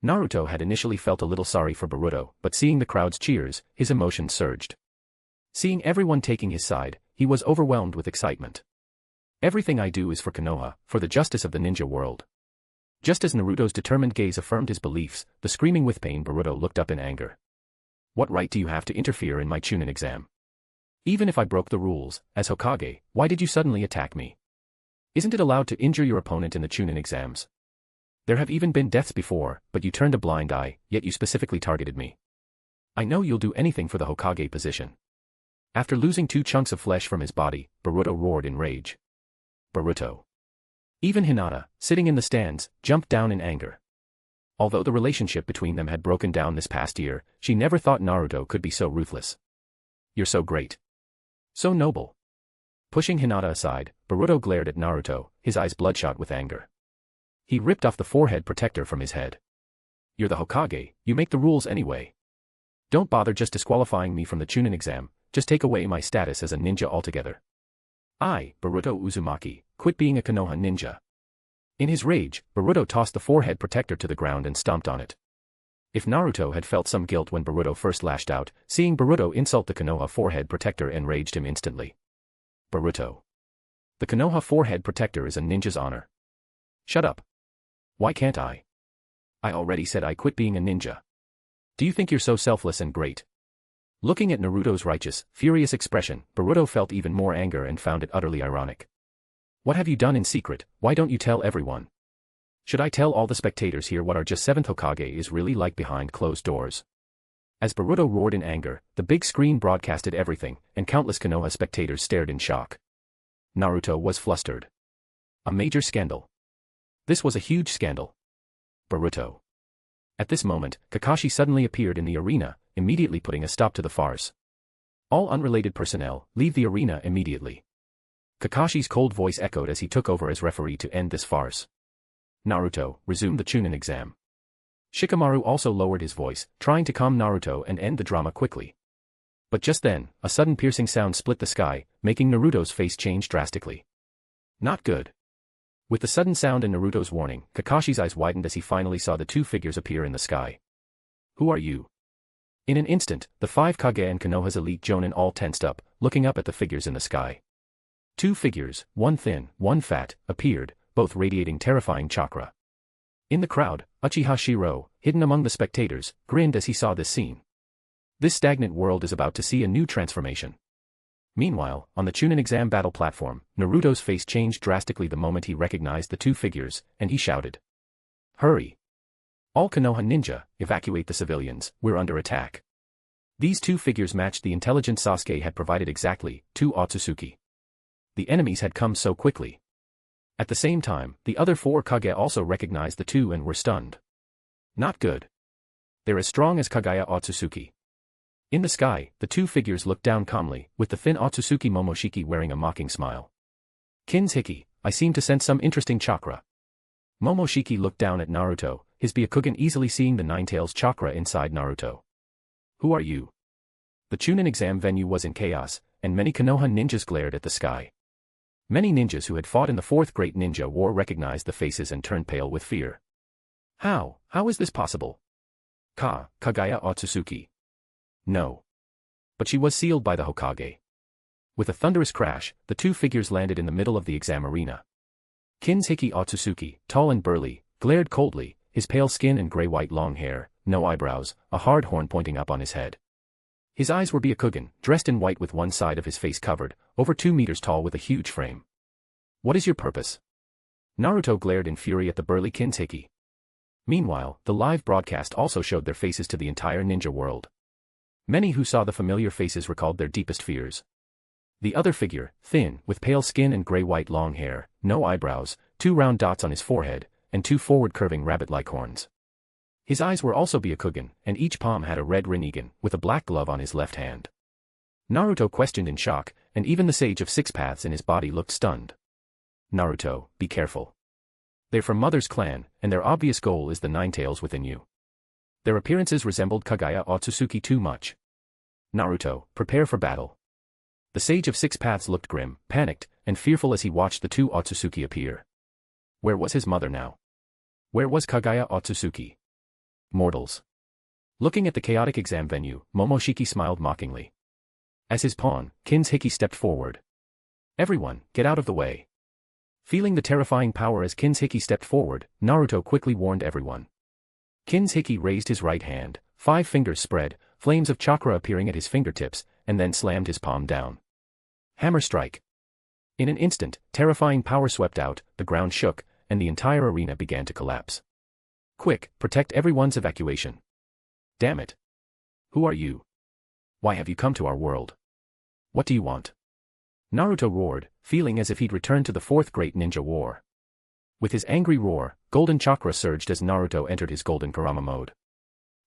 Naruto had initially felt a little sorry for Boruto, but seeing the crowd's cheers, his emotions surged. Seeing everyone taking his side, he was overwhelmed with excitement. Everything I do is for Konoha, for the justice of the ninja world. Just as Naruto's determined gaze affirmed his beliefs, the screaming with pain Boruto looked up in anger. What right do you have to interfere in my Chunin exam? Even if I broke the rules, as Hokage, why did you suddenly attack me? Isn't it allowed to injure your opponent in the Chunin exams? There have even been deaths before, but you turned a blind eye, yet you specifically targeted me. I know you'll do anything for the Hokage position. After losing 2 chunks of flesh from his body, Boruto roared in rage. Boruto. Even Hinata, sitting in the stands, jumped down in anger. Although the relationship between them had broken down this past year, she never thought Naruto could be so ruthless. You're so great. So noble. Pushing Hinata aside, Boruto glared at Naruto, his eyes bloodshot with anger. He ripped off the forehead protector from his head. You're the Hokage, you make the rules anyway. Don't bother just disqualifying me from the Chunin exam, just take away my status as a ninja altogether. I, Boruto Uzumaki, quit being a Konoha ninja. In his rage, Boruto tossed the forehead protector to the ground and stomped on it. If Naruto had felt some guilt when Boruto first lashed out, seeing Boruto insult the Konoha forehead protector enraged him instantly. Boruto. The Konoha forehead protector is a ninja's honor. Shut up. Why can't I? I already said I quit being a ninja. Do you think you're so selfless and great? Looking at Naruto's righteous, furious expression, Boruto felt even more anger and found it utterly ironic. What have you done in secret? Why don't you tell everyone? Should I tell all the spectators here what our just 7th Hokage is really like behind closed doors? As Boruto roared in anger, the big screen broadcasted everything, and countless Konoha spectators stared in shock. Naruto was flustered. A major scandal. This was a huge scandal. Boruto. At this moment, Kakashi suddenly appeared in the arena, immediately putting a stop to the farce. All unrelated personnel, leave the arena immediately. Kakashi's cold voice echoed as he took over as referee to end this farce. Naruto, resume the Chunin exam. Shikamaru also lowered his voice, trying to calm Naruto and end the drama quickly. But just then, a sudden piercing sound split the sky, making Naruto's face change drastically. Not good. With the sudden sound and Naruto's warning, Kakashi's eyes widened as he finally saw the two figures appear in the sky. Who are you? In an instant, the 5 Kage and Konoha's elite Jonin all tensed up, looking up at the figures in the sky. Two figures, one thin, one fat, appeared, both radiating terrifying chakra. In the crowd, Uchiha Shirou, hidden among the spectators, grinned as he saw this scene. This stagnant world is about to see a new transformation. Meanwhile, on the Chunin exam battle platform, Naruto's face changed drastically the moment he recognized the two figures, and he shouted. Hurry! All Konoha ninja, evacuate the civilians, we're under attack. These two figures matched the intelligence Sasuke had provided exactly, two Otsutsuki. The enemies had come so quickly. At the same time, the other 4 Kage also recognized the two and were stunned. Not good. They're as strong as Kagaya Otsutsuki. In the sky, the two figures looked down calmly, with the thin Otsutsuki Momoshiki wearing a mocking smile. Kin's Hiki, I seem to sense some interesting chakra. Momoshiki looked down at Naruto, his Byakugan easily seeing the Nine-Tails chakra inside Naruto. Who are you? The Chunin exam venue was in chaos, and many Konoha ninjas glared at the sky. Many ninjas who had fought in the 4th Great Ninja War recognized the faces and turned pale with fear. How is this possible? Kagaya Otsutsuki. No. But she was sealed by the Hokage. With a thunderous crash, the two figures landed in the middle of the exam arena. Kin's Hiki Otsutsuki, tall and burly, glared coldly, his pale skin and gray-white long hair, no eyebrows, a hard horn pointing up on his head. His eyes were Byakugan, dressed in white with one side of his face covered, over 2 meters tall with a huge frame. What is your purpose? Naruto glared in fury at the burly Kin's Hiki. Meanwhile, the live broadcast also showed their faces to the entire ninja world. Many who saw the familiar faces recalled their deepest fears. The other figure, thin, with pale skin and gray-white long hair, no eyebrows, 2 round dots on his forehead, and 2 forward-curving rabbit-like horns. His eyes were also Byakugan, and each palm had a red Rinnegan, with a black glove on his left hand. Naruto questioned in shock, and even the Sage of 6 Paths in his body looked stunned. Naruto, be careful. They're from Mother's clan, and their obvious goal is the Nine-Tails within you. Their appearances resembled Kagaya Otsutsuki too much. Naruto, prepare for battle. The Sage of 6 Paths looked grim, panicked, and fearful as he watched the two Otsutsuki appear. Where was his mother now? Where was Kagaya Otsutsuki? Mortals. Looking at the chaotic exam venue, Momoshiki smiled mockingly. As his pawn, Kin's Hiki stepped forward. Everyone, get out of the way. Feeling the terrifying power as Kin's Hiki stepped forward, Naruto quickly warned everyone. Kin's Hiki raised his right hand, 5 fingers spread, flames of chakra appearing at his fingertips, and then slammed his palm down. Hammer strike. In an instant, terrifying power swept out, the ground shook, and the entire arena began to collapse. Quick, protect everyone's evacuation. Damn it. Who are you? Why have you come to our world? What do you want? Naruto roared, feeling as if he'd returned to the 4th Great Ninja War. With his angry roar, golden chakra surged as Naruto entered his golden Kurama mode.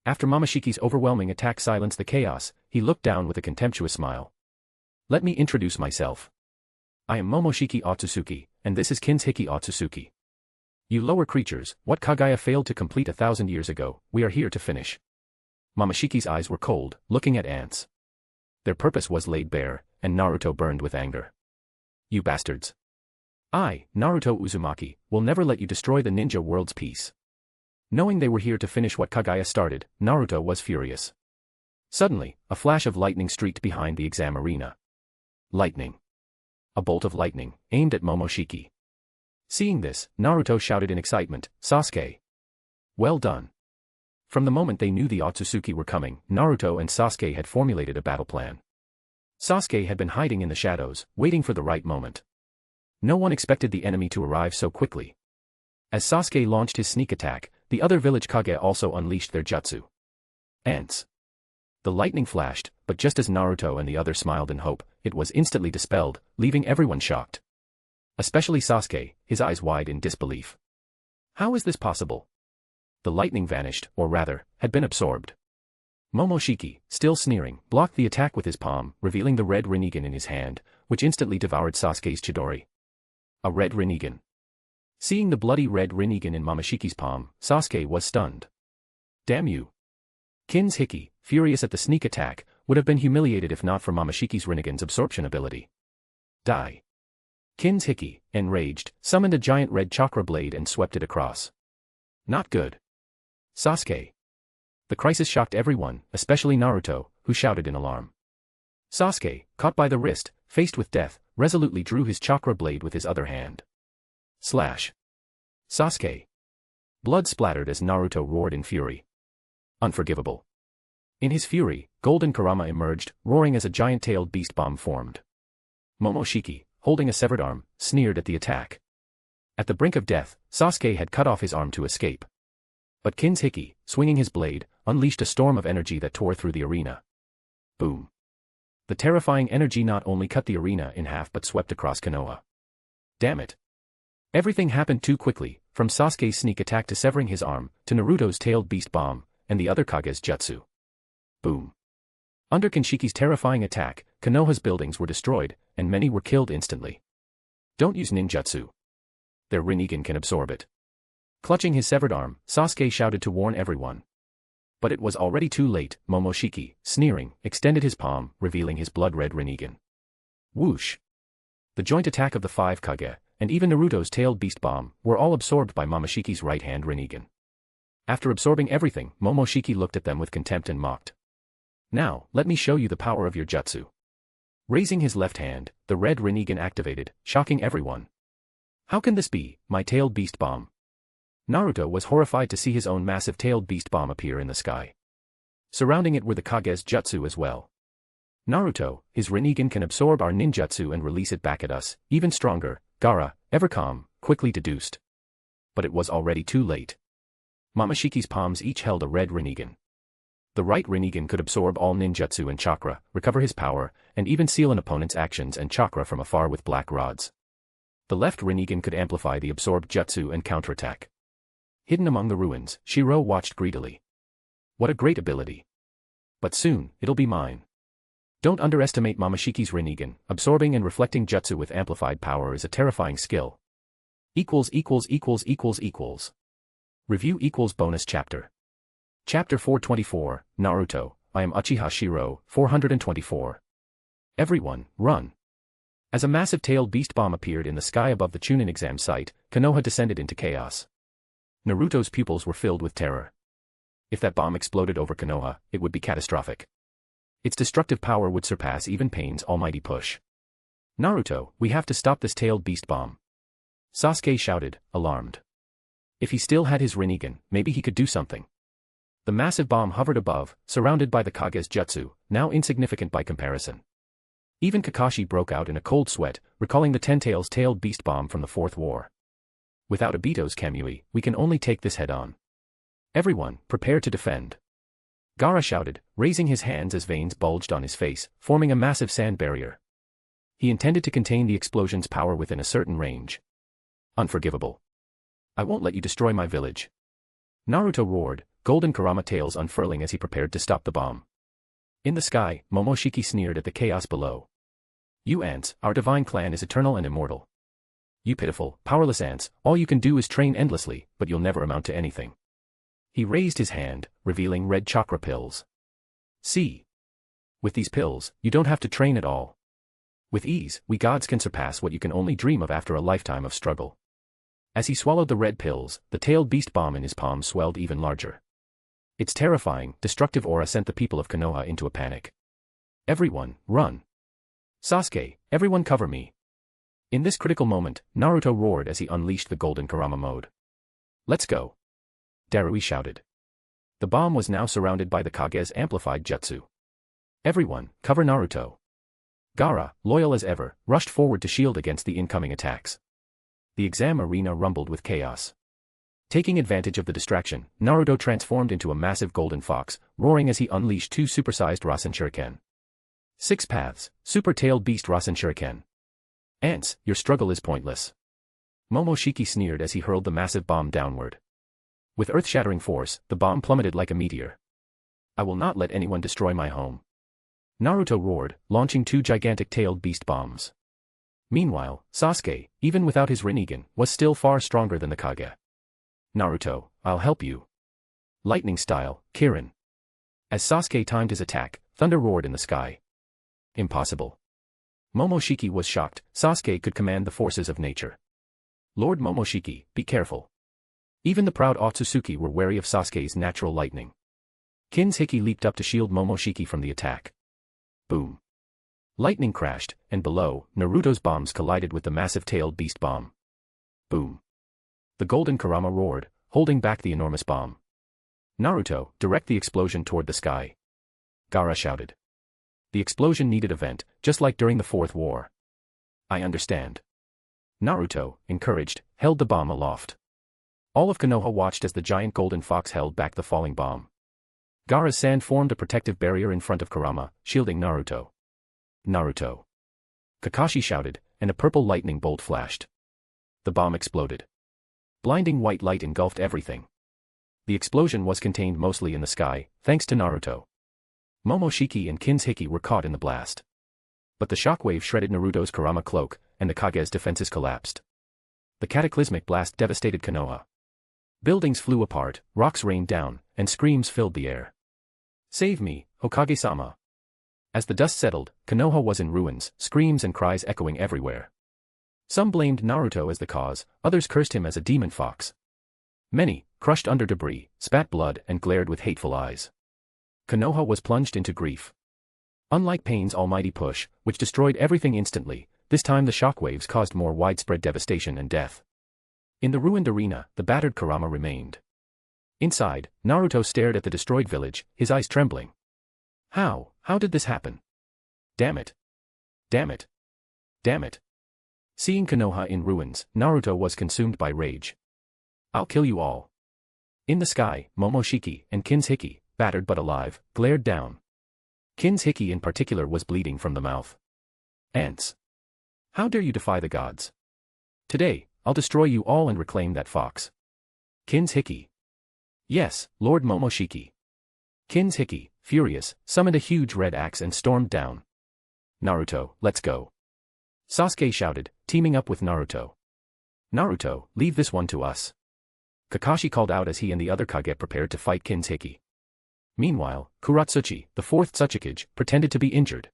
After Momoshiki's overwhelming attack silenced the chaos, he looked down with a contemptuous smile. Let me introduce myself. I am Momoshiki Otsutsuki, and this is Kin's Hiki Otsutsuki. You lower creatures, what Kagaya failed to complete 1,000 years ago, we are here to finish. Momoshiki's eyes were cold, looking at ants. Their purpose was laid bare, and Naruto burned with anger. You bastards. I, Naruto Uzumaki, will never let you destroy the ninja world's peace. Knowing they were here to finish what Kagaya started, Naruto was furious. Suddenly, a flash of lightning streaked behind the exam arena. Lightning. A bolt of lightning, aimed at Momoshiki. Seeing this, Naruto shouted in excitement, Sasuke. Well done. From the moment they knew the Otsutsuki were coming, Naruto and Sasuke had formulated a battle plan. Sasuke had been hiding in the shadows, waiting for the right moment. No one expected the enemy to arrive so quickly. As Sasuke launched his sneak attack, the other village Kage also unleashed their jutsu. Ants. The lightning flashed, but just as Naruto and the others smiled in hope, it was instantly dispelled, leaving everyone shocked. Especially Sasuke, his eyes wide in disbelief. How is this possible? The lightning vanished, or rather, had been absorbed. Momoshiki, still sneering, blocked the attack with his palm, revealing the red Rinnegan in his hand, which instantly devoured Sasuke's Chidori. A red Rinnegan. Seeing the bloody red Rinnegan in Momoshiki's palm, Sasuke was stunned. Damn you. Kin's Hiki, furious at the sneak attack, would have been humiliated if not for Momoshiki's Rinnegan's absorption ability. Die. Kin's Hiki, enraged, summoned a giant red chakra blade and swept it across. Not good. Sasuke. The crisis shocked everyone, especially Naruto, who shouted in alarm. Sasuke, caught by the wrist, faced with death, resolutely drew his chakra blade with his other hand. Slash. Sasuke. Blood splattered as Naruto roared in fury. Unforgivable. In his fury, Golden Kurama emerged, roaring as a giant-tailed beast bomb formed. Momoshiki, holding a severed arm, sneered at the attack. At the brink of death, Sasuke had cut off his arm to escape. But Kin's Hiki, swinging his blade, unleashed a storm of energy that tore through the arena. Boom. The terrifying energy not only cut the arena in half but swept across Konoha. Damn it. Everything happened too quickly, from Sasuke's sneak attack to severing his arm, to Naruto's tailed beast bomb, and the other Kage's jutsu. Boom. Under Kinshiki's terrifying attack, Konoha's buildings were destroyed, and many were killed instantly. Don't use ninjutsu. Their Rinnegan can absorb it. Clutching his severed arm, Sasuke shouted to warn everyone. But it was already too late. Momoshiki, sneering, extended his palm, revealing his blood-red Rinnegan. Whoosh. The joint attack of the 5 Kage, and even Naruto's tailed beast bomb, were all absorbed by Momoshiki's right-hand Rinnegan. After absorbing everything, Momoshiki looked at them with contempt and mocked. Now, let me show you the power of your jutsu. Raising his left hand, the red Rinnegan activated, shocking everyone. How can this be, my tailed beast bomb? Naruto was horrified to see his own massive tailed beast bomb appear in the sky. Surrounding it were the Kage's jutsu as well. Naruto, his Rinnegan can absorb our ninjutsu and release it back at us, even stronger, Gaara, ever calm, quickly deduced. But it was already too late. Momoshiki's palms each held a red Rinnegan. The right Rinnegan could absorb all ninjutsu and chakra, recover his power, and even seal an opponent's actions and chakra from afar with black rods. The left Rinnegan could amplify the absorbed jutsu and counterattack. Hidden among the ruins, Shirou watched greedily. What a great ability. But soon, it'll be mine. Don't underestimate Momoshiki's Rinnegan. Absorbing and reflecting jutsu with amplified power is a terrifying skill. Review = bonus chapter. Chapter 424, Naruto, I am Uchiha Shirou, 424. Everyone, run. As a massive tailed beast bomb appeared in the sky above the Chunin exam site, Konoha descended into chaos. Naruto's pupils were filled with terror. If that bomb exploded over Konoha, it would be catastrophic. Its destructive power would surpass even Pain's almighty push. Naruto, we have to stop this tailed beast bomb. Sasuke shouted, alarmed. If he still had his Rinnegan, maybe he could do something. The massive bomb hovered above, surrounded by the Kage's jutsu, now insignificant by comparison. Even Kakashi broke out in a cold sweat, recalling the Ten-Tails tailed beast bomb from the Fourth War. Without Obito's Kamui, we can only take this head-on. Everyone, prepare to defend. Gaara shouted, raising his hands as veins bulged on his face, forming a massive sand barrier. He intended to contain the explosion's power within a certain range. Unforgivable. I won't let you destroy my village. Naruto roared, Golden Kurama tails unfurling as he prepared to stop the bomb. In the sky, Momoshiki sneered at the chaos below. You ants, our divine clan is eternal and immortal. You pitiful, powerless ants, all you can do is train endlessly, but you'll never amount to anything. He raised his hand, revealing red chakra pills. See. With these pills, you don't have to train at all. With ease, we gods can surpass what you can only dream of after a lifetime of struggle. As he swallowed the red pills, the tailed beast bomb in his palm swelled even larger. Its terrifying, destructive aura sent the people of Konoha into a panic. Everyone, run. Sasuke, everyone cover me. In this critical moment, Naruto roared as he unleashed the Golden Kurama mode. Let's go. Darui shouted. The bomb was now surrounded by the Kage's amplified jutsu. Everyone, cover Naruto. Gaara, loyal as ever, rushed forward to shield against the incoming attacks. The exam arena rumbled with chaos. Taking advantage of the distraction, Naruto transformed into a massive golden fox, roaring as he unleashed 2 supersized Rasen Shuriken. 6 paths, super-tailed beast Rasen Shuriken. Ants, your struggle is pointless. Momoshiki sneered as he hurled the massive bomb downward. With earth-shattering force, the bomb plummeted like a meteor. I will not let anyone destroy my home. Naruto roared, launching 2 gigantic-tailed beast bombs. Meanwhile, Sasuke, even without his Rinnegan, was still far stronger than the Kage. Naruto, I'll help you. Lightning style, Kirin. As Sasuke timed his attack, thunder roared in the sky. Impossible. Momoshiki was shocked. Sasuke could command the forces of nature. Lord Momoshiki, be careful. Even the proud Otsutsuki were wary of Sasuke's natural lightning. Kin's Hiki leaped up to shield Momoshiki from the attack. Boom. Lightning crashed, and below, Naruto's bombs collided with the massive-tailed beast bomb. Boom. The golden Kurama roared, holding back the enormous bomb. Naruto, direct the explosion toward the sky. Gaara shouted. The explosion needed a vent, just like during the Fourth War. I understand. Naruto, encouraged, held the bomb aloft. All of Konoha watched as the giant golden fox held back the falling bomb. Gaara's sand formed a protective barrier in front of Kurama, shielding Naruto. Naruto. Kakashi shouted, and a purple lightning bolt flashed. The bomb exploded. Blinding white light engulfed everything. The explosion was contained mostly in the sky, thanks to Naruto. Momoshiki and Kin's Hiki were caught in the blast. But the shockwave shredded Naruto's Kurama cloak, and the Kage's defenses collapsed. The cataclysmic blast devastated Konoha. Buildings flew apart, rocks rained down, and screams filled the air. Save me, Hokage-sama. As the dust settled, Konoha was in ruins, screams and cries echoing everywhere. Some blamed Naruto as the cause, others cursed him as a demon fox. Many, crushed under debris, spat blood and glared with hateful eyes. Konoha was plunged into grief. Unlike Pain's almighty push, which destroyed everything instantly, this time the shockwaves caused more widespread devastation and death. In the ruined arena, the battered Kurama remained. Inside, Naruto stared at the destroyed village, his eyes trembling. How did this happen? Damn it. Damn it. Damn it. Seeing Konoha in ruins, Naruto was consumed by rage. I'll kill you all. In the sky, Momoshiki and Kin's Hiki, battered but alive, glared down. Kin's Hiki in particular was bleeding from the mouth. Ants. How dare you defy the gods? Today, I'll destroy you all and reclaim that fox. Kin's Hiki. Yes, Lord Momoshiki. Kin's Hiki, furious, summoned a huge red axe and stormed down. Naruto, let's go. Sasuke shouted, teaming up with Naruto. Naruto, leave this one to us. Kakashi called out as he and the other Kage prepared to fight Kin's Hiki. Meanwhile, Kuratsuchi, the fourth Tsuchikage, pretended to be injured.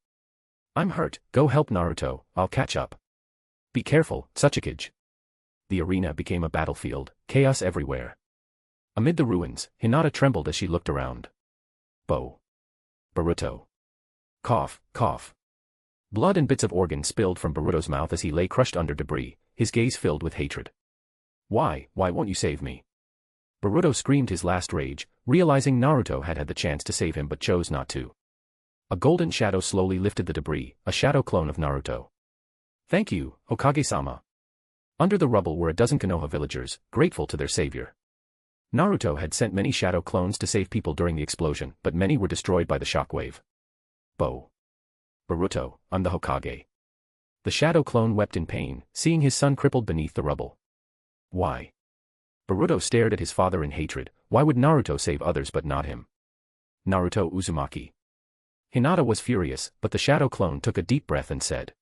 I'm hurt, go help Naruto, I'll catch up. Be careful, Tsuchikage. The arena became a battlefield, chaos everywhere. Amid the ruins, Hinata trembled as she looked around. Boruto. Cough, cough. Blood and bits of organ spilled from Boruto's mouth as he lay crushed under debris, his gaze filled with hatred. Why won't you save me? Boruto screamed his last rage, realizing Naruto had had the chance to save him but chose not to. A golden shadow slowly lifted the debris, a shadow clone of Naruto. Thank you, Hokage-sama. Under the rubble were a dozen Konoha villagers, grateful to their savior. Naruto had sent many shadow clones to save people during the explosion, but many were destroyed by the shockwave. Boruto, I'm the Hokage. The shadow clone wept in pain, seeing his son crippled beneath the rubble. Why? Boruto stared at his father in hatred. Why would Naruto save others but not him? Naruto Uzumaki. Hinata was furious, but the shadow clone took a deep breath and said.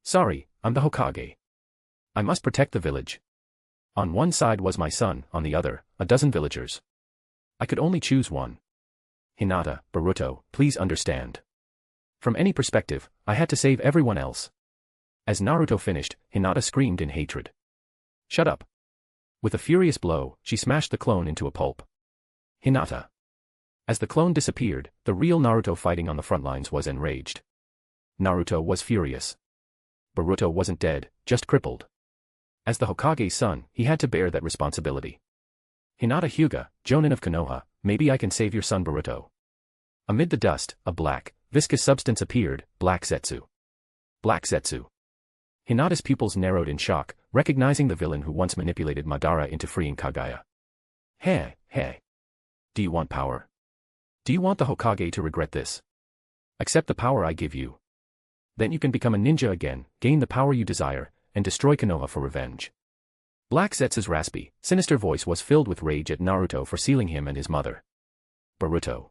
Sorry, I'm the Hokage. I must protect the village. On one side was my son, on the other, a dozen villagers. I could only choose one. Hinata, Boruto, please understand. From any perspective, I had to save everyone else. As Naruto finished, Hinata screamed in hatred. Shut up. With a furious blow, she smashed the clone into a pulp. Hinata. As the clone disappeared, the real Naruto fighting on the front lines was enraged. Naruto was furious. Boruto wasn't dead, just crippled. As the Hokage's son, he had to bear that responsibility. Hinata Hyuga, Jonin of Konoha, maybe I can save your son Boruto. Amid the dust, a black, viscous substance appeared, Black Zetsu. Black Zetsu. Hinata's pupils narrowed in shock, recognizing the villain who once manipulated Madara into freeing Kaguya. Hey. Do you want power? Do you want the Hokage to regret this? Accept the power I give you. Then you can become a ninja again, gain the power you desire, and destroy Konoha for revenge. Black Zetsu's raspy, sinister voice was filled with rage at Naruto for sealing him and his mother. Boruto.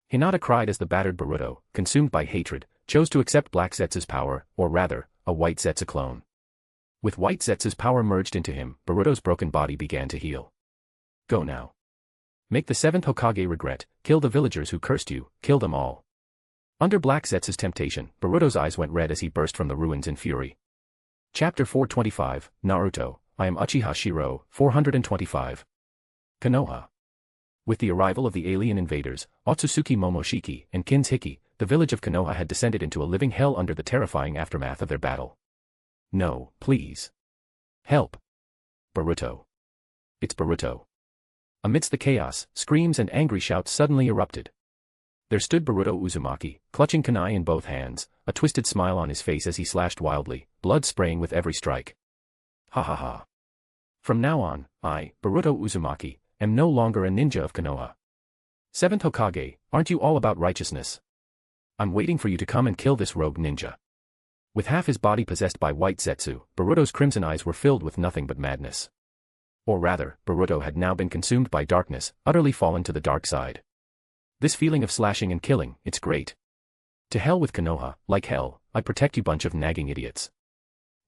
Hinata cried as the battered Boruto, consumed by hatred, chose to accept Black Zetsu's power, or rather, a White Zetsu clone. With White Zetsu's power merged into him, Boruto's broken body began to heal. Go now. Make the 7th Hokage regret, kill the villagers who cursed you, kill them all. Under Black Zetsu's temptation, Boruto's eyes went red as he burst from the ruins in fury. Chapter 425, Naruto, I am Uchiha Shirou, 425. Konoha. With the arrival of the alien invaders, Otsutsuki Momoshiki and Kinshiki, the village of Konoha had descended into a living hell under the terrifying aftermath of their battle. No, please. Help. Boruto. It's Boruto. Amidst the chaos, screams and angry shouts suddenly erupted. There stood Boruto Uzumaki, clutching kunai in both hands, a twisted smile on his face as he slashed wildly, blood spraying with every strike. Ha ha ha. From now on, I, Boruto Uzumaki, am no longer a ninja of Konoha. 7th Hokage, aren't you all about righteousness? I'm waiting for you to come and kill this rogue ninja. With half his body possessed by White Zetsu, Boruto's crimson eyes were filled with nothing but madness. Or rather, Boruto had now been consumed by darkness, utterly fallen to the dark side. This feeling of slashing and killing, it's great. To hell with Konoha, like hell, I protect you bunch of nagging idiots.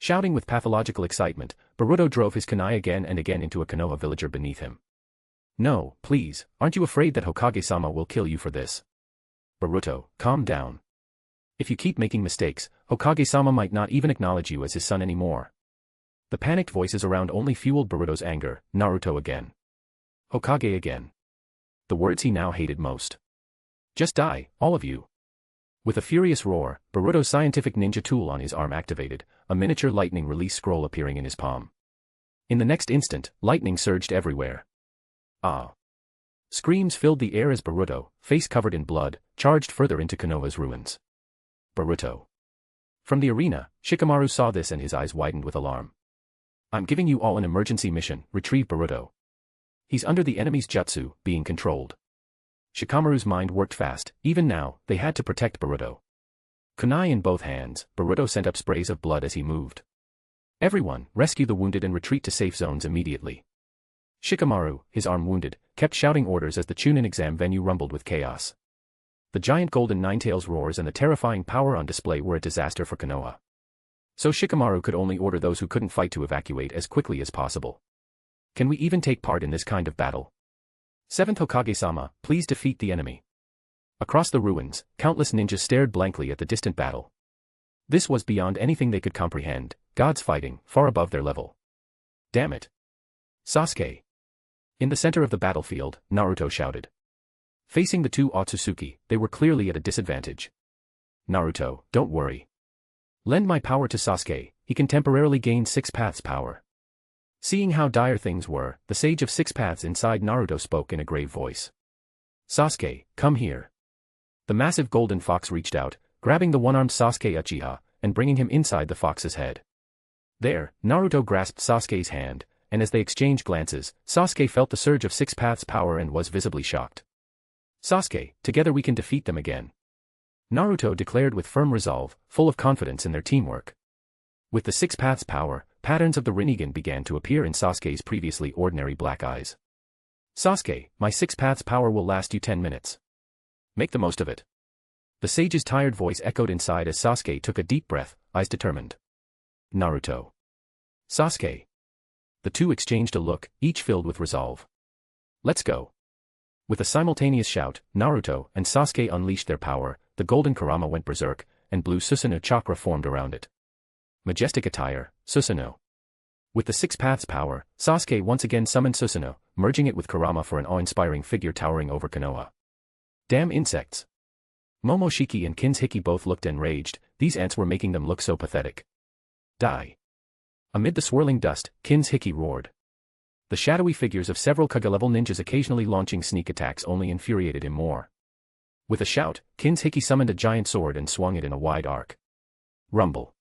Shouting with pathological excitement, Boruto drove his kunai again and again into a Konoha villager beneath him. No, please, aren't you afraid that Hokage-sama will kill you for this? Boruto, calm down. If you keep making mistakes, Hokage-sama might not even acknowledge you as his son anymore. The panicked voices around only fueled Boruto's anger. Naruto again. Hokage again. The words he now hated most. Just die, all of you. With a furious roar, Boruto's scientific ninja tool on his arm activated, a miniature lightning release scroll appearing in his palm. In the next instant, lightning surged everywhere. Ah! Screams filled the air as Boruto, face covered in blood, charged further into Konoha's ruins. Boruto. From the arena, Shikamaru saw this and his eyes widened with alarm. I'm giving you all an emergency mission, retrieve Boruto. He's under the enemy's jutsu, being controlled. Shikamaru's mind worked fast, even now, they had to protect Boruto. Kunai in both hands, Boruto sent up sprays of blood as he moved. Everyone, rescue the wounded and retreat to safe zones immediately. Shikamaru, his arm wounded, kept shouting orders as the Chunin exam venue rumbled with chaos. The giant golden ninetails roars and the terrifying power on display were a disaster for Konoha. So Shikamaru could only order those who couldn't fight to evacuate as quickly as possible. Can we even take part in this kind of battle? 7th Hokage-sama, please defeat the enemy. Across the ruins, countless ninjas stared blankly at the distant battle. This was beyond anything they could comprehend, gods fighting, far above their level. Damn it. Sasuke. In the center of the battlefield, Naruto shouted. Facing the two Otsutsuki, they were clearly at a disadvantage. Naruto, don't worry. Lend my power to Sasuke, he can temporarily gain 6 paths power. Seeing how dire things were, the sage of 6 paths inside Naruto spoke in a grave voice. Sasuke, come here. The massive golden fox reached out, grabbing the one-armed Sasuke Uchiha, and bringing him inside the fox's head. There, Naruto grasped Sasuke's hand, and as they exchanged glances, Sasuke felt the surge of 6 paths power and was visibly shocked. Sasuke, together we can defeat them again. Naruto declared with firm resolve, full of confidence in their teamwork. With the 6 paths power, patterns of the Rinnegan began to appear in Sasuke's previously ordinary black eyes. Sasuke, my 6 paths power will last you 10 minutes. Make the most of it. The sage's tired voice echoed inside as Sasuke took a deep breath, eyes determined. Naruto. Sasuke. The two exchanged a look, each filled with resolve. Let's go. With a simultaneous shout, Naruto and Sasuke unleashed their power, the golden Kurama went berserk, and blue Susanoo chakra formed around it. Majestic attire, Susanoo. With the 6 paths power, Sasuke once again summoned Susanoo, merging it with Kurama for an awe-inspiring figure towering over Konoha. Damn insects. Momoshiki and Kinshiki both looked enraged, these ants were making them look so pathetic. Die. Amid the swirling dust, Kinshiki roared. The shadowy figures of several Kage-level ninjas occasionally launching sneak attacks only infuriated him more. With a shout, Kinshiki summoned a giant sword and swung it in a wide arc. Rumble.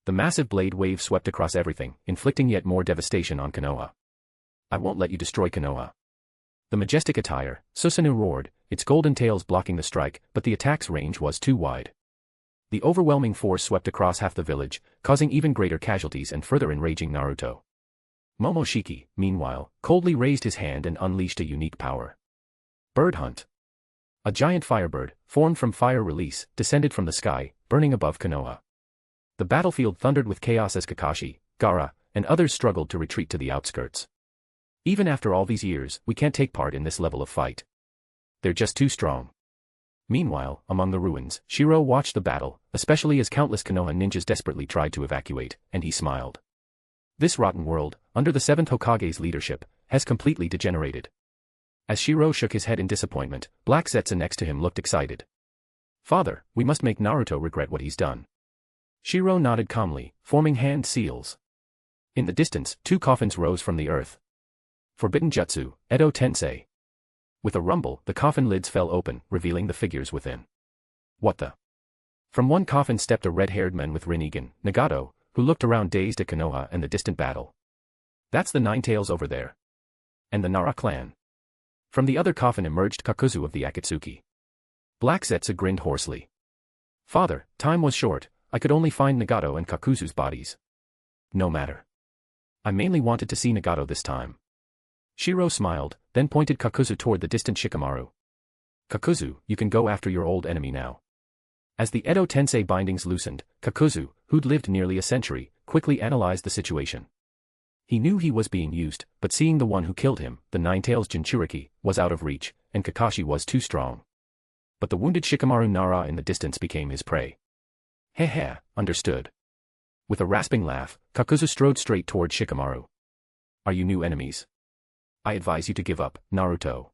The massive blade wave swept across everything, inflicting yet more devastation on Konoha. I won't let you destroy Konoha. The majestic attire, Susanoo roared, its golden tails blocking the strike, but the attack's range was too wide. The overwhelming force swept across half the village, causing even greater casualties and further enraging Naruto. Momoshiki, meanwhile, coldly raised his hand and unleashed a unique power. Bird Hunt. A giant firebird, formed from fire release, descended from the sky, burning above Konoha. The battlefield thundered with chaos as Kakashi, Gaara, and others struggled to retreat to the outskirts. Even after all these years, we can't take part in this level of fight. They're just too strong. Meanwhile, among the ruins, Shirou watched the battle, especially as countless Konoha ninjas desperately tried to evacuate, and he smiled. This rotten world, under the 7th Hokage's leadership, has completely degenerated. As Shirou shook his head in disappointment, Black Zetsu next to him looked excited. Father, we must make Naruto regret what he's done. Shirou nodded calmly, forming hand seals. In the distance, 2 coffins rose from the earth. Forbidden Jutsu, Edo Tensei. With a rumble, the coffin lids fell open, revealing the figures within. What the? From one coffin stepped a red-haired man with Rinnegan, Nagato, who looked around dazed at Konoha and the distant battle. That's the Nine Tails over there. And the Nara clan. From the other coffin emerged Kakuzu of the Akatsuki. Black Zetsu grinned hoarsely. Father, time was short, I could only find Nagato and Kakuzu's bodies. No matter. I mainly wanted to see Nagato this time. Shirou smiled, then pointed Kakuzu toward the distant Shikamaru. Kakuzu, you can go after your old enemy now. As the Edo Tensei bindings loosened, Kakuzu, who'd lived nearly a century, quickly analyzed the situation. He knew he was being used, but seeing the one who killed him, the Nine-Tails Jinchuriki, was out of reach, and Kakashi was too strong. But the wounded Shikamaru Nara in the distance became his prey. Heh, understood. With a rasping laugh, Kakuzu strode straight toward Shikamaru. Are you new enemies? I advise you to give up, Naruto.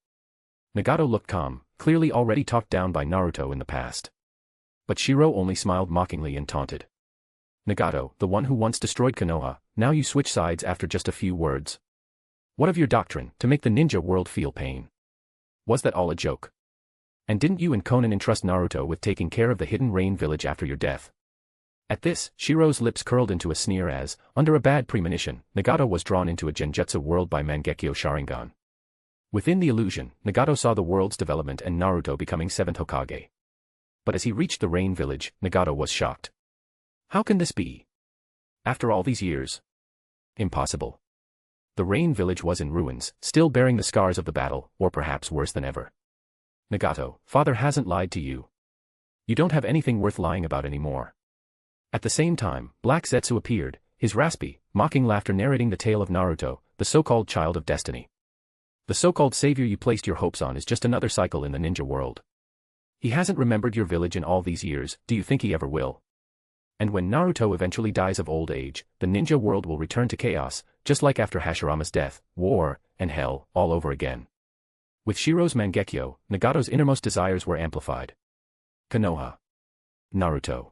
Nagato looked calm, clearly already talked down by Naruto in the past. But Shirou only smiled mockingly and taunted. Nagato, the one who once destroyed Konoha, now you switch sides after just a few words. What of your doctrine, to make the ninja world feel pain? Was that all a joke? And didn't you and Konan entrust Naruto with taking care of the hidden rain village after your death? At this, Shirou's lips curled into a sneer as, under a bad premonition, Nagato was drawn into a Genjutsu world by Mangekyo Sharingan. Within the illusion, Nagato saw the world's development and Naruto becoming 7th Hokage. But as he reached the rain village, Nagato was shocked. How can this be? After all these years? Impossible. The rain village was in ruins, still bearing the scars of the battle, or perhaps worse than ever. Nagato, father hasn't lied to you. You don't have anything worth lying about anymore. At the same time, Black Zetsu appeared, his raspy, mocking laughter narrating the tale of Naruto, the so-called child of destiny. The so-called savior you placed your hopes on is just another cycle in the ninja world. He hasn't remembered your village in all these years, do you think he ever will? And when Naruto eventually dies of old age, the ninja world will return to chaos, just like after Hashirama's death, war, and hell, all over again. With Shirou's Mangekyo, Nagato's innermost desires were amplified. Konoha. Naruto.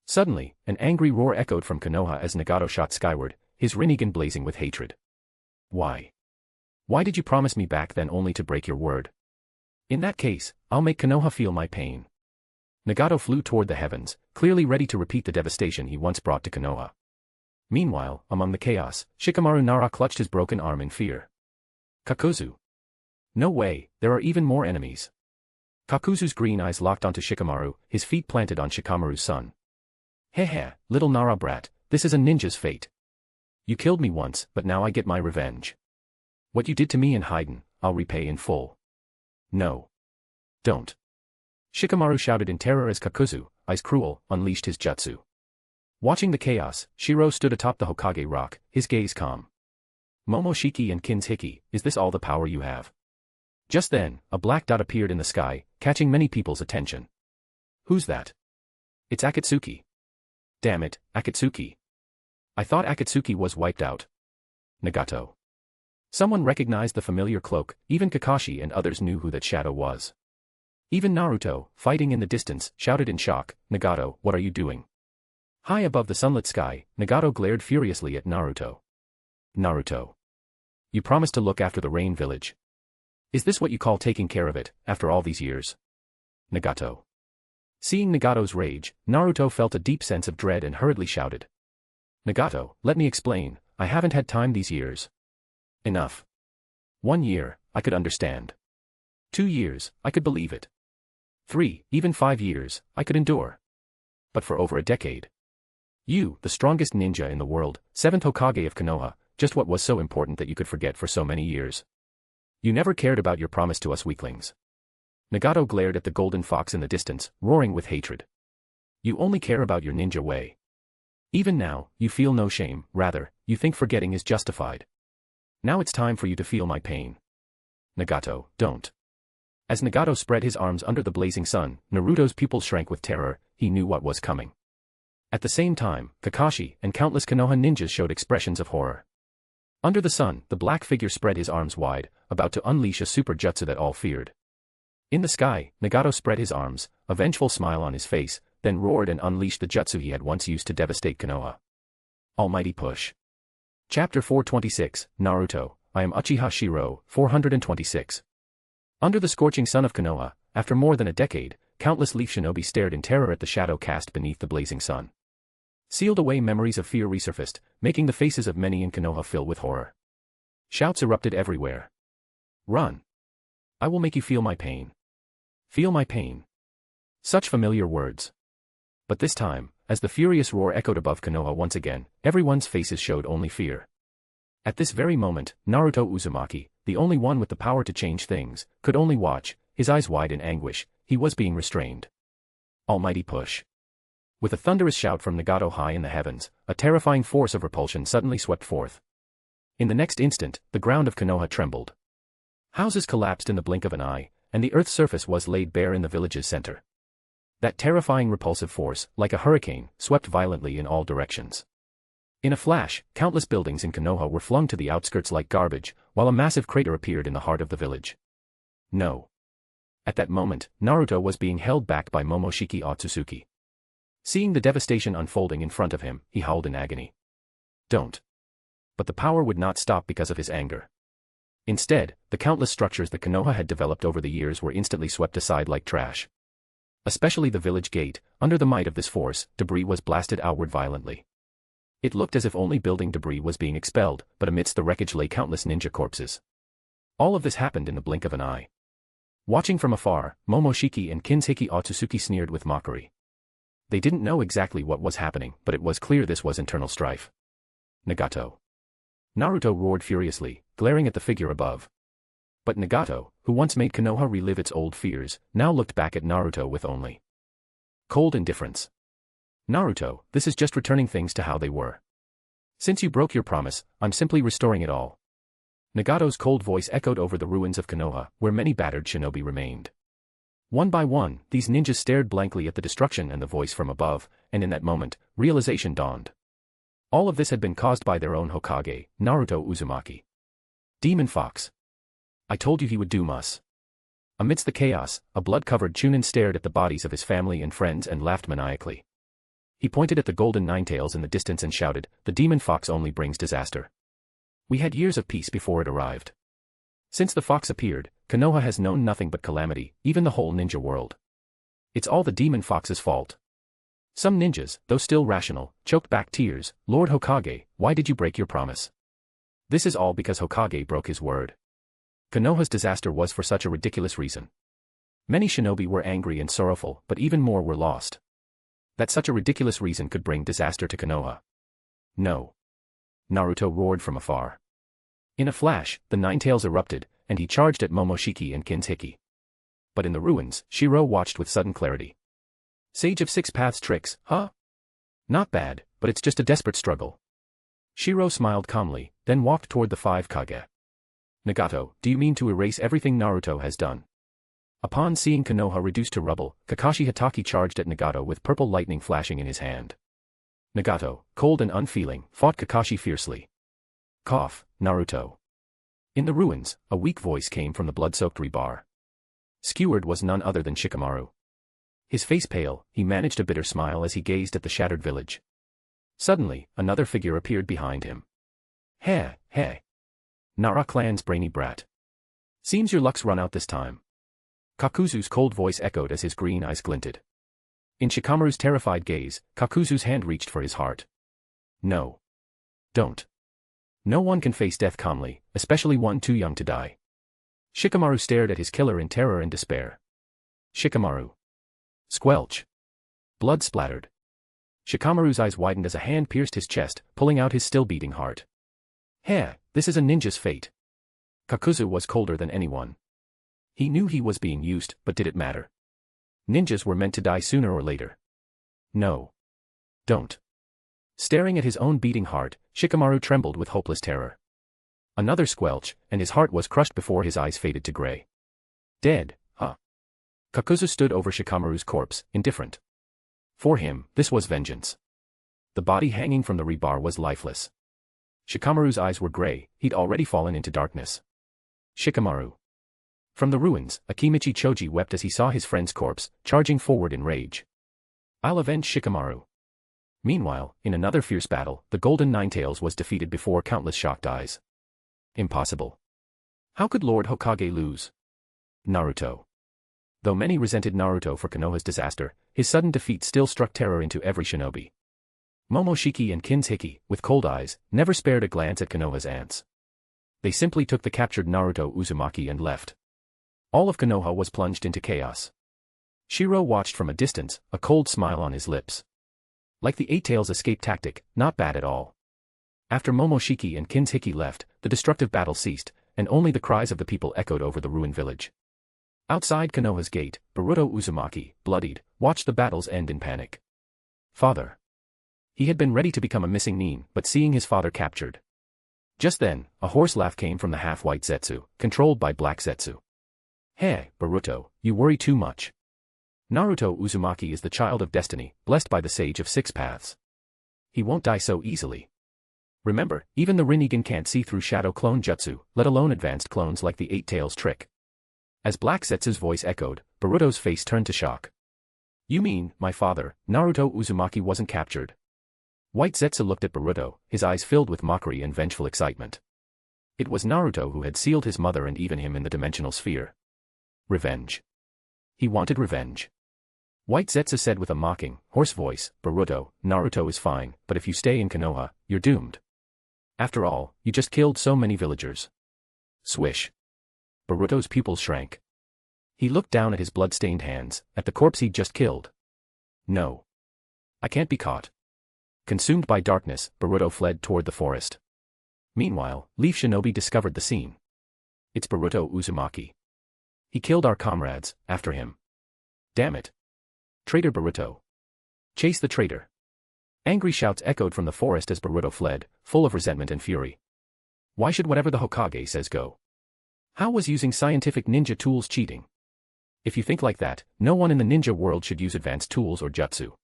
Suddenly, an angry roar echoed from Konoha as Nagato shot skyward, his Rinnegan blazing with hatred. Why? Why did you promise me back then only to break your word? In that case, I'll make Konoha feel my pain. Nagato flew toward the heavens, clearly ready to repeat the devastation he once brought to Konoha. Meanwhile, among the chaos, Shikamaru Nara clutched his broken arm in fear. Kakuzu. No way, there are even more enemies. Kakuzu's green eyes locked onto Shikamaru, his feet planted on Shikamaru's son. Heh, little Nara brat, this is a ninja's fate. You killed me once, but now I get my revenge. What you did to me in Haiden, I'll repay in full. No. Don't. Shikamaru shouted in terror as Kakuzu, eyes cruel, unleashed his jutsu. Watching the chaos, Shirou stood atop the Hokage rock, his gaze calm. Momoshiki and Kin's Hiki, is this all the power you have? Just then, a black dot appeared in the sky, catching many people's attention. Who's that? It's Akatsuki. Damn it, Akatsuki. I thought Akatsuki was wiped out. Nagato. Someone recognized the familiar cloak, even Kakashi and others knew who that shadow was. Even Naruto, fighting in the distance, shouted in shock, Nagato, what are you doing? High above the sunlit sky, Nagato glared furiously at Naruto. Naruto. You promised to look after the rain village. Is this what you call taking care of it, after all these years? Nagato. Seeing Nagato's rage, Naruto felt a deep sense of dread and hurriedly shouted. Nagato, let me explain, I haven't had time these years. Enough. 1 year, I could understand. 2 years, I could believe it. 3, even 5 years, I could endure. But for over a decade. You, the strongest ninja in the world, 7th Hokage of Konoha, just what was so important that you could forget for so many years. You never cared about your promise to us weaklings. Nagato glared at the golden fox in the distance, roaring with hatred. You only care about your ninja way. Even now, you feel no shame, rather, you think forgetting is justified. Now it's time for you to feel my pain. Nagato, don't. As Nagato spread his arms under the blazing sun, Naruto's pupils shrank with terror, he knew what was coming. At the same time, Kakashi and countless Konoha ninjas showed expressions of horror. Under the sun, the black figure spread his arms wide, about to unleash a super jutsu that all feared. In the sky, Nagato spread his arms, a vengeful smile on his face, then roared and unleashed the jutsu he had once used to devastate Konoha. Almighty Push. Chapter 426, Naruto, I am Uchiha Shirou, 426. Under the scorching sun of Konoha, after more than a decade, countless leaf shinobi stared in terror at the shadow cast beneath the blazing sun. Sealed away memories of fear resurfaced, making the faces of many in Konoha fill with horror. Shouts erupted everywhere. Run! I will make you feel my pain. Feel my pain. Such familiar words. But this time, as the furious roar echoed above Konoha once again, everyone's faces showed only fear. At this very moment, Naruto Uzumaki, the only one with the power to change things, could only watch, his eyes wide in anguish, he was being restrained. Almighty Push. With a thunderous shout from Nagato high in the heavens, a terrifying force of repulsion suddenly swept forth. In the next instant, the ground of Konoha trembled. Houses collapsed in the blink of an eye, and the earth's surface was laid bare in the village's center. That terrifying repulsive force, like a hurricane, swept violently in all directions. In a flash, countless buildings in Konoha were flung to the outskirts like garbage, while a massive crater appeared in the heart of the village. No. At that moment, Naruto was being held back by Momoshiki Otsutsuki. Seeing the devastation unfolding in front of him, he howled in agony. Don't. But the power would not stop because of his anger. Instead, the countless structures that Konoha had developed over the years were instantly swept aside like trash. Especially the village gate, under the might of this force, debris was blasted outward violently. It looked as if only building debris was being expelled, but amidst the wreckage lay countless ninja corpses. All of this happened in the blink of an eye. Watching from afar, Momoshiki and Kinshiki Otsutsuki sneered with mockery. They didn't know exactly what was happening, but it was clear this was internal strife. Nagato. Naruto roared furiously, glaring at the figure above. But Nagato, who once made Konoha relive its old fears, now looked back at Naruto with only cold indifference. Naruto, this is just returning things to how they were. Since you broke your promise, I'm simply restoring it all. Nagato's cold voice echoed over the ruins of Konoha, where many battered shinobi remained. One by one, these ninjas stared blankly at the destruction and the voice from above, and in that moment, realization dawned. All of this had been caused by their own Hokage, Naruto Uzumaki. Demon Fox. I told you he would doom us. Amidst the chaos, a blood-covered Chunin stared at the bodies of his family and friends and laughed maniacally. He pointed at the golden ninetails in the distance and shouted, the demon fox only brings disaster. We had years of peace before it arrived. Since the fox appeared, Konoha has known nothing but calamity, even the whole ninja world. It's all the demon fox's fault. Some ninjas, though still rational, choked back tears. Lord Hokage, why did you break your promise? This is all because Hokage broke his word. Konoha's disaster was for such a ridiculous reason. Many shinobi were angry and sorrowful, but even more were lost. That such a ridiculous reason could bring disaster to Konoha. No. Naruto roared from afar. In a flash, the ninetails erupted, and he charged at Momoshiki and Kinshiki. But in the ruins, Shirou watched with sudden clarity. Sage of Six Paths tricks, huh? Not bad, but it's just a desperate struggle. Shirou smiled calmly, then walked toward the five Kage. Nagato, do you mean to erase everything Naruto has done? Upon seeing Konoha reduced to rubble, Kakashi Hatake charged at Nagato with purple lightning flashing in his hand. Nagato, cold and unfeeling, fought Kakashi fiercely. Cough, Naruto. In the ruins, a weak voice came from the blood-soaked rebar. Skewered was none other than Shikamaru. His face pale, he managed a bitter smile as he gazed at the shattered village. Suddenly, another figure appeared behind him. Hey. Nara clan's brainy brat. Seems your luck's run out this time. Kakuzu's cold voice echoed as his green eyes glinted. In Shikamaru's terrified gaze, Kakuzu's hand reached for his heart. No. Don't. No one can face death calmly, especially one too young to die. Shikamaru stared at his killer in terror and despair. Shikamaru. Squelch. Blood splattered. Shikamaru's eyes widened as a hand pierced his chest, pulling out his still-beating heart. Heh, this is a ninja's fate. Kakuzu was colder than anyone. He knew he was being used, but did it matter? Ninjas were meant to die sooner or later. No. Don't. Staring at his own beating heart, Shikamaru trembled with hopeless terror. Another squelch, and his heart was crushed before his eyes faded to gray. Dead, huh? Kakuzu stood over Shikamaru's corpse, indifferent. For him, this was vengeance. The body hanging from the rebar was lifeless. Shikamaru's eyes were gray, he'd already fallen into darkness. Shikamaru. From the ruins, Akimichi Choji wept as he saw his friend's corpse, charging forward in rage. I'll avenge Shikamaru. Meanwhile, in another fierce battle, the Golden Ninetails was defeated before countless shocked eyes. Impossible. How could Lord Hokage lose? Naruto. Though many resented Naruto for Konoha's disaster, his sudden defeat still struck terror into every shinobi. Momoshiki and Kinshiki, with cold eyes, never spared a glance at Konoha's ants. They simply took the captured Naruto Uzumaki and left. All of Konoha was plunged into chaos. Shirou watched from a distance, a cold smile on his lips. Like the Eight Tails escape tactic, not bad at all. After Momoshiki and Kinshiki left, the destructive battle ceased, and only the cries of the people echoed over the ruined village. Outside Konoha's gate, Boruto Uzumaki, bloodied, watched the battles end in panic. Father. He had been ready to become a missing nin, but seeing his father captured. Just then, a hoarse laugh came from the half-white Zetsu, controlled by Black Zetsu. Hey, Boruto, you worry too much. Naruto Uzumaki is the child of destiny, blessed by the Sage of Six Paths. He won't die so easily. Remember, even the Rinnegan can't see through shadow clone jutsu, let alone advanced clones like the Eight Tails trick. As Black Zetsu's voice echoed, Boruto's face turned to shock. You mean, my father, Naruto Uzumaki wasn't captured? White Zetsu looked at Boruto, his eyes filled with mockery and vengeful excitement. It was Naruto who had sealed his mother and even him in the dimensional sphere. Revenge. He wanted revenge. White Zetsu said with a mocking, hoarse voice, Boruto, Naruto is fine, but if you stay in Konoha, you're doomed. After all, you just killed so many villagers. Swish. Boruto's pupils shrank. He looked down at his blood-stained hands, at the corpse he'd just killed. No. I can't be caught. Consumed by darkness, Boruto fled toward the forest. Meanwhile, Leaf Shinobi discovered the scene. It's Boruto Uzumaki. He killed our comrades, after him. Damn it. Traitor Boruto. Chase the traitor. Angry shouts echoed from the forest as Boruto fled, full of resentment and fury. Why should whatever the Hokage says go? How was using scientific ninja tools cheating? If you think like that, no one in the ninja world should use advanced tools or jutsu.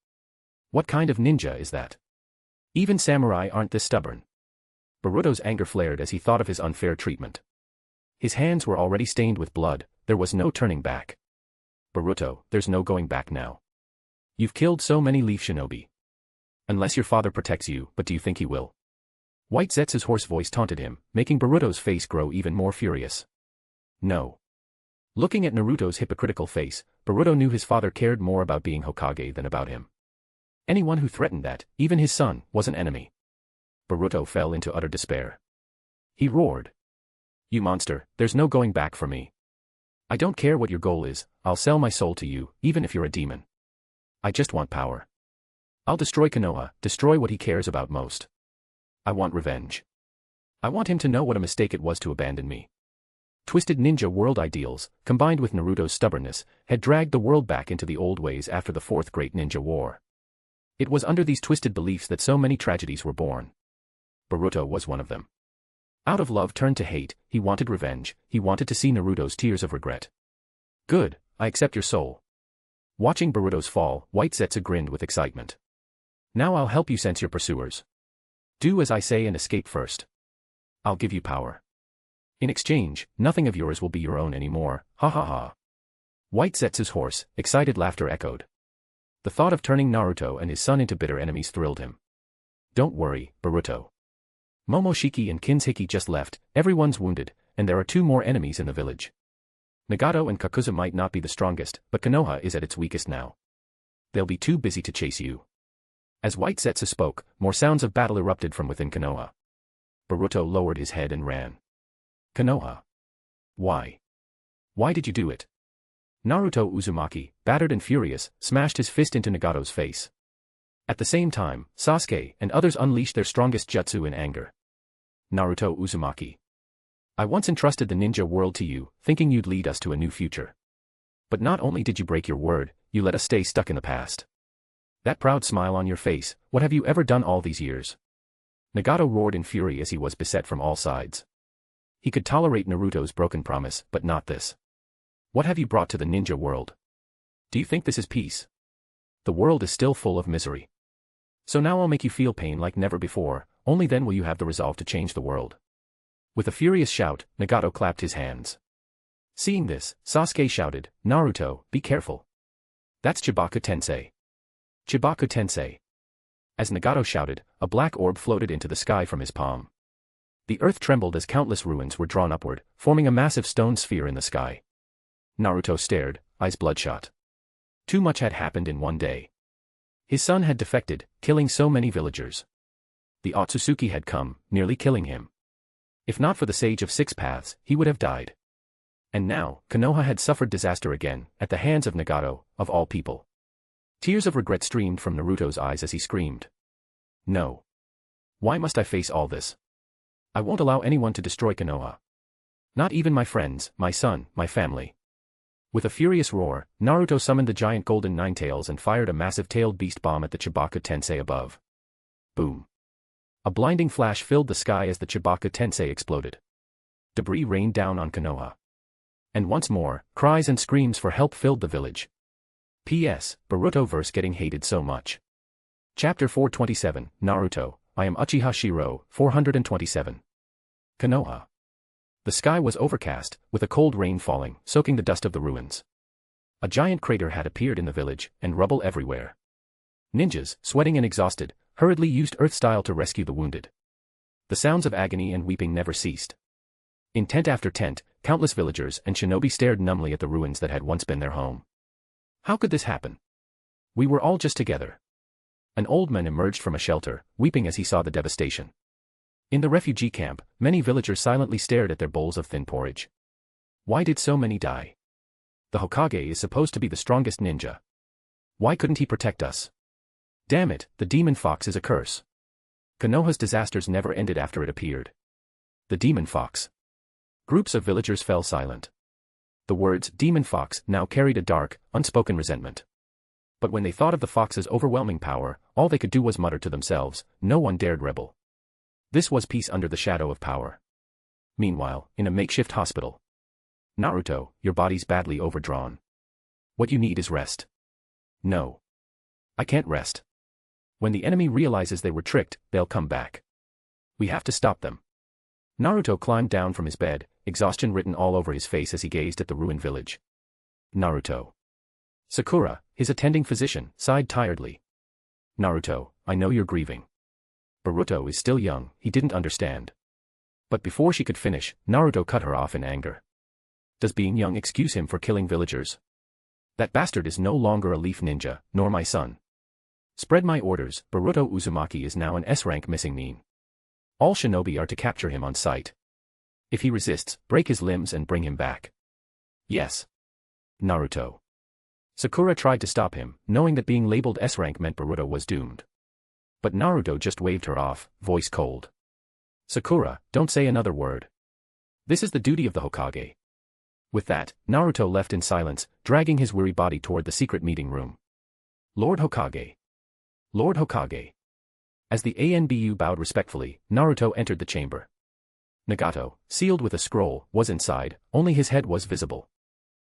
What kind of ninja is that? Even samurai aren't this stubborn. Boruto's anger flared as he thought of his unfair treatment. His hands were already stained with blood, there was no turning back. Boruto, there's no going back now. You've killed so many Leaf Shinobi. Unless your father protects you, but do you think he will? White Zetsu's hoarse voice taunted him, making Boruto's face grow even more furious. No. Looking at Naruto's hypocritical face, Boruto knew his father cared more about being Hokage than about him. Anyone who threatened that, even his son, was an enemy. Boruto fell into utter despair. He roared. You monster, there's no going back for me. I don't care what your goal is, I'll sell my soul to you, even if you're a demon. I just want power. I'll destroy Konoha, destroy what he cares about most. I want revenge. I want him to know what a mistake it was to abandon me. Twisted ninja world ideals, combined with Naruto's stubbornness, had dragged the world back into the old ways after the Fourth Great Ninja War. It was under these twisted beliefs that so many tragedies were born. Boruto was one of them. Out of love turned to hate, he wanted revenge, he wanted to see Naruto's tears of regret. Good, I accept your soul. Watching Boruto's fall, White Zetsu grinned with excitement. Now I'll help you sense your pursuers. Do as I say and escape first. I'll give you power. In exchange, nothing of yours will be your own anymore, ha ha ha. White Zetsu's hoarse, excited laughter echoed. The thought of turning Naruto and his son into bitter enemies thrilled him. Don't worry, Boruto. Momoshiki and Kinshiki just left, everyone's wounded, and there are 2 more enemies in the village. Nagato and Kakuzu might not be the strongest, but Konoha is at its weakest now. They'll be too busy to chase you. As White Zetsu spoke, more sounds of battle erupted from within Konoha. Boruto lowered his head and ran. Konoha. Why? Why did you do it? Naruto Uzumaki, battered and furious, smashed his fist into Nagato's face. At the same time, Sasuke and others unleashed their strongest jutsu in anger. Naruto Uzumaki. I once entrusted the ninja world to you, thinking you'd lead us to a new future. But not only did you break your word, you let us stay stuck in the past. That proud smile on your face, what have you ever done all these years? Nagato roared in fury as he was beset from all sides. He could tolerate Naruto's broken promise, but not this. What have you brought to the ninja world? Do you think this is peace? The world is still full of misery. So now I'll make you feel pain like never before, only then will you have the resolve to change the world. With a furious shout, Nagato clapped his hands. Seeing this, Sasuke shouted, Naruto, be careful. That's Chibaku Tensei. Chibaku Tensei. As Nagato shouted, a black orb floated into the sky from his palm. The earth trembled as countless ruins were drawn upward, forming a massive stone sphere in the sky. Naruto stared, eyes bloodshot. Too much had happened in one day. His son had defected, killing so many villagers. The Otsutsuki had come, nearly killing him. If not for the Sage of Six Paths, he would have died. And now, Konoha had suffered disaster again, at the hands of Nagato, of all people. Tears of regret streamed from Naruto's eyes as he screamed. No. Why must I face all this? I won't allow anyone to destroy Konoha. Not even my friends, my son, my family. With a furious roar, Naruto summoned the giant golden Ninetales and fired a massive tailed beast bomb at the Chibaku Tensei above. Boom. A blinding flash filled the sky as the Chibaku Tensei exploded. Debris rained down on Konoha. And once more, cries and screams for help filled the village. P.S. Boruto verse getting hated so much. Chapter 427, Naruto, I am Uchiha Shirou, 427. Konoha. The sky was overcast, with a cold rain falling, soaking the dust of the ruins. A giant crater had appeared in the village, and rubble everywhere. Ninjas, sweating and exhausted, hurriedly used earth style to rescue the wounded. The sounds of agony and weeping never ceased. In tent after tent, countless villagers and shinobi stared numbly at the ruins that had once been their home. How could this happen? We were all just together. An old man emerged from a shelter, weeping as he saw the devastation. In the refugee camp, many villagers silently stared at their bowls of thin porridge. Why did so many die? The Hokage is supposed to be the strongest ninja. Why couldn't he protect us? Damn it, the demon fox is a curse. Konoha's disasters never ended after it appeared. The demon fox. Groups of villagers fell silent. The words demon fox now carried a dark, unspoken resentment. But when they thought of the fox's overwhelming power, all they could do was mutter to themselves, no one dared rebel. This was peace under the shadow of power. Meanwhile, in a makeshift hospital. Naruto, your body's badly overdrawn. What you need is rest. No. I can't rest. When the enemy realizes they were tricked, they'll come back. We have to stop them. Naruto climbed down from his bed, exhaustion written all over his face as he gazed at the ruined village. Naruto. Sakura, his attending physician, sighed tiredly. Naruto, I know you're grieving. Boruto is still young, he didn't understand. But before she could finish, Naruto cut her off in anger. Does being young excuse him for killing villagers? That bastard is no longer a leaf ninja, nor my son. Spread my orders, Boruto Uzumaki is now an S-rank missing mean. All shinobi are to capture him on sight. If he resists, break his limbs and bring him back. Yes. Naruto. Sakura tried to stop him, knowing that being labeled S-rank meant Boruto was doomed. But Naruto just waved her off, voice cold. Sakura, don't say another word. This is the duty of the Hokage. With that, Naruto left in silence, dragging his weary body toward the secret meeting room. Lord Hokage. Lord Hokage. As the ANBU bowed respectfully, Naruto entered the chamber. Nagato, sealed with a scroll, was inside, only his head was visible.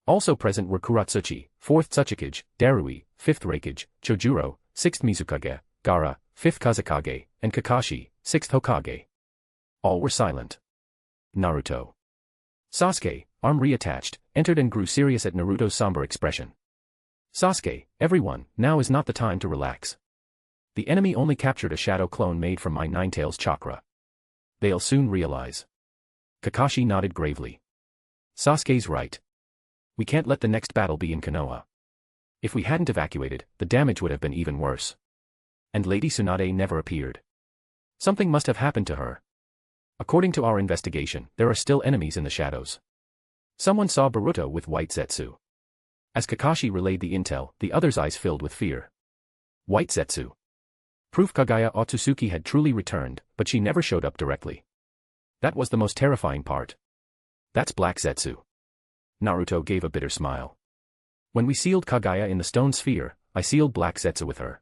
Also present were Kuratsuchi, 4th Tsuchikage, Darui, 5th Raikage, Chojuro, 6th Mizukage, Gaara, 5th Kazekage, and Kakashi, 6th Hokage. All were silent. Naruto. Sasuke, arm reattached, entered and grew serious at Naruto's somber expression. Sasuke, everyone, now is not the time to relax. The enemy only captured a shadow clone made from my Ninetales chakra. They'll soon realize. Kakashi nodded gravely. Sasuke's right. We can't let the next battle be in Konoha. If we hadn't evacuated, the damage would have been even worse. And Lady Tsunade never appeared. Something must have happened to her. According to our investigation, there are still enemies in the shadows. Someone saw Boruto with White Zetsu. As Kakashi relayed the intel, the other's eyes filled with fear. White Zetsu. Proof Kagaya Otsutsuki had truly returned, but she never showed up directly. That was the most terrifying part. That's Black Zetsu. Naruto gave a bitter smile. When we sealed Kaguya in the stone sphere, I sealed Black Zetsu with her.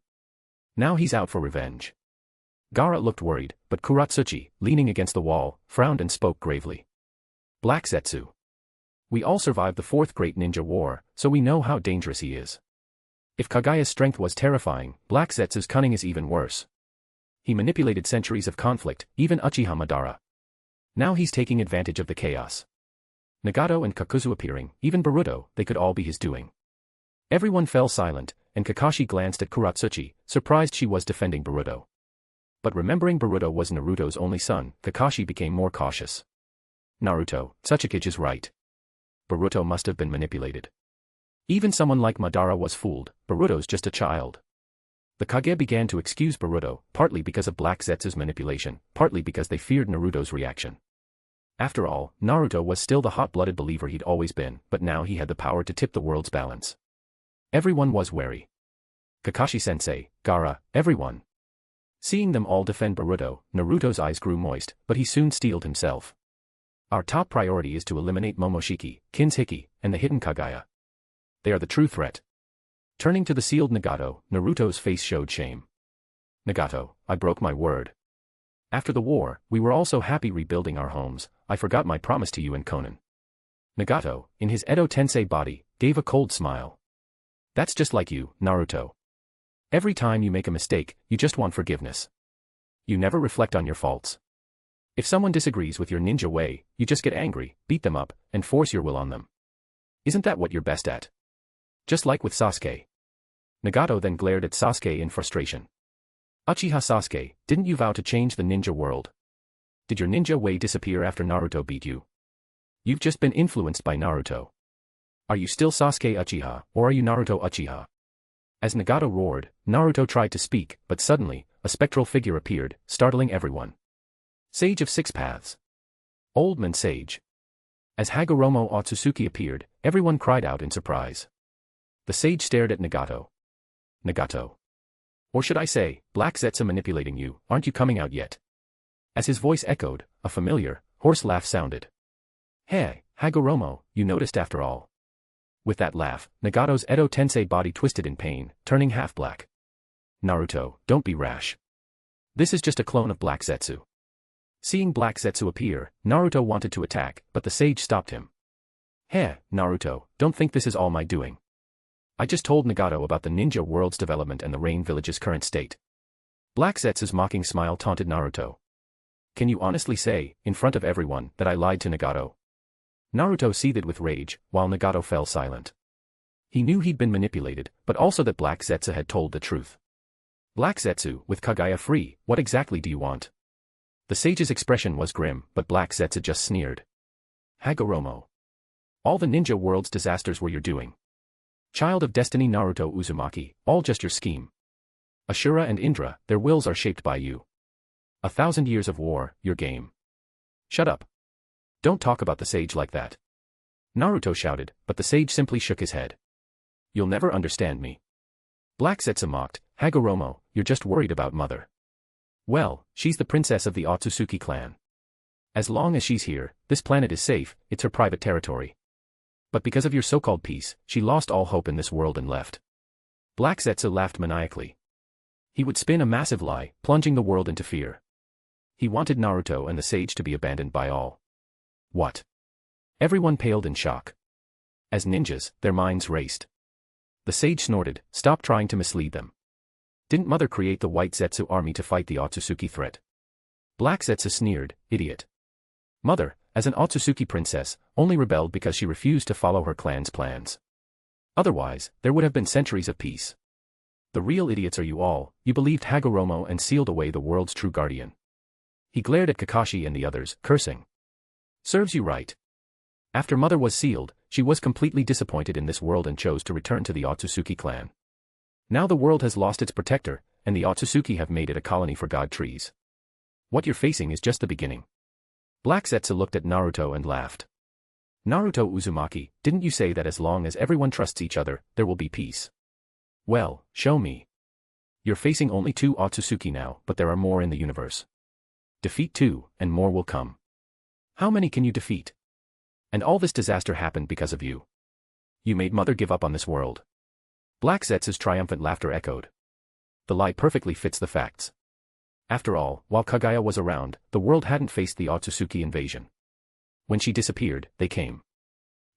Now he's out for revenge. Gaara looked worried, but Kuratsuchi, leaning against the wall, frowned and spoke gravely. Black Zetsu. We all survived the Fourth Great Ninja War, so we know how dangerous he is. If Kaguya's strength was terrifying, Black Zetsu's cunning is even worse. He manipulated centuries of conflict, even Uchiha Madara. Now he's taking advantage of the chaos. Nagato and Kakuzu appearing, even Boruto, they could all be his doing. Everyone fell silent, and Kakashi glanced at Kuratsuchi, surprised she was defending Boruto. But remembering Boruto was Naruto's only son, Kakashi became more cautious. Naruto, Tsuchikage is right. Boruto must have been manipulated. Even someone like Madara was fooled, Boruto's just a child. The Kage began to excuse Boruto, partly because of Black Zetsu's manipulation, partly because they feared Naruto's reaction. After all, Naruto was still the hot-blooded believer he'd always been, but now he had the power to tip the world's balance. Everyone was wary. Kakashi-sensei, Gaara, everyone. Seeing them all defend Boruto, Naruto's eyes grew moist, but he soon steeled himself. Our top priority is to eliminate Momoshiki, Kinshiki, and the hidden Kaguya. They are the true threat. Turning to the sealed Nagato, Naruto's face showed shame. Nagato, I broke my word. After the war, we were all so happy rebuilding our homes, I forgot my promise to you and Konan. Nagato, in his Edo Tensei body, gave a cold smile. That's just like you, Naruto. Every time you make a mistake, you just want forgiveness. You never reflect on your faults. If someone disagrees with your ninja way, you just get angry, beat them up, and force your will on them. Isn't that what you're best at? Just like with Sasuke. Nagato then glared at Sasuke in frustration. Uchiha Sasuke, didn't you vow to change the ninja world? Did your ninja way disappear after Naruto beat you? You've just been influenced by Naruto. Are you still Sasuke Uchiha, or are you Naruto Uchiha? As Nagato roared, Naruto tried to speak, but suddenly, a spectral figure appeared, startling everyone. Sage of Six Paths. Old Man Sage. As Hagoromo Otsutsuki appeared, everyone cried out in surprise. The sage stared at Nagato. Nagato. Or should I say, Black Zetsu manipulating you, aren't you coming out yet? As his voice echoed, a familiar, hoarse laugh sounded. Hey, Hagoromo, you noticed after all. With that laugh, Nagato's Edo Tensei body twisted in pain, turning half-black. Naruto, don't be rash. This is just a clone of Black Zetsu. Seeing Black Zetsu appear, Naruto wanted to attack, but the sage stopped him. Hey, Naruto, don't think this is all my doing. I just told Nagato about the ninja world's development and the Rain Village's current state. Black Zetsu's mocking smile taunted Naruto. Can you honestly say, in front of everyone, that I lied to Nagato? Naruto seethed with rage, while Nagato fell silent. He knew he'd been manipulated, but also that Black Zetsu had told the truth. Black Zetsu, with Kaguya free, what exactly do you want? The sage's expression was grim, but Black Zetsu just sneered. Hagoromo. All the ninja world's disasters were your doing. Child of Destiny Naruto Uzumaki, all just your scheme. Ashura and Indra, their wills are shaped by you. 1,000 years of war, your game. Shut up. Don't talk about the sage like that. Naruto shouted, but the sage simply shook his head. You'll never understand me. Black Zetsu mocked, Hagoromo, you're just worried about mother. Well, she's the princess of the Otsutsuki clan. As long as she's here, this planet is safe, it's her private territory. But because of your so-called peace, she lost all hope in this world and left. Black Zetsu laughed maniacally. He would spin a massive lie, plunging the world into fear. He wanted Naruto and the sage to be abandoned by all. What? Everyone paled in shock. As ninjas, their minds raced. The sage snorted, stop trying to mislead them. Didn't Mother create the White Zetsu army to fight the Otsutsuki threat? Black Zetsu sneered, idiot. Mother, as an Otsutsuki princess, only rebelled because she refused to follow her clan's plans. Otherwise, there would have been centuries of peace. The real idiots are you all, you believed Hagoromo and sealed away the world's true guardian. He glared at Kakashi and the others, cursing. Serves you right. After Mother was sealed, she was completely disappointed in this world and chose to return to the Otsutsuki clan. Now the world has lost its protector, and the Otsutsuki have made it a colony for god trees. What you're facing is just the beginning. Black Zetsu looked at Naruto and laughed. Naruto Uzumaki, didn't you say that as long as everyone trusts each other, there will be peace? Well, show me. You're facing only 2 Otsutsuki now, but there are more in the universe. Defeat 2, and more will come. How many can you defeat? And all this disaster happened because of you. You made Mother give up on this world. Black Zetsu's triumphant laughter echoed. The lie perfectly fits the facts. After all, while Kaguya was around, the world hadn't faced the Otsutsuki invasion. When she disappeared, they came.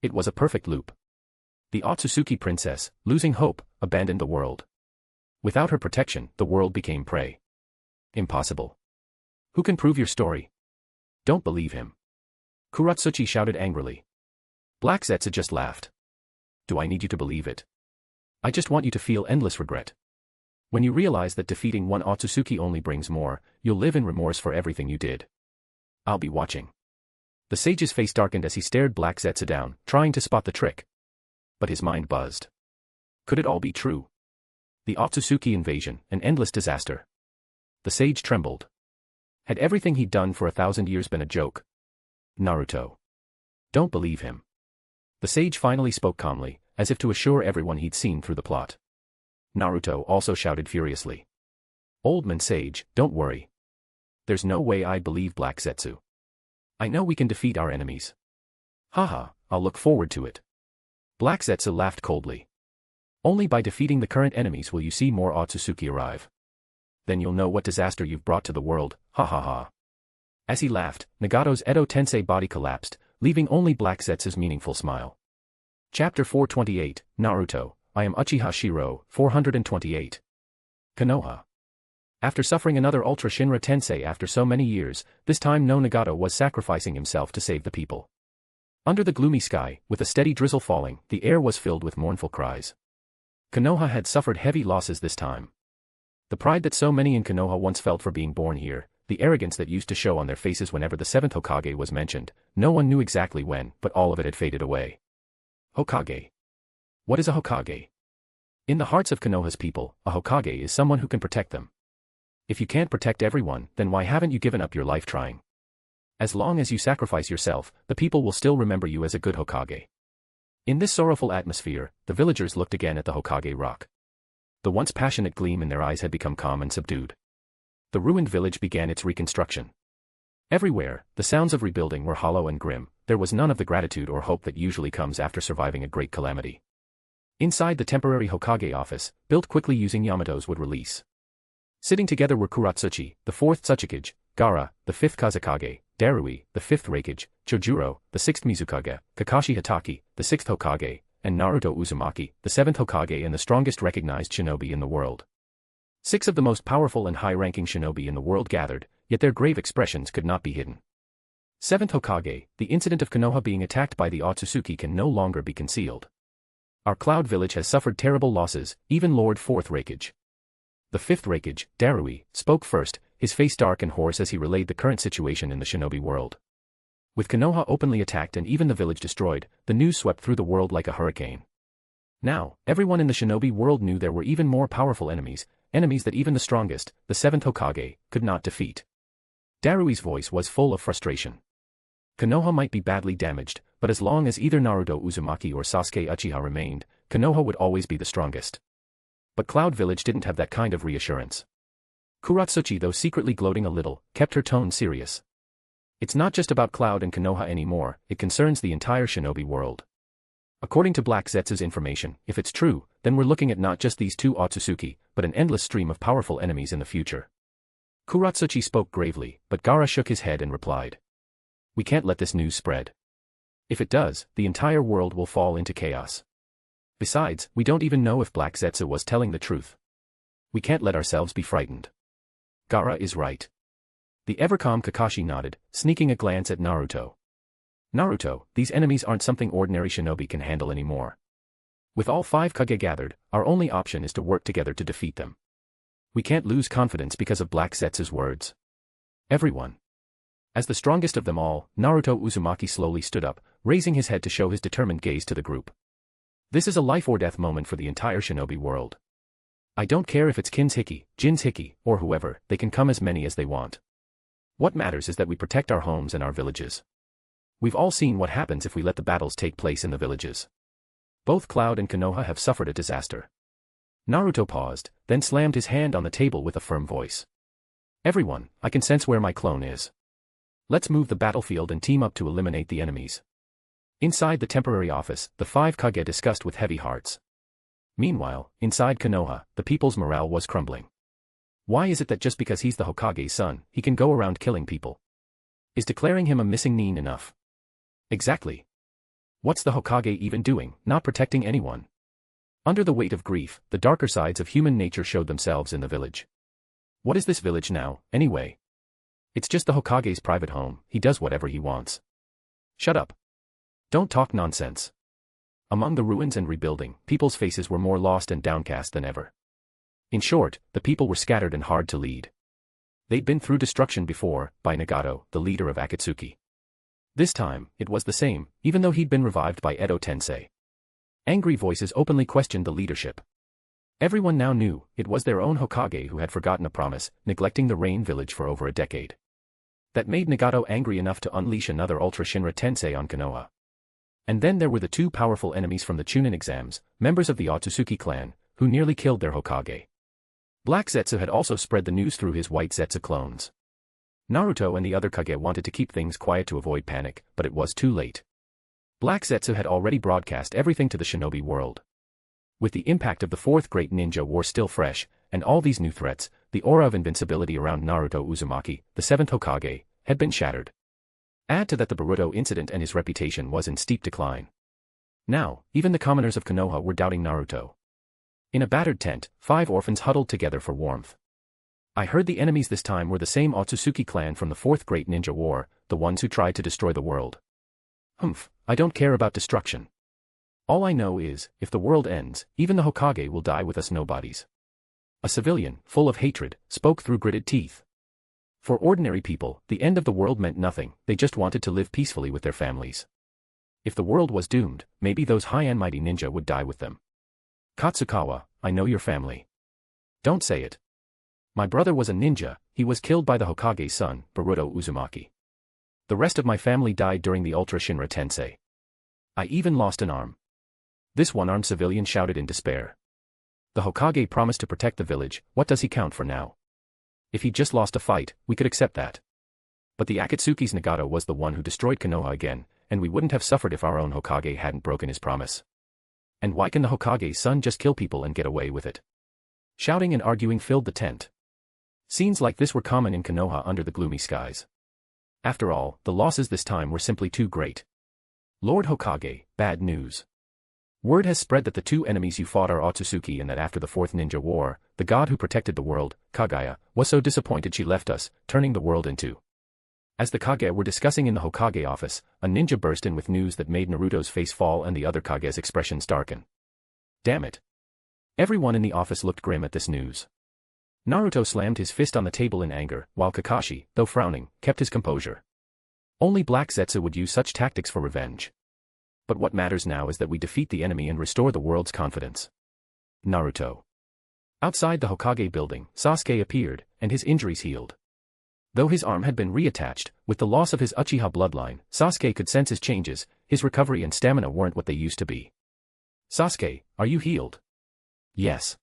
It was a perfect loop. The Otsutsuki princess, losing hope, abandoned the world. Without her protection, the world became prey. Impossible. Who can prove your story? Don't believe him. Kuratsuchi shouted angrily. Black Zetsu just laughed. Do I need you to believe it? I just want you to feel endless regret. When you realize that defeating one Otsutsuki only brings more, you'll live in remorse for everything you did. I'll be watching. The sage's face darkened as he stared Black Zetsu down, trying to spot the trick. But his mind buzzed. Could it all be true? The Otsutsuki invasion, an endless disaster. The sage trembled. Had everything he'd done for 1,000 years been a joke? Naruto. Don't believe him. The sage finally spoke calmly, as if to assure everyone he'd seen through the plot. Naruto also shouted furiously. Old man sage, don't worry. There's no way I'd believe Black Zetsu. I know we can defeat our enemies. Haha, I'll look forward to it. Black Zetsu laughed coldly. Only by defeating the current enemies will you see more Otsutsuki arrive. Then you'll know what disaster you've brought to the world, ha ha ha. As he laughed, Nagato's Edo Tensei body collapsed, leaving only Black Zetsu's meaningful smile. Chapter 428, Naruto, I am Uchiha Shirou, 428. Konoha. After suffering another Ultra Shinra Tensei after so many years, this time no Nagato was sacrificing himself to save the people. Under the gloomy sky, with a steady drizzle falling, the air was filled with mournful cries. Konoha had suffered heavy losses this time. The pride that so many in Konoha once felt for being born here, the arrogance that used to show on their faces whenever the 7th Hokage was mentioned, no one knew exactly when, but all of it had faded away. Hokage. What is a Hokage? In the hearts of Konoha's people, a Hokage is someone who can protect them. If you can't protect everyone, then why haven't you given up your life trying? As long as you sacrifice yourself, the people will still remember you as a good Hokage. In this sorrowful atmosphere, the villagers looked again at the Hokage rock. The once passionate gleam in their eyes had become calm and subdued. The ruined village began its reconstruction. Everywhere, the sounds of rebuilding were hollow and grim, there was none of the gratitude or hope that usually comes after surviving a great calamity. Inside the temporary Hokage office, built quickly using Yamato's wood release. Sitting together were Kuratsuchi, the 4th Tsuchikage, Gaara, the 5th Kazekage, Darui, the 5th Raikage, Chojuro, the 6th Mizukage, Kakashi Hatake, the 6th Hokage, and Naruto Uzumaki, the 7th Hokage and the strongest recognized shinobi in the world. 6 of the most powerful and high-ranking shinobi in the world gathered, yet their grave expressions could not be hidden. 7th Hokage, the incident of Konoha being attacked by the Otsutsuki can no longer be concealed. Our Cloud Village has suffered terrible losses, even Lord 4th Raikage. The 5th Raikage, Darui, spoke first, his face dark and hoarse as he relayed the current situation in the Shinobi world. With Konoha openly attacked and even the village destroyed, the news swept through the world like a hurricane. Now, everyone in the Shinobi world knew there were even more powerful enemies, enemies that even the strongest, the 7th Hokage, could not defeat. Darui's voice was full of frustration. Konoha might be badly damaged, but as long as either Naruto Uzumaki or Sasuke Uchiha remained, Konoha would always be the strongest. But Cloud Village didn't have that kind of reassurance. Kuratsuchi, though secretly gloating a little, kept her tone serious. It's not just about Cloud and Konoha anymore, it concerns the entire shinobi world. According to Black Zetsu's information, if it's true, then we're looking at not just these 2 Otsutsuki, but an endless stream of powerful enemies in the future. Kuratsuchi spoke gravely, but Gaara shook his head and replied. We can't let this news spread. If it does, the entire world will fall into chaos. Besides, we don't even know if Black Zetsu was telling the truth. We can't let ourselves be frightened. Gaara is right. The ever-calm Kakashi nodded, sneaking a glance at Naruto. Naruto, these enemies aren't something ordinary shinobi can handle anymore. With all 5 Kage gathered, our only option is to work together to defeat them. We can't lose confidence because of Black Zetsu's words. Everyone. As the strongest of them all, Naruto Uzumaki slowly stood up, raising his head to show his determined gaze to the group. This is a life-or-death moment for the entire shinobi world. I don't care if it's Kin's Hiki, Jin's Hiki, or whoever, they can come as many as they want. What matters is that we protect our homes and our villages. We've all seen what happens if we let the battles take place in the villages. Both Cloud and Konoha have suffered a disaster. Naruto paused, then slammed his hand on the table with a firm voice. Everyone, I can sense where my clone is. Let's move the battlefield and team up to eliminate the enemies. Inside the temporary office, the 5 Kage discussed with heavy hearts. Meanwhile, inside Konoha, the people's morale was crumbling. Why is it that just because he's the Hokage's son, he can go around killing people? Is declaring him a missing nin enough? Exactly. What's the Hokage even doing, not protecting anyone? Under the weight of grief, the darker sides of human nature showed themselves in the village. What is this village now, anyway? It's just the Hokage's private home, he does whatever he wants. Shut up. Don't talk nonsense. Among the ruins and rebuilding, people's faces were more lost and downcast than ever. In short, the people were scattered and hard to lead. They'd been through destruction before, by Nagato, the leader of Akatsuki. This time, it was the same, even though he'd been revived by Edo Tensei. Angry voices openly questioned the leadership. Everyone now knew, it was their own Hokage who had forgotten a promise, neglecting the Rain Village for over a decade. That made Nagato angry enough to unleash another Ultra Shinra Tensei on Konoha. And then there were the 2 powerful enemies from the Chunin exams, members of the Otsutsuki clan, who nearly killed their Hokage. Black Zetsu had also spread the news through his white Zetsu clones. Naruto and the other Kage wanted to keep things quiet to avoid panic, but it was too late. Black Zetsu had already broadcast everything to the Shinobi World. With the impact of the 4th Great Ninja War still fresh, and all these new threats, the aura of invincibility around Naruto Uzumaki, the 7th Hokage, had been shattered. Add to that the Boruto incident and his reputation was in steep decline. Now, even the commoners of Konoha were doubting Naruto. In a battered tent, 5 orphans huddled together for warmth. I heard the enemies this time were the same Otsutsuki clan from the 4th Great Ninja War, the ones who tried to destroy the world. Humph, I don't care about destruction. All I know is, if the world ends, even the Hokage will die with us nobodies. A civilian, full of hatred, spoke through gritted teeth. For ordinary people, the end of the world meant nothing, they just wanted to live peacefully with their families. If the world was doomed, maybe those high and mighty ninja would die with them. Katsukawa, I know your family. Don't say it. My brother was a ninja, he was killed by the Hokage's son, Boruto Uzumaki. The rest of my family died during the Ultra Shinra Tensei. I even lost an arm. This one-armed civilian shouted in despair. The Hokage promised to protect the village, what does he count for now? If he just lost a fight, we could accept that. But the Akatsuki's Nagato was the one who destroyed Konoha again, and we wouldn't have suffered if our own Hokage hadn't broken his promise. And why can the Hokage's son just kill people and get away with it? Shouting and arguing filled the tent. Scenes like this were common in Konoha under the gloomy skies. After all, the losses this time were simply too great. Lord Hokage, bad news. Word has spread that the 2 enemies you fought are Otsutsuki and that after the 4th Ninja War, the god who protected the world, Kaguya, was so disappointed she left us, turning the world into. As the Kage were discussing in the Hokage office, a ninja burst in with news that made Naruto's face fall and the other Kage's expressions darken. Damn it. Everyone in the office looked grim at this news. Naruto slammed his fist on the table in anger, while Kakashi, though frowning, kept his composure. Only Black Zetsu would use such tactics for revenge. But what matters now is that we defeat the enemy and restore the world's confidence. Naruto. Outside the Hokage building, Sasuke appeared, and his injuries healed. Though his arm had been reattached, with the loss of his Uchiha bloodline, Sasuke could sense his changes, his recovery and stamina weren't what they used to be. Sasuke, are you healed? Yes.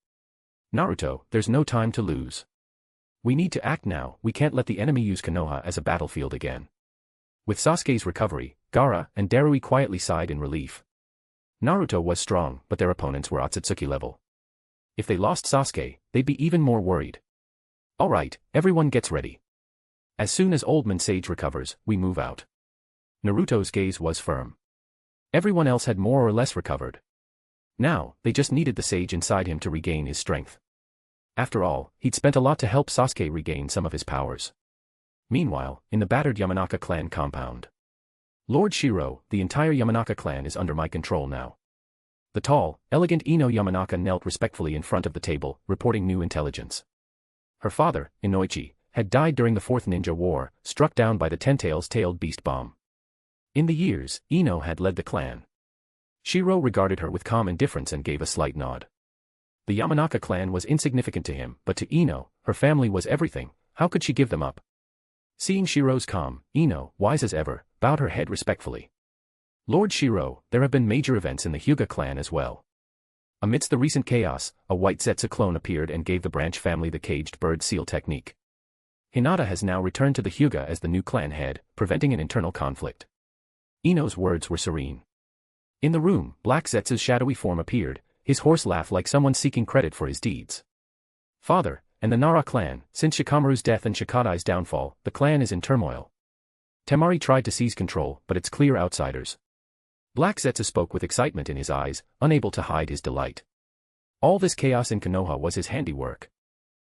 Naruto, there's no time to lose. We need to act now, we can't let the enemy use Konoha as a battlefield again. With Sasuke's recovery, Gaara and Darui quietly sighed in relief. Naruto was strong, but their opponents were Otsutsuki level. If they lost Sasuke, they'd be even more worried. Alright, everyone gets ready. As soon as Old Man Sage recovers, we move out. Naruto's gaze was firm. Everyone else had more or less recovered. Now, they just needed the sage inside him to regain his strength. After all, he'd spent a lot to help Sasuke regain some of his powers. Meanwhile, in the battered Yamanaka clan compound. Lord Shirou, the entire Yamanaka clan is under my control now. The tall, elegant Ino Yamanaka knelt respectfully in front of the table, reporting new intelligence. Her father, Inoichi, had died during the 4th Ninja War, struck down by the Ten-Tails-tailed beast bomb. In the years, Ino had led the clan. Shirou regarded her with calm indifference and gave a slight nod. The Yamanaka clan was insignificant to him, but to Ino, her family was everything, how could she give them up? Seeing Shirou's calm, Ino, wise as ever, bowed her head respectfully. Lord Shirou, there have been major events in the Hyuga clan as well. Amidst the recent chaos, a white Zetsu clone appeared and gave the branch family the caged bird seal technique. Hinata has now returned to the Hyuga as the new clan head, preventing an internal conflict. Ino's words were serene. In the room, Black Zetsu's shadowy form appeared, his hoarse laugh like someone seeking credit for his deeds. Father, and the Nara clan, since Shikamaru's death and Shikadai's downfall, the clan is in turmoil. Temari tried to seize control, but it's clear outsiders. Black Zetsu spoke with excitement in his eyes, unable to hide his delight. All this chaos in Konoha was his handiwork.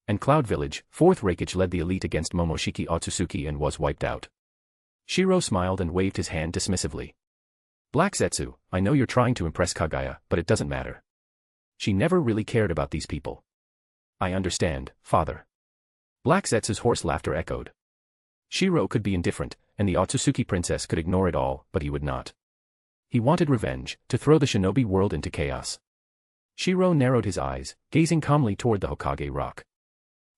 And Cloud Village, 4th Reikage led the elite against Momoshiki Otsutsuki and was wiped out. Shirou smiled and waved his hand dismissively. Black Zetsu, I know you're trying to impress Kagaya, but it doesn't matter. She never really cared about these people. I understand, father. Black Zetsu's hoarse laughter echoed. Shirou could be indifferent, and the Otsutsuki princess could ignore it all, but he would not. He wanted revenge, to throw the Shinobi world into chaos. Shirou narrowed his eyes, gazing calmly toward the Hokage rock.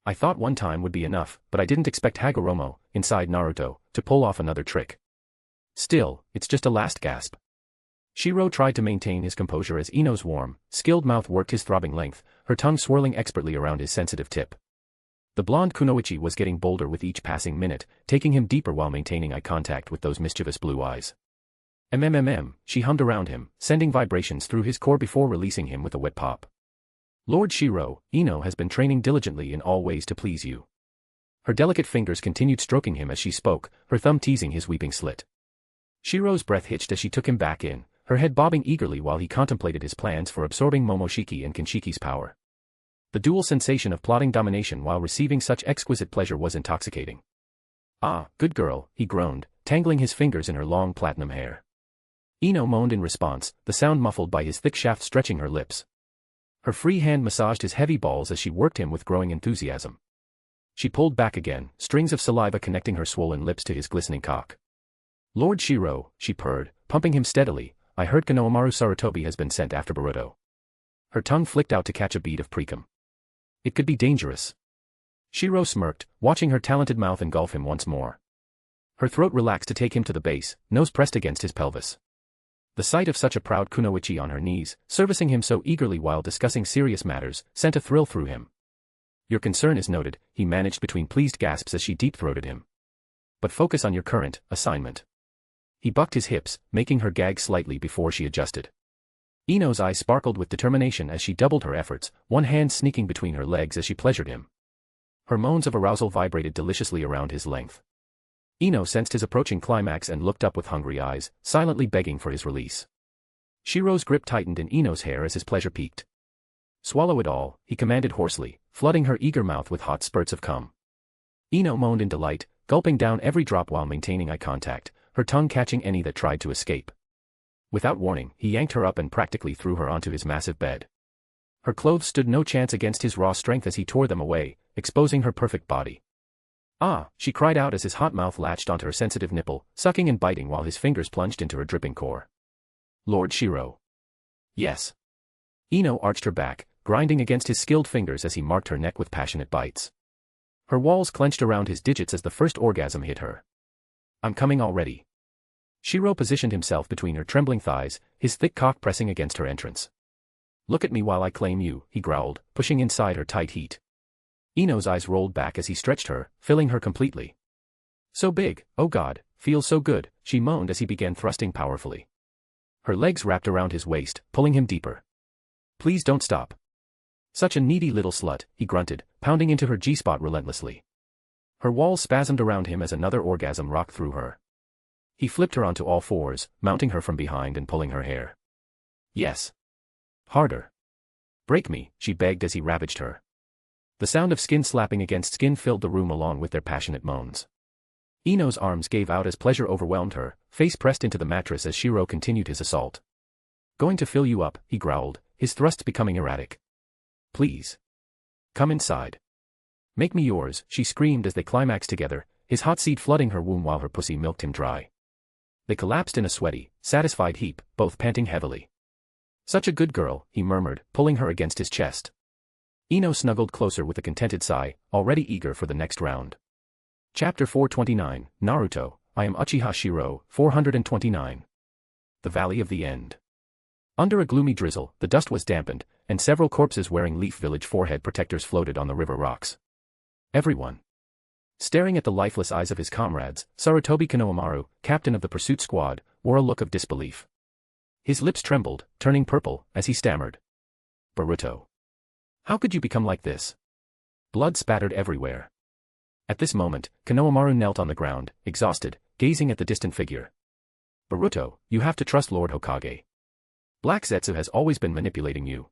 I thought one time would be enough, but I didn't expect Hagoromo, inside Naruto, to pull off another trick. Still, it's just a last gasp. Shirou tried to maintain his composure as Ino's warm, skilled mouth worked his throbbing length, her tongue swirling expertly around his sensitive tip. The blonde kunoichi was getting bolder with each passing minute, taking him deeper while maintaining eye contact with those mischievous blue eyes. She hummed around him, sending vibrations through his core before releasing him with a wet pop. Lord Shirou, Ino has been training diligently in all ways to please you. Her delicate fingers continued stroking him as she spoke, her thumb teasing his weeping slit. Shirou's breath hitched as she took him back in, her head bobbing eagerly while he contemplated his plans for absorbing Momoshiki and Kinshiki's power. The dual sensation of plotting domination while receiving such exquisite pleasure was intoxicating. Ah, good girl, he groaned, tangling his fingers in her long platinum hair. Ino moaned in response, the sound muffled by his thick shaft stretching her lips. Her free hand massaged his heavy balls as she worked him with growing enthusiasm. She pulled back again, strings of saliva connecting her swollen lips to his glistening cock. Lord Shirou, she purred, pumping him steadily, I heard Konohamaru Sarutobi has been sent after Boruto. Her tongue flicked out to catch a bead of precum. It could be dangerous. Shirou smirked, watching her talented mouth engulf him once more. Her throat relaxed to take him to the base, nose pressed against his pelvis. The sight of such a proud kunoichi on her knees, servicing him so eagerly while discussing serious matters, sent a thrill through him. Your concern is noted, he managed between pleased gasps as she deep-throated him. But focus on your current assignment. He bucked his hips, making her gag slightly before she adjusted. Ino's eyes sparkled with determination as she doubled her efforts, one hand sneaking between her legs as she pleasured him. Her moans of arousal vibrated deliciously around his length. Ino sensed his approaching climax and looked up with hungry eyes, silently begging for his release. Shirou's grip tightened in Ino's hair as his pleasure peaked. Swallow it all, he commanded hoarsely, flooding her eager mouth with hot spurts of cum. Ino moaned in delight, gulping down every drop while maintaining eye contact, her tongue catching any that tried to escape. Without warning, he yanked her up and practically threw her onto his massive bed. Her clothes stood no chance against his raw strength as he tore them away, exposing her perfect body. Ah, she cried out as his hot mouth latched onto her sensitive nipple, sucking and biting while his fingers plunged into her dripping core. Lord Shirou. Yes. Ino arched her back, grinding against his skilled fingers as he marked her neck with passionate bites. Her walls clenched around his digits as the first orgasm hit her. I'm coming already. Shirou positioned himself between her trembling thighs, his thick cock pressing against her entrance. Look at me while I claim you, he growled, pushing inside her tight heat. Ino's eyes rolled back as he stretched her, filling her completely. So big, oh God, feels so good, she moaned as he began thrusting powerfully. Her legs wrapped around his waist, pulling him deeper. Please don't stop. Such a needy little slut, he grunted, pounding into her G-spot relentlessly. Her walls spasmed around him as another orgasm rocked through her. He flipped her onto all fours, mounting her from behind and pulling her hair. Yes. Harder. Break me, she begged as he ravaged her. The sound of skin slapping against skin filled the room along with their passionate moans. Ino's arms gave out as pleasure overwhelmed her, face pressed into the mattress as Shirou continued his assault. Going to fill you up, he growled, his thrusts becoming erratic. Please. Come inside. Make me yours, she screamed as they climaxed together, his hot seed flooding her womb while her pussy milked him dry. They collapsed in a sweaty, satisfied heap, both panting heavily. Such a good girl, he murmured, pulling her against his chest. Ino snuggled closer with a contented sigh, already eager for the next round. Chapter 429, Naruto, I am Uchiha Shirou, 429. The Valley of the End. Under a gloomy drizzle, the dust was dampened, and several corpses wearing Leaf Village forehead protectors floated on the river rocks. Everyone. Staring at the lifeless eyes of his comrades, Sarutobi Konohamaru, captain of the pursuit squad, wore a look of disbelief. His lips trembled, turning purple, as he stammered. Boruto. How could you become like this? Blood spattered everywhere. At this moment, Konohamaru knelt on the ground, exhausted, gazing at the distant figure. Boruto, you have to trust Lord Hokage. Black Zetsu has always been manipulating you.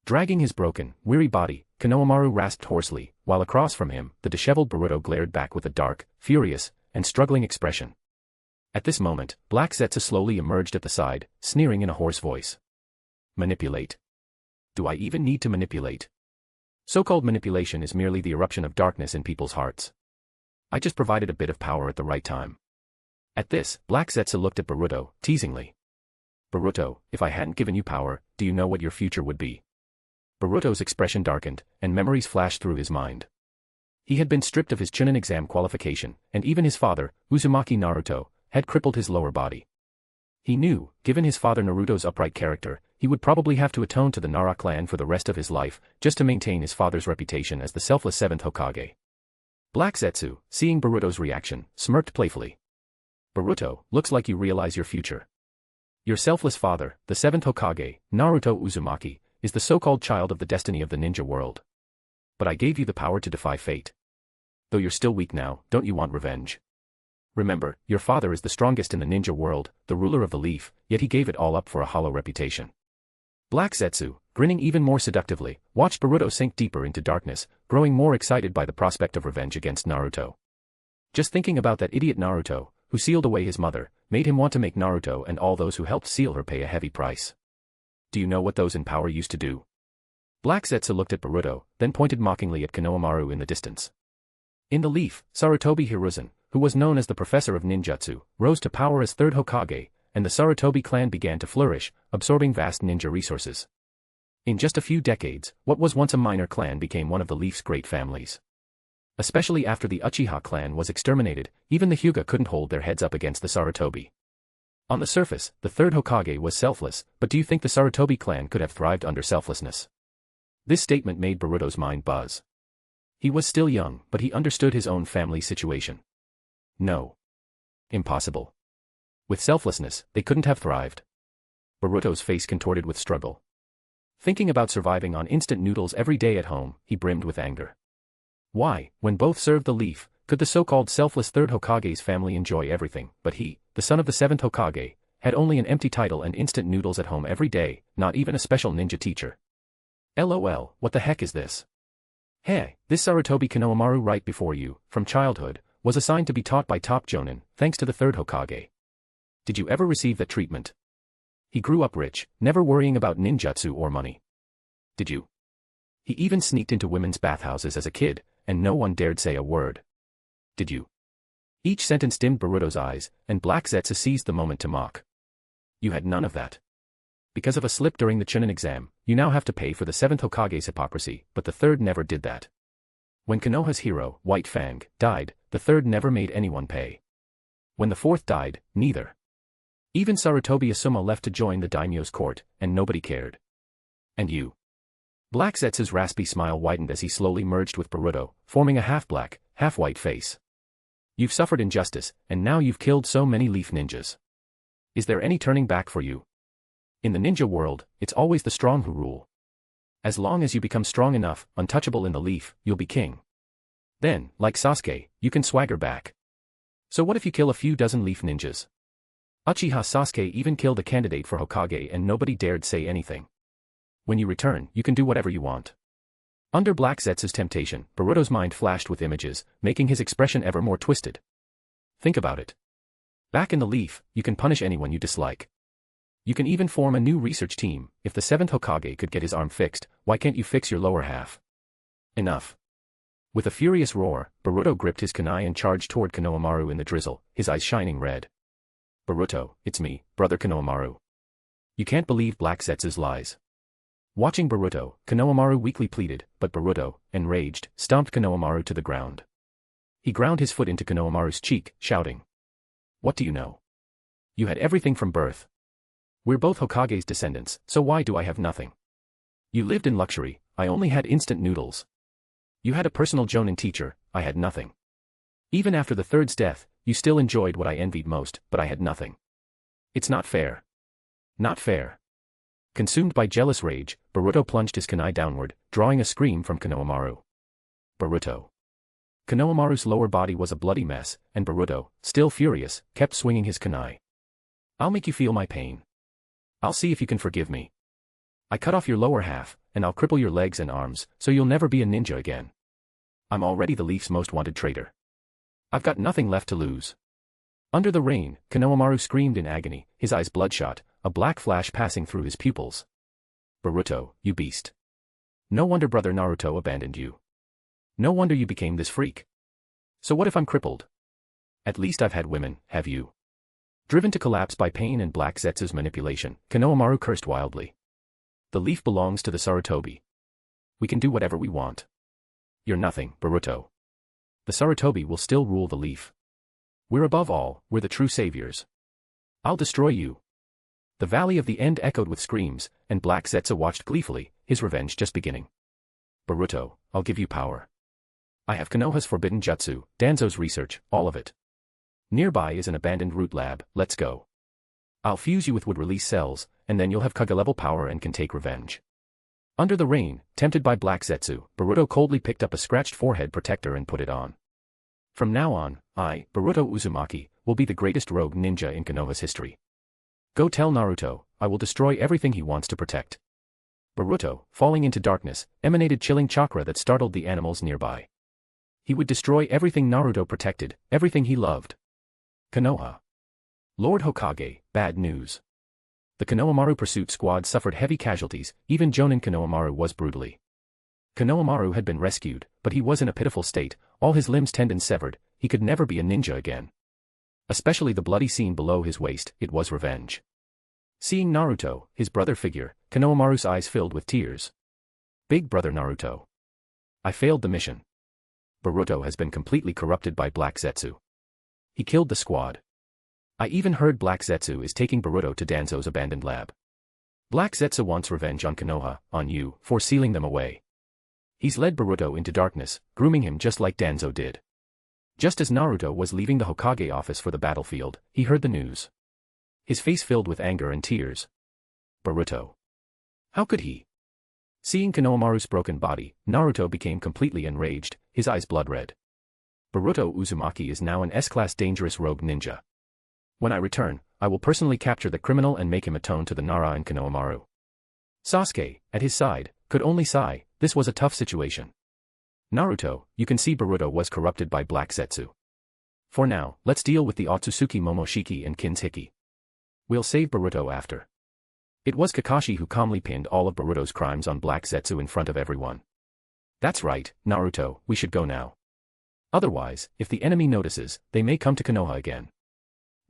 Dragging his broken, weary body, Konohamaru rasped hoarsely, while across from him, the disheveled Boruto glared back with a dark, furious, and struggling expression. At this moment, Black Zetsu slowly emerged at the side, sneering in a hoarse voice. Manipulate. Do I even need to manipulate? So-called manipulation is merely the eruption of darkness in people's hearts. I just provided a bit of power at the right time. At this, Black Zetsu looked at Boruto, teasingly. Boruto, if I hadn't given you power, do you know what your future would be? Boruto's expression darkened, and memories flashed through his mind. He had been stripped of his Chunin exam qualification, and even his father, Uzumaki Naruto, had crippled his lower body. He knew, given his father Naruto's upright character, he would probably have to atone to the Nara clan for the rest of his life, just to maintain his father's reputation as the selfless seventh Hokage. Black Zetsu, seeing Boruto's reaction, smirked playfully. Boruto, looks like you realize your future. Your selfless father, the seventh Hokage, Naruto Uzumaki, is the so-called child of the destiny of the ninja world. But I gave you the power to defy fate. Though you're still weak now, don't you want revenge? Remember, your father is the strongest in the ninja world, the ruler of the leaf, yet he gave it all up for a hollow reputation. Black Zetsu, grinning even more seductively, watched Boruto sink deeper into darkness, growing more excited by the prospect of revenge against Naruto. Just thinking about that idiot Naruto, who sealed away his mother, made him want to make Naruto and all those who helped seal her pay a heavy price. Do you know what those in power used to do? Black Zetsu looked at Boruto, then pointed mockingly at Konohamaru in the distance. In the leaf, Sarutobi Hiruzen, who was known as the professor of ninjutsu, rose to power as third Hokage, and the Sarutobi clan began to flourish, absorbing vast ninja resources. In just a few decades, what was once a minor clan became one of the leaf's great families. Especially after the Uchiha clan was exterminated, even the Hyuga couldn't hold their heads up against the Sarutobi. On the surface, the third Hokage was selfless, but do you think the Sarutobi clan could have thrived under selflessness? This statement made Boruto's mind buzz. He was still young, but he understood his own family's situation. No. Impossible. With selflessness, they couldn't have thrived. Boruto's face contorted with struggle. Thinking about surviving on instant noodles every day at home, he brimmed with anger. Why, when both served the leaf, could the so-called selfless third Hokage's family enjoy everything, but he, the son of the seventh Hokage, had only an empty title and instant noodles at home every day, not even a special ninja teacher? LOL, what the heck is this? Hey, this Sarutobi Konohamaru right before you, from childhood, was assigned to be taught by top Jonin, thanks to the third Hokage. Did you ever receive that treatment? He grew up rich, never worrying about ninjutsu or money. Did you? He even sneaked into women's bathhouses as a kid, and no one dared say a word. Did you? Each sentence dimmed Boruto's eyes, and Black Zetsu seized the moment to mock. You had none of that. Because of a slip during the Chunin exam, you now have to pay for the seventh Hokage's hypocrisy, but the third never did that. When Konoha's hero, White Fang, died, the third never made anyone pay. When the fourth died, neither. Even Sarutobi Asuma left to join the daimyo's court, and nobody cared. And you? Black Zetsu's raspy smile widened as he slowly merged with Boruto, forming a half-black, half-white face. You've suffered injustice, and now you've killed so many leaf ninjas. Is there any turning back for you? In the ninja world, it's always the strong who rule. As long as you become strong enough, untouchable in the leaf, you'll be king. Then, like Sasuke, you can swagger back. So what if you kill a few dozen leaf ninjas? Uchiha Sasuke even killed a candidate for Hokage and nobody dared say anything. When you return, you can do whatever you want. Under Black Zetsu's temptation, Boruto's mind flashed with images, making his expression ever more twisted. Think about it. Back in the leaf, you can punish anyone you dislike. You can even form a new research team. If the seventh Hokage could get his arm fixed, why can't you fix your lower half? Enough. With a furious roar, Boruto gripped his kunai and charged toward Konohamaru in the drizzle, his eyes shining red. Boruto, it's me, brother Konohamaru. You can't believe Black Zetsu's lies. Watching Boruto, Konohamaru weakly pleaded, but Boruto, enraged, stomped Konohamaru to the ground. He ground his foot into Konohamaru's cheek, shouting. What do you know? You had everything from birth. We're both Hokage's descendants, so why do I have nothing? You lived in luxury, I only had instant noodles. You had a personal Jonin teacher, I had nothing. Even after the third's death, you still enjoyed what I envied most, but I had nothing. It's not fair. Not fair. Consumed by jealous rage, Boruto plunged his kunai downward, drawing a scream from Konohamaru. Boruto. Konohamaru's lower body was a bloody mess, and Boruto, still furious, kept swinging his kunai. I'll make you feel my pain. I'll see if you can forgive me. I cut off your lower half, and I'll cripple your legs and arms, so you'll never be a ninja again. I'm already the Leaf's most wanted traitor. I've got nothing left to lose. Under the rain, Konohamaru screamed in agony, his eyes bloodshot, a black flash passing through his pupils. Boruto, you beast. No wonder brother Naruto abandoned you. No wonder you became this freak. So what if I'm crippled? At least I've had women, have you? Driven to collapse by pain and Black Zetsu's manipulation, Konohamaru cursed wildly. The Leaf belongs to the Sarutobi. We can do whatever we want. You're nothing, Boruto. The Sarutobi will still rule the Leaf. We're above all, we're the true saviors. I'll destroy you. The Valley of the End echoed with screams, and Black Zetsu watched gleefully, his revenge just beginning. Boruto, I'll give you power. I have Konoha's forbidden jutsu, Danzo's research, all of it. Nearby is an abandoned root lab, let's go. I'll fuse you with wood-release cells, and then you'll have Kage-level power and can take revenge. Under the rain, tempted by Black Zetsu, Boruto coldly picked up a scratched forehead protector and put it on. From now on, I, Boruto Uzumaki, will be the greatest rogue ninja in Konoha's history. Go tell Naruto, I will destroy everything he wants to protect. Boruto, falling into darkness, emanated chilling chakra that startled the animals nearby. He would destroy everything Naruto protected, everything he loved. Konoha. Lord Hokage, bad news. The Konohamaru pursuit squad suffered heavy casualties, even Jonin Konohamaru was brutally. Konohamaru had been rescued, but he was in a pitiful state, all his limbs tendons severed, he could never be a ninja again. Especially the bloody scene below his waist, it was revenge. Seeing Naruto, his brother figure, Konohamaru's eyes filled with tears. Big brother Naruto. I failed the mission. Boruto has been completely corrupted by Black Zetsu. He killed the squad. I even heard Black Zetsu is taking Boruto to Danzo's abandoned lab. Black Zetsu wants revenge on Konoha, on you, for sealing them away. He's led Boruto into darkness, grooming him just like Danzo did. Just as Naruto was leaving the Hokage office for the battlefield, he heard the news. His face filled with anger and tears. Boruto. How could he? Seeing Konohamaru's broken body, Naruto became completely enraged, his eyes blood-red. Boruto Uzumaki is now an S-class dangerous rogue ninja. When I return, I will personally capture the criminal and make him atone to the Nara and Konohamaru. Sasuke, at his side, could only sigh, this was a tough situation. Naruto, you can see Boruto was corrupted by Black Zetsu. For now, let's deal with the Otsutsuki Momoshiki and Kinshiki. We'll save Boruto after. It was Kakashi who calmly pinned all of Boruto's crimes on Black Zetsu in front of everyone. That's right, Naruto, we should go now. Otherwise, if the enemy notices, they may come to Konoha again.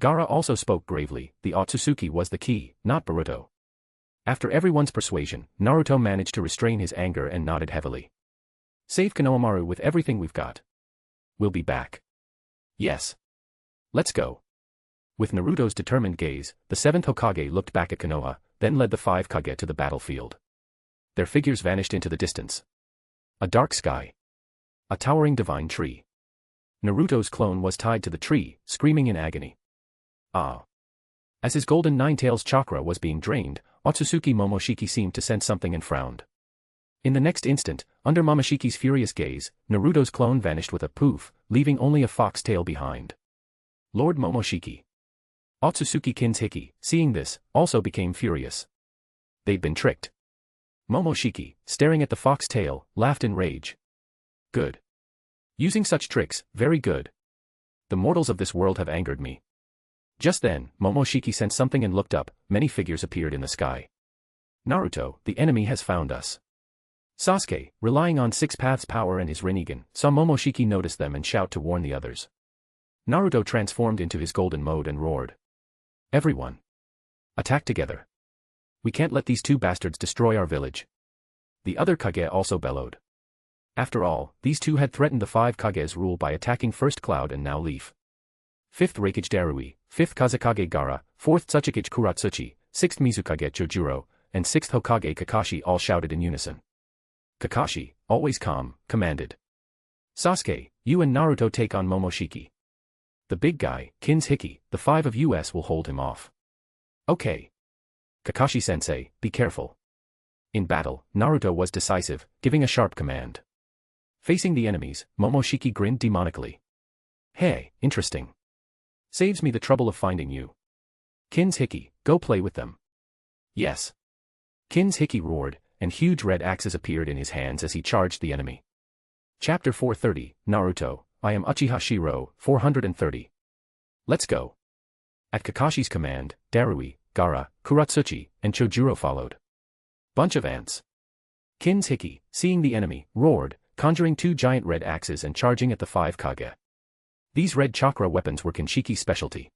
Gaara also spoke gravely, the Otsutsuki was the key, not Boruto. After everyone's persuasion, Naruto managed to restrain his anger and nodded heavily. Save Konohamaru with everything we've got. We'll be back. Yes. Let's go. With Naruto's determined gaze, the 7th Hokage looked back at Konoha, then led the 5 Kage to the battlefield. Their figures vanished into the distance. A dark sky. A towering divine tree. Naruto's clone was tied to the tree, screaming in agony. Ah. As his golden nine-tails chakra was being drained, Otsutsuki Momoshiki seemed to sense something and frowned. In the next instant, under Momoshiki's furious gaze, Naruto's clone vanished with a poof, leaving only a fox tail behind. Lord Momoshiki. Otsutsuki Kinshiki, seeing this, also became furious. They'd been tricked. Momoshiki, staring at the fox tail, laughed in rage. Good. Using such tricks, very good. The mortals of this world have angered me. Just then, Momoshiki sensed something and looked up, many figures appeared in the sky. Naruto, the enemy has found us. Sasuke, relying on Six Paths power and his Rinnegan, saw Momoshiki notice them and shout to warn the others. Naruto transformed into his golden mode and roared. Everyone. Attack together. We can't let these two bastards destroy our village. The other Kage also bellowed. After all, these two had threatened the 5 Kage's rule by attacking first Cloud and now Leaf. 5th Reikage Darui, 5th Kazekage Gaara, 4th Tsuchikage Kuratsuchi, 6th Mizukage Chojuro, and 6th Hokage Kakashi all shouted in unison. Kakashi, always calm, commanded. Sasuke, you and Naruto take on Momoshiki. The big guy, Kin's-hiki, the 5 of us will hold him off. Okay. Kakashi-sensei, be careful. In battle, Naruto was decisive, giving a sharp command. Facing the enemies, Momoshiki grinned demonically. Hey, interesting. Saves me the trouble of finding you. Kin's-hiki, go play with them. Yes. Kin's-hiki roared, and huge red axes appeared in his hands as he charged the enemy. Chapter 430, Naruto, I am Uchiha Shirou, 430. Let's go. At Kakashi's command, Darui, Gaara, Kuratsuchi, and Chojuro followed. Bunch of ants. Kin's-hiki, seeing the enemy, roared, conjuring 2 giant red axes and charging at the 5 Kage. These red chakra weapons were Kinshiki's specialty.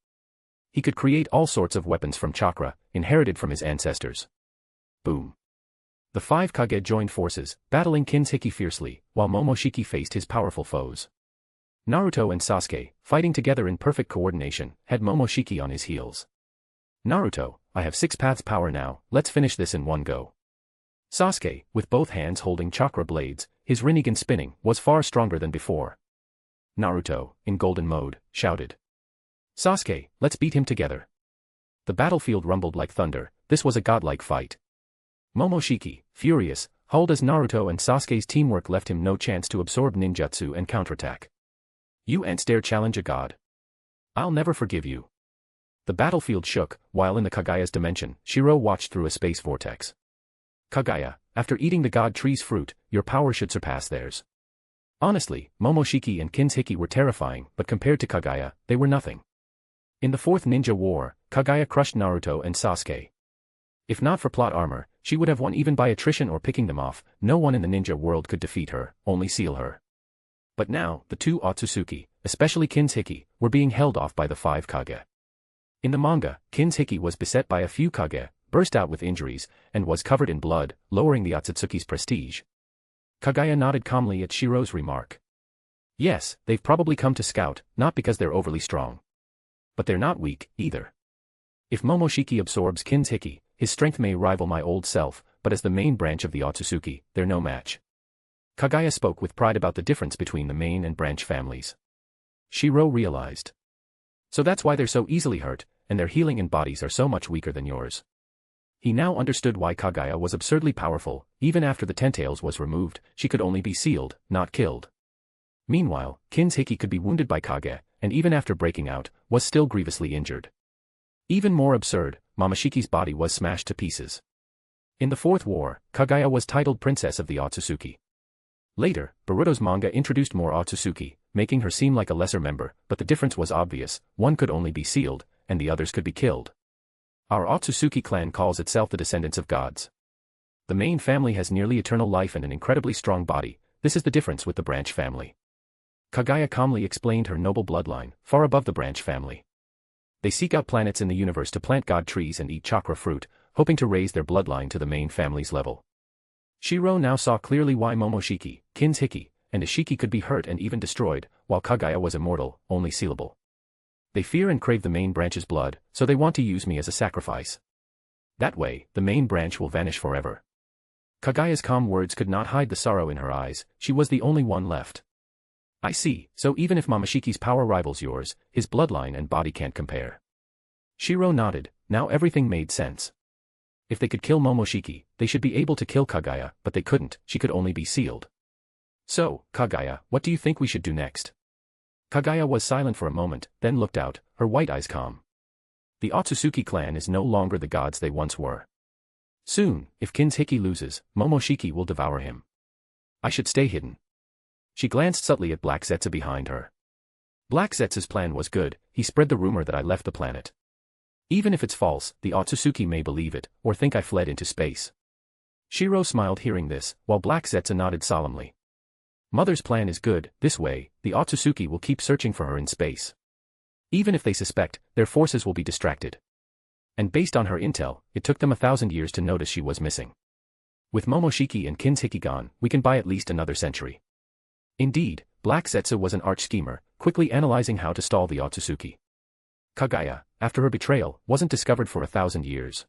He could create all sorts of weapons from chakra, inherited from his ancestors. Boom. The 5 Kage joined forces, battling Kin's-hiki fiercely, while Momoshiki faced his powerful foes. Naruto and Sasuke, fighting together in perfect coordination, had Momoshiki on his heels. Naruto, I have 6 paths power now, let's finish this in one go. Sasuke, with both hands holding chakra blades, his Rinnegan spinning, was far stronger than before. Naruto, in golden mode, shouted. Sasuke, let's beat him together. The battlefield rumbled like thunder, this was a godlike fight. Momoshiki, furious, howled as Naruto and Sasuke's teamwork left him no chance to absorb ninjutsu and counterattack. You ants dare challenge a god? I'll never forgive you. The battlefield shook, while in the Kagaya's dimension, Shirou watched through a space vortex. Kagaya, after eating the god tree's fruit, your power should surpass theirs. Honestly, Momoshiki and Kin's-hiki were terrifying, but compared to Kagaya, they were nothing. In the 4th Ninja War, Kagaya crushed Naruto and Sasuke. If not for plot armor, she would have won even by attrition or picking them off. No one in the ninja world could defeat her, only seal her. But now, the 2 Otsutsuki, especially Kin's-hiki, were being held off by the 5 Kage. In the manga, Kin's-hiki was beset by a few Kage, burst out with injuries, and was covered in blood, lowering the Otsutsuki's prestige. Kagaya nodded calmly at Shirou's remark. Yes, they've probably come to scout, not because they're overly strong. But they're not weak, either. If Momoshiki absorbs Kin's-hiki, his strength may rival my old self, but as the main branch of the Otsutsuki, they're no match. Kagaya spoke with pride about the difference between the main and branch families. Shirou realized. So that's why they're so easily hurt, and their healing and bodies are so much weaker than yours. He now understood why Kagaya was absurdly powerful. Even after the tentails was removed, she could only be sealed, not killed. Meanwhile, Kin's-hiki could be wounded by Kage, and even after breaking out, was still grievously injured. Even more absurd, Momoshiki's body was smashed to pieces. In the 4th war, Kagaya was titled Princess of the Otsutsuki. Later, Boruto's manga introduced more Otsutsuki, making her seem like a lesser member, but the difference was obvious: one could only be sealed, and the others could be killed. Our Otsutsuki clan calls itself the descendants of gods. The main family has nearly eternal life and an incredibly strong body. This is the difference with the branch family. Kagaya calmly explained her noble bloodline, far above the branch family. They seek out planets in the universe to plant god trees and eat chakra fruit, hoping to raise their bloodline to the main family's level. Shirou now saw clearly why Momoshiki, Kin's-hiki, and Ishiki could be hurt and even destroyed, while Kagaya was immortal, only sealable. They fear and crave the main branch's blood, so they want to use me as a sacrifice. That way, the main branch will vanish forever. Kagaya's calm words could not hide the sorrow in her eyes. She was the only one left. I see, so even if Momoshiki's power rivals yours, his bloodline and body can't compare. Shirou nodded, now everything made sense. If they could kill Momoshiki, they should be able to kill Kagaya, but they couldn't, she could only be sealed. So, Kagaya, what do you think we should do next? Kagaya was silent for a moment, then looked out, her white eyes calm. The Otsutsuki clan is no longer the gods they once were. Soon, if Kin's-hiki loses, Momoshiki will devour him. I should stay hidden. She glanced subtly at Black Zetsu behind her. Black Zetsu's plan was good. He spread the rumor that I left the planet. Even if it's false, the Otsutsuki may believe it, or think I fled into space. Shirou smiled hearing this, while Black Zetsu nodded solemnly. Mother's plan is good. This way, the Otsutsuki will keep searching for her in space. Even if they suspect, their forces will be distracted. And based on her intel, it took them 1,000 years to notice she was missing. With Momoshiki and Kin's-hiki gone, we can buy at least another century. Indeed, Black Zetsu was an arch schemer, quickly analyzing how to stall the Otsutsuki. Kagaya, after her betrayal, wasn't discovered for 1,000 years.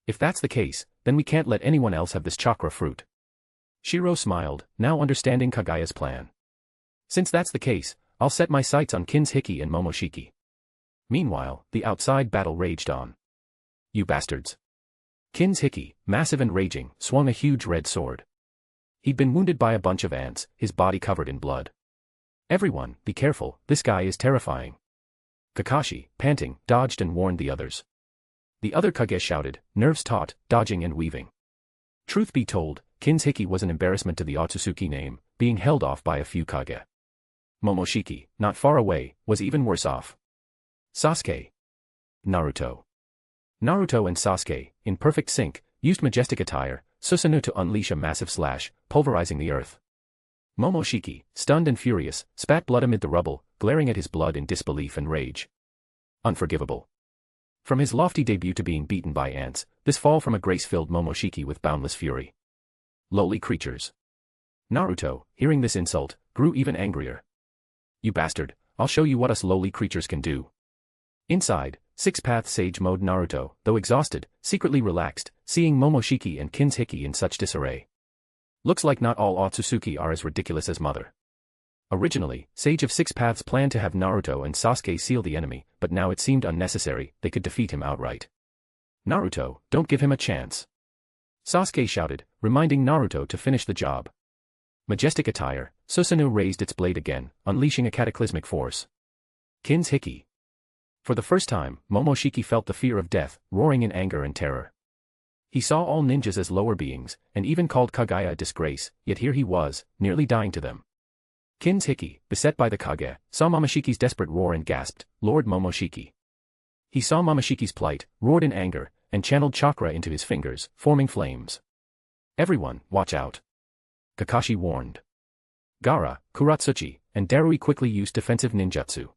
If that's the case, then we can't let anyone else have this chakra fruit. Shirou smiled, now understanding Kagaya's plan. Since that's the case, I'll set my sights on Kinshiki and Momoshiki. Meanwhile, the outside battle raged on. You bastards. Kinshiki, massive and raging, swung a huge red sword. He'd been wounded by a bunch of ants, his body covered in blood. Everyone, be careful, this guy is terrifying. Kakashi, panting, dodged and warned the others. The other Kage shouted, nerves taut, dodging and weaving. Truth be told, Kinshiki was an embarrassment to the Otsutsuki name, being held off by a few Kage. Momoshiki, not far away, was even worse off. Sasuke. Naruto. Naruto and Sasuke, in perfect sync, used majestic attire, Susanoo to unleash a massive slash, pulverizing the earth. Momoshiki, stunned and furious, spat blood amid the rubble, glaring at his blood in disbelief and rage. Unforgivable. From his lofty debut to being beaten by ants, this fall from a grace-filled Momoshiki with boundless fury. Lowly creatures. Naruto, hearing this insult, grew even angrier. You bastard, I'll show you what us lowly creatures can do. Inside, Six-Path Sage Mode Naruto, though exhausted, secretly relaxed, seeing Momoshiki and Kinshiki in such disarray. Looks like not all Otsutsuki are as ridiculous as Mother. Originally, Sage of Six Paths planned to have Naruto and Sasuke seal the enemy, but now it seemed unnecessary, they could defeat him outright. Naruto, don't give him a chance. Sasuke shouted, reminding Naruto to finish the job. Majestic attire, Susanoo raised its blade again, unleashing a cataclysmic force. Kinshiki. For the first time, Momoshiki felt the fear of death, roaring in anger and terror. He saw all ninjas as lower beings, and even called Kagaya a disgrace, yet here he was, nearly dying to them. Kinshiki, beset by the Kage, saw Momoshiki's desperate roar and gasped, Lord Momoshiki. He saw Momoshiki's plight, roared in anger, and channeled chakra into his fingers, forming flames. Everyone, watch out. Kakashi warned. Gaara, Kuratsuchi, and Darui quickly used defensive ninjutsu.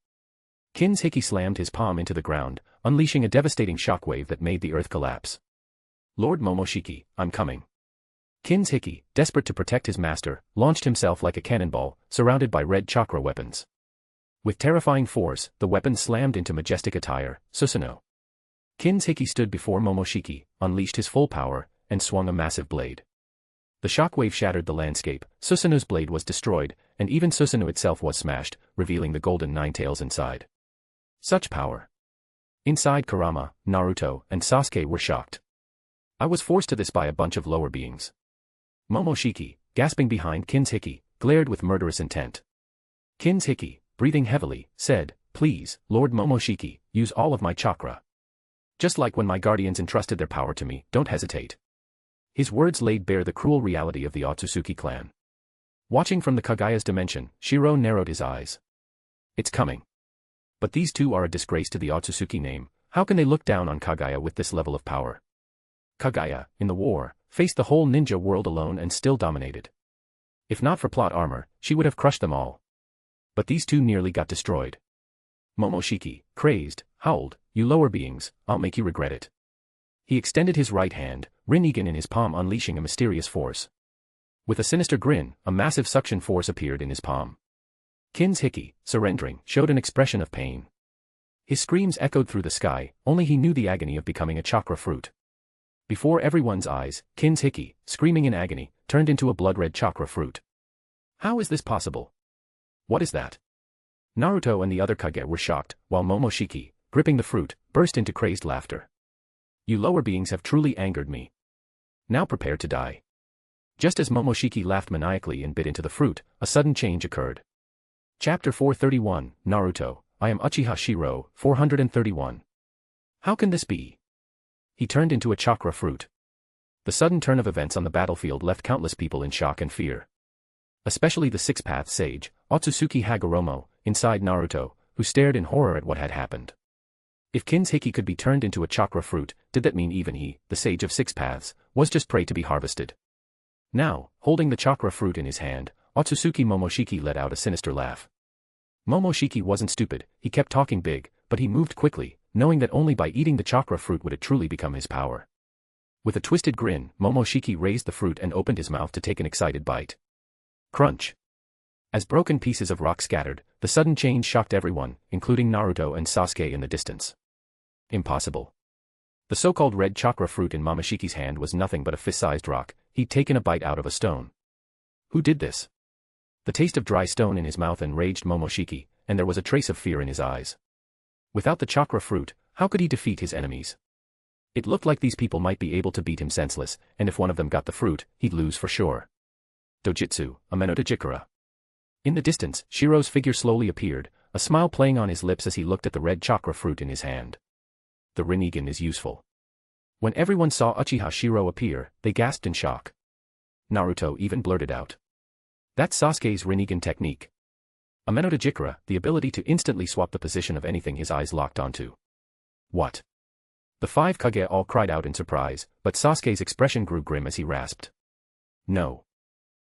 Kinshiki slammed his palm into the ground, unleashing a devastating shockwave that made the earth collapse. Lord Momoshiki, I'm coming. Kinshiki, desperate to protect his master, launched himself like a cannonball, surrounded by red chakra weapons. With terrifying force, the weapons slammed into majestic attire, Susanoo. Kinshiki stood before Momoshiki, unleashed his full power, and swung a massive blade. The shockwave shattered the landscape, Susanoo's blade was destroyed, and even Susanoo itself was smashed, revealing the golden nine tails inside. Such power. Inside Kurama, Naruto, and Sasuke were shocked. I was forced to this by a bunch of lower beings. Momoshiki, gasping behind Kinshiki, glared with murderous intent. Kinshiki, breathing heavily, said, please, Lord Momoshiki, use all of my chakra. Just like when my guardians entrusted their power to me, don't hesitate. His words laid bare the cruel reality of the Otsutsuki clan. Watching from the Kagaya's dimension, Shirou narrowed his eyes. It's coming. But these two are a disgrace to the Otsutsuki name, how can they look down on Kagaya with this level of power? Kagaya, in the war, faced the whole ninja world alone and still dominated. If not for plot armor, she would have crushed them all. But these two nearly got destroyed. Momoshiki, crazed, howled, you lower beings, I'll make you regret it. He extended his right hand, Rinnegan in his palm unleashing a mysterious force. With a sinister grin, a massive suction force appeared in his palm. Kinshiki, surrendering, showed an expression of pain. His screams echoed through the sky, only he knew the agony of becoming a chakra fruit. Before everyone's eyes, Kinshiki, screaming in agony, turned into a blood-red chakra fruit. How is this possible? What is that? Naruto and the other Kage were shocked, while Momoshiki, gripping the fruit, burst into crazed laughter. You lower beings have truly angered me. Now prepare to die. Just as Momoshiki laughed maniacally and bit into the fruit, a sudden change occurred. Chapter 431, Naruto, I am Uchiha Shirou, 431. How can this be? He turned into a chakra fruit. The sudden turn of events on the battlefield left countless people in shock and fear. Especially the Six-Path Sage, Otsutsuki Hagoromo, inside Naruto, who stared in horror at what had happened. If Kinshiki could be turned into a chakra fruit, did that mean even he, the Sage of Six Paths, was just prey to be harvested? Now, holding the chakra fruit in his hand, Otsutsuki Momoshiki let out a sinister laugh. Momoshiki wasn't stupid, he kept talking big, but he moved quickly, knowing that only by eating the chakra fruit would it truly become his power. With a twisted grin, Momoshiki raised the fruit and opened his mouth to take an excited bite. Crunch. As broken pieces of rock scattered, the sudden change shocked everyone, including Naruto and Sasuke in the distance. Impossible. The so-called red chakra fruit in Momoshiki's hand was nothing but a fist-sized rock, he'd taken a bite out of a stone. Who did this? The taste of dry stone in his mouth enraged Momoshiki, and there was a trace of fear in his eyes. Without the chakra fruit, how could he defeat his enemies? It looked like these people might be able to beat him senseless, and if one of them got the fruit, he'd lose for sure. Dojutsu, Ameno Dojikura. In the distance, Shirou's figure slowly appeared, a smile playing on his lips as he looked at the red chakra fruit in his hand. The Rinnegan is useful. When everyone saw Uchiha Shirou appear, they gasped in shock. Naruto even blurted out. That's Sasuke's Rinnegan technique. Ameno Dojikura, the ability to instantly swap the position of anything his eyes locked onto. What? The 5 Kage all cried out in surprise, but Sasuke's expression grew grim as he rasped. No.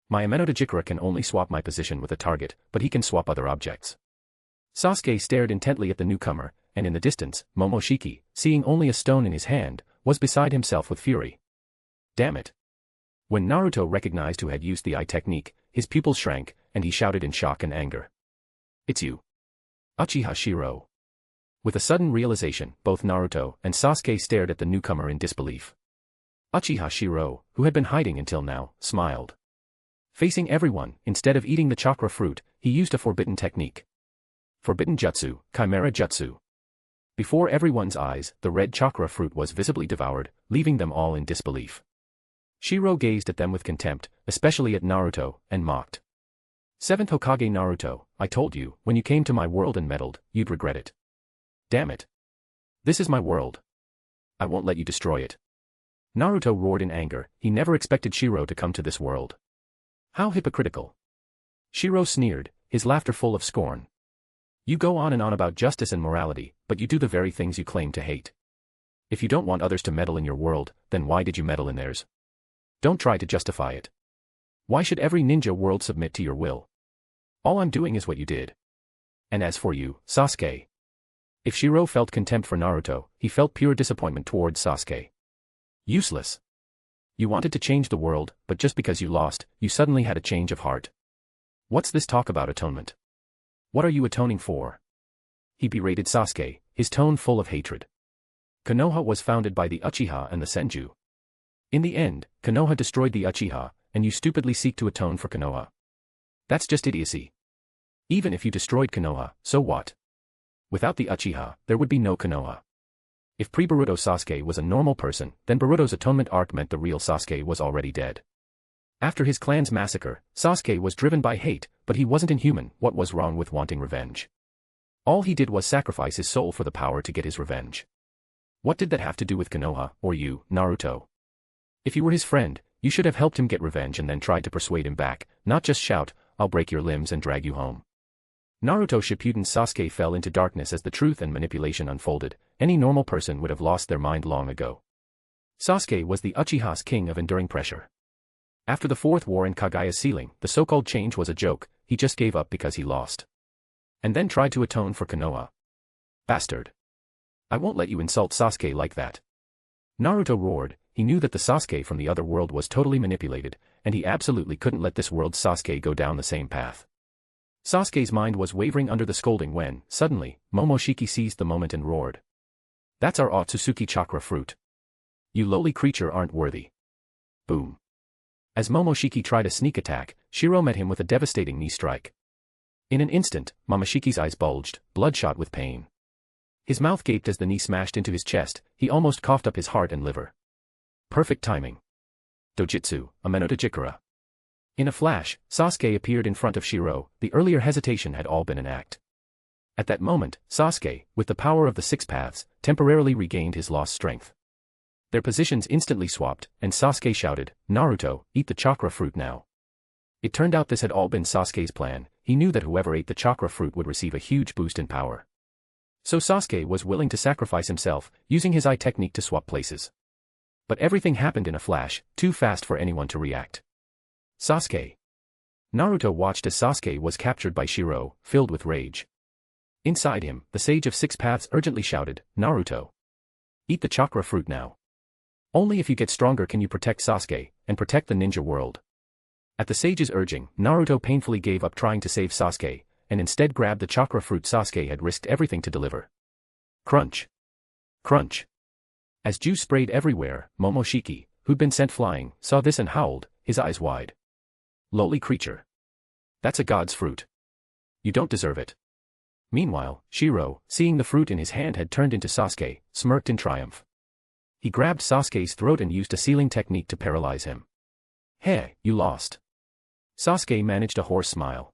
My Ameno Dojikura can only swap my position with a target, but he can swap other objects. Sasuke stared intently at the newcomer, and in the distance, Momoshiki, seeing only a stone in his hand, was beside himself with fury. Damn it. When Naruto recognized who had used the eye technique, his pupils shrank, and he shouted in shock and anger. It's you. Uchiha Shirou. With a sudden realization, both Naruto and Sasuke stared at the newcomer in disbelief. Uchiha Shirou, who had been hiding until now, smiled. Facing everyone, instead of eating the chakra fruit, he used a forbidden technique. Forbidden Jutsu, Chimera Jutsu. Before everyone's eyes, the red chakra fruit was visibly devoured, leaving them all in disbelief. Shirou gazed at them with contempt, especially at Naruto, and mocked. 7th Hokage Naruto, I told you, when you came to my world and meddled, you'd regret it. Damn it. This is my world. I won't let you destroy it. Naruto roared in anger, he never expected Shirou to come to this world. How hypocritical. Shirou sneered, his laughter full of scorn. You go on and on about justice and morality, but you do the very things you claim to hate. If you don't want others to meddle in your world, then why did you meddle in theirs? Don't try to justify it. Why should every ninja world submit to your will? All I'm doing is what you did. And as for you, Sasuke. If Shirou felt contempt for Naruto, he felt pure disappointment towards Sasuke. Useless. You wanted to change the world, but just because you lost, you suddenly had a change of heart. What's this talk about atonement? What are you atoning for? He berated Sasuke, his tone full of hatred. Konoha was founded by the Uchiha and the Senju. In the end, Konoha destroyed the Uchiha, and you stupidly seek to atone for Konoha. That's just idiocy. Even if you destroyed Konoha, so what? Without the Uchiha, there would be no Konoha. If pre-Boruto Sasuke was a normal person, then Boruto's atonement arc meant the real Sasuke was already dead. After his clan's massacre, Sasuke was driven by hate, but he wasn't inhuman. What was wrong with wanting revenge? All he did was sacrifice his soul for the power to get his revenge. What did that have to do with Konoha, or you, Naruto? If you were his friend, you should have helped him get revenge and then tried to persuade him back, not just shout, I'll break your limbs and drag you home. Naruto Shippuden's Sasuke fell into darkness as the truth and manipulation unfolded. Any normal person would have lost their mind long ago. Sasuke was the Uchiha's king of enduring pressure. After the fourth war in Kagaya's ceiling, the so-called change was a joke, he just gave up because he lost. And then tried to atone for Konoha. Bastard. I won't let you insult Sasuke like that. Naruto roared, he knew that the Sasuke from the other world was totally manipulated, and he absolutely couldn't let this world's Sasuke go down the same path. Sasuke's mind was wavering under the scolding when, suddenly, Momoshiki seized the moment and roared. That's our Otsutsuki chakra fruit. You lowly creature aren't worthy. Boom. As Momoshiki tried a sneak attack, Shirou met him with a devastating knee strike. In an instant, Momoshiki's eyes bulged, bloodshot with pain. His mouth gaped as the knee smashed into his chest, he almost coughed up his heart and liver. Perfect timing. Dojutsu, Ameno Dojikura. In a flash, Sasuke appeared in front of Shirou, the earlier hesitation had all been an act. At that moment, Sasuke, with the power of the 6 paths, temporarily regained his lost strength. Their positions instantly swapped, and Sasuke shouted, Naruto, eat the chakra fruit now. It turned out this had all been Sasuke's plan, he knew that whoever ate the chakra fruit would receive a huge boost in power. So Sasuke was willing to sacrifice himself, using his eye technique to swap places. But everything happened in a flash, too fast for anyone to react. Sasuke. Naruto watched as Sasuke was captured by Shirou, filled with rage. Inside him, the Sage of 6 Paths urgently shouted, Naruto. Eat the chakra fruit now. Only if you get stronger can you protect Sasuke, and protect the ninja world. At the sage's urging, Naruto painfully gave up trying to save Sasuke, and instead grabbed the chakra fruit Sasuke had risked everything to deliver. Crunch. Crunch. As juice sprayed everywhere, Momoshiki, who'd been sent flying, saw this and howled, his eyes wide. Lowly creature. That's a god's fruit. You don't deserve it. Meanwhile, Shirou, seeing the fruit in his hand had turned into Sasuke, smirked in triumph. He grabbed Sasuke's throat and used a sealing technique to paralyze him. Hey, you lost. Sasuke managed a hoarse smile.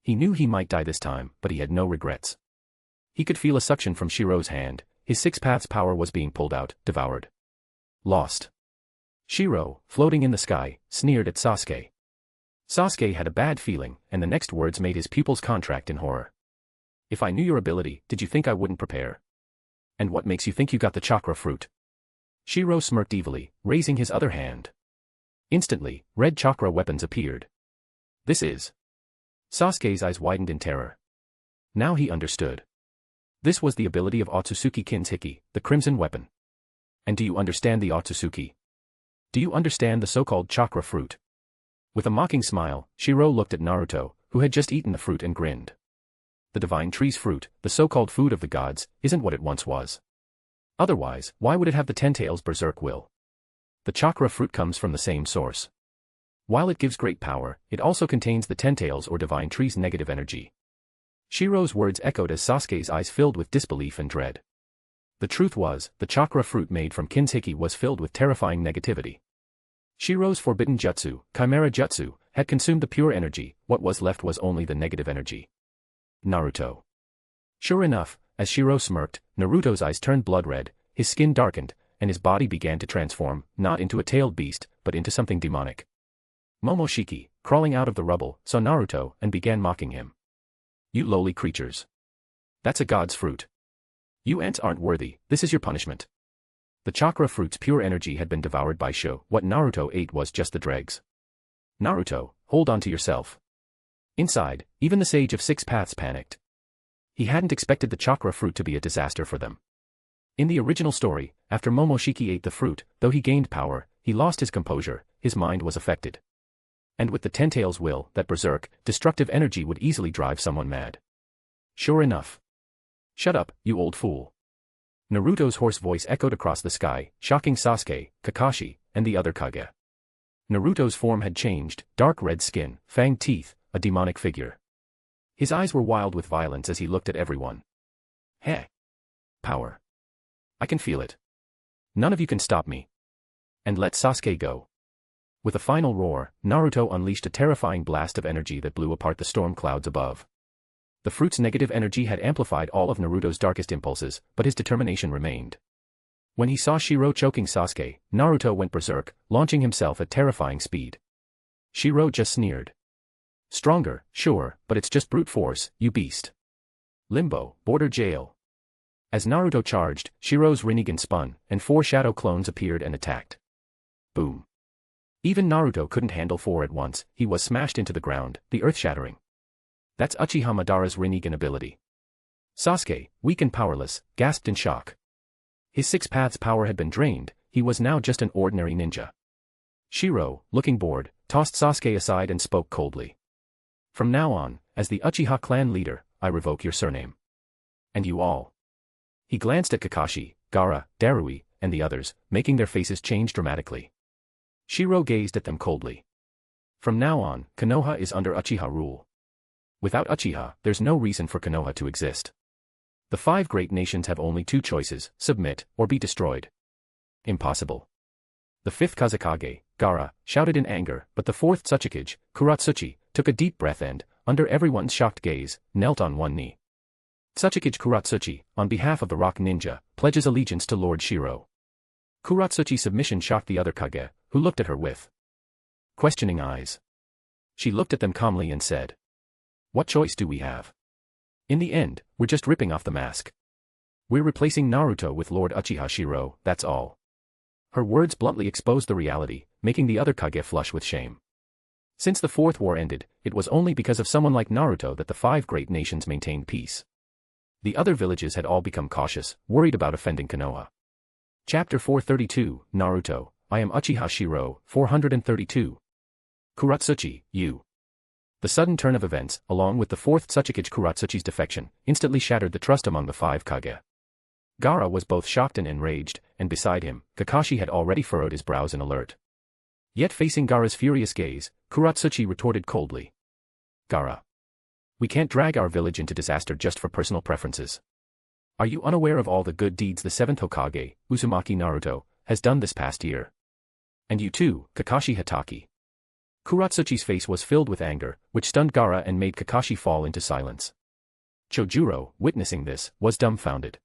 He knew he might die this time, but he had no regrets. He could feel a suction from Shirou's hand, his six paths power was being pulled out, devoured. Lost. Shirou, floating in the sky, sneered at Sasuke. Sasuke had a bad feeling, and the next words made his pupils contract in horror. If I knew your ability, did you think I wouldn't prepare? And what makes you think you got the chakra fruit? Shirou smirked evilly, raising his other hand. Instantly, red chakra weapons appeared. This is... Sasuke's eyes widened in terror. Now he understood. This was the ability of Otsutsuki Kin's Hiki, the crimson weapon. And do you understand the Otsutsuki? Do you understand the so-called chakra fruit? With a mocking smile, Shirou looked at Naruto, who had just eaten the fruit and grinned. The divine tree's fruit, the so-called food of the gods, isn't what it once was. Otherwise, why would it have the Ten Tails berserk will? The chakra fruit comes from the same source. While it gives great power, it also contains the Ten Tails or divine tree's negative energy. Shirou's words echoed as Sasuke's eyes filled with disbelief and dread. The truth was, the chakra fruit made from Kin's Hiki was filled with terrifying negativity. Shirou's forbidden jutsu, Chimera Jutsu, had consumed the pure energy, what was left was only the negative energy. Naruto. Sure enough, as Shirou smirked, Naruto's eyes turned blood red, his skin darkened, and his body began to transform, not into a tailed beast, but into something demonic. Momoshiki, crawling out of the rubble, saw Naruto and began mocking him. You lowly creatures. That's a god's fruit. You ants aren't worthy, this is your punishment. The chakra fruit's pure energy had been devoured by Sho, what Naruto ate was just the dregs. Naruto, hold on to yourself. Inside, even the Sage of Six Paths panicked. He hadn't expected the chakra fruit to be a disaster for them. In the original story, after Momoshiki ate the fruit, though he gained power, he lost his composure, his mind was affected. And with the Ten Tails will, that berserk, destructive energy would easily drive someone mad. Sure enough. Shut up, you old fool. Naruto's hoarse voice echoed across the sky, shocking Sasuke, Kakashi, and the other Kage. Naruto's form had changed, dark red skin, fanged teeth, a demonic figure. His eyes were wild with violence as he looked at everyone. Hey. Power. I can feel it. None of you can stop me. And let Sasuke go. With a final roar, Naruto unleashed a terrifying blast of energy that blew apart the storm clouds above. The fruit's negative energy had amplified all of Naruto's darkest impulses, but his determination remained. When he saw Shirou choking Sasuke, Naruto went berserk, launching himself at terrifying speed. Shirou just sneered. Stronger, sure, but it's just brute force, you beast. Limbo, border jail. As Naruto charged, Shirou's Rinnegan spun, and 4 shadow clones appeared and attacked. Boom. Even Naruto couldn't handle 4 at once, he was smashed into the ground, the earth shattering. That's Uchiha Madara's Rinnegan ability. Sasuke, weak and powerless, gasped in shock. His 6 paths power had been drained, he was now just an ordinary ninja. Shirou, looking bored, tossed Sasuke aside and spoke coldly. From now on, as the Uchiha clan leader, I revoke your surname. And you all. He glanced at Kakashi, Gaara, Darui, and the others, making their faces change dramatically. Shirou gazed at them coldly. From now on, Konoha is under Uchiha rule. Without Uchiha, there's no reason for Konoha to exist. The 5 great nations have only 2 choices, submit, or be destroyed. Impossible. The 5th Kazekage, Gaara, shouted in anger, but the 4th Tsuchikage, Kuratsuchi, took a deep breath and, under everyone's shocked gaze, knelt on one knee. Tsuchikage Kuratsuchi, on behalf of the Rock Ninja, pledges allegiance to Lord Shirou. Kuratsuchi's submission shocked the other Kage, who looked at her with questioning eyes. She looked at them calmly and said, what choice do we have? In the end, we're just ripping off the mask. We're replacing Naruto with Lord Uchiha Shirou, that's all. Her words bluntly exposed the reality, making the other Kage flush with shame. Since the 4th war ended, it was only because of someone like Naruto that the 5 great nations maintained peace. The other villages had all become cautious, worried about offending Konoha. Chapter 432, Naruto, I am Uchiha Shirou, 432. Kuratsuchi, you. The sudden turn of events, along with the 4th Tsuchikage Kuratsuchi's defection, instantly shattered the trust among the 5 Kage. Gaara was both shocked and enraged, and beside him, Kakashi had already furrowed his brows in alert. Yet facing Gaara's furious gaze, Kuratsuchi retorted coldly. Gaara. We can't drag our village into disaster just for personal preferences. Are you unaware of all the good deeds the 7th Hokage, Uzumaki Naruto, has done this past year? And you too, Kakashi Hatake. Kuratsuchi's face was filled with anger, which stunned Gaara and made Kakashi fall into silence. Chojuro, witnessing this, was dumbfounded.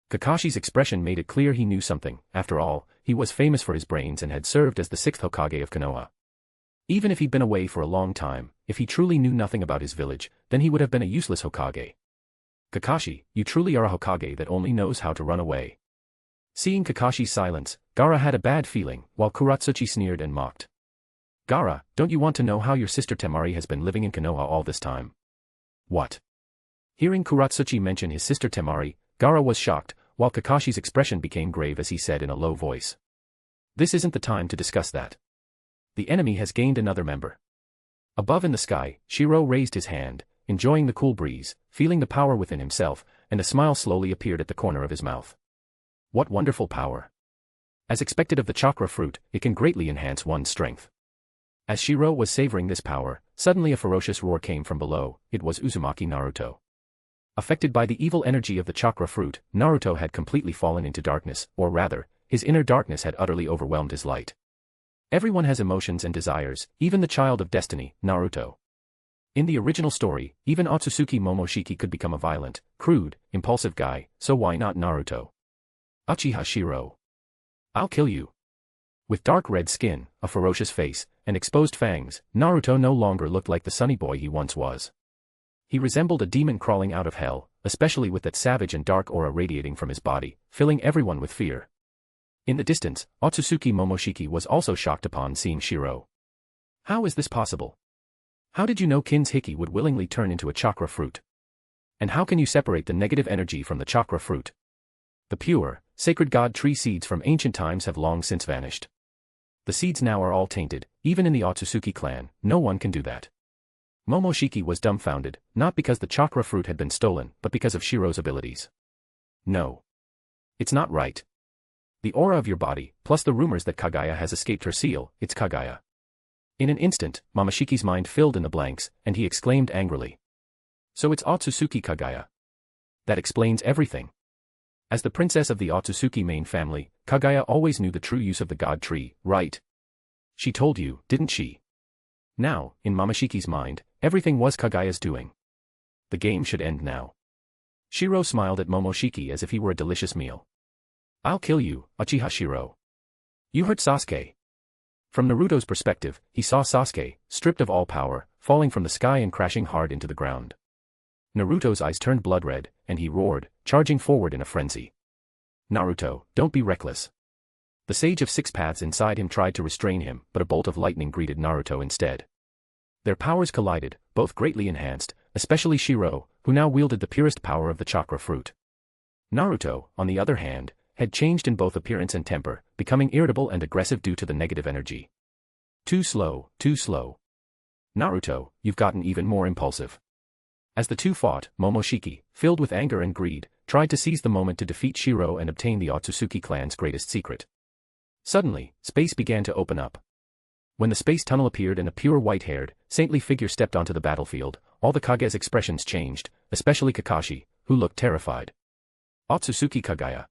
Kakashi's expression made it clear he knew something. After all, he was famous for his brains and had served as the 6th Hokage of Konoha. Even if he'd been away for a long time, if he truly knew nothing about his village, then he would have been a useless Hokage. Kakashi, you truly are a Hokage that only knows how to run away. Seeing Kakashi's silence, Gaara had a bad feeling, while Kuratsuchi sneered and mocked. Gaara, don't you want to know how your sister Temari has been living in Konoha all this time? What? Hearing Kuratsuchi mention his sister Temari, Gaara was shocked, while Kakashi's expression became grave as he said in a low voice. This isn't the time to discuss that. The enemy has gained another member. Above in the sky, Shirou raised his hand, enjoying the cool breeze, feeling the power within himself, and a smile slowly appeared at the corner of his mouth. What wonderful power! As expected of the chakra fruit, it can greatly enhance one's strength. As Shirou was savoring this power, suddenly a ferocious roar came from below. It was Uzumaki Naruto. Affected by the evil energy of the chakra fruit, Naruto had completely fallen into darkness, or rather, his inner darkness had utterly overwhelmed his light. Everyone has emotions and desires, even the child of destiny, Naruto. In the original story, even Otsutsuki Momoshiki could become a violent, crude, impulsive guy, so why not Naruto? Uchiha Shirou. I'll kill you. With dark red skin, a ferocious face, and exposed fangs, Naruto no longer looked like the sunny boy he once was. He resembled a demon crawling out of hell, especially with that savage and dark aura radiating from his body, filling everyone with fear. In the distance, Otsutsuki Momoshiki was also shocked upon seeing Shirou. How is this possible? How did you know Kin's Hiki would willingly turn into a chakra fruit? And how can you separate the negative energy from the chakra fruit? The pure, sacred god tree seeds from ancient times have long since vanished. The seeds now are all tainted, even in the Otsutsuki clan, no one can do that. Momoshiki was dumbfounded, not because the chakra fruit had been stolen, but because of Shirou's abilities. No. It's not right. The aura of your body, plus the rumors that Kagaya has escaped her seal, it's Kagaya. In an instant, Momoshiki's mind filled in the blanks, and he exclaimed angrily. So it's Otsutsuki Kagaya. That explains everything. As the princess of the Otsutsuki main family, Kagaya always knew the true use of the god tree, right? She told you, didn't she? Now, in Momoshiki's mind, everything was Kagaya's doing. The game should end now. Shirou smiled at Momoshiki as if he were a delicious meal. I'll kill you, Uchiha Shirou. You heard Sasuke. From Naruto's perspective, he saw Sasuke, stripped of all power, falling from the sky and crashing hard into the ground. Naruto's eyes turned blood red, and he roared, charging forward in a frenzy. Naruto, don't be reckless. The Sage of Six Paths inside him tried to restrain him, but a bolt of lightning greeted Naruto instead. Their powers collided, both greatly enhanced, especially Shirou, who now wielded the purest power of the chakra fruit. Naruto, on the other hand, had changed in both appearance and temper, becoming irritable and aggressive due to the negative energy. Too slow, too slow. Naruto, you've gotten even more impulsive. As the two fought, Momoshiki, filled with anger and greed, tried to seize the moment to defeat Shirou and obtain the Otsutsuki clan's greatest secret. Suddenly, space began to open up. When the space tunnel appeared and a pure white-haired, saintly figure stepped onto the battlefield, all the Kage's expressions changed, especially Kakashi, who looked terrified. Otsutsuki Kagaya.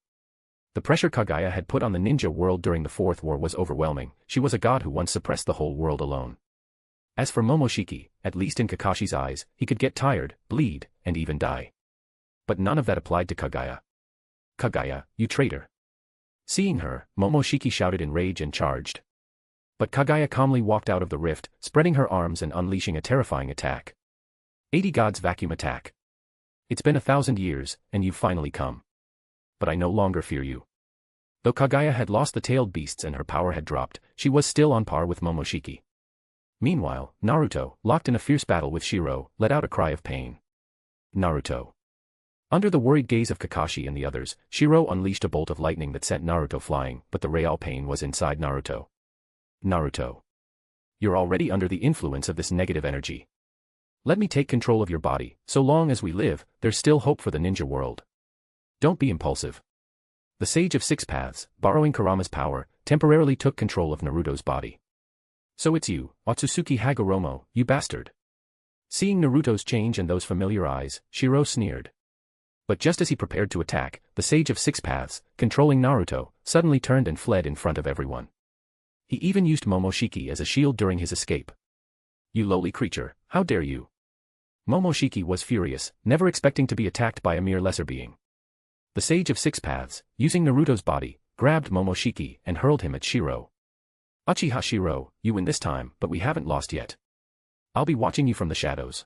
The pressure Kagaya had put on the ninja world during the Fourth War was overwhelming. She was a god who once suppressed the whole world alone. As for Momoshiki, at least in Kakashi's eyes, he could get tired, bleed, and even die. But none of that applied to Kagaya. Kagaya, you traitor. Seeing her, Momoshiki shouted in rage and charged. But Kagaya calmly walked out of the rift, spreading her arms and unleashing a terrifying attack. 80 Gods Vacuum Attack. It's been 1,000 years, and you've finally come. But I no longer fear you. Though Kagaya had lost the tailed beasts and her power had dropped, she was still on par with Momoshiki. Meanwhile, Naruto, locked in a fierce battle with Shirou, let out a cry of pain. Naruto. Under the worried gaze of Kakashi and the others, Shirou unleashed a bolt of lightning that sent Naruto flying, but the real pain was inside Naruto. Naruto. You're already under the influence of this negative energy. Let me take control of your body. So long as we live, there's still hope for the ninja world. Don't be impulsive. The Sage of Six Paths, borrowing Kurama's power, temporarily took control of Naruto's body. So it's you, Otsutsuki Hagoromo, you bastard. Seeing Naruto's change and those familiar eyes, Shirou sneered. But just as he prepared to attack, the Sage of Six Paths, controlling Naruto, suddenly turned and fled in front of everyone. He even used Momoshiki as a shield during his escape. "You lowly creature, how dare you!" Momoshiki was furious, never expecting to be attacked by a mere lesser being. The Sage of Six Paths, using Naruto's body, grabbed Momoshiki and hurled him at Shirou. "Uchiha Shirou, you win this time, but we haven't lost yet. I'll be watching you from the shadows.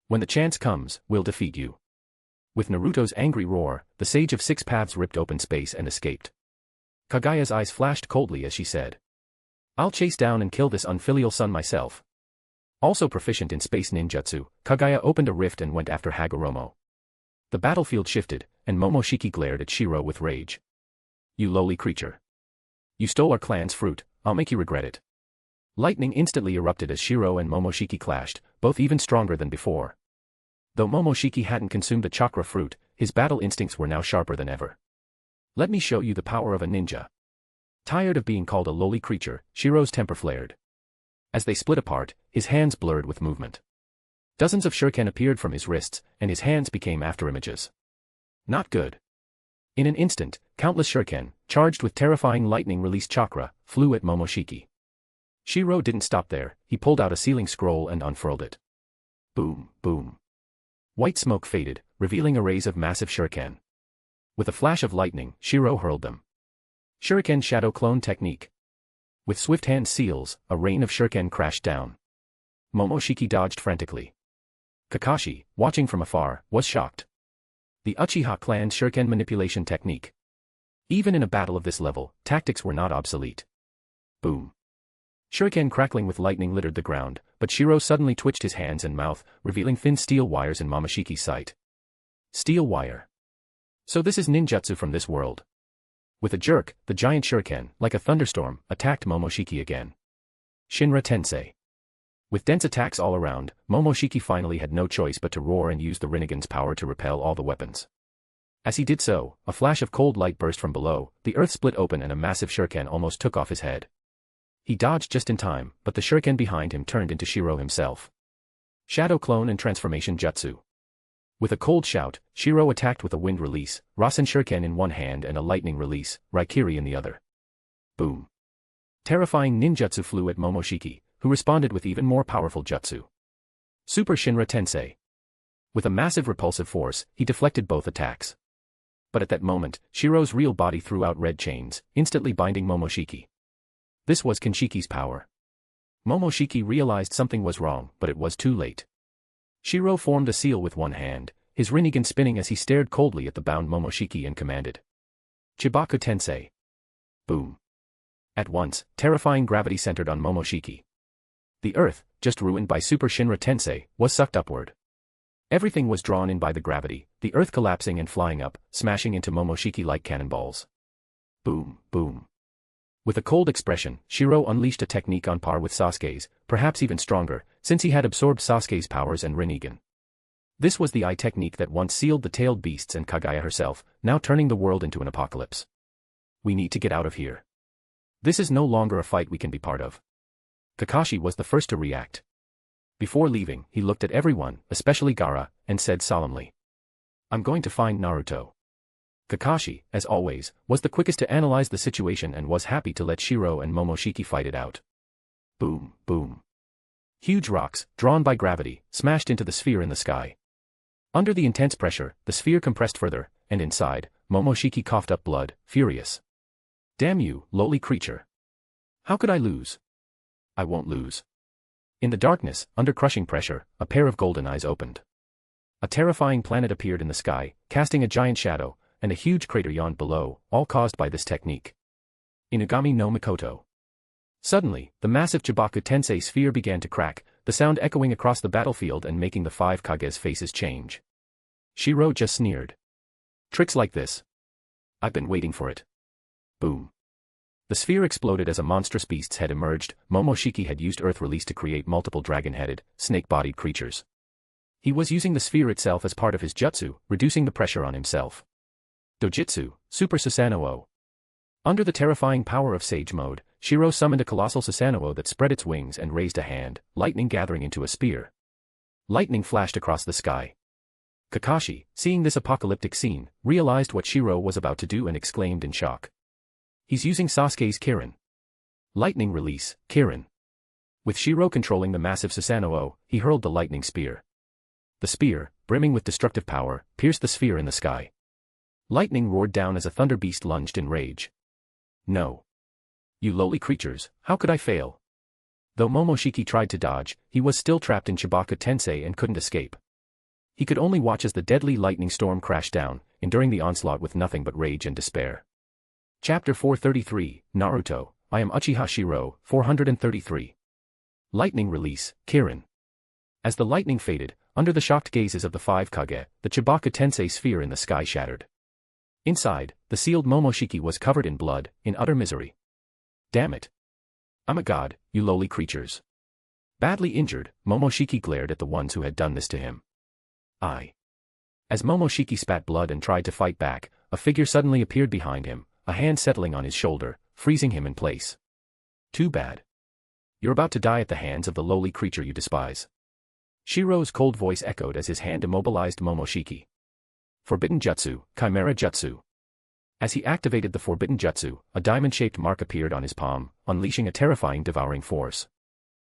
When the chance comes, we'll defeat you." With Naruto's angry roar, the Sage of Six Paths ripped open space and escaped. Kagaya's eyes flashed coldly as she said, "I'll chase down and kill this unfilial son myself." Also proficient in space ninjutsu, Kagaya opened a rift and went after Hagoromo. The battlefield shifted, and Momoshiki glared at Shirou with rage. "You lowly creature. You stole our clan's fruit, I'll make you regret it." Lightning instantly erupted as Shirou and Momoshiki clashed, both even stronger than before. Though Momoshiki hadn't consumed the chakra fruit, his battle instincts were now sharper than ever. "Let me show you the power of a ninja." Tired of being called a lowly creature, Shirou's temper flared. As they split apart, his hands blurred with movement. Dozens of shuriken appeared from his wrists, and his hands became afterimages. Not good. In an instant, countless shuriken, charged with terrifying lightning-released chakra, flew at Momoshiki. Shirou didn't stop there, he pulled out a sealing scroll and unfurled it. Boom, boom. White smoke faded, revealing arrays of massive shuriken. With a flash of lightning, Shirou hurled them. Shuriken Shadow Clone Technique. With swift hand seals, a rain of shuriken crashed down. Momoshiki dodged frantically. Kakashi, watching from afar, was shocked. The Uchiha clan's shuriken manipulation technique. Even in a battle of this level, tactics were not obsolete. Boom. Shuriken crackling with lightning littered the ground, but Shirou suddenly twitched his hands and mouth, revealing thin steel wires in Momoshiki's sight. Steel wire. So this is ninjutsu from this world. With a jerk, the giant shuriken, like a thunderstorm, attacked Momoshiki again. Shinra Tensei. With dense attacks all around, Momoshiki finally had no choice but to roar and use the Rinnegan's power to repel all the weapons. As he did so, a flash of cold light burst from below, the earth split open and a massive shuriken almost took off his head. He dodged just in time, but the shuriken behind him turned into Shirou himself. Shadow Clone and Transformation Jutsu. With a cold shout, Shirou attacked with a wind release, Rasen Shuriken in one hand and a lightning release, Raikiri in the other. Boom. Terrifying ninjutsu flew at Momoshiki, who responded with even more powerful jutsu. Super Shinra Tensei. With a massive repulsive force, he deflected both attacks. But at that moment, Shirou's real body threw out red chains, instantly binding Momoshiki. This was Kinshiki's power. Momoshiki realized something was wrong, but it was too late. Shirou formed a seal with one hand, his Rinnegan spinning as he stared coldly at the bound Momoshiki and commanded. Chibaku Tensei. Boom. At once, terrifying gravity centered on Momoshiki. The earth, just ruined by Super Shinra Tensei, was sucked upward. Everything was drawn in by the gravity, the earth collapsing and flying up, smashing into Momoshiki like cannonballs. Boom, boom. With a cold expression, Shirou unleashed a technique on par with Sasuke's, perhaps even stronger, since he had absorbed Sasuke's powers and Rinnegan. This was the eye technique that once sealed the tailed beasts and Kagaya herself, now turning the world into an apocalypse. We need to get out of here. This is no longer a fight we can be part of. Kakashi was the first to react. Before leaving, he looked at everyone, especially Gaara, and said solemnly, "I'm going to find Naruto." Kakashi, as always, was the quickest to analyze the situation and was happy to let Shirou and Momoshiki fight it out. Boom, boom. Huge rocks, drawn by gravity, smashed into the sphere in the sky. Under the intense pressure, the sphere compressed further, and inside, Momoshiki coughed up blood, furious. "Damn you, lowly creature. How could I lose? I won't lose." In the darkness, under crushing pressure, a pair of golden eyes opened. A terrifying planet appeared in the sky, casting a giant shadow, and a huge crater yawned below, all caused by this technique. Inugami no Mikoto. Suddenly, the massive Chibaku Tensei sphere began to crack, the sound echoing across the battlefield and making the five Kage's faces change. Shirou just sneered. "Tricks like this. I've been waiting for it." Boom. The sphere exploded as a monstrous beast's head emerged. Momoshiki had used earth release to create multiple dragon-headed, snake-bodied creatures. He was using the sphere itself as part of his jutsu, reducing the pressure on himself. Dojutsu, Super Susanoo. Under the terrifying power of Sage Mode, Shirou summoned a colossal Susanoo that spread its wings and raised a hand, lightning gathering into a spear. Lightning flashed across the sky. Kakashi, seeing this apocalyptic scene, realized what Shirou was about to do and exclaimed in shock. He's using Sasuke's Kirin. Lightning release, Kirin. With Shirou controlling the massive Susanoo, he hurled the lightning spear. The spear, brimming with destructive power, pierced the sphere in the sky. Lightning roared down as a thunder beast lunged in rage. No. You lowly creatures, how could I fail? Though Momoshiki tried to dodge, he was still trapped in Chibaka Tensei and couldn't escape. He could only watch as the deadly lightning storm crashed down, enduring the onslaught with nothing but rage and despair. Chapter 433, Naruto, I am Uchiha Shirou, 433. Lightning release, Kirin. As the lightning faded, under the shocked gazes of the 5 Kage, the Chibaka Tensei sphere in the sky shattered. Inside, the sealed Momoshiki was covered in blood, in utter misery. Damn it. I'm a god, you lowly creatures. Badly injured, Momoshiki glared at the ones who had done this to him. As Momoshiki spat blood and tried to fight back, a figure suddenly appeared behind him, a hand settling on his shoulder, freezing him in place. Too bad. You're about to die at the hands of the lowly creature you despise. Shirou's cold voice echoed as his hand immobilized Momoshiki. Forbidden Jutsu, Chimera Jutsu. As he activated the Forbidden Jutsu, a diamond-shaped mark appeared on his palm, unleashing a terrifying devouring force.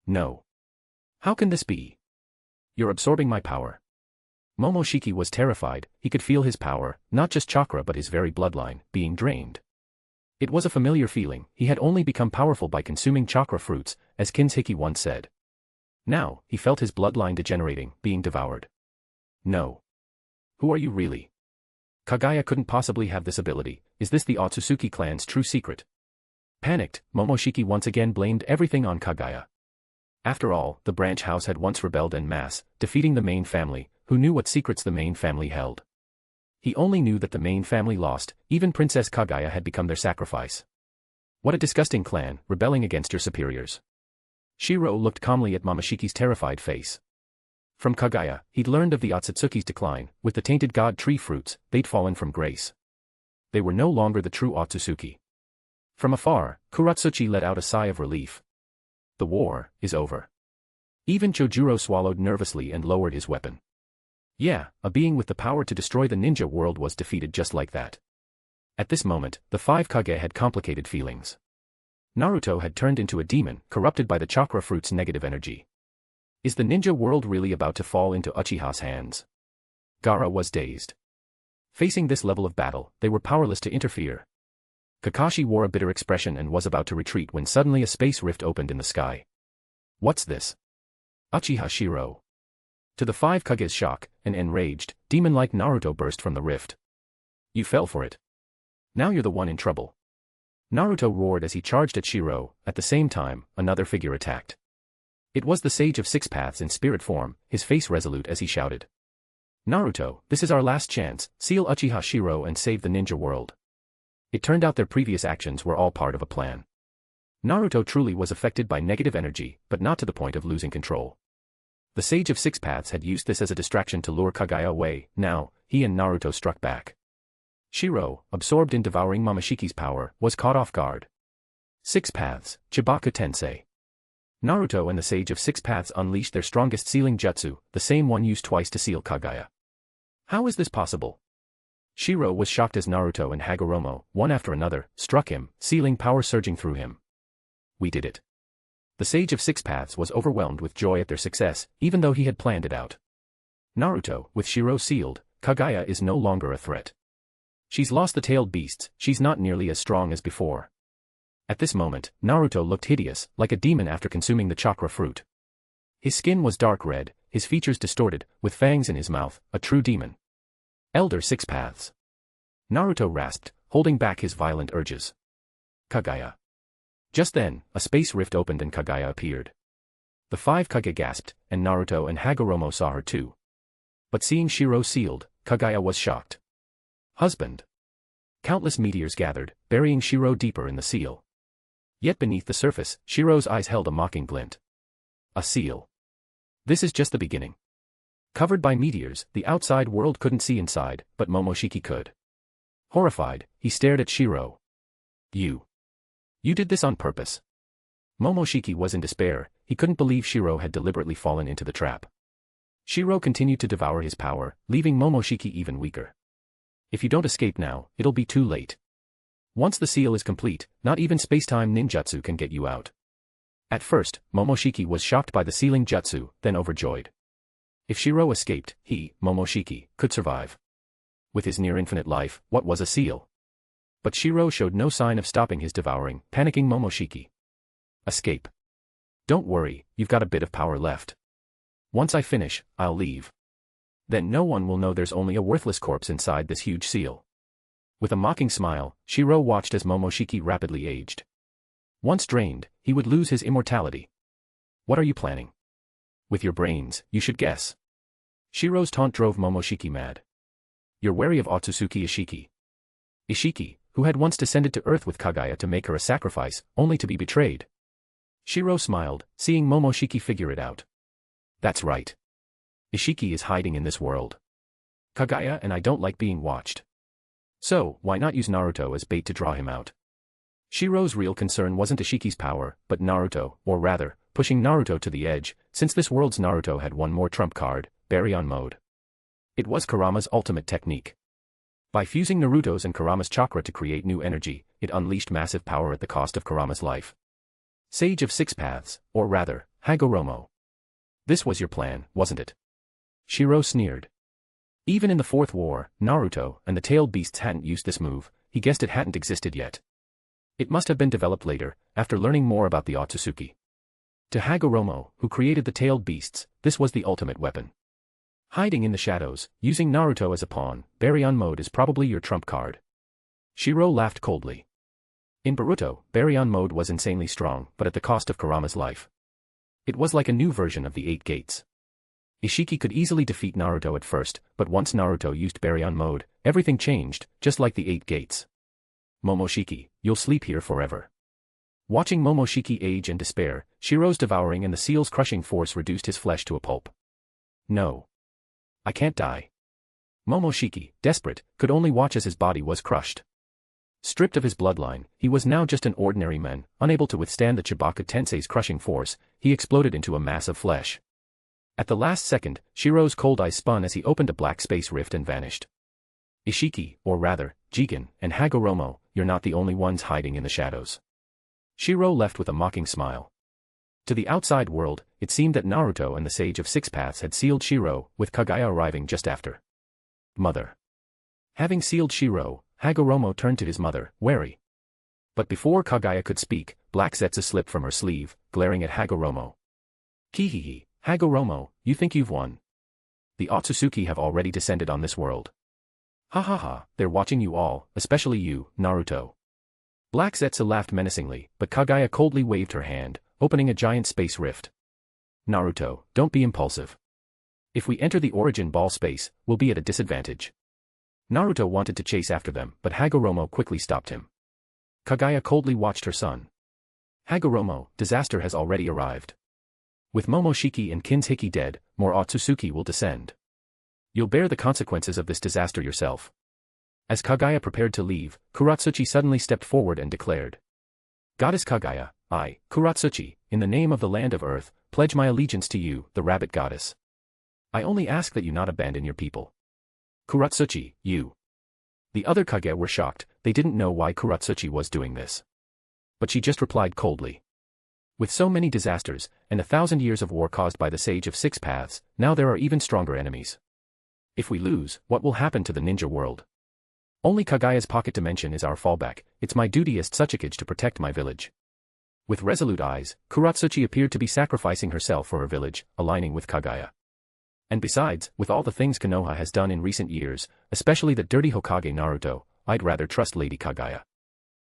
No. How can this be? You're absorbing my power. Momoshiki was terrified, he could feel his power, not just chakra but his very bloodline, being drained. It was a familiar feeling, he had only become powerful by consuming chakra fruits, as Kinshiki once said. Now, he felt his bloodline degenerating, being devoured. No. Who are you really? Kaguya couldn't possibly have this ability, is this the Otsutsuki clan's true secret? Panicked, Momoshiki once again blamed everything on Kaguya. After all, the branch house had once rebelled en masse, defeating the main family, who knew what secrets the main family held. He only knew that the main family lost, even Princess Kaguya had become their sacrifice. What a disgusting clan, rebelling against your superiors. Shirou looked calmly at Momoshiki's terrified face. From Kaguya, he'd learned of the Otsutsuki's decline, with the tainted god tree fruits, they'd fallen from grace. They were no longer the true Otsutsuki. From afar, Kuratsuchi let out a sigh of relief. The war is over. Even Chojuro swallowed nervously and lowered his weapon. Yeah, a being with the power to destroy the ninja world was defeated just like that. At this moment, the 5 Kage had complicated feelings. Naruto had turned into a demon, corrupted by the chakra fruit's negative energy. Is the ninja world really about to fall into Uchiha's hands? Gaara was dazed. Facing this level of battle, they were powerless to interfere. Kakashi wore a bitter expression and was about to retreat when suddenly a space rift opened in the sky. What's this? Uchiha Shirou. To the 5 Kage's shock, an enraged, demon-like Naruto burst from the rift. You fell for it. Now you're the one in trouble. Naruto roared as he charged at Shirou. At the same time, another figure attacked. It was the Sage of Six Paths in spirit form, his face resolute as he shouted. Naruto, this is our last chance, seal Uchiha Shirou and save the ninja world. It turned out their previous actions were all part of a plan. Naruto truly was affected by negative energy, but not to the point of losing control. The Sage of Six Paths had used this as a distraction to lure Kaguya away. Now, he and Naruto struck back. Shirou, absorbed in devouring Momoshiki's power, was caught off guard. 6 Paths, Chibaka Tensei. Naruto and the Sage of Six Paths unleashed their strongest sealing jutsu, the same one used twice to seal Kaguya. How is this possible? Shirou was shocked as Naruto and Hagoromo, one after another, struck him, sealing power surging through him. We did it. The Sage of Six Paths was overwhelmed with joy at their success, even though he had planned it out. Naruto, with Shirou sealed, Kaguya is no longer a threat. She's lost the tailed beasts, she's not nearly as strong as before. At this moment, Naruto looked hideous, like a demon after consuming the chakra fruit. His skin was dark red, his features distorted, with fangs in his mouth, a true demon. Elder Six Paths. Naruto rasped, holding back his violent urges. Kaguya. Just then, a space rift opened and Kaguya appeared. The 5 Kage gasped, and Naruto and Hagoromo saw her too. But seeing Shirou sealed, Kaguya was shocked. Husband. Countless meteors gathered, burying Shirou deeper in the seal. Yet beneath the surface, Shirou's eyes held a mocking glint. A seal. This is just the beginning. Covered by meteors, the outside world couldn't see inside, but Momoshiki could. Horrified, he stared at Shirou. You did this on purpose. Momoshiki was in despair, he couldn't believe Shirou had deliberately fallen into the trap. Shirou continued to devour his power, leaving Momoshiki even weaker. If you don't escape now, it'll be too late. Once the seal is complete, not even space-time ninjutsu can get you out. At first, Momoshiki was shocked by the sealing jutsu, then overjoyed. If Shirou escaped, he, Momoshiki, could survive. With his near-infinite life, what was a seal? But Shirou showed no sign of stopping his devouring, panicking Momoshiki. Escape. Don't worry, you've got a bit of power left. Once I finish, I'll leave. Then no one will know there's only a worthless corpse inside this huge seal. With a mocking smile, Shirou watched as Momoshiki rapidly aged. Once drained, he would lose his immortality. What are you planning? With your brains, you should guess. Shirou's taunt drove Momoshiki mad. You're wary of Otsutsuki Ishiki. Ishiki, who had once descended to Earth with Kaguya to make her a sacrifice, only to be betrayed. Shirou smiled, seeing Momoshiki figure it out. That's right. Ishiki is hiding in this world. Kaguya and I don't like being watched. So, why not use Naruto as bait to draw him out? Shirou's real concern wasn't Ishiki's power, but Naruto, or rather, pushing Naruto to the edge, since this world's Naruto had one more trump card, Baryon mode. It was Kurama's ultimate technique. By fusing Naruto's and Kurama's chakra to create new energy, it unleashed massive power at the cost of Kurama's life. Sage of Six Paths, or rather, Hagoromo. This was your plan, wasn't it? Shirou sneered. Even in the Fourth War, Naruto and the tailed beasts hadn't used this move, he guessed it hadn't existed yet. It must have been developed later, after learning more about the Otsutsuki. To Hagoromo, who created the tailed beasts, this was the ultimate weapon. Hiding in the shadows, using Naruto as a pawn, Baryon mode is probably your trump card. Shirou laughed coldly. In Boruto, Baryon mode was insanely strong, but at the cost of Kurama's life. It was like a new version of the Eight Gates. Ishiki could easily defeat Naruto at first, but once Naruto used Baryon mode, everything changed, just like the Eight Gates. Momoshiki, you'll sleep here forever. Watching Momoshiki age and despair, Shirou's devouring and the seal's crushing force reduced his flesh to a pulp. No. I can't die. Momoshiki, desperate, could only watch as his body was crushed. Stripped of his bloodline, he was now just an ordinary man, unable to withstand the Chibaka Tensei's crushing force, he exploded into a mass of flesh. At the last second, Shirou's cold eyes spun as he opened a black space rift and vanished. Ishiki, or rather, Jigen, and Hagoromo, you're not the only ones hiding in the shadows. Shirou left with a mocking smile. To the outside world, it seemed that Naruto and the Sage of Six Paths had sealed Shirou, with Kaguya arriving just after. Mother. Having sealed Shirou, Hagoromo turned to his mother, wary. But before Kaguya could speak, Black Zetsu slipped from her sleeve, glaring at Hagoromo. Kihihi, Hagoromo, you think you've won? The Otsutsuki have already descended on this world. Ha ha ha, they're watching you all, especially you, Naruto. Black Zetsu laughed menacingly, but Kaguya coldly waved her hand, opening a giant space rift. Naruto, don't be impulsive. If we enter the origin ball space, we'll be at a disadvantage. Naruto wanted to chase after them, but Hagoromo quickly stopped him. Kaguya coldly watched her son. Hagoromo, disaster has already arrived. With Momoshiki and Kinshiki dead, more Otsutsuki will descend. You'll bear the consequences of this disaster yourself. As Kaguya prepared to leave, Kuratsuchi suddenly stepped forward and declared. Goddess Kaguya, I, Kuratsuchi, in the name of the land of earth, pledge my allegiance to you, the rabbit goddess. I only ask that you not abandon your people. Kuratsuchi, you. The other Kage were shocked, they didn't know why Kuratsuchi was doing this. But she just replied coldly. With so many disasters, and 1,000 years of war caused by the Sage of Six Paths, now there are even stronger enemies. If we lose, what will happen to the ninja world? Only Kaguya's pocket dimension is our fallback, it's my duty as Tsuchikage to protect my village. With resolute eyes, Kuratsuchi appeared to be sacrificing herself for her village, aligning with Kaguya. And besides, with all the things Konoha has done in recent years, especially that dirty Hokage Naruto, I'd rather trust Lady Kaguya.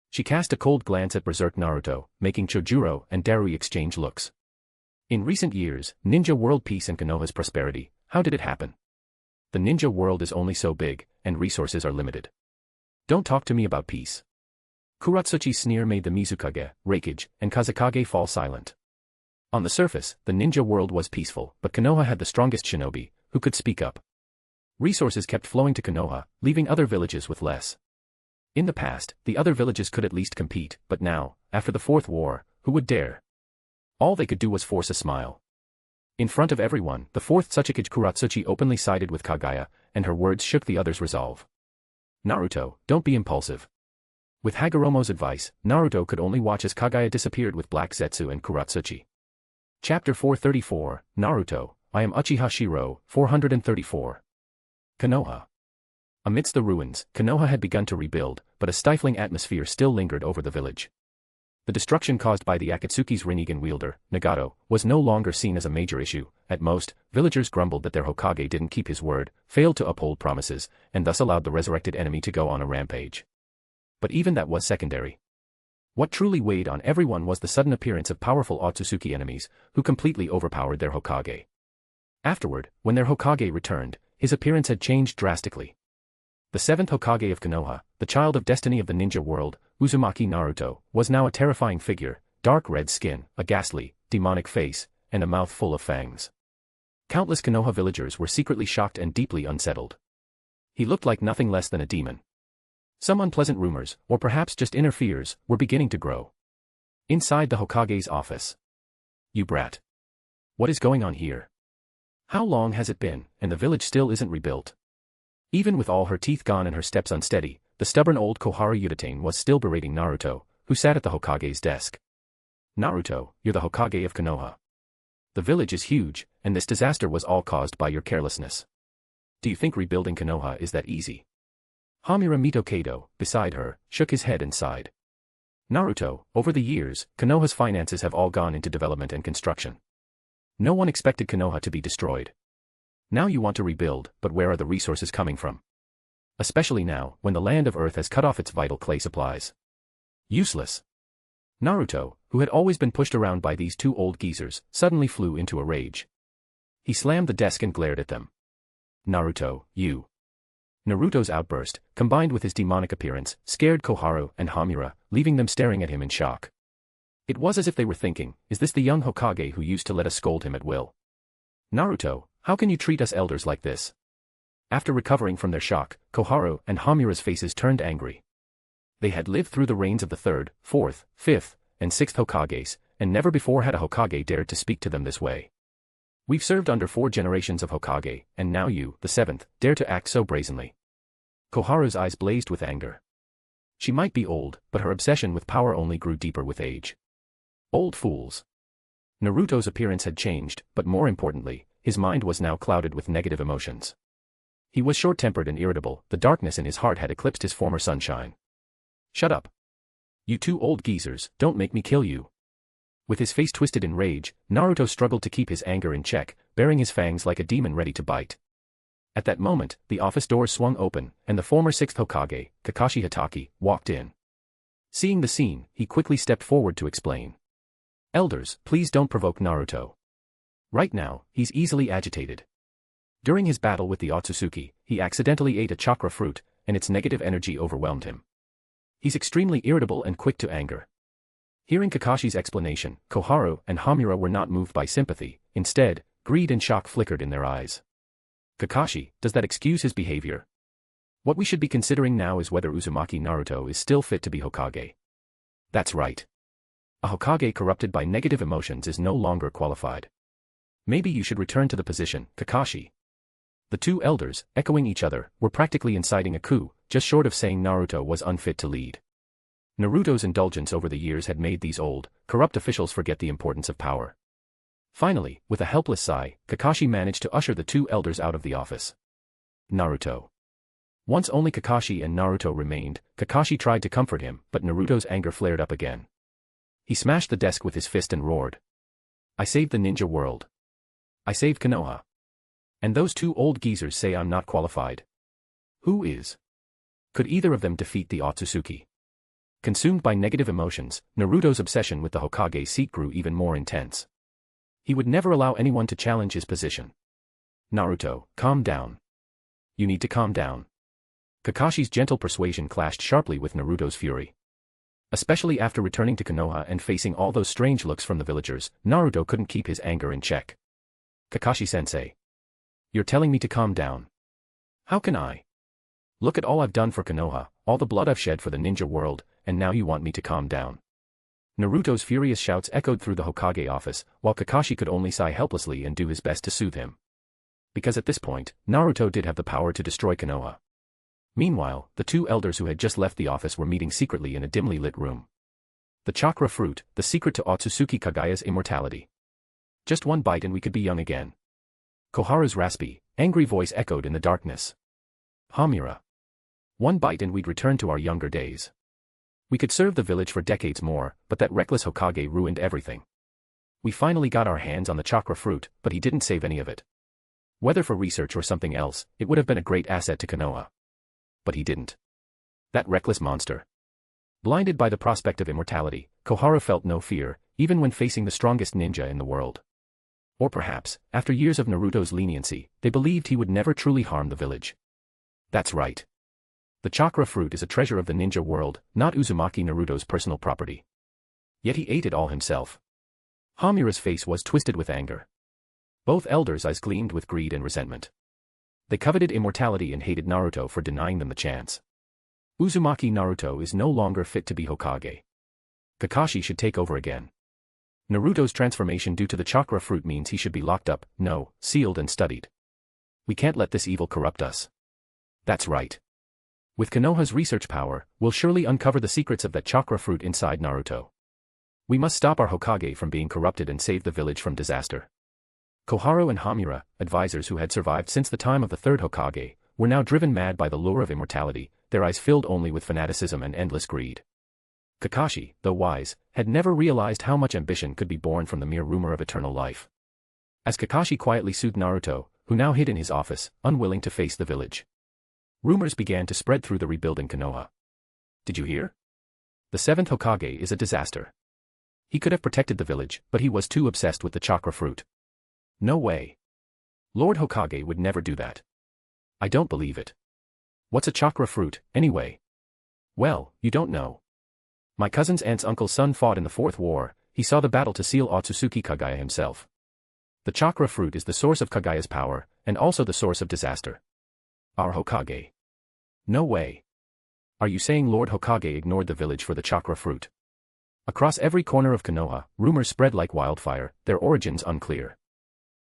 She cast a cold glance at Berserk Naruto, making Chojuro and Darui exchange looks. In recent years, ninja world peace and Konoha's prosperity, how did it happen? The ninja world is only so big, and resources are limited. Don't talk to me about peace. Kuratsuchi's sneer made the Mizukage, Reikage, and Kazekage fall silent. On the surface, the ninja world was peaceful, but Konoha had the strongest shinobi, who could speak up. Resources kept flowing to Konoha, leaving other villages with less. In the past, the other villages could at least compete, but now, after the Fourth War, who would dare? All they could do was force a smile. In front of everyone, the fourth Tsuchikage Kuratsuchi openly sided with Kagaya, and her words shook the others' resolve. Naruto, don't be impulsive. With Hagoromo's advice, Naruto could only watch as Kagaya disappeared with Black Zetsu and Kuratsuchi. Chapter 434, Naruto, I am Uchiha Shirou, 434. Konoha. Amidst the ruins, Konoha had begun to rebuild, but a stifling atmosphere still lingered over the village. The destruction caused by the Akatsuki's Rinnegan wielder, Nagato, was no longer seen as a major issue. At most, villagers grumbled that their Hokage didn't keep his word, failed to uphold promises, and thus allowed the resurrected enemy to go on a rampage. But even that was secondary. What truly weighed on everyone was the sudden appearance of powerful Otsutsuki enemies, who completely overpowered their Hokage. Afterward, when their Hokage returned, his appearance had changed drastically. The seventh Hokage of Konoha, the child of destiny of the ninja world, Uzumaki Naruto, was now a terrifying figure, dark red skin, a ghastly, demonic face, and a mouth full of fangs. Countless Konoha villagers were secretly shocked and deeply unsettled. He looked like nothing less than a demon. Some unpleasant rumors, or perhaps just inner fears, were beginning to grow. Inside the Hokage's office. You brat. What is going on here? How long has it been, and the village still isn't rebuilt? Even with all her teeth gone and her steps unsteady, the stubborn old Koharu Uchiha was still berating Naruto, who sat at the Hokage's desk. Naruto, you're the Hokage of Konoha. The village is huge, and this disaster was all caused by your carelessness. Do you think rebuilding Konoha is that easy? Hamura Mitokado, beside her, shook his head and sighed. Naruto, over the years, Konoha's finances have all gone into development and construction. No one expected Konoha to be destroyed. Now you want to rebuild, but where are the resources coming from? Especially now, when the land of Earth has cut off its vital clay supplies. Useless. Naruto, who had always been pushed around by these two old geezers, suddenly flew into a rage. He slammed the desk and glared at them. Naruto, you. Naruto's outburst, combined with his demonic appearance, scared Koharu and Hamura, leaving them staring at him in shock. It was as if they were thinking, is this the young Hokage who used to let us scold him at will? Naruto, how can you treat us elders like this? After recovering from their shock, Koharu and Hamura's faces turned angry. They had lived through the reigns of the third, fourth, fifth, and sixth Hokages, and never before had a Hokage dared to speak to them this way. We've served under 4 generations of Hokage, and now you, the seventh, dare to act so brazenly. Koharu's eyes blazed with anger. She might be old, but her obsession with power only grew deeper with age. Old fools. Naruto's appearance had changed, but more importantly, his mind was now clouded with negative emotions. He was short-tempered and irritable, the darkness in his heart had eclipsed his former sunshine. Shut up. You two old geezers, don't make me kill you. With his face twisted in rage, Naruto struggled to keep his anger in check, baring his fangs like a demon ready to bite. At that moment, the office doors swung open, and the former sixth Hokage, Kakashi Hatake, walked in. Seeing the scene, he quickly stepped forward to explain. Elders, please don't provoke Naruto. Right now, he's easily agitated. During his battle with the Otsutsuki, he accidentally ate a chakra fruit, and its negative energy overwhelmed him. He's extremely irritable and quick to anger. Hearing Kakashi's explanation, Koharu and Hamura were not moved by sympathy, instead, greed and shock flickered in their eyes. Kakashi, does that excuse his behavior? What we should be considering now is whether Uzumaki Naruto is still fit to be Hokage. That's right. A Hokage corrupted by negative emotions is no longer qualified. Maybe you should return to the position, Kakashi. The two elders, echoing each other, were practically inciting a coup, just short of saying Naruto was unfit to lead. Naruto's indulgence over the years had made these old, corrupt officials forget the importance of power. Finally, with a helpless sigh, Kakashi managed to usher the two elders out of the office. Naruto. Once only Kakashi and Naruto remained, Kakashi tried to comfort him, but Naruto's anger flared up again. He smashed the desk with his fist and roared. I saved the ninja world. I saved Konoha. And those two old geezers say I'm not qualified. Who is? Could either of them defeat the Otsutsuki? Consumed by negative emotions, Naruto's obsession with the Hokage seat grew even more intense. He would never allow anyone to challenge his position. Naruto, calm down. You need to calm down. Kakashi's gentle persuasion clashed sharply with Naruto's fury. Especially after returning to Konoha and facing all those strange looks from the villagers, Naruto couldn't keep his anger in check. Kakashi-sensei. You're telling me to calm down. How can I? Look at all I've done for Konoha, all the blood I've shed for the ninja world, and now you want me to calm down. Naruto's furious shouts echoed through the Hokage office, while Kakashi could only sigh helplessly and do his best to soothe him. Because at this point, Naruto did have the power to destroy Konoha. Meanwhile, the two elders who had just left the office were meeting secretly in a dimly lit room. The chakra fruit, the secret to Otsutsuki Kagaya's immortality. Just one bite and we could be young again. Koharu's raspy, angry voice echoed in the darkness. Hamura. One bite and we'd return to our younger days. We could serve the village for decades more, but that reckless Hokage ruined everything. We finally got our hands on the chakra fruit, but he didn't save any of it. Whether for research or something else, it would have been a great asset to Konoha. But he didn't. That reckless monster. Blinded by the prospect of immortality, Koharu felt no fear, even when facing the strongest ninja in the world. Or perhaps, after years of Naruto's leniency, they believed he would never truly harm the village. That's right. The chakra fruit is a treasure of the ninja world, not Uzumaki Naruto's personal property. Yet he ate it all himself. Hamura's face was twisted with anger. Both elders' eyes gleamed with greed and resentment. They coveted immortality and hated Naruto for denying them the chance. Uzumaki Naruto is no longer fit to be Hokage. Kakashi should take over again. Naruto's transformation due to the chakra fruit means he should be locked up, no, sealed and studied. We can't let this evil corrupt us. That's right. With Konoha's research power, we'll surely uncover the secrets of that chakra fruit inside Naruto. We must stop our Hokage from being corrupted and save the village from disaster. Koharu and Hamura, advisors who had survived since the time of the third Hokage, were now driven mad by the lure of immortality, their eyes filled only with fanaticism and endless greed. Kakashi, though wise, had never realized how much ambition could be born from the mere rumor of eternal life. As Kakashi quietly soothed Naruto, who now hid in his office, unwilling to face the village, rumors began to spread through the rebuilding Konoha. Did you hear? The seventh Hokage is a disaster. He could have protected the village, but he was too obsessed with the chakra fruit. No way. Lord Hokage would never do that. I don't believe it. What's a chakra fruit, anyway? Well, you don't know. My cousin's aunt's uncle's son fought in the Fourth War, he saw the battle to seal Otsutsuki Kagaya himself. The chakra fruit is the source of Kagaya's power, and also the source of disaster. Our Hokage. No way. Are you saying Lord Hokage ignored the village for the chakra fruit? Across every corner of Konoha, rumors spread like wildfire, their origins unclear.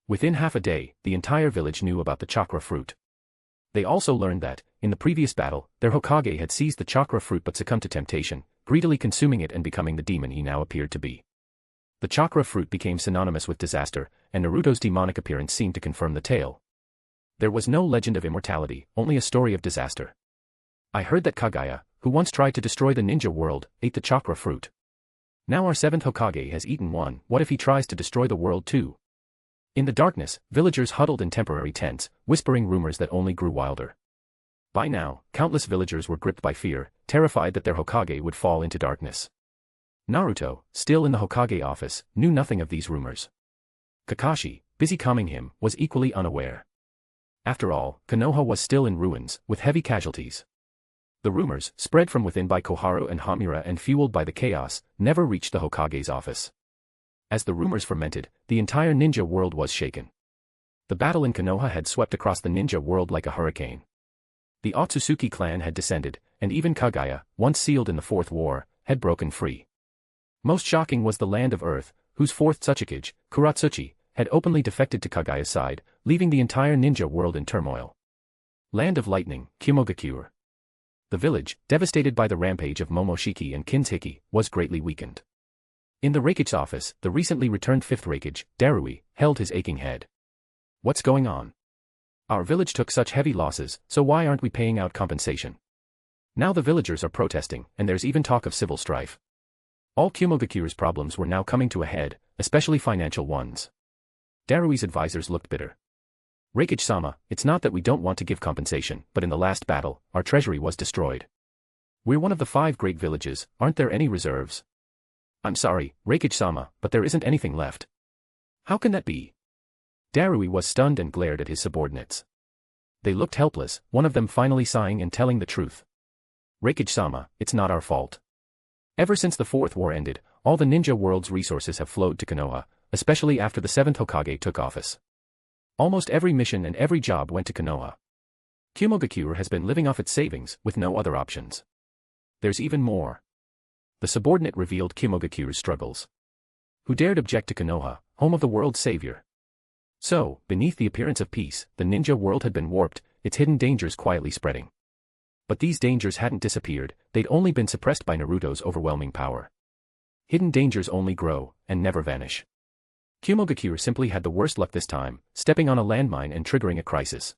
Within half a day, the entire village knew about the chakra fruit. They also learned that, in the previous battle, their Hokage had seized the chakra fruit but succumbed to temptation, greedily consuming it and becoming the demon he now appeared to be. The chakra fruit became synonymous with disaster, and Naruto's demonic appearance seemed to confirm the tale. There was no legend of immortality, only a story of disaster. I heard that Kagaya, who once tried to destroy the ninja world, ate the chakra fruit. Now our seventh Hokage has eaten one, what if he tries to destroy the world too? In the darkness, villagers huddled in temporary tents, whispering rumors that only grew wilder. By now, countless villagers were gripped by fear, terrified that their Hokage would fall into darkness. Naruto, still in the Hokage office, knew nothing of these rumors. Kakashi, busy calming him, was equally unaware. After all, Konoha was still in ruins, with heavy casualties. The rumors, spread from within by Koharu and Hamura and fueled by the chaos, never reached the Hokage's office. As the rumors fermented, the entire ninja world was shaken. The battle in Konoha had swept across the ninja world like a hurricane. The Otsutsuki clan had descended, and even Kagaya, once sealed in the Fourth War, had broken free. Most shocking was the Land of Earth, whose fourth Tsuchikage, Kuratsuchi, had openly defected to Kagaya's side, leaving the entire ninja world in turmoil. Land of Lightning, Kimogakure. The village, devastated by the rampage of Momoshiki and Kinshiki, was greatly weakened. In the Raikage's office, the recently returned fifth Raikage, Darui, held his aching head. What's going on? Our village took such heavy losses, so why aren't we paying out compensation? Now the villagers are protesting, and there's even talk of civil strife. All Kumogakure's problems were now coming to a head, especially financial ones. Darui's advisors looked bitter. Raikage-sama, it's not that we don't want to give compensation, but in the last battle, our treasury was destroyed. We're one of the 5 great villages, aren't there any reserves? I'm sorry, Raikage-sama, but there isn't anything left. How can that be? Darui was stunned and glared at his subordinates. They looked helpless, one of them finally sighing and telling the truth. Raikage-sama, it's not our fault. Ever since the Fourth War ended, all the ninja world's resources have flowed to Konoha, especially after the 7th Hokage took office. Almost every mission and every job went to Konoha. Kumogakure has been living off its savings, with no other options. There's even more. The subordinate revealed Kimogakuru's struggles. Who dared object to Konoha, home of the world's savior? So, beneath the appearance of peace, the ninja world had been warped, its hidden dangers quietly spreading. But these dangers hadn't disappeared, they'd only been suppressed by Naruto's overwhelming power. Hidden dangers only grow, and never vanish. Kimogakuru simply had the worst luck this time, stepping on a landmine and triggering a crisis.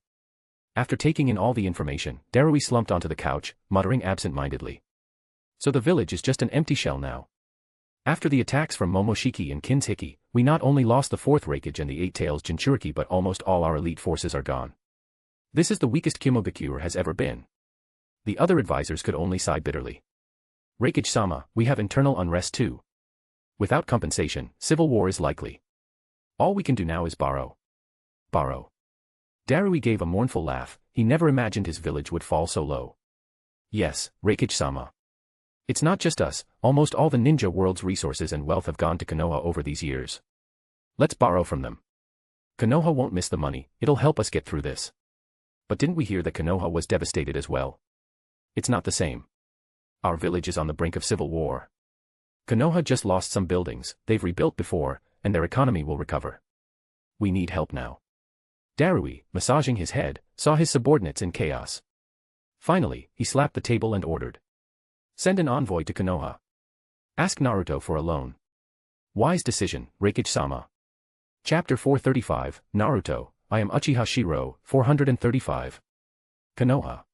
After taking in all the information, Darui slumped onto the couch, muttering absent-mindedly. So the village is just an empty shell now. After the attacks from Momoshiki and Kinshiki, we not only lost the 4th Raikage and the 8 Tails Jinchuriki but almost all our elite forces are gone. This is the weakest Kimogakuru has ever been. The other advisors could only sigh bitterly. Raikage-sama, we have internal unrest too. Without compensation, civil war is likely. All we can do now is borrow. Borrow. Darui gave a mournful laugh, he never imagined his village would fall so low. Yes, Raikage-sama. It's not just us, almost all the ninja world's resources and wealth have gone to Konoha over these years. Let's borrow from them. Konoha won't miss the money, it'll help us get through this. But didn't we hear that Konoha was devastated as well? It's not the same. Our village is on the brink of civil war. Konoha just lost some buildings, they've rebuilt before, and their economy will recover. We need help now. Darui, massaging his head, saw his subordinates in chaos. Finally, he slapped the table and ordered. Send an envoy to Konoha. Ask Naruto for a loan. Wise decision, Raikage-sama. Chapter 435, Naruto, I am Uchiha Shirou, 435. Konoha.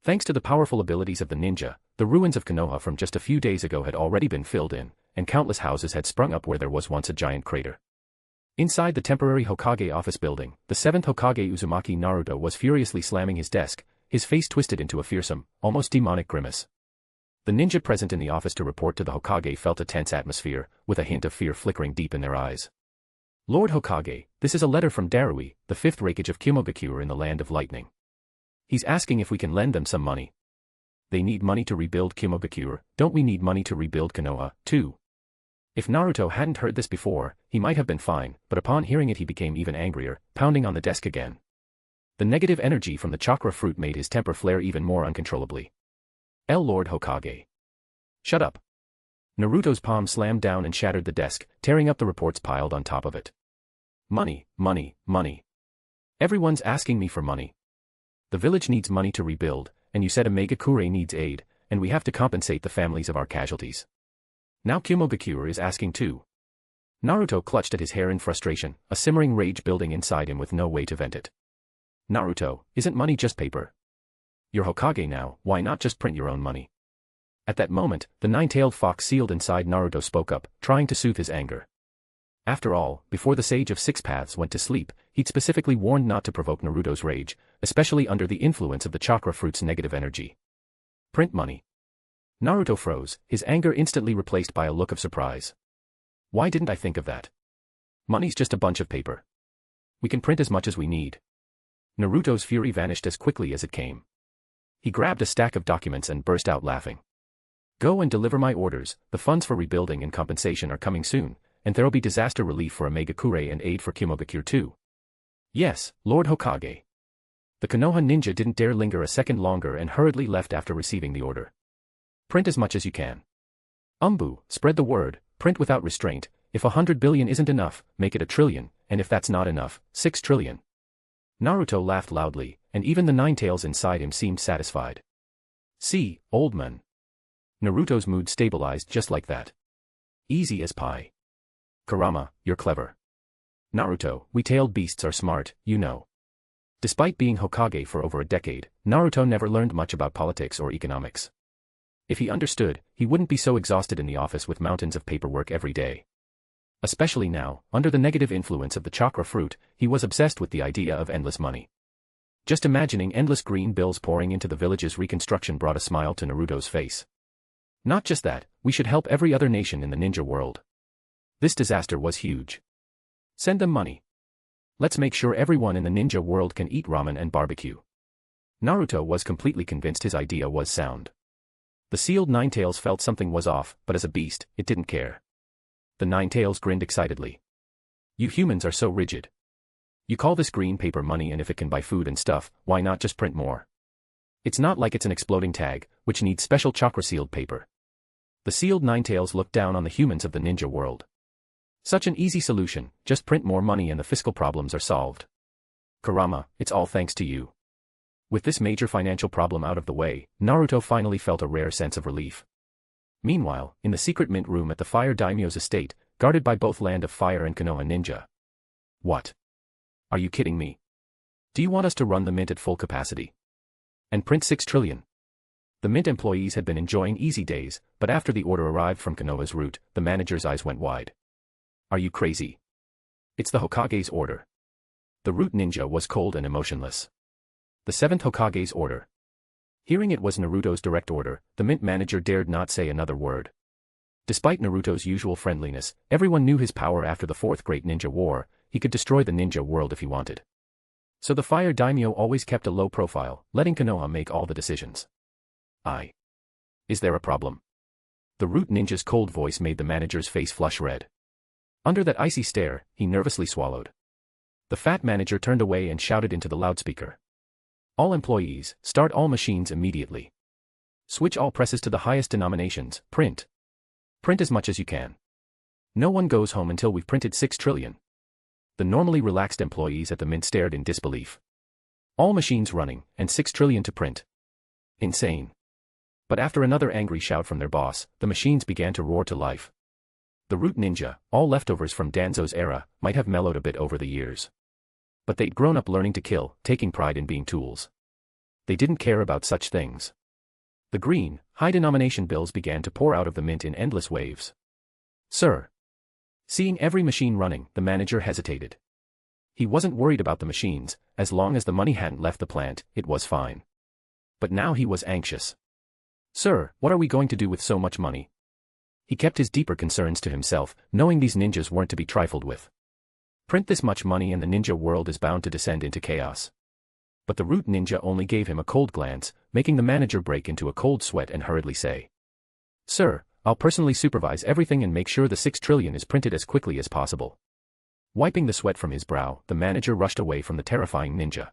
Thanks to the powerful abilities of the ninja, the ruins of Konoha from just a few days ago had already been filled in, and countless houses had sprung up where there was once a giant crater. Inside the temporary Hokage office building, the 7th Hokage Uzumaki Naruto was furiously slamming his desk, his face twisted into a fearsome, almost demonic grimace. The ninja present in the office to report to the Hokage felt a tense atmosphere, with a hint of fear flickering deep in their eyes. Lord Hokage, this is a letter from Darui, the 5th Raikage of Kimogakuru in the Land of Lightning. He's asking if we can lend them some money. They need money to rebuild Kimogakuru, don't we need money to rebuild Konoha, too? If Naruto hadn't heard this before, he might have been fine, but upon hearing it he became even angrier, pounding on the desk again. The negative energy from the chakra fruit made his temper flare even more uncontrollably. Lord Hokage. Shut up. Naruto's palm slammed down and shattered the desk, tearing up the reports piled on top of it. Money, money, money. Everyone's asking me for money. The village needs money to rebuild, and you said Omegakure needs aid, and we have to compensate the families of our casualties. Now Kimogakuru is asking too. Naruto clutched at his hair in frustration, a simmering rage building inside him with no way to vent it. Naruto, isn't money just paper? You're Hokage now, why not just print your own money? At that moment, the 9-tailed fox sealed inside Naruto spoke up, trying to soothe his anger. After all, before the Sage of Six Paths went to sleep, he'd specifically warned not to provoke Naruto's rage, especially under the influence of the chakra fruit's negative energy. Print money. Naruto froze, his anger instantly replaced by a look of surprise. Why didn't I think of that? Money's just a bunch of paper. We can print as much as we need. Naruto's fury vanished as quickly as it came. He grabbed a stack of documents and burst out laughing. Go and deliver my orders, the funds for rebuilding and compensation are coming soon, and there'll be disaster relief for Omegakure and aid for Kimogakuru too. Yes, Lord Hokage. The Konoha ninja didn't dare linger a second longer and hurriedly left after receiving the order. Print as much as you can. Spread the word, print without restraint, if 100 billion isn't enough, make it 1 trillion, and if that's not enough, 6 trillion. Naruto laughed loudly, and even the 9 tails inside him seemed satisfied. See, old man. Naruto's mood stabilized just like that. Easy as pie. Kurama, you're clever. Naruto, we tailed beasts are smart, you know. Despite being Hokage for over a decade, Naruto never learned much about politics or economics. If he understood, he wouldn't be so exhausted in the office with mountains of paperwork every day. Especially now, under the negative influence of the chakra fruit, he was obsessed with the idea of endless money. Just imagining endless green bills pouring into the village's reconstruction brought a smile to Naruto's face. Not just that, we should help every other nation in the ninja world. This disaster was huge. Send them money. Let's make sure everyone in the ninja world can eat ramen and barbecue. Naruto was completely convinced his idea was sound. The sealed 9 tails felt something was off, but as a beast, it didn't care. The 9 tails grinned excitedly. You humans are so rigid. You call this green paper money, and if it can buy food and stuff, why not just print more? It's not like it's an exploding tag, which needs special chakra-sealed paper. The sealed Ninetales looked down on the humans of the ninja world. Such an easy solution, just print more money and the fiscal problems are solved. Kurama, it's all thanks to you. With this major financial problem out of the way, Naruto finally felt a rare sense of relief. Meanwhile, in the secret mint room at the Fire Daimyo's estate, guarded by both Land of Fire and Konoha ninja. What? Are you kidding me? Do you want us to run the mint at full capacity? And print 6 trillion? The mint employees had been enjoying easy days, but after the order arrived from Konoha's route, the manager's eyes went wide. Are you crazy? It's the Hokage's order. The root ninja was cold and emotionless. The 7th Hokage's order. Hearing it was Naruto's direct order, the mint manager dared not say another word. Despite Naruto's usual friendliness, everyone knew his power after the 4th Great Ninja War. He could destroy the ninja world if he wanted. So the Fire Daimyo always kept a low profile, letting Konoha make all the decisions. Is there a problem? The root ninja's cold voice made the manager's face flush red. Under that icy stare, he nervously swallowed. The fat manager turned away and shouted into the loudspeaker. All employees, start all machines immediately. Switch all presses to the highest denominations, print. Print as much as you can. No one goes home until we've printed 6 trillion. The normally relaxed employees at the mint stared in disbelief. All machines running, and 6 trillion to print. Insane. But after another angry shout from their boss, the machines began to roar to life. The root ninja, all leftovers from Danzo's era, might have mellowed a bit over the years. But they'd grown up learning to kill, taking pride in being tools. They didn't care about such things. The green, high-denomination bills began to pour out of the mint in endless waves. Sir. Seeing every machine running, the manager hesitated. He wasn't worried about the machines, as long as the money hadn't left the plant, it was fine. But now he was anxious. Sir, what are we going to do with so much money? He kept his deeper concerns to himself, knowing these ninjas weren't to be trifled with. Print this much money and the ninja world is bound to descend into chaos. But the root ninja only gave him a cold glance, making the manager break into a cold sweat and hurriedly say. Sir, I'll personally supervise everything and make sure the 6 trillion is printed as quickly as possible. Wiping the sweat from his brow, the manager rushed away from the terrifying ninja.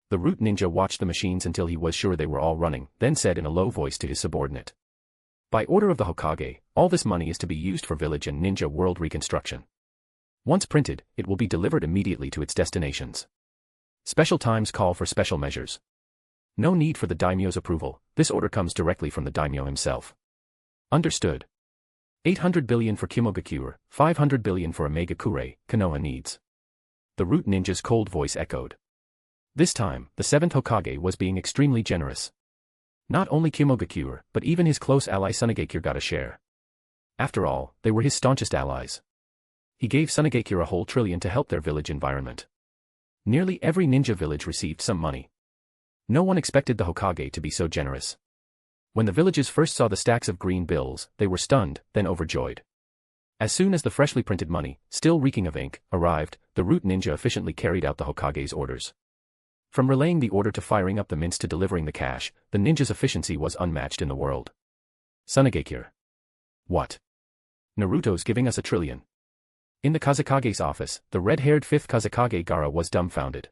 The root ninja watched the machines until he was sure they were all running, then said in a low voice to his subordinate. By order of the Hokage, all this money is to be used for village and ninja world reconstruction. Once printed, it will be delivered immediately to its destinations. Special times call for special measures. No need for the daimyo's approval, this order comes directly from the daimyo himself. Understood. 800 billion for Kimogakure, 500 billion for Omegakure, Konoha needs. The root ninja's cold voice echoed. This time, the 7th Hokage was being extremely generous. Not only Kimogakure, but even his close ally Sunagakure got a share. After all, they were his staunchest allies. He gave Sunagakure a whole trillion to help their village environment. Nearly every ninja village received some money. No one expected the Hokage to be so generous. When the villages first saw the stacks of green bills, they were stunned, then overjoyed. As soon as the freshly printed money, still reeking of ink, arrived, the root ninja efficiently carried out the Hokage's orders. From relaying the order to firing up the mints to delivering the cash, the ninja's efficiency was unmatched in the world. Sunagakure. What? Naruto's giving us a trillion. In the Kazekage's office, the red-haired 5th Kazekage Gaara was dumbfounded.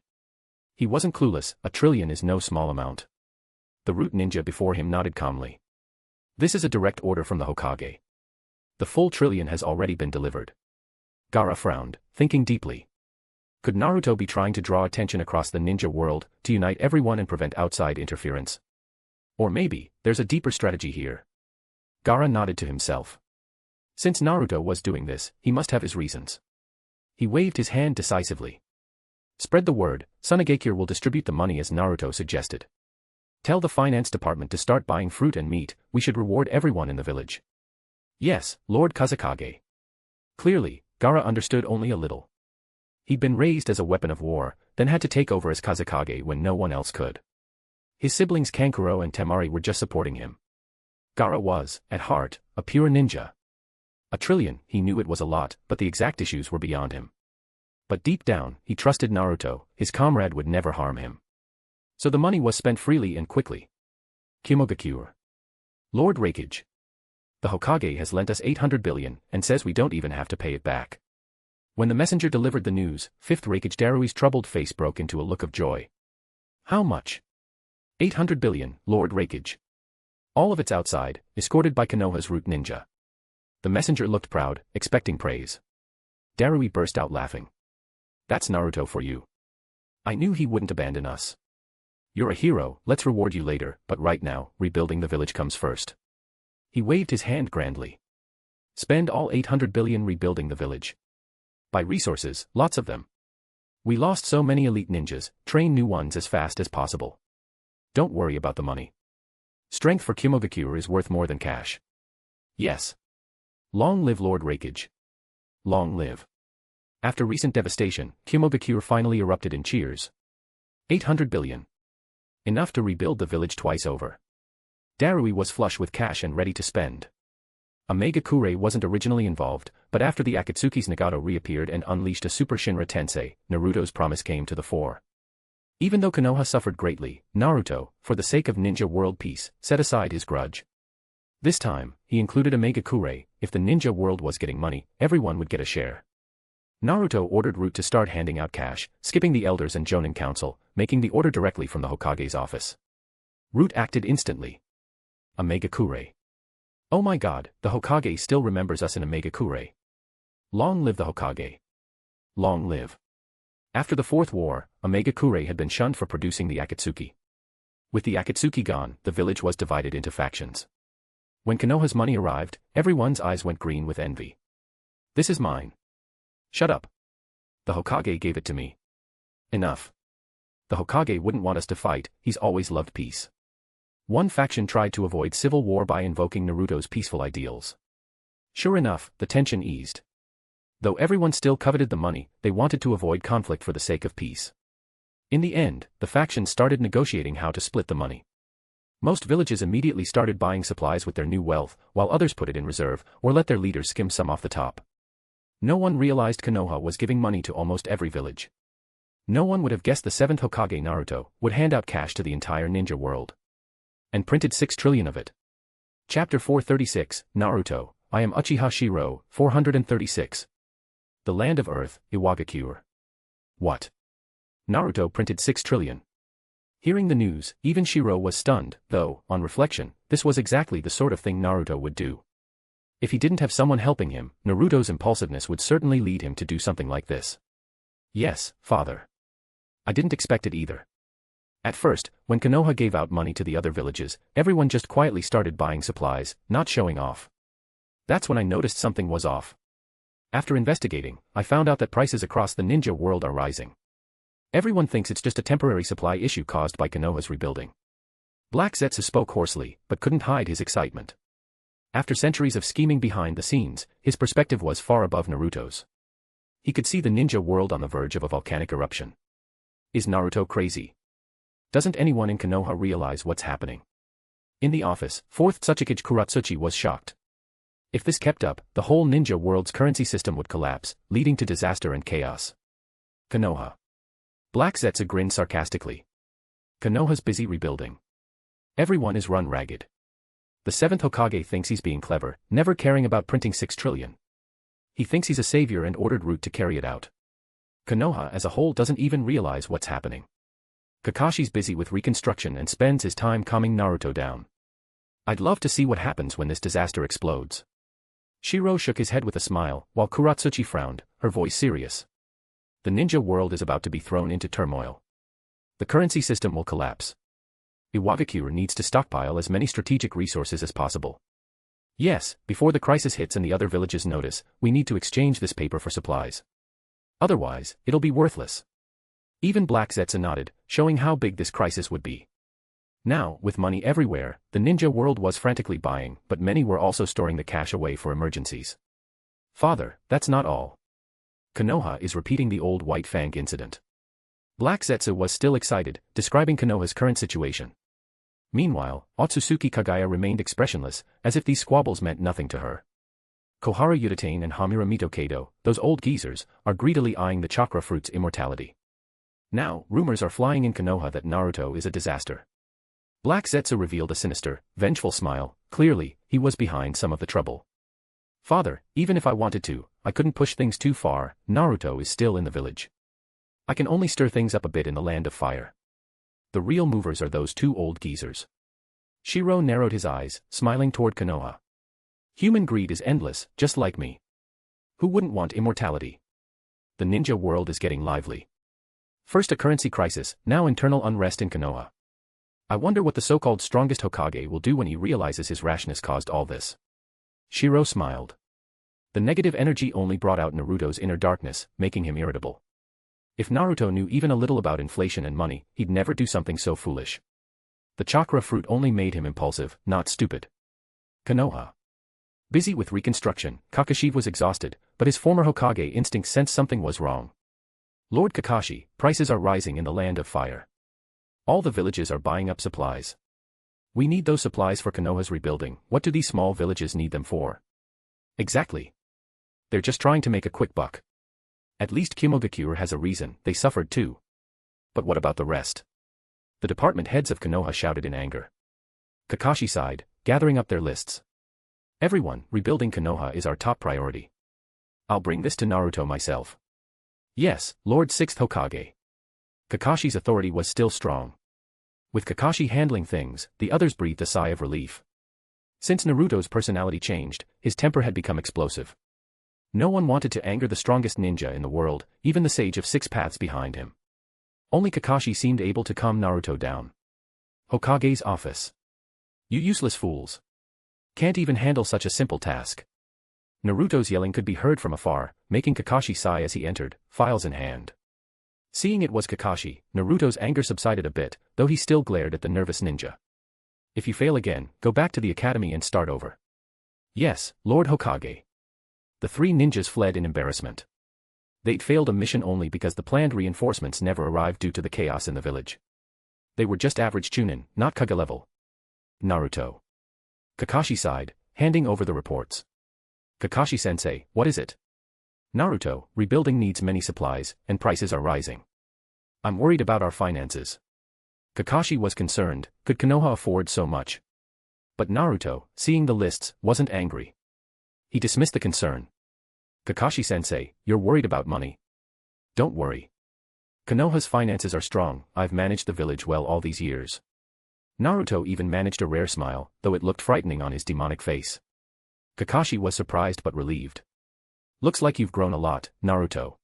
He wasn't clueless, a trillion is no small amount. The root ninja before him nodded calmly. This is a direct order from the Hokage. The full trillion has already been delivered. Gaara frowned, thinking deeply. Could Naruto be trying to draw attention across the ninja world, to unite everyone and prevent outside interference? Or maybe, there's a deeper strategy here. Gaara nodded to himself. Since Naruto was doing this, he must have his reasons. He waved his hand decisively. Spread the word, Sunagakure will distribute the money as Naruto suggested. Tell the finance department to start buying fruit and meat, we should reward everyone in the village. Yes, Lord Kazekage. Clearly, Gaara understood only a little. He'd been raised as a weapon of war, then had to take over as Kazekage when no one else could. His siblings Kankuro and Temari were just supporting him. Gaara was, at heart, a pure ninja. A trillion, he knew it was a lot, but the exact issues were beyond him. But deep down, he trusted Naruto, his comrade would never harm him. So the money was spent freely and quickly. Kimogakure. Lord Raikage. The Hokage has lent us 800 billion, and says we don't even have to pay it back. When the messenger delivered the news, 5th Raikage Darui's troubled face broke into a look of joy. How much? 800 billion, Lord Raikage. All of it's outside, escorted by Konoha's root ninja. The messenger looked proud, expecting praise. Darui burst out laughing. That's Naruto for you. I knew he wouldn't abandon us. You're a hero, let's reward you later, but right now, rebuilding the village comes first. He waved his hand grandly. Spend all 800 billion rebuilding the village. Buy resources, lots of them. We lost so many elite ninjas, train new ones as fast as possible. Don't worry about the money. Strength for Kumogakure is worth more than cash. Yes. Long live Lord Raikage. Long live. After recent devastation, Kumogakure finally erupted in cheers. 800 billion. Enough to rebuild the village twice over. Darui was flush with cash and ready to spend. Omega-kure wasn't originally involved, but after the Akatsuki's Nagato reappeared and unleashed a Super Shinra Tensei, Naruto's promise came to the fore. Even though Konoha suffered greatly, Naruto, for the sake of ninja world peace, set aside his grudge. This time, he included Omega-kure. If the ninja world was getting money, everyone would get a share. Naruto ordered Root to start handing out cash, skipping the elders and Jonin council, making the order directly from the Hokage's office. Root acted instantly. Omega-kure. Oh my god, the Hokage still remembers us in Omega-kure. Long live the Hokage. Long live. After the Fourth War, Omega-kure had been shunned for producing the Akatsuki. With the Akatsuki gone, the village was divided into factions. When Konoha's money arrived, everyone's eyes went green with envy. This is mine. Shut up. The Hokage gave it to me. Enough. The Hokage wouldn't want us to fight, he's always loved peace. One faction tried to avoid civil war by invoking Naruto's peaceful ideals. Sure enough, the tension eased. Though everyone still coveted the money, they wanted to avoid conflict for the sake of peace. In the end, the factions started negotiating how to split the money. Most villages immediately started buying supplies with their new wealth, while others put it in reserve, or let their leaders skim some off the top. No one realized Konoha was giving money to almost every village. No one would have guessed the 7th Hokage Naruto would hand out cash to the entire ninja world. And printed 6 trillion of it. Chapter 436, Naruto, I am Uchiha Shirou, 436. The Land of Earth, Iwagakure. What? Naruto printed 6 trillion. Hearing the news, even Shirou was stunned, though, on reflection, this was exactly the sort of thing Naruto would do. If he didn't have someone helping him, Naruto's impulsiveness would certainly lead him to do something like this. Yes, father. I didn't expect it either. At first, when Konoha gave out money to the other villages, everyone just quietly started buying supplies, not showing off. That's when I noticed something was off. After investigating, I found out that prices across the ninja world are rising. Everyone thinks it's just a temporary supply issue caused by Konoha's rebuilding. Black Zetsu spoke hoarsely, but couldn't hide his excitement. After centuries of scheming behind the scenes, his perspective was far above Naruto's. He could see the ninja world on the verge of a volcanic eruption. Is Naruto crazy? Doesn't anyone in Konoha realize what's happening? In the office, 4th Tsuchikage Kuratsuchi was shocked. If this kept up, the whole ninja world's currency system would collapse, leading to disaster and chaos. Konoha. Black Zetsu grinned sarcastically. Konoha's busy rebuilding. Everyone is run ragged. The 7th Hokage thinks he's being clever, never caring about printing 6 trillion. He thinks he's a savior and ordered Root to carry it out. Konoha as a whole doesn't even realize what's happening. Kakashi's busy with reconstruction and spends his time calming Naruto down. I'd love to see what happens when this disaster explodes. Shirou shook his head with a smile, while Kuratsuchi frowned, her voice serious. The ninja world is about to be thrown into turmoil. The currency system will collapse. Iwagakure needs to stockpile as many strategic resources as possible. Yes, before the crisis hits and the other villages notice, we need to exchange this paper for supplies. Otherwise, it'll be worthless. Even Black Zetsu nodded, showing how big this crisis would be. Now, with money everywhere, the ninja world was frantically buying, but many were also storing the cash away for emergencies. Father, that's not all. Konoha is repeating the old White Fang incident. Black Zetsu was still excited, describing Konoha's current situation. Meanwhile, Otsutsuki Kagaya remained expressionless, as if these squabbles meant nothing to her. Kohara Udatane and Hamura Mitokado, those old geezers, are greedily eyeing the chakra fruit's immortality. Now, rumors are flying in Konoha that Naruto is a disaster. Black Zetsu revealed a sinister, vengeful smile. Clearly, he was behind some of the trouble. Father, even if I wanted to, I couldn't push things too far. Naruto is still in the village. I can only stir things up a bit in the Land of Fire. The real movers are those 2 old geezers. Shirou narrowed his eyes, smiling toward Konoha. Human greed is endless, just like me. Who wouldn't want immortality? The ninja world is getting lively. First a currency crisis, now internal unrest in Konoha. I wonder what the so-called strongest Hokage will do when he realizes his rashness caused all this. Shirou smiled. The negative energy only brought out Naruto's inner darkness, making him irritable. If Naruto knew even a little about inflation and money, he'd never do something so foolish. The chakra fruit only made him impulsive, not stupid. Konoha. Busy with reconstruction, Kakashi was exhausted, but his former Hokage instinct sensed something was wrong. Lord Kakashi, prices are rising in the land of fire. All the villages are buying up supplies. We need those supplies for Konoha's rebuilding. What do these small villages need them for? Exactly. They're just trying to make a quick buck. At least Kimogakure has a reason, they suffered too. But what about the rest? The department heads of Konoha shouted in anger. Kakashi sighed, gathering up their lists. Everyone, rebuilding Konoha is our top priority. I'll bring this to Naruto myself. Yes, Lord 6th Hokage. Kakashi's authority was still strong. With Kakashi handling things, the others breathed a sigh of relief. Since Naruto's personality changed, his temper had become explosive. No one wanted to anger the strongest ninja in the world, even the sage of 6 paths behind him. Only Kakashi seemed able to calm Naruto down. Hokage's office. You useless fools. Can't even handle such a simple task. Naruto's yelling could be heard from afar, making Kakashi sigh as he entered, files in hand. Seeing it was Kakashi, Naruto's anger subsided a bit, though he still glared at the nervous ninja. If you fail again, go back to the academy and start over. Yes, Lord Hokage. The 3 ninjas fled in embarrassment. They'd failed a mission only because the planned reinforcements never arrived due to the chaos in the village. They were just average Chunin, not Kage level. Naruto. Kakashi sighed, handing over the reports. Kakashi-sensei, what is it? Naruto, rebuilding needs many supplies, and prices are rising. I'm worried about our finances. Kakashi was concerned, could Konoha afford so much? But Naruto, seeing the lists, wasn't angry. He dismissed the concern. Kakashi-sensei, you're worried about money. Don't worry. Konoha's finances are strong, I've managed the village well all these years. Naruto even managed a rare smile, though it looked frightening on his demonic face. Kakashi was surprised but relieved. Looks like you've grown a lot, Naruto.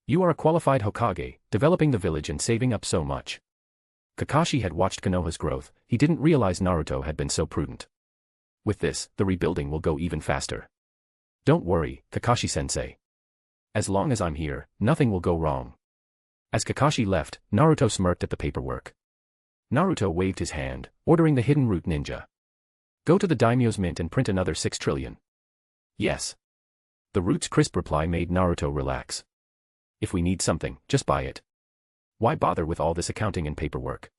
You are a qualified Hokage, developing the village and saving up so much. Kakashi had watched Konoha's growth, he didn't realize Naruto had been so prudent. With this, the rebuilding will go even faster. Don't worry, Kakashi-sensei. As long as I'm here, nothing will go wrong. As Kakashi left, Naruto smirked at the paperwork. Naruto waved his hand, ordering the hidden root ninja. Go to the daimyo's mint and print another 6 trillion. Yes. The root's crisp reply made Naruto relax. If we need something, just buy it. Why bother with all this accounting and paperwork?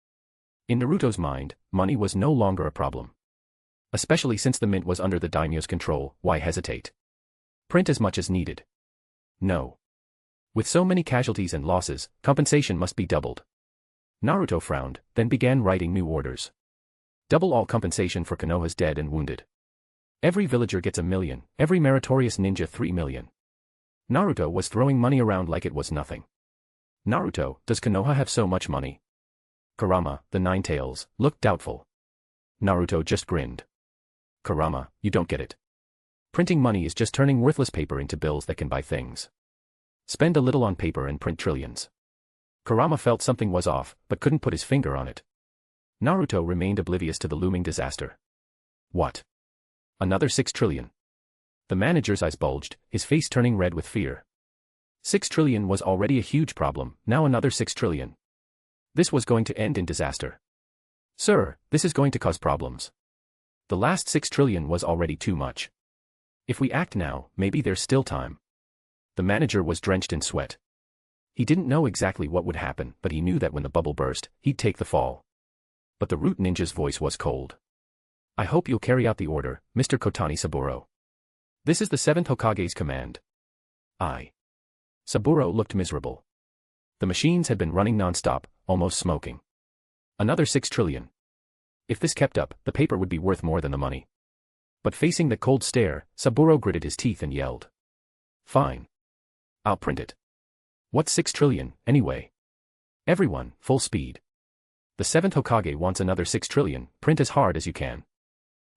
In Naruto's mind, money was no longer a problem. Especially since the mint was under the daimyo's control, why hesitate? Print as much as needed. No. With so many casualties and losses, compensation must be doubled. Naruto frowned, then began writing new orders. Double all compensation for Konoha's dead and wounded. Every villager gets 1 million, every meritorious ninja 3 million. Naruto was throwing money around like it was nothing. Naruto, does Konoha have so much money? Kurama, the Nine Tails, looked doubtful. Naruto just grinned. Kurama, you don't get it. Printing money is just turning worthless paper into bills that can buy things. Spend a little on paper and print trillions. Kurama felt something was off, but couldn't put his finger on it. Naruto remained oblivious to the looming disaster. What? Another 6 trillion. The manager's eyes bulged, his face turning red with fear. 6 trillion was already a huge problem, now another 6 trillion. This was going to end in disaster. Sir, this is going to cause problems. The last 6 trillion was already too much. If we act now, maybe there's still time. The manager was drenched in sweat. He didn't know exactly what would happen, but he knew that when the bubble burst, he'd take the fall. But the root ninja's voice was cold. I hope you'll carry out the order, Mr. Kotani Saburo. This is the 7th Hokage's command. Saburo looked miserable. The machines had been running non-stop, almost smoking. Another 6 trillion. If this kept up, the paper would be worth more than the money. But facing the cold stare, Saburo gritted his teeth and yelled. Fine. I'll print it. What's 6 trillion, anyway? Everyone, full speed. The 7th Hokage wants another 6 trillion, print as hard as you can.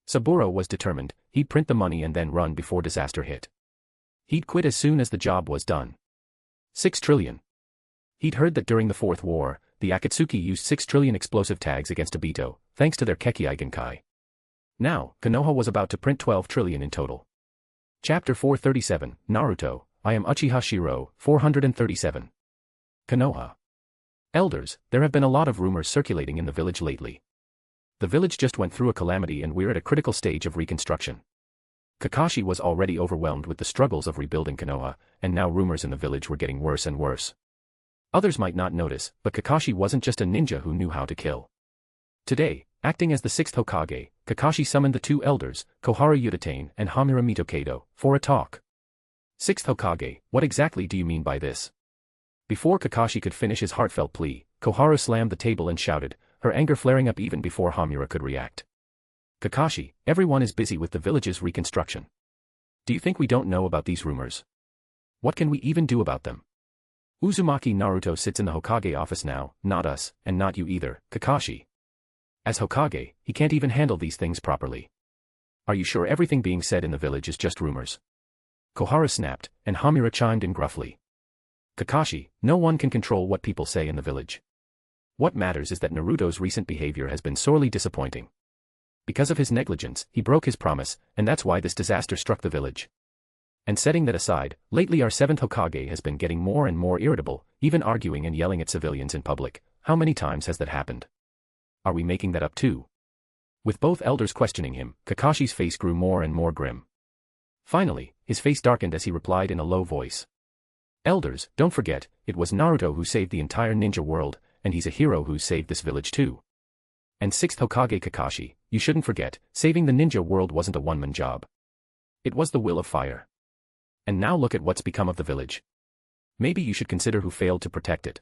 Saburo was determined, he'd print the money and then run before disaster hit. He'd quit as soon as the job was done. 6 trillion. He'd heard that during the Fourth War, the Akatsuki used 6 trillion explosive tags against Obito, thanks to their Kekkei Genkai. Now, Konoha was about to print 12 trillion in total. Chapter 437, Naruto, I am Uchiha Shirou, 437. Konoha. Elders, there have been a lot of rumors circulating in the village lately. The village just went through a calamity and we're at a critical stage of reconstruction. Kakashi was already overwhelmed with the struggles of rebuilding Konoha, and now rumors in the village were getting worse and worse. Others might not notice, but Kakashi wasn't just a ninja who knew how to kill. Today, acting as the 6th Hokage, Kakashi summoned the 2 elders, Koharu Uchiha and Hamura Mitokado, for a talk. 6th Hokage, what exactly do you mean by this? Before Kakashi could finish his heartfelt plea, Koharu slammed the table and shouted, her anger flaring up even before Hamura could react. Kakashi, everyone is busy with the village's reconstruction. Do you think we don't know about these rumors? What can we even do about them? Uzumaki Naruto sits in the Hokage office now, not us, and not you either, Kakashi. As Hokage, he can't even handle these things properly. Are you sure everything being said in the village is just rumors? Koharu snapped, and Hamura chimed in gruffly. Kakashi, no one can control what people say in the village. What matters is that Naruto's recent behavior has been sorely disappointing. Because of his negligence, he broke his promise, and that's why this disaster struck the village. And setting that aside, lately our 7th Hokage has been getting more and more irritable, even arguing and yelling at civilians in public. How many times has that happened? Are we making that up too? With both elders questioning him, Kakashi's face grew more and more grim. Finally, his face darkened as he replied in a low voice. Elders, don't forget, it was Naruto who saved the entire ninja world, and he's a hero who saved this village too. And 6th Hokage Kakashi, you shouldn't forget, saving the ninja world wasn't a one-man job. It was the will of fire. And now look at what's become of the village. Maybe you should consider who failed to protect it.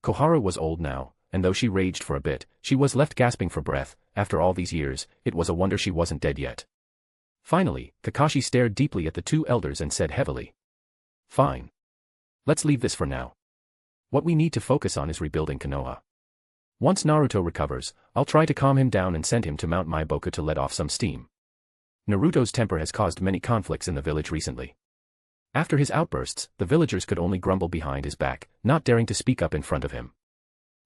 Koharu was old now, and though she raged for a bit, she was left gasping for breath. After all these years, it was a wonder she wasn't dead yet. Finally, Kakashi stared deeply at the 2 elders and said heavily. Fine. Let's leave this for now. What we need to focus on is rebuilding Konoha. Once Naruto recovers, I'll try to calm him down and send him to Mount Maiboku to let off some steam. Naruto's temper has caused many conflicts in the village recently. After his outbursts, the villagers could only grumble behind his back, not daring to speak up in front of him.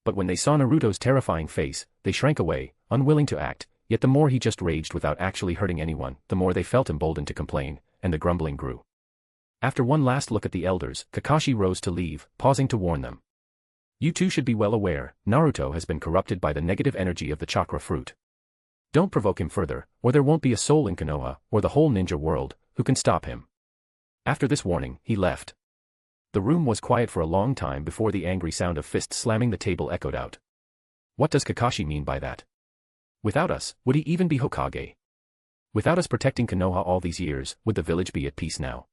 But when they saw Naruto's terrifying face, they shrank away, unwilling to act, yet the more he just raged without actually hurting anyone, the more they felt emboldened to complain, and the grumbling grew. After one last look at the elders, Kakashi rose to leave, pausing to warn them. You two should be well aware, Naruto has been corrupted by the negative energy of the chakra fruit. Don't provoke him further, or there won't be a soul in Konoha, or the whole ninja world, who can stop him. After this warning, he left. The room was quiet for a long time before the angry sound of fists slamming the table echoed out. What does Kakashi mean by that? Without us, would he even be Hokage? Without us protecting Konoha all these years, would the village be at peace now?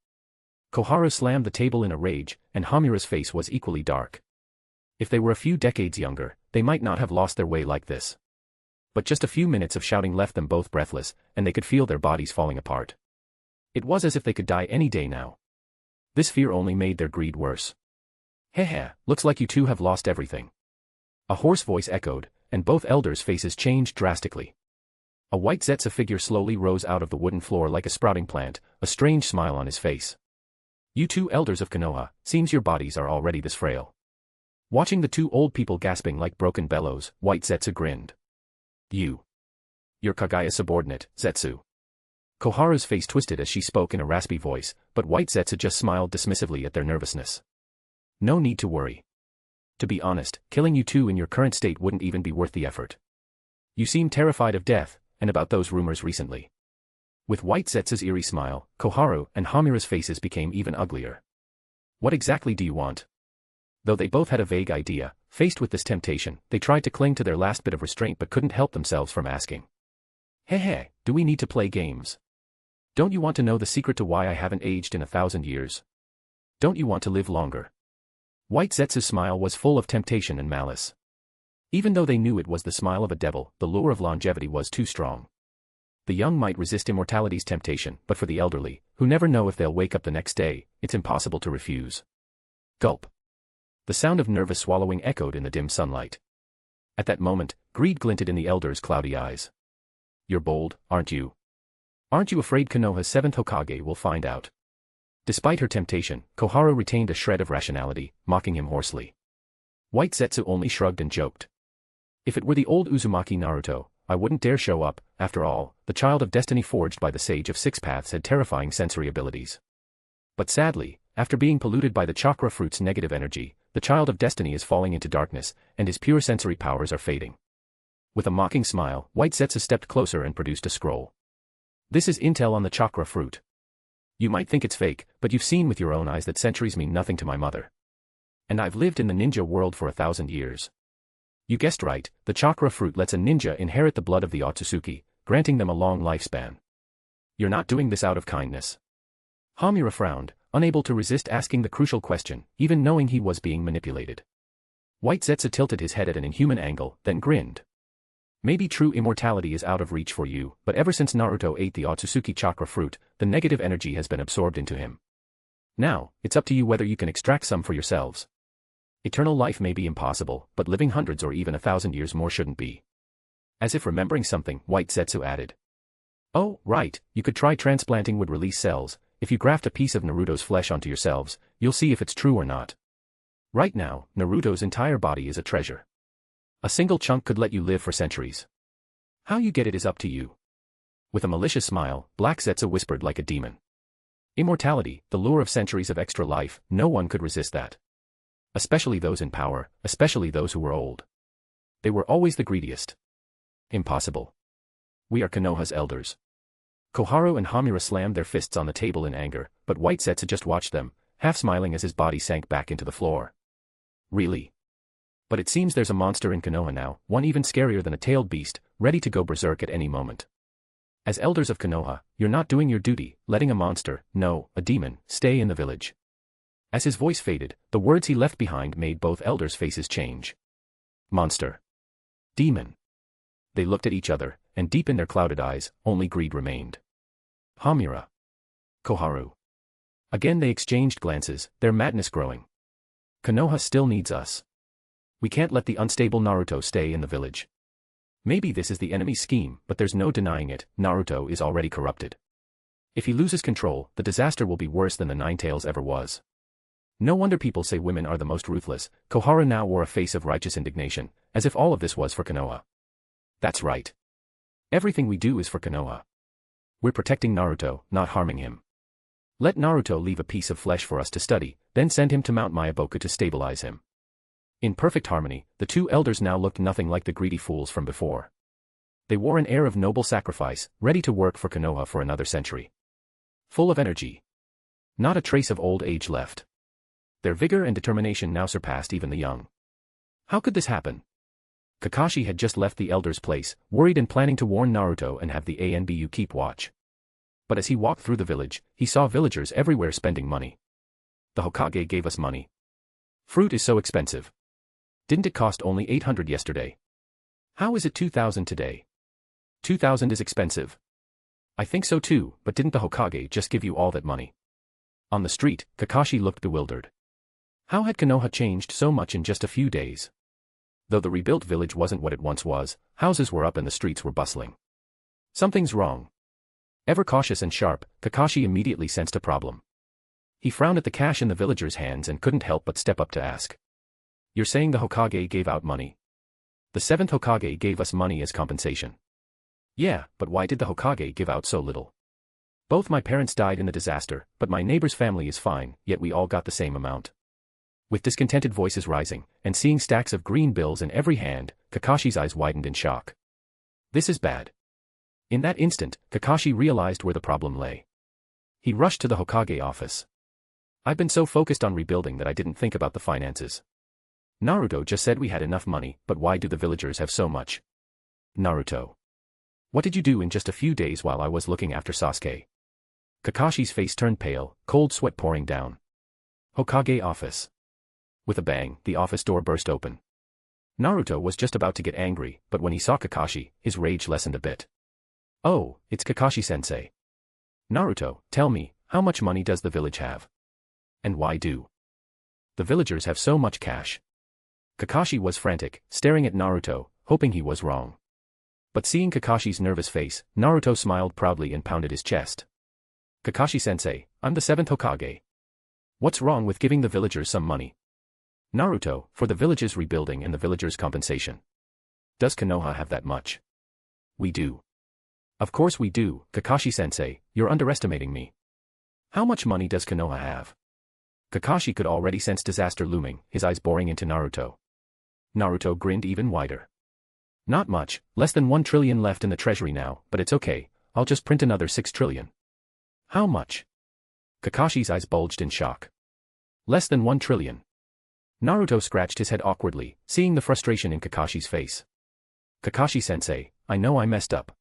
Koharu slammed the table in a rage, and Hamura's face was equally dark. If they were a few decades younger, they might not have lost their way like this. But just a few minutes of shouting left them both breathless, and they could feel their bodies falling apart. It was as if they could die any day now. This fear only made their greed worse. Heh, looks like you two have lost everything. A hoarse voice echoed, and both elders' faces changed drastically. A white Zetsu figure slowly rose out of the wooden floor like a sprouting plant, a strange smile on his face. You two elders of Konoha, seems your bodies are already this frail. Watching the 2 old people gasping like broken bellows, White Zetsu grinned. You're Kagaya's subordinate, Zetsu. Koharu's face twisted as she spoke in a raspy voice, but White Zetsu just smiled dismissively at their nervousness. No need to worry. To be honest, killing you two in your current state wouldn't even be worth the effort. You seem terrified of death, and about those rumors recently. With White Zetsu's eerie smile, Koharu and Hamura's faces became even uglier. What exactly do you want? Though they both had a vague idea, faced with this temptation, they tried to cling to their last bit of restraint but couldn't help themselves from asking. Hey, do we need to play games? Don't you want to know the secret to why I haven't aged in 1,000 years? Don't you want to live longer? White Zetsu's smile was full of temptation and malice. Even though they knew it was the smile of a devil, the lure of longevity was too strong. The young might resist immortality's temptation, but for the elderly, who never know if they'll wake up the next day, it's impossible to refuse. Gulp. The sound of nervous swallowing echoed in the dim sunlight. At that moment, greed glinted in the elder's cloudy eyes. You're bold, aren't you? Aren't you afraid Konoha's 7th Hokage will find out? Despite her temptation, Koharu retained a shred of rationality, mocking him hoarsely. White Zetsu only shrugged and joked. If it were the old Uzumaki Naruto, I wouldn't dare show up. After all, the child of destiny forged by the Sage of Six Paths had terrifying sensory abilities. But sadly, after being polluted by the chakra fruit's negative energy, the child of destiny is falling into darkness, and his pure sensory powers are fading. With a mocking smile, White Zetsu stepped closer and produced a scroll. This is intel on the chakra fruit. You might think it's fake, but you've seen with your own eyes that centuries mean nothing to my mother. And I've lived in the ninja world for 1,000 years. You guessed right, the chakra fruit lets a ninja inherit the blood of the Otsutsuki, granting them a long lifespan. You're not doing this out of kindness. Hamura frowned, unable to resist asking the crucial question, even knowing he was being manipulated. White Zetsu tilted his head at an inhuman angle, then grinned. Maybe true immortality is out of reach for you, but ever since Naruto ate the Otsutsuki chakra fruit, the negative energy has been absorbed into him. Now, it's up to you whether you can extract some for yourselves. Eternal life may be impossible, but living hundreds or even 1,000 years more shouldn't be. As if remembering something, White Zetsu added. Oh, right, you could try transplanting would release cells. If you graft a piece of Naruto's flesh onto yourselves, you'll see if it's true or not. Right now, Naruto's entire body is a treasure. A single chunk could let you live for centuries. How you get it is up to you. With a malicious smile, Black Zetsu whispered like a demon. Immortality, the lure of centuries of extra life, no one could resist that. Especially those in power, especially those who were old. They were always the greediest. Impossible. We are Konoha's elders. Koharu and Hamura slammed their fists on the table in anger, but White Zetsu just watched them, half smiling as his body sank back into the floor. Really? But it seems there's a monster in Konoha now, one even scarier than a tailed beast, ready to go berserk at any moment. As elders of Konoha, you're not doing your duty, letting a monster, no, a demon, stay in the village. As his voice faded, the words he left behind made both elders' faces change. Monster. Demon. They looked at each other, and deep in their clouded eyes, only greed remained. Hamura. Koharu. Again they exchanged glances, their madness growing. Konoha still needs us. We can't let the unstable Naruto stay in the village. Maybe this is the enemy's scheme, but there's no denying it, Naruto is already corrupted. If he loses control, the disaster will be worse than the Nine Tails ever was. No wonder people say women are the most ruthless. Koharu now wore a face of righteous indignation, as if all of this was for Konoha. That's right. Everything we do is for Konoha. We're protecting Naruto, not harming him. Let Naruto leave a piece of flesh for us to study, then send him to Mount Myaboku to stabilize him. In perfect harmony, the two elders now looked nothing like the greedy fools from before. They wore an air of noble sacrifice, ready to work for Konoha for another century. Full of energy. Not a trace of old age left. Their vigor and determination now surpassed even the young. How could this happen? Kakashi had just left the elder's place, worried and planning to warn Naruto and have the ANBU keep watch. But as he walked through the village, he saw villagers everywhere spending money. The Hokage gave us money. Fruit is so expensive. Didn't it cost only 800 yesterday? How is it 2,000 today? 2,000 is expensive. I think so too, but didn't the Hokage just give you all that money? On the street, Kakashi looked bewildered. How had Konoha changed so much in just a few days? Though the rebuilt village wasn't what it once was, houses were up and the streets were bustling. Something's wrong. Ever cautious and sharp, Kakashi immediately sensed a problem. He frowned at the cash in the villagers' hands and couldn't help but step up to ask. You're saying the Hokage gave out money? The 7th Hokage gave us money as compensation. Yeah, but why did the Hokage give out so little? Both my parents died in the disaster, but my neighbor's family is fine, yet we all got the same amount. With discontented voices rising, and seeing stacks of green bills in every hand, Kakashi's eyes widened in shock. This is bad. In that instant, Kakashi realized where the problem lay. He rushed to the Hokage office. I've been so focused on rebuilding that I didn't think about the finances. Naruto just said we had enough money, but why do the villagers have so much? Naruto. What did you do in just a few days while I was looking after Sasuke? Kakashi's face turned pale, cold sweat pouring down. Hokage office. With a bang, the office door burst open. Naruto was just about to get angry, but when he saw Kakashi, his rage lessened a bit. Oh, it's Kakashi-sensei. Naruto, tell me, how much money does the village have? And why do the villagers have so much cash? Kakashi was frantic, staring at Naruto, hoping he was wrong. But seeing Kakashi's nervous face, Naruto smiled proudly and pounded his chest. Kakashi-sensei, I'm the 7th Hokage. What's wrong with giving the villagers some money? Naruto, for the village's rebuilding and the villagers' compensation. Does Konoha have that much? We do. Of course we do, Kakashi-sensei, you're underestimating me. How much money does Konoha have? Kakashi could already sense disaster looming, his eyes boring into Naruto. Naruto grinned even wider. Not much, less than 1 trillion left in the treasury now, but it's okay, I'll just print another 6 trillion. How much? Kakashi's eyes bulged in shock. Less than 1 trillion. Naruto scratched his head awkwardly, seeing the frustration in Kakashi's face. Kakashi-sensei, I know I messed up.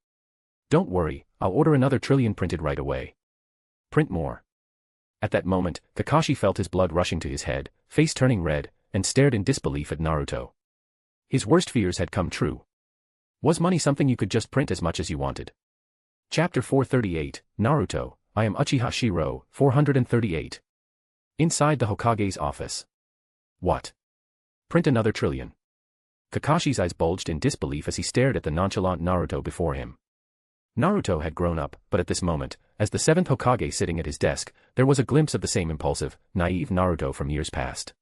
Don't worry, I'll order another trillion printed right away. Print more. At that moment, Kakashi felt his blood rushing to his head, face turning red, and stared in disbelief at Naruto. His worst fears had come true. Was money something you could just print as much as you wanted? Chapter 438, Naruto, I am Uchiha Shirou, 438. Inside the Hokage's office. What? Print another trillion. Kakashi's eyes bulged in disbelief as he stared at the nonchalant Naruto before him. Naruto had grown up, but at this moment, as the 7th Hokage sitting at his desk, there was a glimpse of the same impulsive, naive Naruto from years past.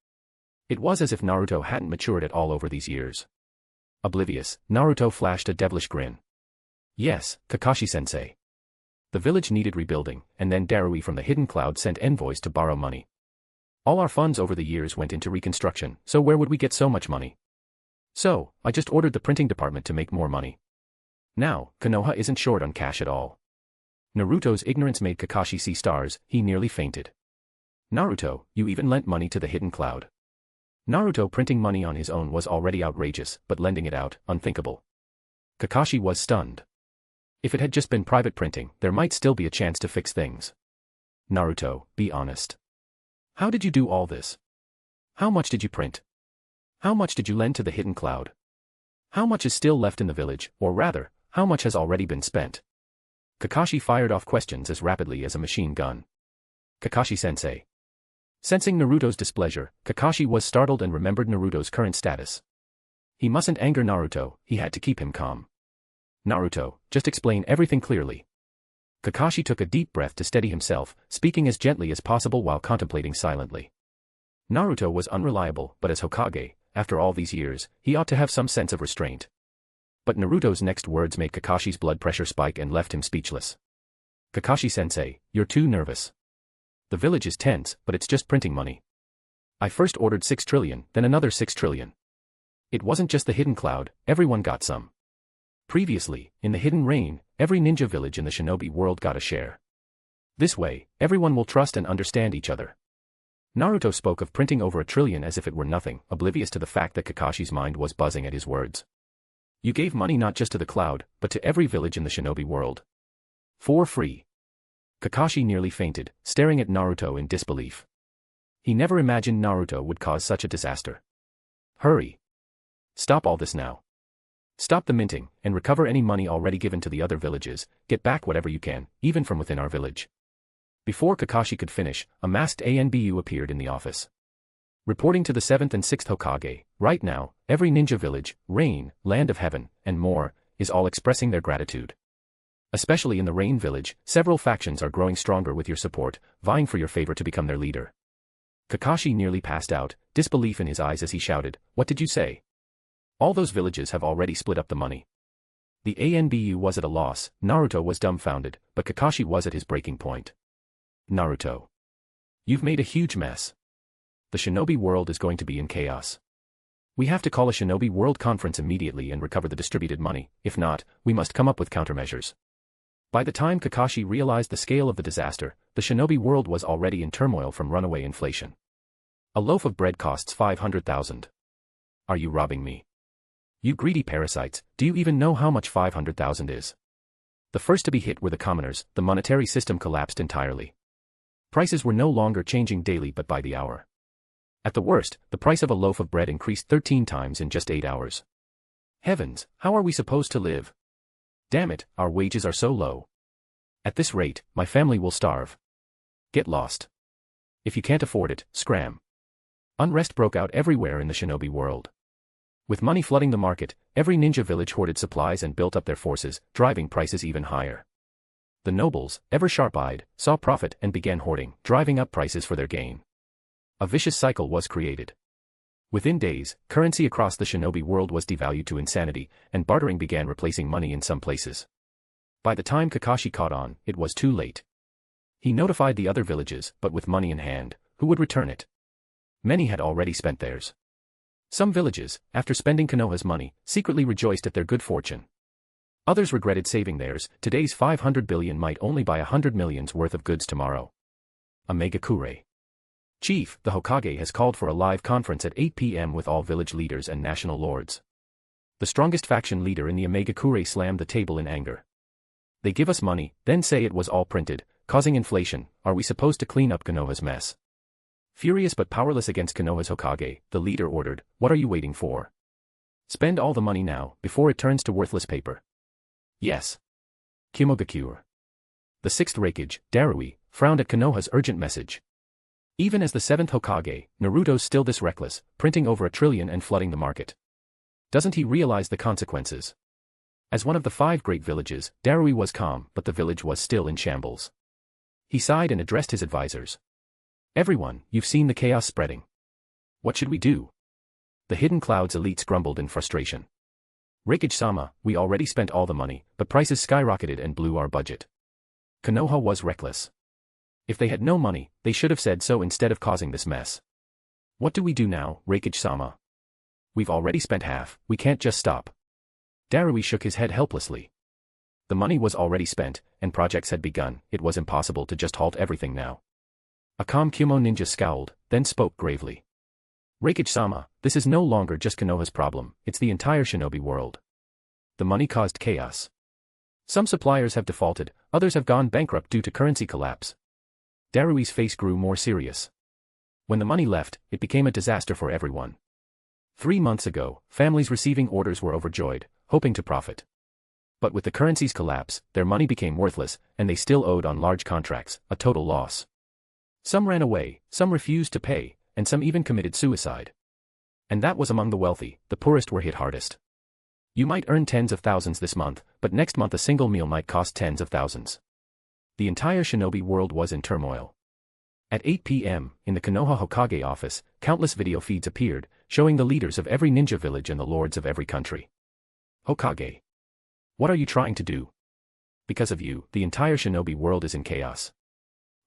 It was as if Naruto hadn't matured at all over these years. Oblivious, Naruto flashed a devilish grin. Yes, Kakashi-sensei. The village needed rebuilding, and then Darui from the Hidden Cloud sent envoys to borrow money. All our funds over the years went into reconstruction, so where would we get so much money? So, I just ordered the printing department to make more money. Now, Konoha isn't short on cash at all. Naruto's ignorance made Kakashi see stars, he nearly fainted. Naruto, you even lent money to the Hidden Cloud. Naruto printing money on his own was already outrageous, but lending it out, unthinkable. Kakashi was stunned. If it had just been private printing, there might still be a chance to fix things. Naruto, be honest. How did you do all this? How much did you print? How much did you lend to the Hidden Cloud? How much is still left in the village, or rather, how much has already been spent? Kakashi fired off questions as rapidly as a machine gun. Kakashi-sensei. Sensing Naruto's displeasure, Kakashi was startled and remembered Naruto's current status. He mustn't anger Naruto, he had to keep him calm. Naruto, just explain everything clearly. Kakashi took a deep breath to steady himself, speaking as gently as possible while contemplating silently. Naruto was unreliable, but as Hokage, after all these years, he ought to have some sense of restraint. But Naruto's next words made Kakashi's blood pressure spike and left him speechless. Kakashi-sensei, you're too nervous. The village is tense, but it's just printing money. I first ordered 6 trillion, then another 6 trillion. It wasn't just the Hidden Cloud, everyone got some. Previously, in the Hidden Rain, every ninja village in the Shinobi World got a share. This way, everyone will trust and understand each other. Naruto spoke of printing over 1 trillion as if it were nothing, oblivious to the fact that Kakashi's mind was buzzing at his words. You gave money not just to the cloud, but to every village in the Shinobi World. For free. Kakashi nearly fainted, staring at Naruto in disbelief. He never imagined Naruto would cause such a disaster. Hurry. Stop all this now. Stop the minting, and recover any money already given to the other villages, get back whatever you can, even from within our village. Before Kakashi could finish, a masked ANBU appeared in the office. Reporting to the 7th and 6th Hokage, right now, every ninja village, Rain, Land of Heaven, and more, is all expressing their gratitude. Especially in the Rain village, several factions are growing stronger with your support, vying for your favor to become their leader. Kakashi nearly passed out, disbelief in his eyes as he shouted, "What did you say?" All those villages have already split up the money. The ANBU was at a loss, Naruto was dumbfounded, but Kakashi was at his breaking point. Naruto. You've made a huge mess. The Shinobi World is going to be in chaos. We have to call a Shinobi World conference immediately and recover the distributed money, if not, we must come up with countermeasures. By the time Kakashi realized the scale of the disaster, the Shinobi World was already in turmoil from runaway inflation. A loaf of bread costs 500,000. Are you robbing me? You greedy parasites, do you even know how much 500,000 is? The first to be hit were the commoners, the monetary system collapsed entirely. Prices were no longer changing daily but by the hour. At the worst, the price of a loaf of bread increased 13 times in just 8 hours. Heavens, how are we supposed to live? Damn it, our wages are so low. At this rate, my family will starve. Get lost. If you can't afford it, scram. Unrest broke out everywhere in the Shinobi World. With money flooding the market, every ninja village hoarded supplies and built up their forces, driving prices even higher. The nobles, ever sharp-eyed, saw profit and began hoarding, driving up prices for their gain. A vicious cycle was created. Within days, currency across the shinobi world was devalued to insanity, and bartering began replacing money in some places. By the time Kakashi caught on, it was too late. He notified the other villages, but with money in hand, who would return it? Many had already spent theirs. Some villages, after spending Konoha's money, secretly rejoiced at their good fortune. Others regretted saving theirs. Today's 500 billion might only buy 100 million's worth of goods tomorrow. Amegakure. Chief, the Hokage has called for a live conference at 8 p.m. with all village leaders and national lords. The strongest faction leader in the Amegakure slammed the table in anger. They give us money, then say it was all printed, causing inflation. Are we supposed to clean up Konoha's mess? Furious but powerless against Konoha's Hokage, the leader ordered, what are you waiting for? Spend all the money now, before it turns to worthless paper. Yes. Kimogakure. The sixth Raikage, Darui, frowned at Konoha's urgent message. Even as the seventh Hokage, Naruto's still this reckless, printing over 1 trillion and flooding the market. Doesn't he realize the consequences? As one of the 5 great villages, Darui was calm, but the village was still in shambles. He sighed and addressed his advisors. Everyone, you've seen the chaos spreading. What should we do? The Hidden Clouds elites grumbled in frustration. Raikage-sama, we already spent all the money, but prices skyrocketed and blew our budget. Konoha was reckless. If they had no money, they should have said so instead of causing this mess. What do we do now, Raikage-sama? We've already spent half, we can't just stop. Darui shook his head helplessly. The money was already spent, and projects had begun. It was impossible to just halt everything now. A calm Kumo ninja scowled, then spoke gravely. Raikage-sama, this is no longer just Konoha's problem, it's the entire shinobi world. The money caused chaos. Some suppliers have defaulted, others have gone bankrupt due to currency collapse. Darui's face grew more serious. When the money left, it became a disaster for everyone. 3 months ago, families receiving orders were overjoyed, hoping to profit. But with the currency's collapse, their money became worthless, and they still owed on large contracts, a total loss. Some ran away, some refused to pay, and some even committed suicide. And that was among the wealthy. The poorest were hit hardest. You might earn tens of thousands this month, but next month a single meal might cost tens of thousands. The entire shinobi world was in turmoil. At 8 p.m., in the Konoha Hokage office, countless video feeds appeared, showing the leaders of every ninja village and the lords of every country. Hokage. What are you trying to do? Because of you, the entire shinobi world is in chaos.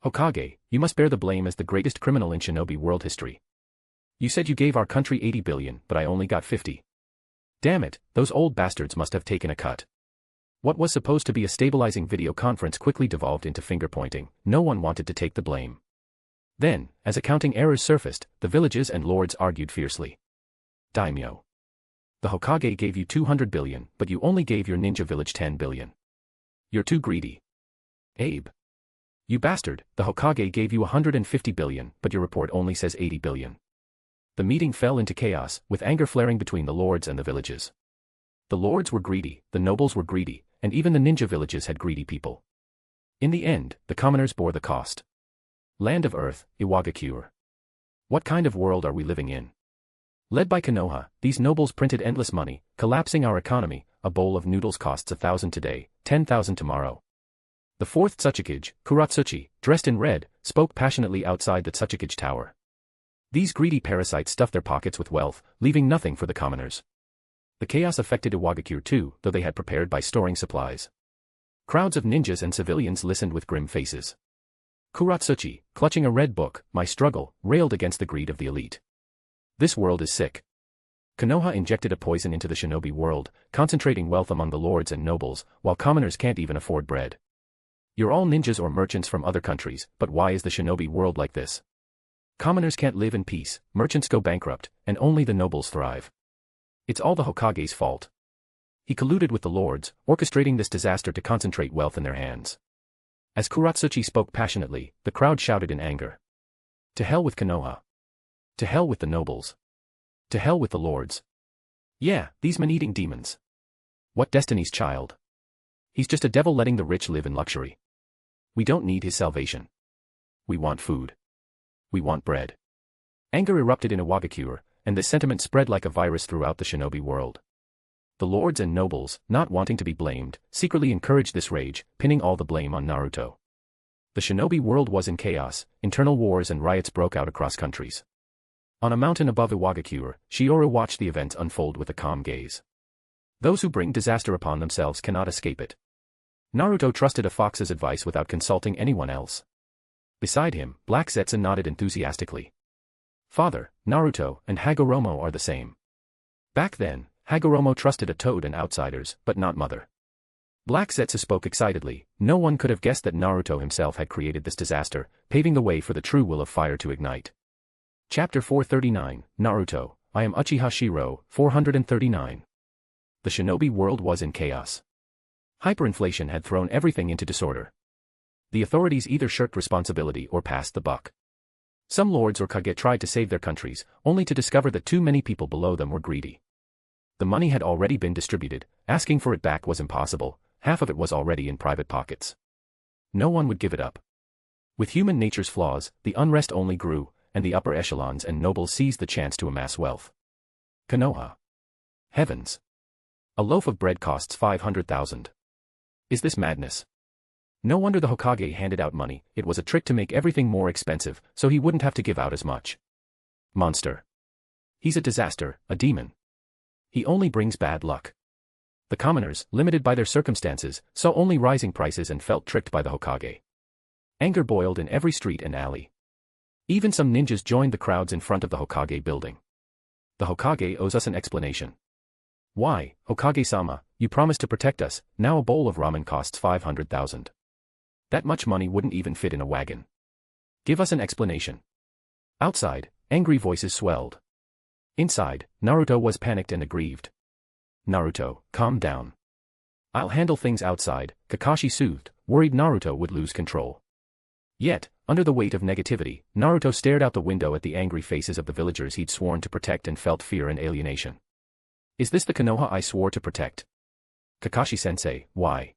Hokage, you must bear the blame as the greatest criminal in shinobi world history. You said you gave our country 80 billion, but I only got 50. Damn it, those old bastards must have taken a cut. What was supposed to be a stabilizing video conference quickly devolved into finger-pointing. No one wanted to take the blame. Then, as accounting errors surfaced, the villages and lords argued fiercely. Daimyo. The Hokage gave you 200 billion, but you only gave your ninja village 10 billion. You're too greedy. Abe. You bastard, the Hokage gave you 150 billion, but your report only says 80 billion. The meeting fell into chaos, with anger flaring between the lords and the villages. The lords were greedy, the nobles were greedy, and even the ninja villages had greedy people. In the end, the commoners bore the cost. Land of Earth, Iwagakure. What kind of world are we living in? Led by Konoha, these nobles printed endless money, collapsing our economy. A bowl of noodles costs 1,000 today, 10,000 tomorrow. The fourth Tsuchikage, Kuratsuchi, dressed in red, spoke passionately outside the Tsuchikage tower. These greedy parasites stuffed their pockets with wealth, leaving nothing for the commoners. The chaos affected Iwagakure too, though they had prepared by storing supplies. Crowds of ninjas and civilians listened with grim faces. Kuratsuchi, clutching a red book, My Struggle, railed against the greed of the elite. This world is sick. Konoha injected a poison into the shinobi world, concentrating wealth among the lords and nobles, while commoners can't even afford bread. You're all ninjas or merchants from other countries, but why is the shinobi world like this? Commoners can't live in peace, merchants go bankrupt, and only the nobles thrive. It's all the Hokage's fault. He colluded with the lords, orchestrating this disaster to concentrate wealth in their hands. As Kuratsuchi spoke passionately, the crowd shouted in anger. To hell with Konoha. To hell with the nobles. To hell with the lords. Yeah, these man-eating demons. What Destiny's Child? He's just a devil letting the rich live in luxury. We don't need his salvation. We want food. We want bread. Anger erupted in Iwagakure, and this sentiment spread like a virus throughout the shinobi world. The lords and nobles, not wanting to be blamed, secretly encouraged this rage, pinning all the blame on Naruto. The shinobi world was in chaos, internal wars and riots broke out across countries. On a mountain above Iwagakure, Shirou watched the events unfold with a calm gaze. Those who bring disaster upon themselves cannot escape it. Naruto trusted a fox's advice without consulting anyone else. Beside him, Black Zetsu nodded enthusiastically. Father, Naruto, and Hagoromo are the same. Back then, Hagoromo trusted a toad and outsiders, but not Mother. Black Zetsu spoke excitedly. No one could have guessed that Naruto himself had created this disaster, paving the way for the true will of fire to ignite. Chapter 439, Naruto, I am Uchiha Shirou, 439. The shinobi world was in chaos. Hyperinflation had thrown everything into disorder. The authorities either shirked responsibility or passed the buck. Some lords or kage tried to save their countries, only to discover that too many people below them were greedy. The money had already been distributed, asking for it back was impossible, half of it was already in private pockets. No one would give it up. With human nature's flaws, the unrest only grew, and the upper echelons and nobles seized the chance to amass wealth. Konoha. Heavens. A loaf of bread costs 500,000. Is this madness? No wonder the Hokage handed out money, it was a trick to make everything more expensive, so he wouldn't have to give out as much. Monster. He's a disaster, a demon. He only brings bad luck. The commoners, limited by their circumstances, saw only rising prices and felt tricked by the Hokage. Anger boiled in every street and alley. Even some ninjas joined the crowds in front of the Hokage building. The Hokage owes us an explanation. Why, Hokage-sama, you promised to protect us, now a bowl of ramen costs 500,000. That much money wouldn't even fit in a wagon. Give us an explanation. Outside, angry voices swelled. Inside, Naruto was panicked and aggrieved. Naruto, calm down. I'll handle things outside, Kakashi soothed, worried Naruto would lose control. Yet, under the weight of negativity, Naruto stared out the window at the angry faces of the villagers he'd sworn to protect and felt fear and alienation. Is this the Konoha I swore to protect? Kakashi-sensei, why?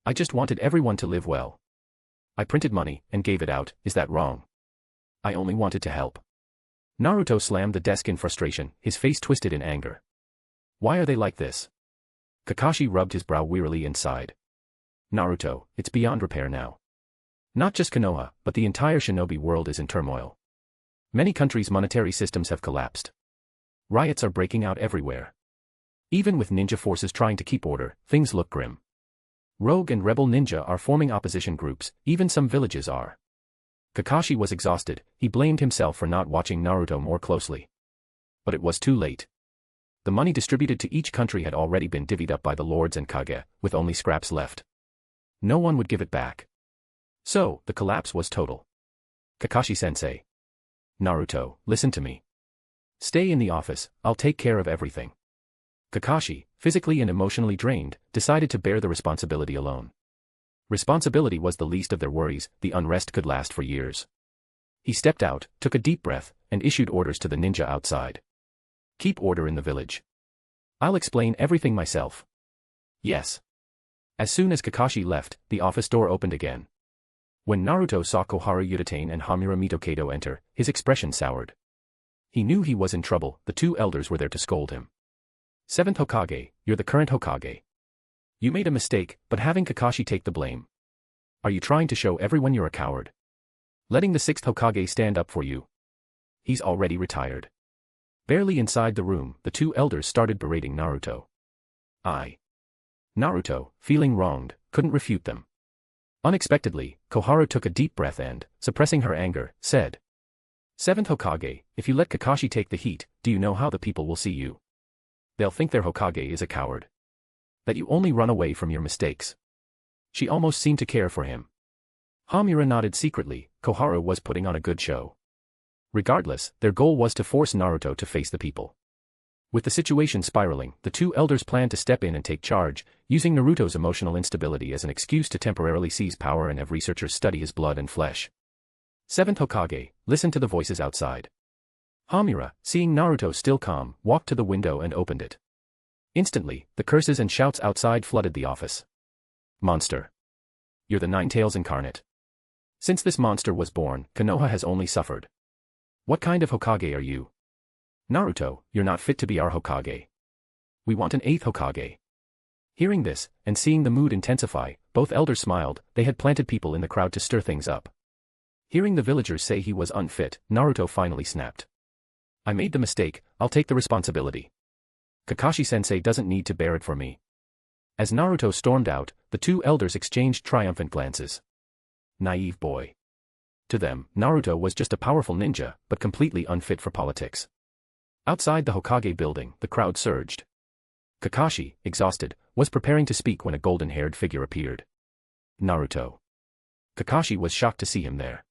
I just wanted everyone to live well. I printed money and gave it out, is that wrong? I only wanted to help. Naruto slammed the desk in frustration, his face twisted in anger. Why are they like this? Kakashi rubbed his brow wearily and sighed. Naruto, it's beyond repair now. Not just Konoha, but the entire shinobi world is in turmoil. Many countries' monetary systems have collapsed. Riots are breaking out everywhere. Even with ninja forces trying to keep order, things look grim. Rogue and rebel ninja are forming opposition groups, even some villages are. Kakashi was exhausted, he blamed himself for not watching Naruto more closely. But it was too late. The money distributed to each country had already been divvied up by the lords and kage, with only scraps left. No one would give it back. So, the collapse was total. Kakashi-sensei. Naruto, listen to me. Stay in the office, I'll take care of everything. Kakashi, physically and emotionally drained, decided to bear the responsibility alone. Responsibility was the least of their worries, the unrest could last for years. He stepped out, took a deep breath, and issued orders to the ninja outside. Keep order in the village. I'll explain everything myself. Yes. As soon as Kakashi left, the office door opened again. When Naruto saw Koharu Udatane and Hamura Mitokedo enter, his expression soured. He knew he was in trouble, the two elders were there to scold him. Seventh Hokage, you're the current Hokage. You made a mistake, but having Kakashi take the blame. Are you trying to show everyone you're a coward? Letting the sixth Hokage stand up for you? He's already retired. Barely inside the room, the two elders started berating Naruto. Naruto, feeling wronged, couldn't refute them. Unexpectedly, Koharu took a deep breath and, suppressing her anger, said, Seventh Hokage, if you let Kakashi take the heat, do you know how the people will see you? They'll think their Hokage is a coward. That you only run away from your mistakes. She almost seemed to care for him. Hamura nodded secretly, Koharu was putting on a good show. Regardless, their goal was to force Naruto to face the people. With the situation spiraling, the two elders planned to step in and take charge, using Naruto's emotional instability as an excuse to temporarily seize power and have researchers study his blood and flesh. Seventh Hokage, listen to the voices outside. Hamura, seeing Naruto still calm, walked to the window and opened it. Instantly, the curses and shouts outside flooded the office. Monster. You're the Nine-Tails incarnate. Since this monster was born, Konoha has only suffered. What kind of Hokage are you? Naruto, you're not fit to be our Hokage. We want an 8th Hokage. Hearing this, and seeing the mood intensify, both elders smiled. They had planted people in the crowd to stir things up. Hearing the villagers say he was unfit, Naruto finally snapped. I made the mistake, I'll take the responsibility. Kakashi-sensei doesn't need to bear it for me. As Naruto stormed out, the two elders exchanged triumphant glances. Naive boy. To them, Naruto was just a powerful ninja, but completely unfit for politics. Outside the Hokage building, the crowd surged. Kakashi, exhausted, was preparing to speak when a golden-haired figure appeared. Naruto. Kakashi was shocked to see him there.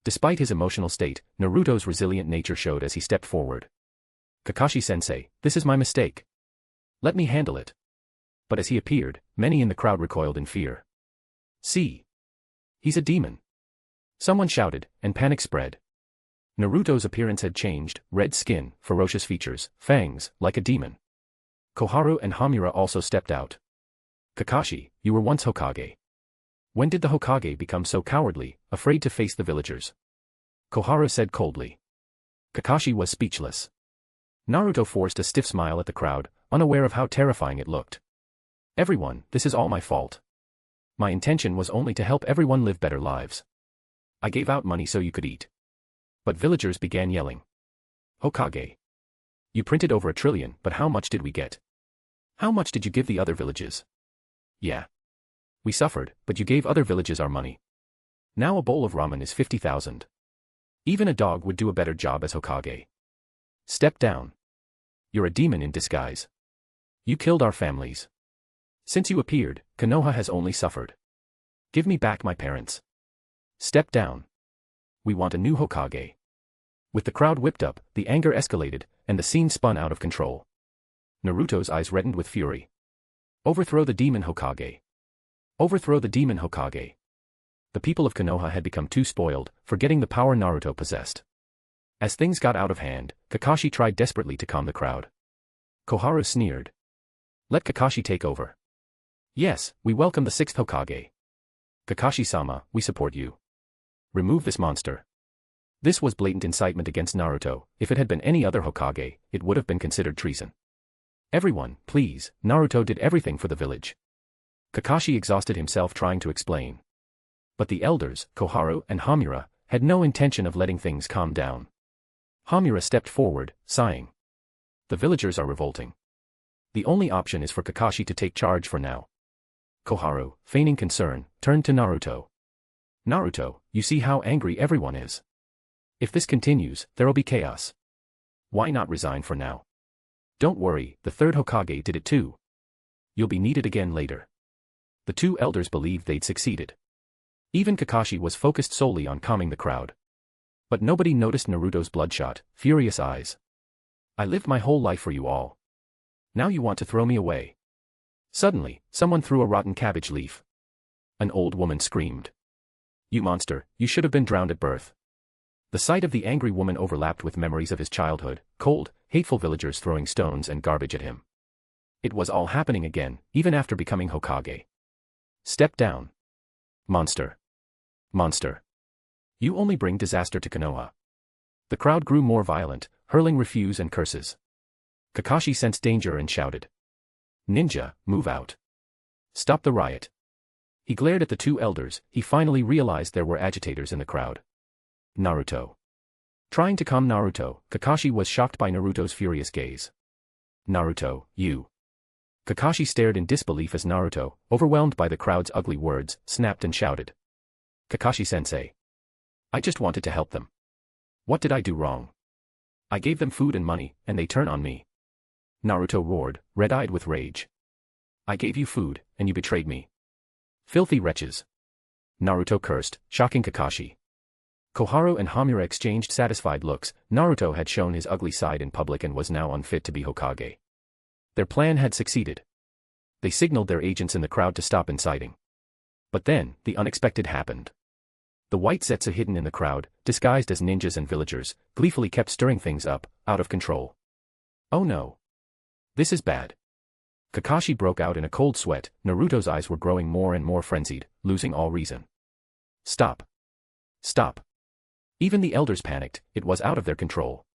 Despite his emotional state, Naruto's resilient nature showed as he stepped forward. Kakashi-sensei, this is my mistake. Let me handle it. But as he appeared, many in the crowd recoiled in fear. See. He's a demon. Someone shouted, and panic spread. Naruto's appearance had changed, red skin, ferocious features, fangs, like a demon. Koharu and Hamura also stepped out. Kakashi, you were once Hokage. When did the Hokage become so cowardly, afraid to face the villagers? Koharu said coldly. Kakashi was speechless. Naruto forced a stiff smile at the crowd, unaware of how terrifying it looked. Everyone, this is all my fault. My intention was only to help everyone live better lives. I gave out money so you could eat. But villagers began yelling. Hokage. You printed over 1 trillion, but how much did we get? How much did you give the other villages? Yeah. We suffered, but you gave other villages our money. Now a bowl of ramen is 50,000. Even a dog would do a better job as Hokage. Step down. You're a demon in disguise. You killed our families. Since you appeared, Konoha has only suffered. Give me back my parents. Step down. We want a new Hokage. With the crowd whipped up, the anger escalated, and the scene spun out of control. Naruto's eyes reddened with fury. Overthrow the demon Hokage. Overthrow the demon Hokage. The people of Konoha had become too spoiled, forgetting the power Naruto possessed. As things got out of hand, Kakashi tried desperately to calm the crowd. Koharu sneered. Let Kakashi take over. Yes, we welcome the 6th Hokage. Kakashi-sama, we support you. Remove this monster. This was blatant incitement against Naruto. If it had been any other Hokage, it would have been considered treason. Everyone, please, Naruto did everything for the village. Kakashi exhausted himself trying to explain. But the elders, Koharu and Hamura, had no intention of letting things calm down. Hamura stepped forward, sighing. The villagers are revolting. The only option is for Kakashi to take charge for now. Koharu, feigning concern, turned to Naruto. Naruto, you see how angry everyone is. If this continues, there'll be chaos. Why not resign for now? Don't worry, the 3rd Hokage did it too. You'll be needed again later. The two elders believed they'd succeeded. Even Kakashi was focused solely on calming the crowd. But nobody noticed Naruto's bloodshot, furious eyes. I lived my whole life for you all. Now you want to throw me away. Suddenly, someone threw a rotten cabbage leaf. An old woman screamed. You monster, you should have been drowned at birth. The sight of the angry woman overlapped with memories of his childhood, cold, hateful villagers throwing stones and garbage at him. It was all happening again, even after becoming Hokage. Step down. Monster. Monster. You only bring disaster to Konoha. The crowd grew more violent, hurling refuse and curses. Kakashi sensed danger and shouted. Ninja, move out. Stop the riot. He glared at the two elders. He finally realized there were agitators in the crowd. Naruto. Trying to calm Naruto, Kakashi was shocked by Naruto's furious gaze. Naruto, you. Kakashi stared in disbelief as Naruto, overwhelmed by the crowd's ugly words, snapped and shouted. Kakashi-sensei. I just wanted to help them. What did I do wrong? I gave them food and money, and they turn on me. Naruto roared, red-eyed with rage. I gave you food, and you betrayed me. Filthy wretches. Naruto cursed, shocking Kakashi. Koharu and Hamura exchanged satisfied looks. Naruto had shown his ugly side in public and was now unfit to be Hokage. Their plan had succeeded. They signaled their agents in the crowd to stop inciting. But then, the unexpected happened. The white Zetsu hidden in the crowd, disguised as ninjas and villagers, gleefully kept stirring things up, out of control. Oh no. This is bad. Kakashi broke out in a cold sweat. Naruto's eyes were growing more and more frenzied, losing all reason. Stop. Stop. Even the elders panicked. It was out of their control.